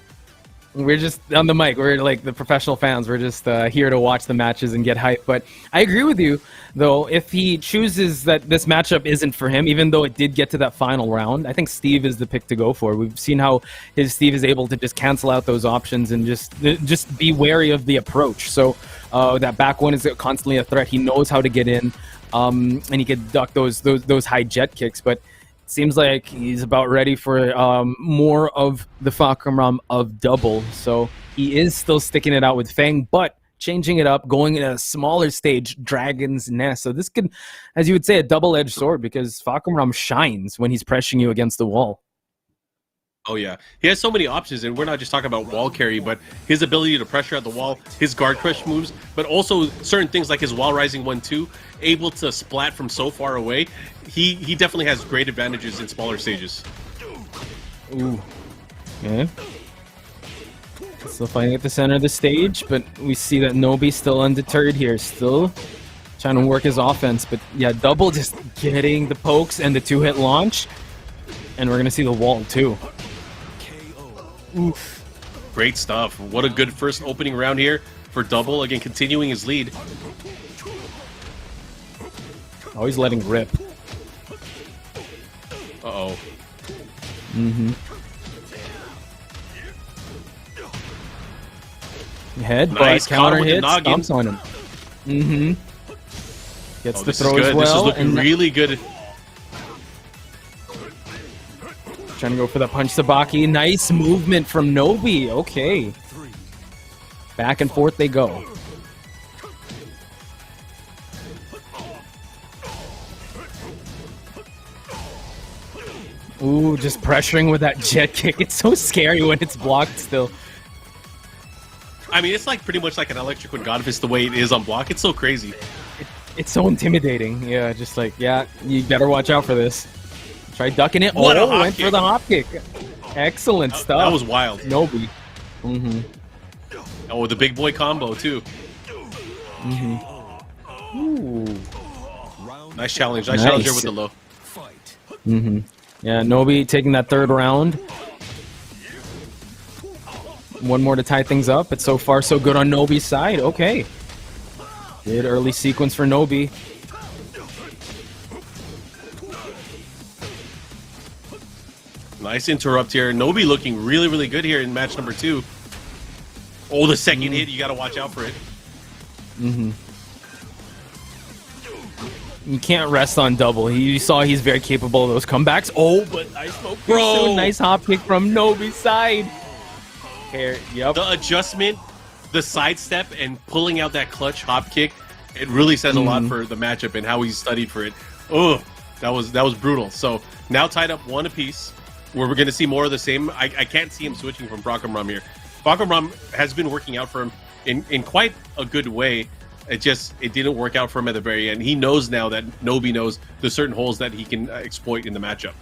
We're just on the mic. We're like the professional fans. We're just here to watch the matches and get hype. But I agree with you, though. If he chooses that this matchup isn't for him, even though it did get to that final round, I think Steve is the pick to go for. We've seen how Steve is able to just cancel out those options and just be wary of the approach. So that back one is constantly a threat. He knows how to get in, and he can duck those high jet kicks. But seems like he's about ready for more of the Fahkumram of double. So he is still sticking it out with Fang, but changing it up, going in a smaller stage, Dragon's Nest. So this could, as you would say, a double-edged sword, because Fahkumram shines when he's pressing you against the wall. Oh yeah, he has so many options, and we're not just talking about wall carry, but his ability to pressure at the wall, his guard crush moves, but also certain things like his wall rising 1-2, able to splat from so far away. He definitely has great advantages in smaller stages. Ooh, yeah. Still fighting at the center of the stage, but we see that Nobi's still undeterred here, still trying to work his offense. But yeah, double just getting the pokes and the 2-hit launch, and we're gonna see the wall too. Oof. Great stuff. What a good first opening round here for double. Again, continuing his lead. Oh, he's letting rip. Uh-oh. Head, nice. but counter Caught him with the hit, noggin. stomps on him. Gets the This throw is good. as well. This is looking really good. Trying to go for the punch Sabaki. Nice movement from Nobi. Okay. Back and forth they go. Ooh, just pressuring with that jet kick. It's so scary when it's blocked still. I mean, it's like pretty much like an electric when God Fist the way it is on block. It's so crazy. It's so intimidating. Yeah, just like, yeah, you better watch out for this. Try ducking it. What a Oh, hop went kick. for the hop kick. Excellent stuff. That was wild. Nobi. Oh, the big boy combo, too. Ooh. Nice challenge. Nice challenge here with the low. Yeah, Nobi taking that third round. One more to tie things up, but so far so good on Nobi's side. Okay. Good early sequence for Nobi. Nice interrupt here. Nobi looking really, really good here in match number 2. Oh, the second hit. You got to watch out for it. You can't rest on double. You saw he's very capable of those comebacks. Oh, but I smoke Bro. soon. Nice hop kick from Nobi's side. Here, yep. The adjustment, the sidestep, and pulling out that clutch hop kick, it really says a lot for the matchup and how he studied for it. Oh, that was brutal. So now tied up 1 apiece, where we're going to see more of the same. I can't see him switching from Fahkumram here. Fahkumram has been working out for him in quite a good way. It didn't work out for him at the very end. He knows now that Nobi knows the certain holes that he can exploit in the matchup.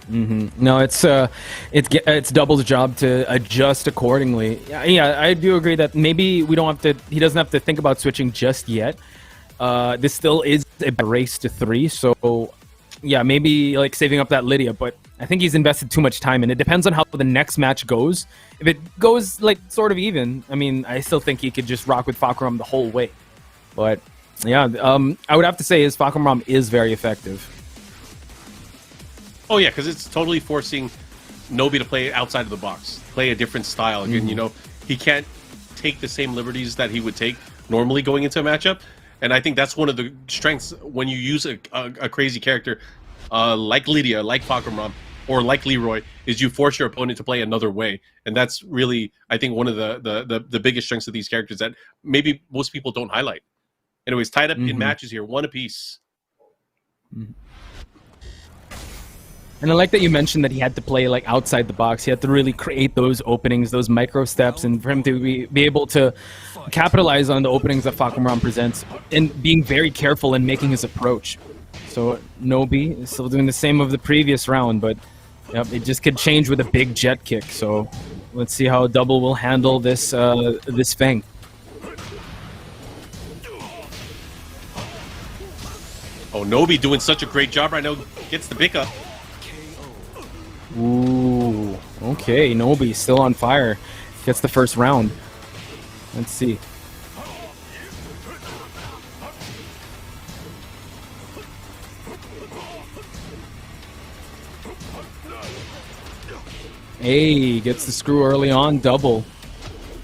No, it's Double's job to adjust accordingly. Yeah, I do agree that maybe we don't have to. He doesn't have to think about switching just yet. This still is a race to 3, so yeah, maybe like saving up that Lidia. But I think he's invested too much time, and it depends on how the next match goes. If it goes like sort of even, I mean, I still think he could just rock with Fahkumram the whole way. But yeah, I would have to say his Fahkumram is very effective. Oh yeah, because it's totally forcing Nobi to play outside of the box, play a different style. Again, you know, he can't take the same liberties that he would take normally going into a matchup. And I think that's one of the strengths when you use a crazy character like Lidia, like Fahkumram, or like Leroy, is you force your opponent to play another way. And that's really, I think, one of the biggest strengths of these characters that maybe most people don't highlight. Anyways, tied up in matches here, 1 apiece. And I like that you mentioned that he had to play like outside the box. He had to really create those openings, those micro steps, and for him to be able to capitalize on the openings that Fahkumram presents, and being very careful in making his approach. So Nobi is still doing the same of the previous round, but yep, it just could change with a big jet kick. So let's see how Double will handle this this Fang. Oh, Nobi doing such a great job right now. Gets the pick up. Ooh, okay, Nobi still on fire. Gets the first round. Let's see. Hey, gets the screw early on, Double.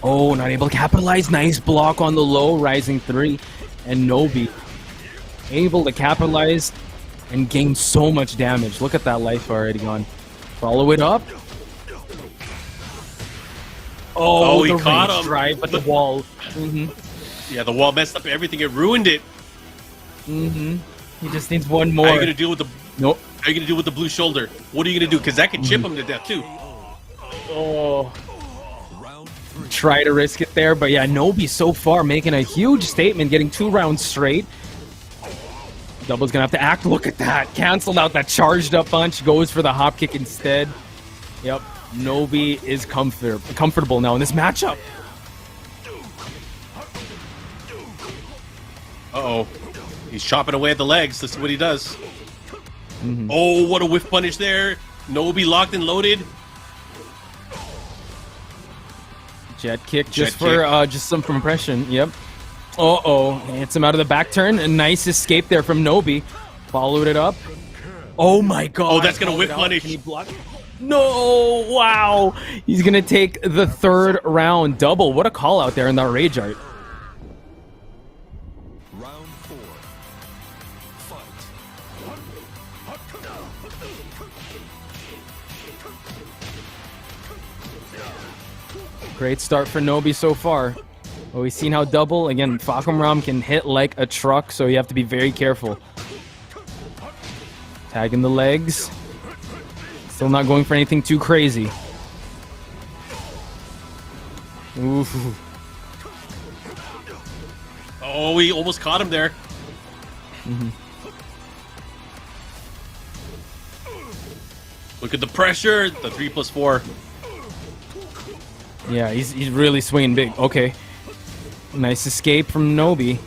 Oh, not able to capitalize. Nice block on the low, rising 3. And Nobi able to capitalize and gain so much damage. Look at that life already gone. Follow it up. Oh, he the caught range him. drive, but the wall. Yeah, the wall messed up everything. It ruined it. He just needs one more. How are you gonna deal with the? Nope. How are you gonna deal with the blue shoulder? What are you gonna do? Because that can chip him to death too. Oh. Try to risk it there, but yeah, Nobi so far making a huge statement, getting 2 rounds straight. Double's gonna have to act. Look at that. Canceled out that charged up punch. Goes for the hop kick instead. Yep. Nobi is comfortable now in this matchup. Uh-oh. He's chopping away at the legs. This is what he does. Oh, what a whiff punish there. Nobi locked and loaded. Jet kick just for just some compression. Yep. Uh-oh. Hits him out of the back turn. A nice escape there from Nobi. Followed it up. Oh my god. Oh, that's going to whip punish. Can he block? No! Wow! He's going to take the 3rd round. Double. What a call out there in that rage art. Round 4. Fight. Great start for Nobi so far. Well, we've seen how Double, again, Fahkumram can hit like a truck, so you have to be very careful. Tagging the legs. Still not going for anything too crazy. Ooh. Oh, he almost caught him there. Look at the pressure. The 3+4. Yeah, he's really swinging big. Okay. Nice escape from Nobi.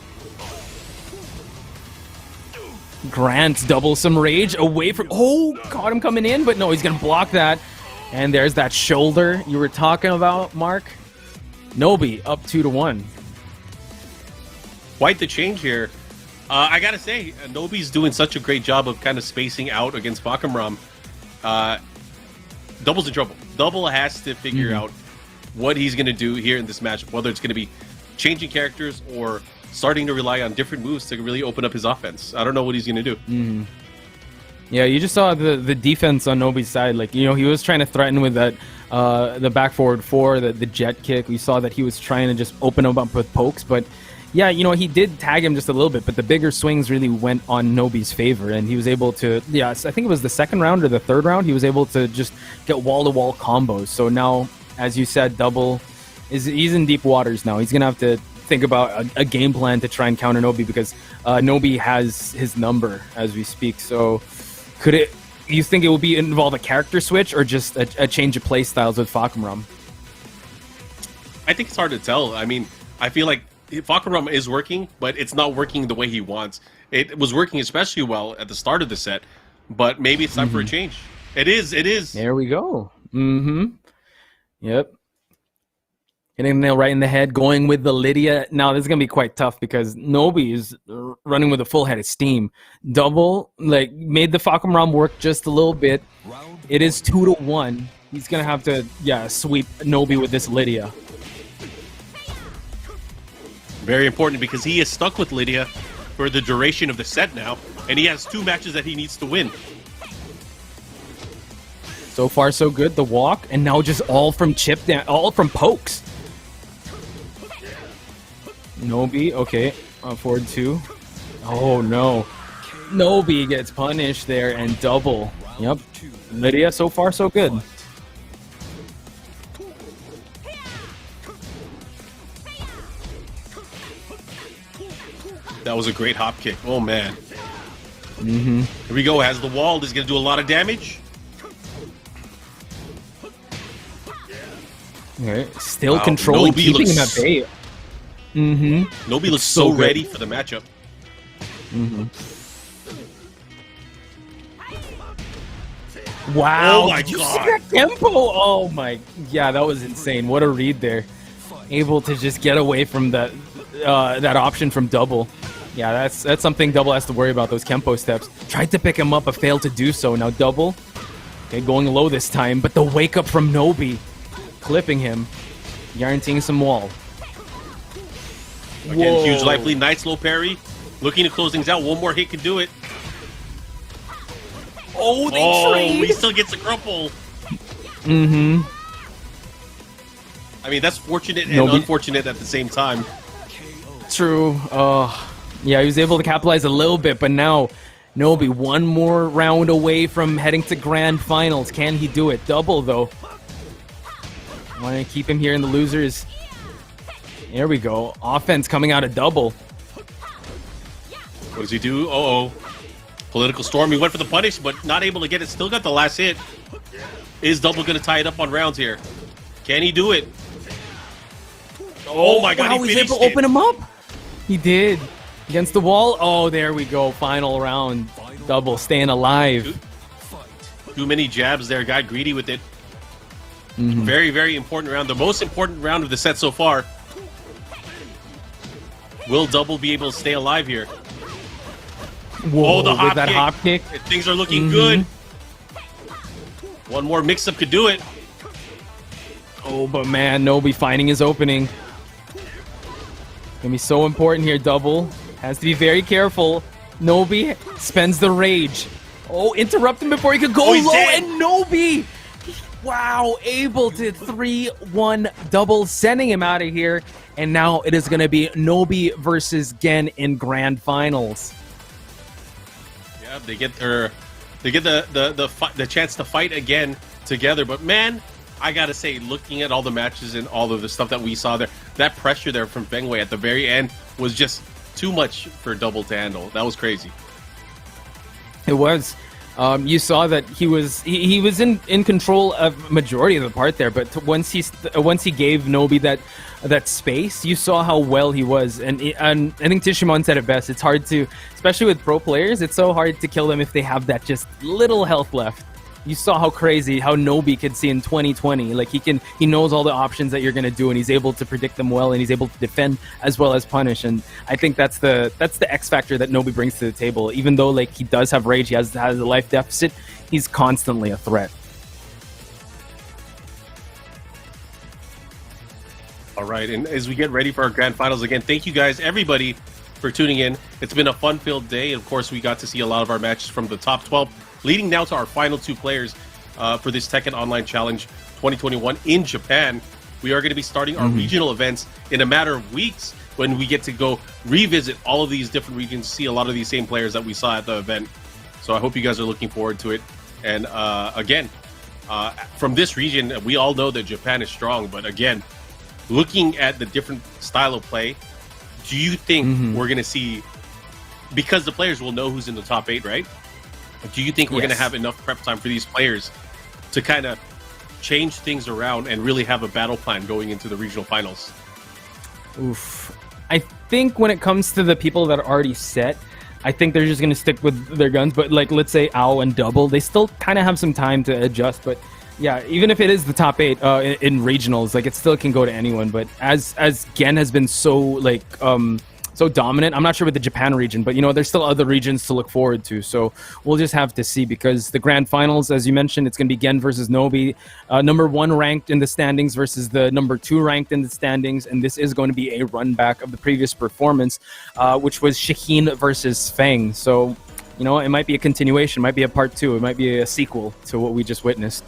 Grant doubles some rage away from... Oh, caught him coming in, but no, he's going to block that. And there's that shoulder you were talking about, Mark. Nobi up 2-1. Quite the change here. I gotta say, Nobi's doing such a great job of kind of spacing out against Fahkumram. Double's in trouble. Double has to figure out what he's going to do here in this matchup, whether it's going to be changing characters or starting to rely on different moves to really open up his offense. I don't know what he's going to do. Yeah, you just saw the defense on Nobi's side. Like, you know, he was trying to threaten with that the back forward 4, the jet kick. We saw that he was trying to just open him up with pokes, but yeah, you know, he did tag him just a little bit, but the bigger swings really went on Nobi's favor, and he was able to, I think it was the 2nd round or the 3rd round, he was able to just get wall-to-wall combos. So now, as you said, Double, he's in deep waters now. He's going to have to think about a game plan to try and counter Nobi, because Nobi has his number as we speak. So could it you think it will be involve a character switch or just a change of play styles with Fahkumram? I think it's hard to tell. I mean, I feel like Fahkumram is working, but it's not working the way he wants. It was working especially well at the start of the set, but maybe it's time for a change. It is. There we go. Yep. Hitting the nail right in the head, going with the Lidia. Now, this is going to be quite tough because Nobi is running with a full head of steam. Double, like, made the Fahkumram work just a little bit. It is 2-1. He's going to have to, sweep Nobi with this Lidia. Very important because he is stuck with Lidia for the duration of the set now, and he has 2 matches that he needs to win. So far, so good. The walk, and now just all from chip down, all from pokes. Nobi, okay, forward 2. Oh no, Nobi gets punished there and double. Yep, Lidia, so far so good. That was a great hop kick. Oh man. Here we go. Has the wall. This is going to do a lot of damage. Okay, still controlling, Nobi keeping him at bay. Nobi looks so ready for the matchup. Wow! Oh my Did you God. see that tempo? Oh my! Yeah, that was insane. What a read there. Able to just get away from that that option from Double. Yeah, that's something Double has to worry about. Those Kempo steps. Tried to pick him up, but failed to do so. Now Double, okay, going low this time, but the wake up from Nobi, clipping him, guaranteeing some wall. Again, huge life lead, nice low parry. Looking to close things out. One more hit can do it. Oh, they trade. He still gets a crumple. I mean, that's fortunate and unfortunate at the same time. True. Yeah, he was able to capitalize a little bit, but now Nobi one more round away from heading to grand finals. Can he do it? Double, though. Want to keep him here in the losers. There we go. Offense coming out of Double. What does he do? Uh-oh. Political storm. He went for the punish, but not able to get it. Still got the last hit. Is Double going to tie it up on rounds here? Can he do it? Oh my God, wow, he was able to open him up. He did. Against the wall. Oh, there we go. Final round. Double staying alive. Too many jabs there. Got greedy with it. Very, very important round. The most important round of the set so far. Will Double be able to stay alive here? Whoa, the hop that kick. hop kick. Things are looking good. One more mix-up could do it. Oh, but man, Nobi finding his opening. Gonna be so important here, Double. Has to be very careful. Nobi spends the rage. Oh, interrupt him before he could go low, dead. and Nobi! Wow, able to 3-1 Double, sending him out of here. And now it is gonna be Nobi versus Gen in grand finals. Yeah, they get the chance to fight again together. But man, I gotta say, looking at all the matches and all of the stuff that we saw there, that pressure there from Feng Wei at the very end was just too much for Double to handle. That was crazy. It was. You saw that he was in control of majority of the part there, but once he gave Nobi that space, you saw how well he was. And I think Tishimon said it best. It's hard to, especially with pro players, it's so hard to kill them if they have that just little health left. You saw how crazy how Nobi could see in 2020. Like he knows all the options that you're gonna do, and he's able to predict them well, and he's able to defend as well as punish. And I think that's the X factor that Nobi brings to the table. Even though like he does have rage, he has a life deficit, he's constantly a threat. All right, and as we get ready for our grand finals again, thank you guys, everybody, for tuning in. It's been a fun-filled day. Of course, we got to see a lot of our matches from the top 12. Leading now to our final 2 players for this Tekken Online Challenge 2021 in Japan. We are going to be starting our regional events in a matter of weeks when we get to go revisit all of these different regions, see a lot of these same players that we saw at the event. So I hope you guys are looking forward to it. And again, from this region, we all know that Japan is strong. But again, looking at the different style of play, do you think we're going to see, because the players will know who's in the top 8, right? Do you think we're going to Yes. have enough prep time for these players to kind of change things around and really have a battle plan going into the regional finals? Oof. I think when it comes to the people that are already set, I think they're just going to stick with their guns. But like, let's say Ao and Double, they still kind of have some time to adjust. But yeah, even if it is the top 8 in regionals, like it still can go to anyone. But as Gen has been so like so dominant, I'm not sure with the Japan region, but there's still other regions to look forward to. So we'll just have to see, because the grand finals, as you mentioned, it's going to be Gen versus Nobi, number 1 ranked in the standings versus the number 2 ranked in the standings, and this is going to be a run back of the previous performance, which was Shaheen versus Feng. So it might be a continuation, might be a part 2, it might be a sequel to what we just witnessed.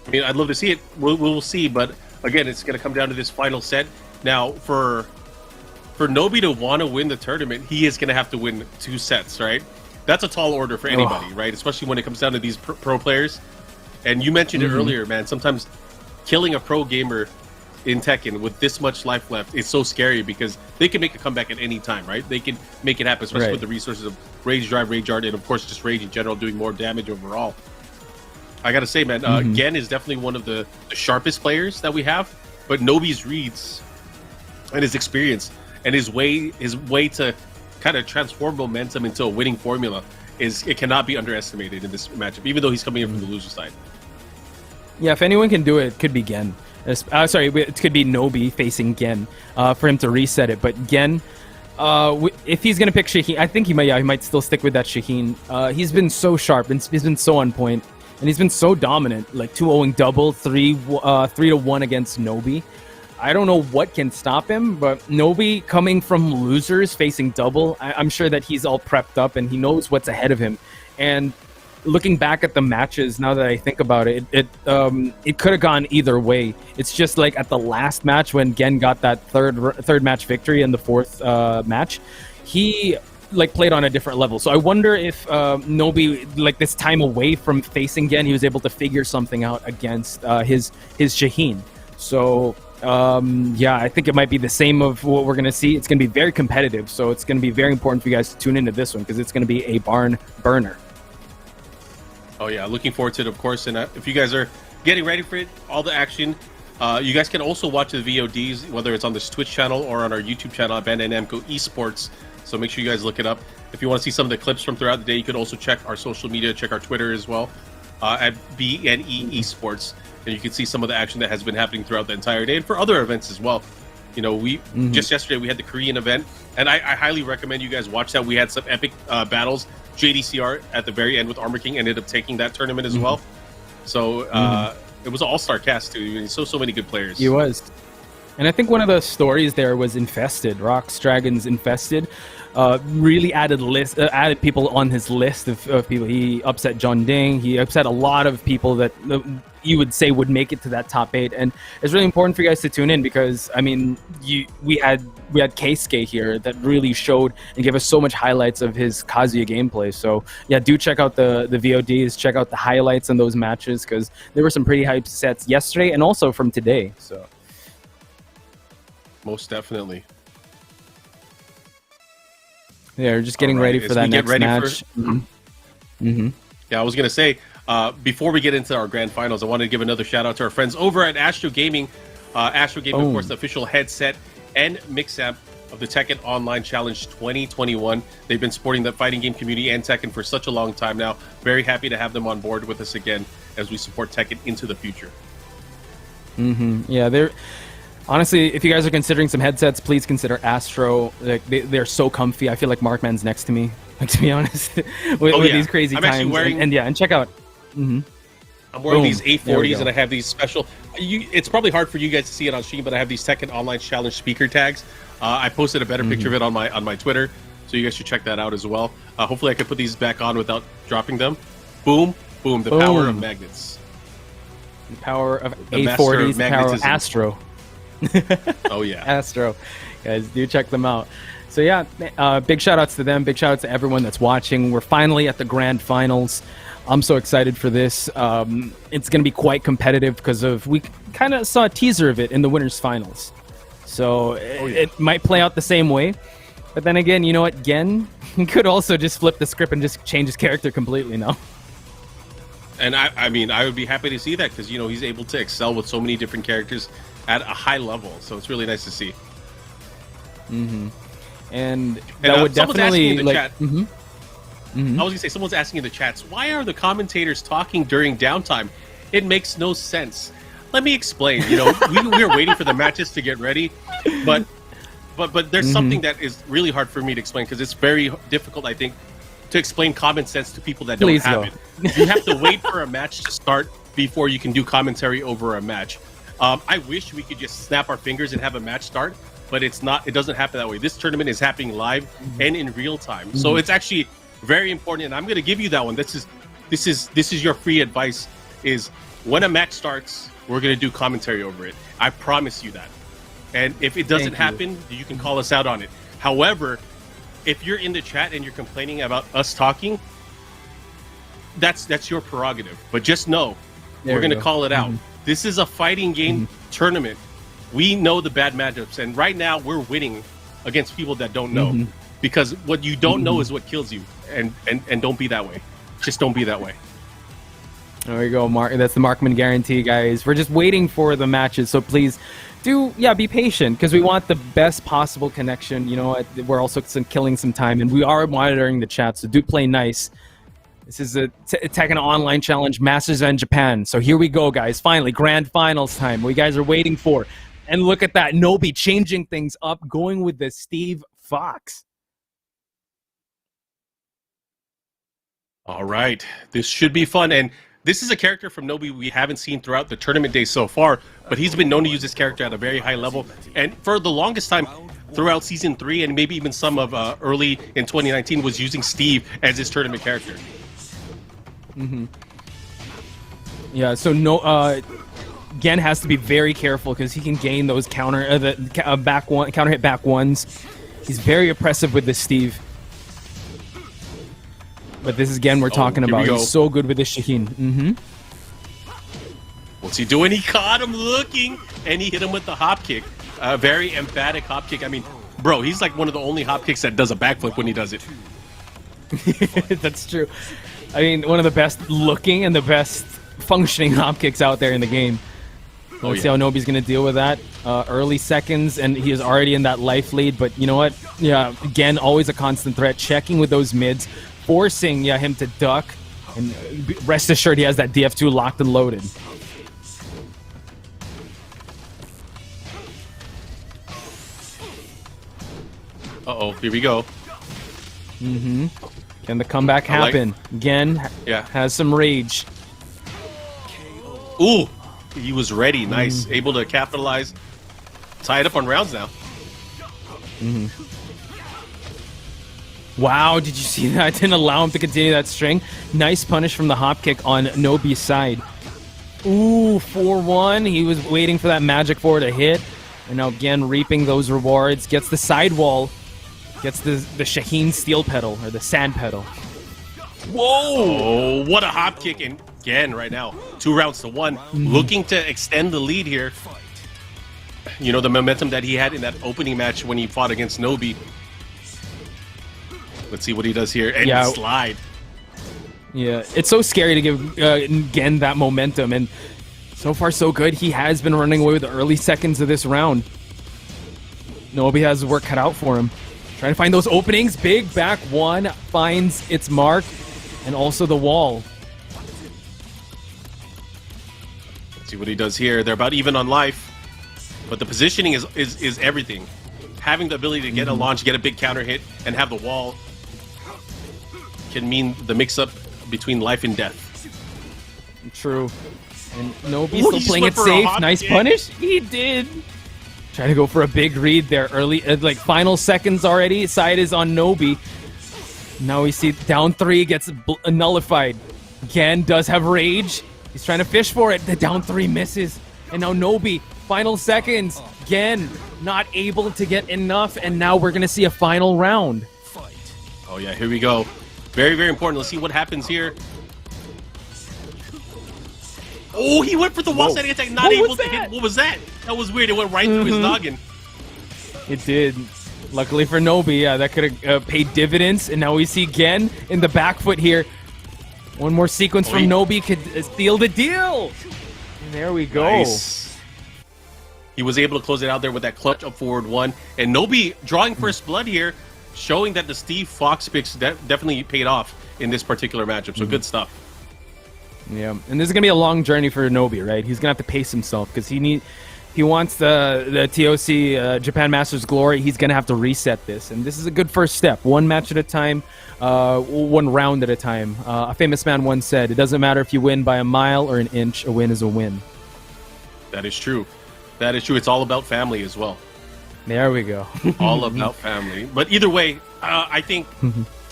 I mean, I'd love to see it. We'll see, but again, it's going to come down to this final set. Now, for Nobi to want to win the tournament, he is going to have to win 2 sets, right? That's a tall order for anybody, right? Especially when it comes down to these pro players. And you mentioned it earlier, man. Sometimes killing a pro gamer in Tekken with this much life left is so scary, because they can make a comeback at any time, right? They can make it happen, especially with the resources of Rage Drive, Rage Art, and of course just Rage in general doing more damage overall. I gotta say, man, Gen is definitely one of the sharpest players that we have, but Nobi's reads and his experience and his way to kind of transform momentum into a winning formula it cannot be underestimated in this matchup, even though he's coming in from the loser side. Yeah, if anyone can do it, it could be Gen. Sorry, it could be Nobi facing Gen for him to reset it. But Gen, if he's going to pick Shaheen, I think he might still stick with that Shaheen. He's been so sharp, and he's been so on point, and he's been so dominant, like 2-0 double, 3-1 against Nobi. I don't know what can stop him, but Nobi coming from losers facing Double, I'm sure that he's all prepped up and he knows what's ahead of him. And looking back at the matches, now that I think about it, it could have gone either way. It's just like at the last match when Gen got that third match victory in the 4th match, he like played on a different level. So I wonder if Nobi, like this time away from facing Gen, he was able to figure something out against his Shaheen. So yeah, I think it might be the same of what we're going to see. It's going to be very competitive, so it's going to be very important for you guys to tune into this one, because it's going to be a barn burner. Oh yeah, looking forward to it, of course. And if you guys are getting ready for it, all the action, you guys can also watch the VODs, whether it's on this Twitch channel or on our YouTube channel at Bandai Namco Esports. So make sure you guys look it up. If you want to see some of the clips from throughout the day, you could also check our social media, check our Twitter as well, at BNE Esports. And you can see some of the action that has been happening throughout the entire day, and for other events as well. We just yesterday we had the Korean event, and I highly recommend you guys watch that. We had some epic battles. JDCR at the very end with Armor King ended up taking that tournament as well. So it was an all-star cast too. I mean, so many good players. He was. And I think one of the stories there was Infested. Rock's Dragons Infested really added people on his list of people. He upset John Ding. He upset a lot of people that you would say would make it to that top 8. And it's really important for you guys to tune in, because I mean, we had Keisuke here that really showed and gave us so much highlights of his Kazuya gameplay. So yeah, do check out the VODs, check out the highlights in those matches, because there were some pretty hype sets yesterday and also from today. So most definitely. Yeah, we're just getting ready for that next match. Yeah, I was gonna say, before we get into our grand finals, I wanted to give another shout out to our friends over at S.H.O.W Gaming. S.H.O.W Gaming, of course, the official headset and mix amp of the Tekken Online Challenge 2021. They've been supporting the fighting game community and Tekken for such a long time now. Very happy to have them on board with us again as we support Tekken into the future. Yeah, they're honestly, if you guys are considering some headsets, please consider Astro. Like they're so comfy. I feel like Markman's next to me. Like, to be honest, with these crazy times. And check out. I'm wearing these A40s, and I have these special. It's probably hard for you guys to see it on Shein, but I have these Tekken Online Challenge speaker tags. I posted a better picture of it on my Twitter, so you guys should check that out as well. Hopefully, I can put these back on without dropping them. Boom, boom! The power of magnets. The power of A40s. The power of Astro. Oh yeah, Astro, guys, do check them out. So yeah, big shout outs to them. Big shout outs to everyone that's watching. We're finally at the grand finals. I'm so excited for this. It's going to be quite competitive because we kind of saw a teaser of it in the winners finals. So it might play out the same way. But then again, you know what? Gen, He could also just flip the script and just change his character completely now. And I mean, I would be happy to see that because, you know, he's able to excel with so many different characters at a high level. So it's really nice to see. And that would definitely like. I was gonna say, someone's asking in the chats, why are the commentators talking during downtime? It makes no sense. Let me explain. You know, we're waiting for the matches to get ready, but there's something that is really hard for me to explain because it's very difficult, I think, to explain common sense to people that don't have it. You have to wait for a match to start before you can do commentary over a match. I wish we could just snap our fingers and have a match start, but it's not. It doesn't happen that way. This tournament is happening live and in real time, so it's actually very important. And I'm going to give you that one. This is your free advice. Is when a match starts, we're going to do commentary over it. I promise you that. And if it doesn't happen, you can call us out on it. However, if you're in the chat and you're complaining about us talking, that's your prerogative. But just know, we're going to call it out. This is a fighting game tournament. We know the bad matchups, and right now we're winning against people that don't know. Because what you don't know is what kills you. And don't be that way. Just don't be that way. There we go, Mark. That's the Markman guarantee, guys. We're just waiting for the matches, so please be patient because we want the best possible connection. You know, we're also killing some time, and we are monitoring the chat, so do play nice. This is a Tekken Online Challenge Masters in Japan. So here we go, guys. Finally, grand finals time. What you guys are waiting for. And look at that. Nobi changing things up, going with the Steve Fox. All right. This should be fun. And this is a character from Nobi we haven't seen throughout the tournament days so far, but he's been known to use this character at a very high level. And for the longest time, throughout Season 3 and maybe even some of early in 2019, was using Steve as his tournament character. Yeah, so Gen has to be very careful because he can gain those counter hit back ones. He's very oppressive with this Steve. But this is Gen we're talking about. He's so good with this Shaheen. What's he doing? He caught him looking, and he hit him with the hop kick. A very emphatic hop kick. I mean, bro, he's like one of the only hop kicks that does a backflip when he does it. That's true. I mean, one of the best looking and the best functioning hop kicks out there in the game. Let's see how Nobi's going to deal with that. Early seconds, and he is already in that life lead. But you know what? Yeah, again, always a constant threat. Checking with those mids, forcing him to duck. And rest assured he has that DF2 locked and loaded. Uh-oh, here we go. Can the comeback happen? Gen has some rage. Ooh, he was ready. Nice. Able to capitalize. Tie it up on rounds now. Wow, did you see that? Didn't allow him to continue that string. Nice punish from the hop kick on Nobi's side. Ooh, 4-1. He was waiting for that magic 4 to hit. And now again, reaping those rewards. Gets the sidewall. Gets the Shaheen steel pedal, or the sand pedal. Whoa! Oh, what a hop kick. And again, right now, 2 rounds to 1. Looking to extend the lead here. You know, the momentum that he had in that opening match when he fought against Nobi. Let's see what he does here. And slide. Yeah, it's so scary to give Gen that momentum. And so far, so good. He has been running away with the early seconds of this round. Nobi has work cut out for him. Trying to find those openings. Big back 1 finds its mark. And also the wall. Let's see what he does here. They're about even on life. But the positioning is everything. Having the ability to get a launch, get a big counter hit, and have the wall can mean the mix-up between life and death. True. And Nobi still playing it safe. Nice punish. He did. Trying to go for a big read there early, like final seconds already. Side is on Nobi. Now we see down 3 gets nullified. Gen does have rage. He's trying to fish for it. The down 3 misses. And now Nobi, final seconds. Gen not able to get enough. And now we're going to see a final round. Oh yeah, here we go. Very, very important. Let's see what happens here. Oh, he went for the wall setting attack, not able to hit. What was that? That was weird. It went right through his noggin. It did. Luckily for Nobi, that could have paid dividends, and now we see Gen in the back foot here. One more sequence from Nobi could seal the deal. And there we go. Nice. He was able to close it out there with that clutch up forward one. And Nobi drawing first blood here, showing that the Steve Fox picks definitely paid off in this particular matchup. So good stuff. Yeah, and this is going to be a long journey for Nobi, right? He's going to have to pace himself because he wants the TOC Japan Masters glory. He's going to have to reset this. And this is a good first step. One match at a time, one round at a time. A famous man once said, it doesn't matter if you win by a mile or an inch, a win is a win. That is true. That is true. It's all about family as well. There we go. All about family. But either way, I think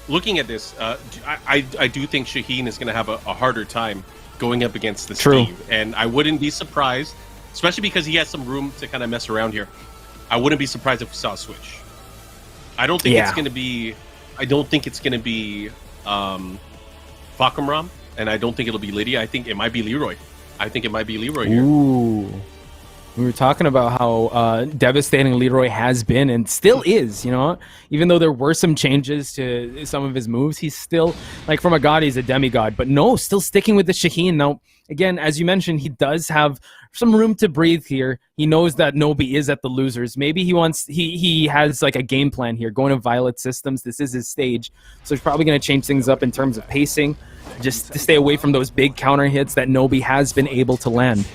looking at this, I do think Shaheen is going to have a harder time going up against the Steve. And I wouldn't be surprised, especially because he has some room to kind of mess around here. I wouldn't be surprised if we saw a switch. I don't think it's going to be. I don't think it's going to be Fahkumram, and I don't think it'll be Lidia. I think it might be Leroy. I think it might be Leroy here. Ooh. We were talking about how devastating Leroy has been and still is, you know? Even though there were some changes to some of his moves, he's still, like, from a god, he's a demigod. But no, still sticking with the Shaheen. Now, again, as you mentioned, he does have some room to breathe here. He knows that Nobi is at the losers. Maybe he has, like, a game plan here, going to Violet Systems. This is his stage. So he's probably going to change things up in terms of pacing, just to stay away from those big counter hits that Nobi has been able to land.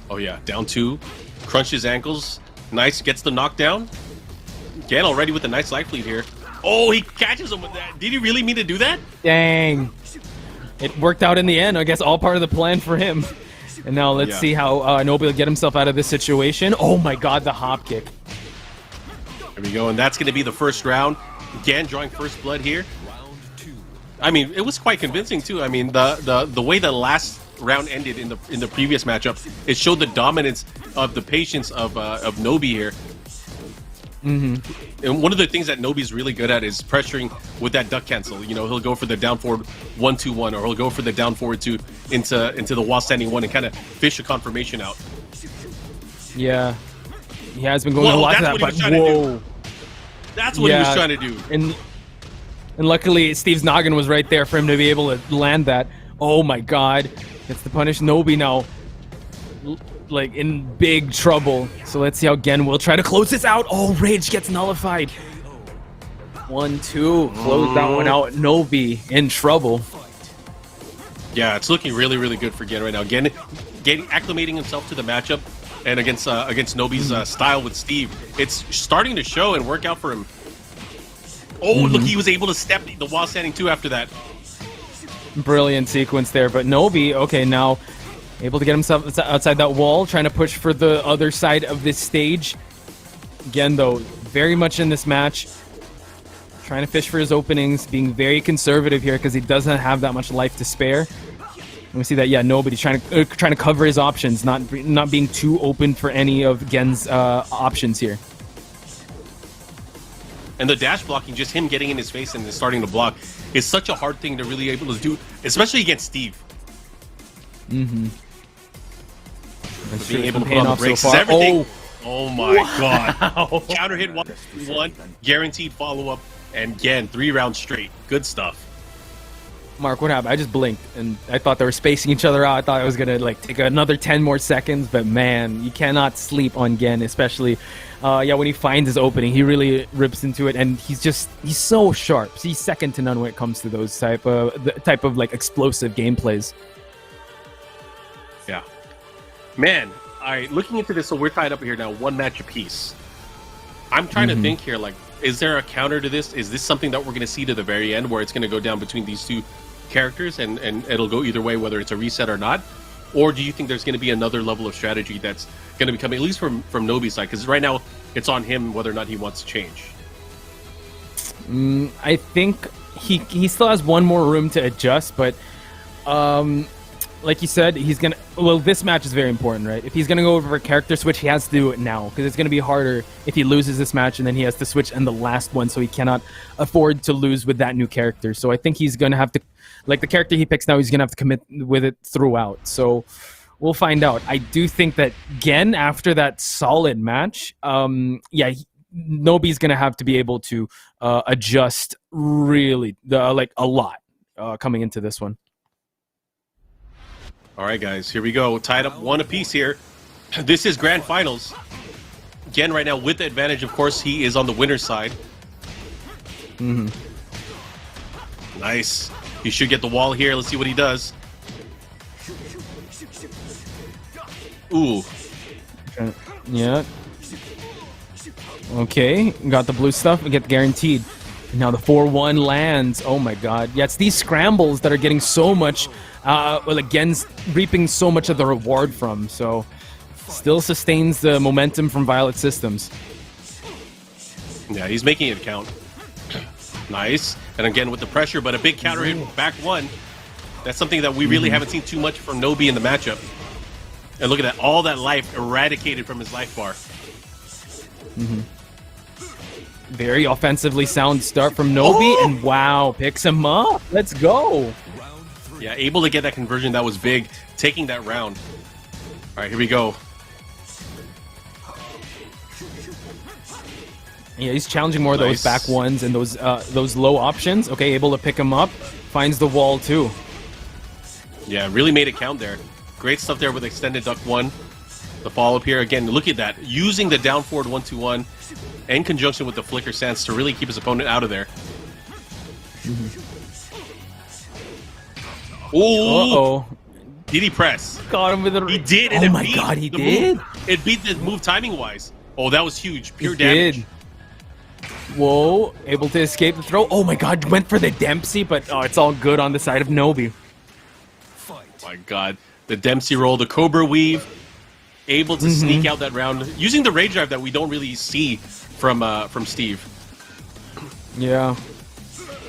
Oh yeah, down two, crunches ankles, nice, gets the knockdown. Again, already with a nice life lead here. Oh, he catches him with that. Did he really mean to do that? Dang. It worked out in the end. I guess all part of the plan for him. And now let's see how Nobi will get himself out of this situation. Oh my god, the hop kick. There we go, and that's going to be the first round. Again, drawing first blood here. I mean, it was quite convincing too. I mean, the way the last round ended in the previous matchup, it showed the dominance of the patience of Nobi here. And one of the things that Nobi's really good at is pressuring with that duck cancel. You know, he'll go for the down forward 1-2-1, or he'll go for the down forward 2 into the wall standing 1 and kind of fish a confirmation out. Yeah, he has been going a lot of that, but whoa. That's what he was trying to do. And luckily, Steve's noggin was right there for him to be able to land that. Oh my god. Gets to punish Nobi now. Like, in big trouble. So let's see how Gen will try to close this out. Oh, Rage gets nullified. 1-2. Close that one out. Nobi in trouble. Yeah, it's looking really, really good for Gen right now. Gen acclimating himself to the matchup, and against Nobi's style with Steve. It's starting to show and work out for him. Oh, look, he was able to step the wall standing 2 after that. Brilliant sequence there, but Nobi, okay, now able to get himself outside that wall, trying to push for the other side of this stage. Again, though, very much in this match, trying to fish for his openings, being very conservative here because he doesn't have that much life to spare. And we see that, Nobody's trying to cover his options, not being too open for any of Gen's options here. And the dash blocking, just him getting in his face and starting to block, is such a hard thing to really able to do, especially against Steve. Being able to put on the brakes so is everything. Oh, oh my god. Counter hit one, guaranteed follow-up, and again, 3 rounds straight. Good stuff. Mark, what happened? I just blinked, and I thought they were spacing each other out. I thought I was going to take another 10 more seconds, but man, you cannot sleep on Gen, especially when he finds his opening. He really rips into it, and he's so sharp. He's second to none when it comes to those type of like explosive gameplays. Yeah. Man, all right, looking into this, so we're tied up here now, 1 match apiece. I'm trying to think here, like, is there a counter to this? Is this something that we're going to see to the very end, where it's going to go down between these 2 characters, and it'll go either way, whether it's a reset or not? Or do you think there's going to be another level of strategy that's going to be coming, at least from Nobi's side? Because right now, it's on him whether or not he wants to change. I think he still has one more room to adjust, but like you said, he's gonna. Well, this match is very important, right? If he's gonna go over a character switch, he has to do it now, because it's gonna be harder if he loses this match and then he has to switch in the last one, so he cannot afford to lose with that new character. So I think he's gonna have to, like the character he picks now, he's gonna have to commit with it throughout. So we'll find out. I do think that Gen, after that solid match, Nobi's gonna have to be able to adjust really like a lot coming into this one. All right, guys, here we go. Tied up 1 apiece here. This is grand finals. Again, right now with the advantage, of course, he is on the winner's side. Nice. He should get the wall here. Let's see what he does. Ooh. Yeah. Okay, got the blue stuff. We get guaranteed. Now the 4-1 lands. Oh my god. Yeah, it's these scrambles that are getting so much, well, again, reaping so much of the reward from. So, still sustains the momentum from Violet Systems. Yeah, he's making it count. Nice. And again with the pressure, but a big counter hit back 1. That's something that we really haven't seen too much from Nobi in the matchup. And look at that, all that life eradicated from his life bar. Very offensively sound start from Nobi, and wow, picks him up. Let's go. Yeah, able to get that conversion. That was big, taking that round. All right, here we go. Yeah, he's challenging more of those back ones and those low options. Okay, able to pick him up. Finds the wall too. Yeah, really made it count there. Great stuff there with extended duck 1. The follow-up here, again, look at that. Using the down forward 1-2-1 in conjunction with the flicker stance to really keep his opponent out of there. Uh-oh. Did he press? Got him with a... He did, and oh my god, he did? It beat the move timing-wise. Oh, that was huge. Pure it damage. Did. Whoa, able to escape the throw. Oh my god, went for the Dempsey, but it's all good on the side of Nobi. Oh my god. The Dempsey roll, the Cobra weave. Able to sneak out that round using the rage drive that we don't really see from Steve. Yeah,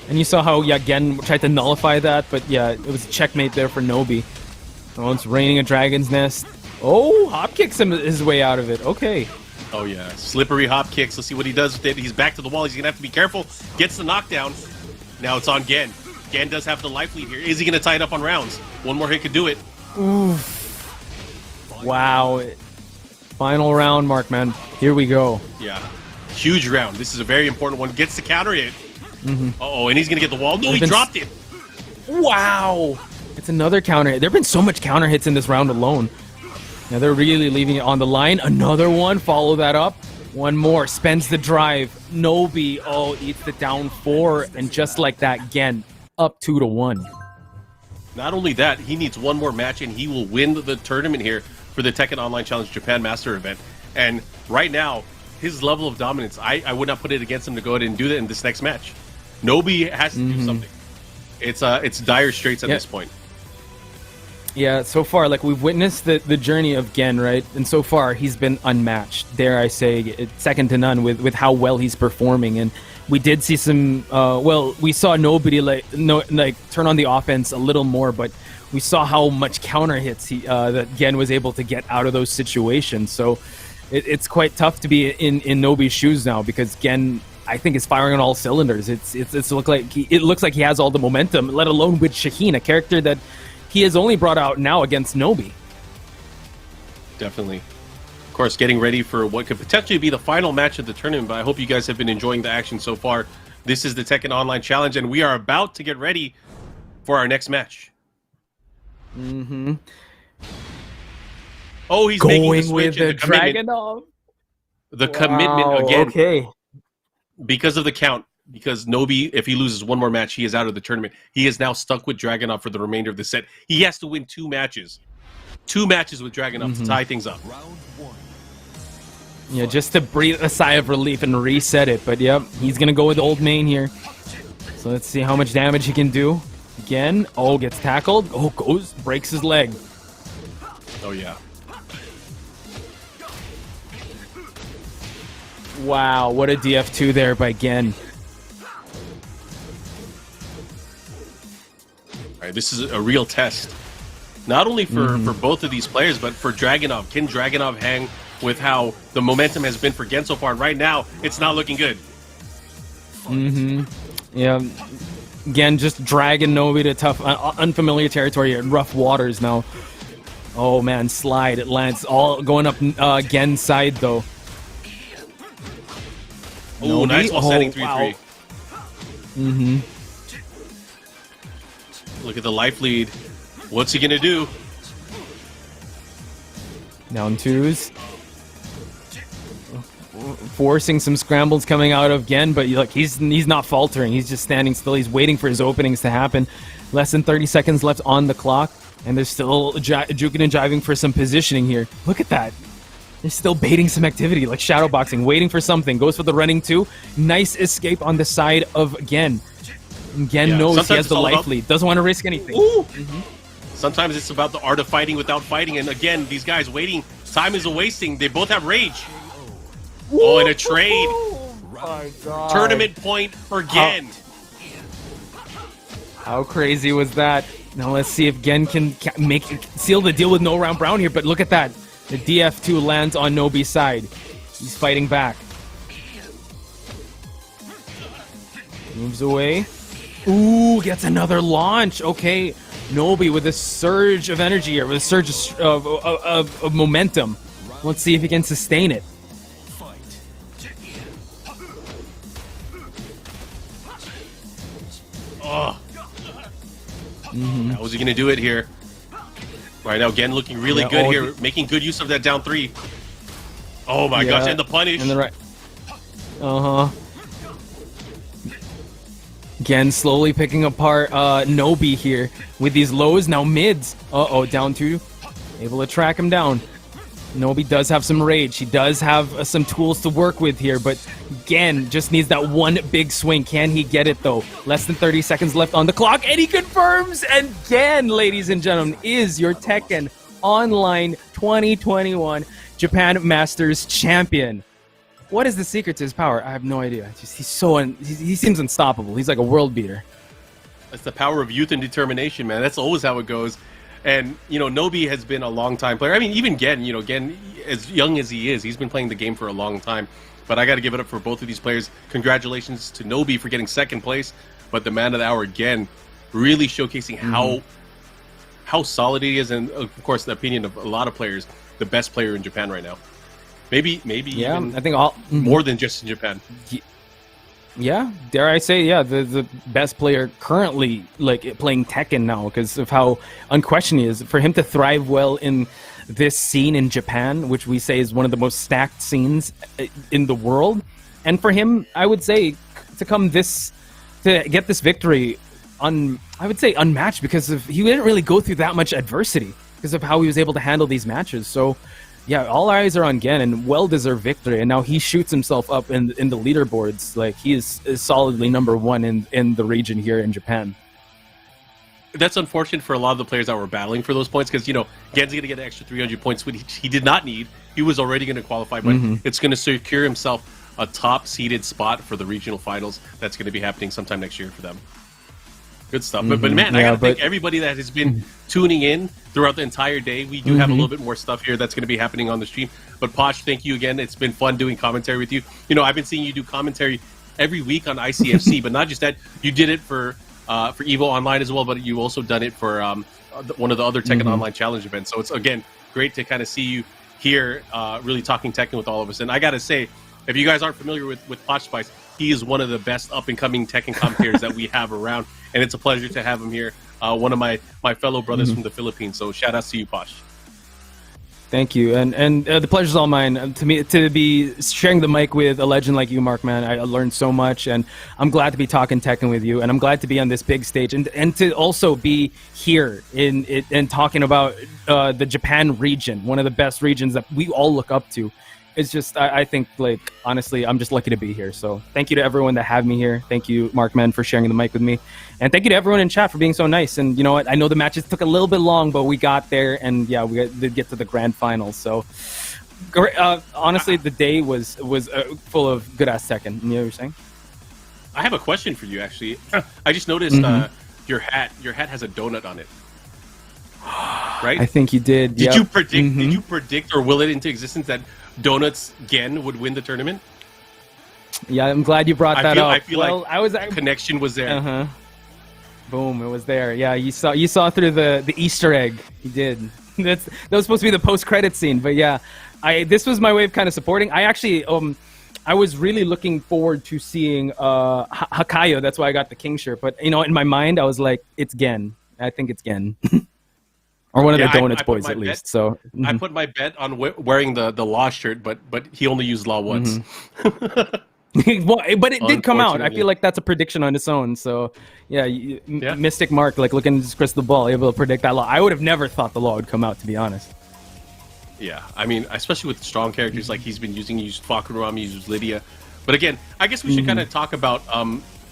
and you saw how again tried to nullify that, but yeah, it was a checkmate there for Nobi. Oh, it's raining a dragon's nest. Oh, hop kicks him his way out of it. Okay. Oh yeah, slippery hop kicks. Let's see what he does with it. He's back to the wall. He's gonna have to be careful. Gets the knockdown. Now it's on Gen. Gen does have the life lead here. Is he gonna tie it up on rounds? One more hit could do it. Oof. Wow. Final round, Mark, man. Here we go. Yeah. Huge round. This is a very important one. Gets the counter hit. Uh-oh, and he's going to get the wall. No, he dropped it. Wow. It's another counter hit. There have been so much counter hits in this round alone. Now they're really leaving it on the line. Another one. Follow that up. One more. Spends the drive. Nobi, eats the down 4. And just like that, Gen, up 2-1. Not only that, he needs one more match and he will win the tournament here for the Tekken Online Challenge Japan Master event. And right now, his level of dominance, I would not put it against him to go ahead and do that in this next match. Nobi has to do something. It's dire straits at this point. Yeah, so far, like, we've witnessed the journey of Gen, right? And so far, he's been unmatched. Dare I say, it's second to none with how well he's performing. And we did see some, we saw nobody turn on the offense a little more, but we saw how much counter hits that Gen was able to get out of those situations. So it's quite tough to be in Nobi's shoes now because Gen, I think, is firing on all cylinders. It looks like he has all the momentum, let alone with Shaheen, a character that he has only brought out now against Nobi. Definitely. Of course, getting ready for what could potentially be the final match of the tournament, but I hope you guys have been enjoying the action so far. This is the Tekken Online Challenge, and we are about to get ready for our next match. Oh, he's going making the switch with the Dragunov. The commitment again. Okay. Because of the count. Because Nobi, if he loses one more match, he is out of the tournament. He is now stuck with Dragunov for the remainder of the set. He has to win 2 matches. 2 matches with Dragunov to tie things up. Yeah, just to breathe a sigh of relief and reset it. But yep, he's going to go with old main here. So let's see how much damage he can do. Again, gets tackled. Breaks his leg. Oh, yeah. Wow, what a DF2 there by Gen. All right, this is a real test. Not only for both of these players, but for Dragunov. Can Dragunov hang with how the momentum has been for Gen so far? Right now, it's not looking good. Yeah. Again, just dragging Nobi to tough, unfamiliar territory and rough waters now. Oh man, slide. It lands all going up Gen's side though. Oh, nice while setting 3-3. Wow. Mm-hmm. Look at the life lead. What's he gonna do? Down 2s. Forcing some scrambles coming out of Gen, but look, he's not faltering. He's just standing still. He's waiting for his openings to happen. Less than 30 seconds left on the clock, and they're still juking and jiving for some positioning here. Look at that. They're still baiting some activity, like shadow boxing, waiting for something. Goes for the running 2. Nice escape on the side of Gen. And Gen knows sometimes he has the life about... lead. Doesn't want to risk anything. Sometimes it's about the art of fighting without fighting. And again, these guys waiting. Time is a-wasting. They both have rage. Oh, and a trade. Oh my God. Tournament point for Gen. How crazy was that? Now let's see if Gen can seal the deal with no round brown here. But look at that. The DF2 lands on Nobi's side. He's fighting back. Moves away. Ooh, gets another launch. Okay, Nobi with a surge of energy here, with a surge of momentum. Let's see if he can sustain it. Oh. How was he going to do it here? Right now, Gen looking really good here, making good use of that down 3. Oh my gosh, and the punish. And the right. Gen slowly picking apart Nobi here with these lows. Now mids. Down 2. Able to track him down. Nobi does have some rage. He does have some tools to work with here, but Gen just needs that one big swing. Can he get it, though? Less than 30 seconds left on the clock, and he confirms! And Gen, ladies and gentlemen, is your Tekken Online 2021 Japan Masters champion. What is the secret to his power? I have no idea. He's so he seems unstoppable. He's like a world beater. That's the power of youth and determination, man. That's always how it goes. And, Nobi has been a long-time player. I mean, even Gen, Gen, as young as he is, he's been playing the game for a long time. But I got to give it up for both of these players. Congratulations to Nobi for getting second place. But the man of the hour, Gen, really showcasing how solid he is. And, of course, the opinion of a lot of players, the best player in Japan right now. Maybe even I think more than just in Japan. Yeah, dare I say, the best player currently playing Tekken now because of how unquestioned he is. For him to thrive well in this scene in Japan, which we say is one of the most stacked scenes in the world, and for him, I would say, to get this victory unmatched because he didn't really go through that much adversity because of how he was able to handle these matches. So. Yeah, all eyes are on Gen, and well-deserved victory. And now he shoots himself up in the leaderboards. Like, he is solidly number 1 in the region here in Japan. That's unfortunate for a lot of the players that were battling for those points, because, Gen's going to get an extra 300 points, which he did not need. He was already going to qualify, but it's going to secure himself a top-seeded spot for the regional finals. That's going to be happening sometime next year for them. Good stuff. But man, I got to thank everybody that has been tuning in throughout the entire day. We do have a little bit more stuff here that's going to be happening on the stream. But Posh, thank you again. It's been fun doing commentary with you. I've been seeing you do commentary every week on ICFC, but not just that. You did it for EVO Online as well, but you also done it for one of the other Tekken Online Challenge events. So it's, again, great to kind of see you here really talking Tekken with all of us. And I got to say, if you guys aren't familiar with Posh Spice, he is one of the best up-and-coming Tekken commentators that we have around. And it's a pleasure to have him here, one of my fellow brothers from the Philippines. So shout out to you, Posh. Thank you, and the pleasure's all mine. To be sharing the mic with a legend like you, Mark, man, I learned so much, and I'm glad to be talking Tekken with you, and I'm glad to be on this big stage, and to also be here and talking about the Japan region, one of the best regions that we all look up to. It's just, I think, honestly, I'm just lucky to be here. So thank you to everyone that have me here. Thank you, Mark, man, for sharing the mic with me. And thank you to everyone in chat for being so nice. And you know what? I know the matches took a little bit long, but we got there. And yeah, we did get to the grand finals. So honestly, the day was full of good-ass Tekken. You know what you're saying? I have a question for you, actually. I just noticed your hat has a donut on it. Right? I think you did. Did you predict? Did you predict or will it into existence that Donuts Gen would win the tournament? Yeah, I'm glad you brought that up. I feel like connection was there. Boom, it was there. Yeah, you saw through the Easter egg. You did. That was supposed to be the post-credit scene, but yeah, this was my way of kind of supporting. I actually I was really looking forward to seeing HaiYo. That's why I got the King shirt. But in my mind, I was like, it's Gen. I think it's Gen. Or one of the Donuts boys, at least. So I put my bet on wearing the Law shirt, but he only used Law once. Well, but it did come out. I feel like that's a prediction on its own. So, yeah, Mystic Mark, like looking at his crystal ball, able to predict that Law. I would have never thought the Law would come out, to be honest. Yeah, I mean, especially with strong characters like he's been using. He used Fahkumram, he used Lidia. But again, I guess we should kind of talk about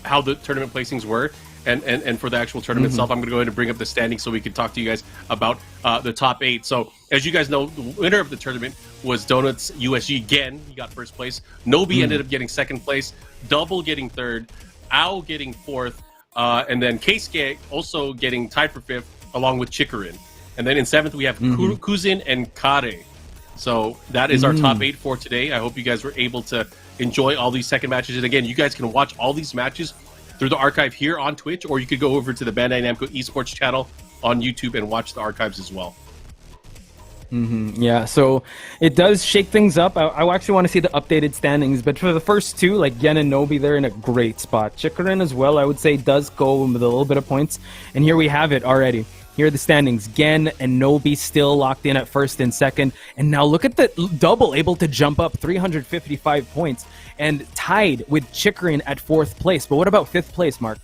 how the tournament placings were. And for the actual tournament itself, I'm going to go ahead and bring up the standings so we can talk to you guys about the top 8. So, as you guys know, the winner of the tournament was Donuts USG Gen. He got first place. Nobi ended up getting second place. Double getting third. Ao getting fourth. And then Keisuke also getting tied for fifth, along with Chikurin. And then in seventh, we have Kuzin and Karei. So, that is our top 8 for today. I hope you guys were able to enjoy all these second matches. And again, you guys can watch all these matches through the archive here on Twitch, or you could go over to the Bandai Namco Esports channel on YouTube and watch the archives as well. Yeah, so it does shake things up. I actually want to see the updated standings, but for the first two, like Gen and Nobi, they're in a great spot. Chikurin as well, I would say, does go with a little bit of points. And here we have it already. Here are the standings. Gen and Nobi still locked in at first and second. And now look at the double able to jump up 355 points and tied with Chikurin at fourth place. But what about fifth place, Mark?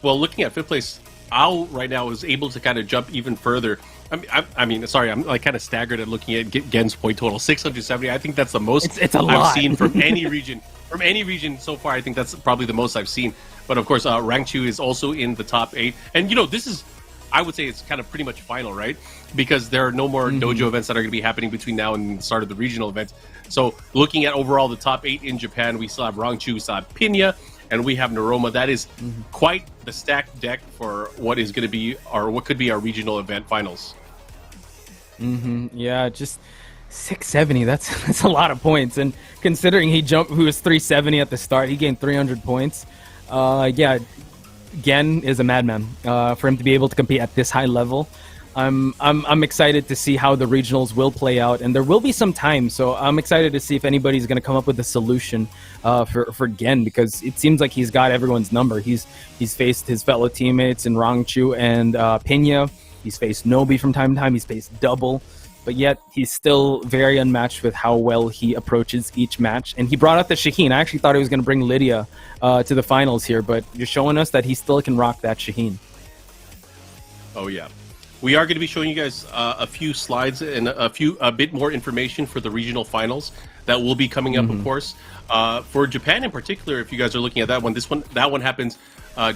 Well, looking at fifth place, Ao right now is able to kind of jump even further. I mean, sorry, I'm like kind of staggered at looking at Gen's point total, 670. I think that's the most it's a I've lot. seen from any region. From any region so far, I think that's probably the most I've seen. But of course, Rangchu is also in the top 8. And, you know, this is, I would say it's kind of pretty much final, right? Because there are no more dojo events that are going to be happening between now and the start of the regional events. So looking at overall the top 8 in Japan, we still have Rangchu, we still have Pinya, and we have Naroma. That is quite the stacked deck for what is going to be, or what could be our regional event finals. Yeah, just 670. That's a lot of points. And considering he was 370 at the start, he gained 300 points. Yeah, Gen is a madman. For him to be able to compete at this high level, I'm excited to see how the regionals will play out, and there will be some time. So I'm excited to see if anybody's going to come up with a solution for Gen, because it seems like he's got everyone's number. He's faced his fellow teammates in Rangchu and Pinya. He's faced Nobi from time to time. He's faced Double. But yet, he's still very unmatched with how well he approaches each match. And he brought out the Shaheen. I actually thought he was going to bring Lidia to the finals here, but you're showing us that he still can rock that Shaheen. Oh, yeah. We are going to be showing you guys a few slides and a bit more information for the regional finals that will be coming up, of course. For Japan in particular, if you guys are looking at that one happens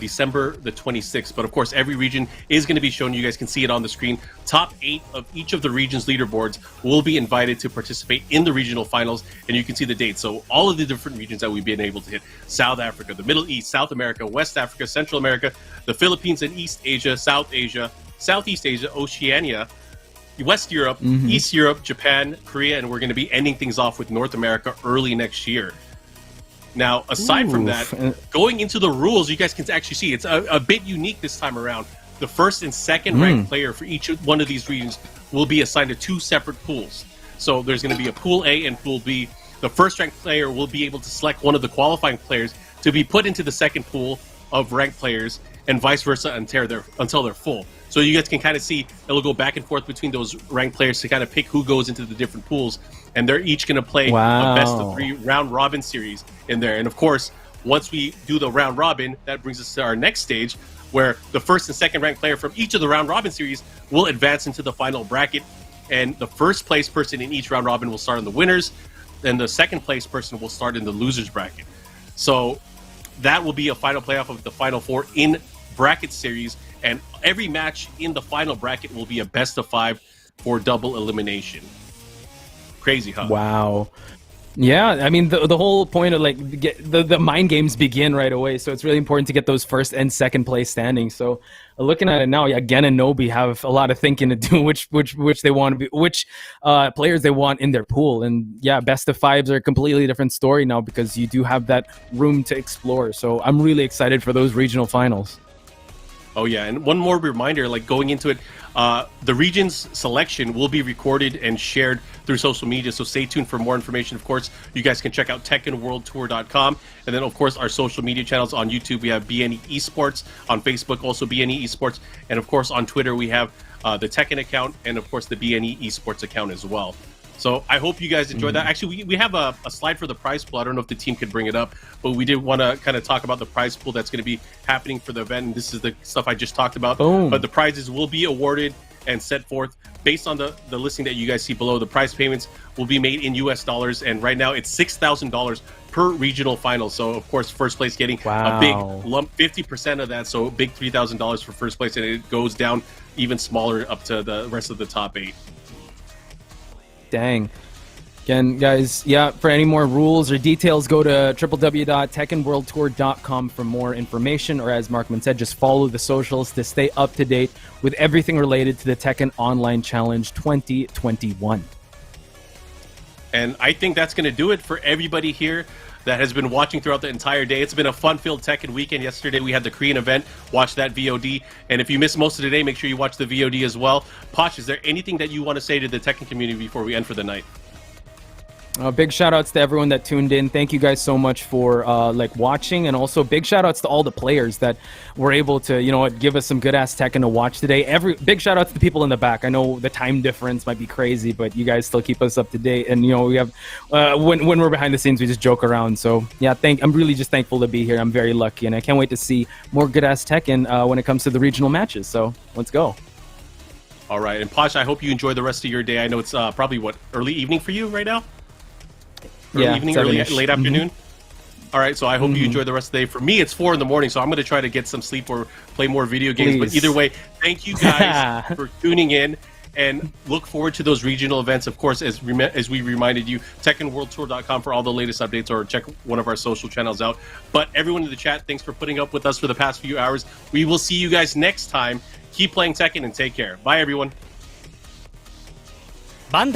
December the 26th. But of course, every region is going to be shown. You guys can see it on the screen. Top 8 of each of the region's leaderboards will be invited to participate in the regional finals, and you can see the dates. So all of the different regions that we've been able to hit: South Africa, the Middle East, South America, West Africa, Central America, the Philippines and East Asia, South Asia, Southeast Asia, Oceania, West Europe, East Europe, Japan, Korea, and we're going to be ending things off with North America early next year. Now, aside from that, going into the rules, you guys can actually see it's a bit unique this time around. The first and second ranked player for each one of these regions will be assigned to 2 separate pools. So there's going to be a Pool A and Pool B. The first ranked player will be able to select one of the qualifying players to be put into the second pool of ranked players, and vice versa until they're full. So you guys can kind of see it'll go back and forth between those ranked players to kind of pick who goes into the different pools, and they're each going to play a best-of-3 round-robin series in there. And of course, once we do the round-robin, that brings us to our next stage, where the first and second ranked player from each of the round-robin series will advance into the final bracket, and the first place person in each round-robin will start in the winners, and the second place person will start in the losers bracket. So that will be a final playoff of the Final Four in bracket series, and every match in the final bracket will be a best-of-5 for double elimination. Crazy, huh? Wow. Yeah, I mean, the whole point of like the mind games begin right away, so it's really important to get those first and second place standings. So looking at it now, yeah, Gen and Nobi have a lot of thinking to do, which they want to be, which players they want in their pool. And yeah, best of 5s are a completely different story now, because you do have that room to explore. So I'm really excited for those regional finals. Oh yeah, and one more reminder, like going into it, the region's selection will be recorded and shared through social media, so stay tuned for more information. Of course, you guys can check out TekkenWorldTour.com, and then of course our social media channels on YouTube. We have BNE Esports, on Facebook also BNE Esports, and of course on Twitter we have the Tekken account, and of course the BNE Esports account as well. So I hope you guys enjoyed that. Actually, we have a slide for the prize pool. I don't know if the team could bring it up, but we did want to kind of talk about the prize pool that's going to be happening for the event. And this is the stuff I just talked about. Boom. But the prizes will be awarded and set forth based on the listing that you guys see below. The prize payments will be made in US dollars, and right now it's $6,000 per regional final. So of course, first place getting a big lump, 50% of that, so a big $3,000 for first place, and it goes down even smaller up to the rest of the top 8. Dang. Again, guys, yeah, for any more rules or details, go to www.tekkenworldtour.com for more information, or as Markman said, just follow the socials to stay up to date with everything related to the Tekken Online Challenge 2021. And I think that's going to do it for everybody here that has been watching throughout the entire day. It's been a fun-filled Tekken weekend. Yesterday we had the Korean event. Watch that VOD. And if you missed most of the day, make sure you watch the VOD as well. Posh, is there anything that you want to say to the Tekken community before we end for the night? Big shout outs to everyone that tuned in. Thank you guys so much for watching, and also big shout outs to all the players that were able to give us some good ass Tekken to watch today. Big shout outs to the people in the back. I know the time difference might be crazy, but you guys still keep us up to date. And we have when we're behind the scenes, we just joke around. So yeah, I'm really just thankful to be here. I'm very lucky, and I can't wait to see more good ass Tekken when it comes to the regional matches. So let's go. All right, and Posh, I hope you enjoy the rest of your day. I know it's probably early evening for you right now. Evening, late afternoon. All right, so I hope you enjoy the rest of the day. For me, it's 4 in the morning, so I'm going to try to get some sleep or play more video games. But either way, thank you guys for tuning in, and look forward to those regional events. Of course, as we reminded you, TekkenWorldTour.com for all the latest updates, or check one of our social channels out. But everyone in the chat, thanks for putting up with us for the past few hours. We will see you guys next time. Keep playing Tekken and take care. Bye, everyone. Bandai.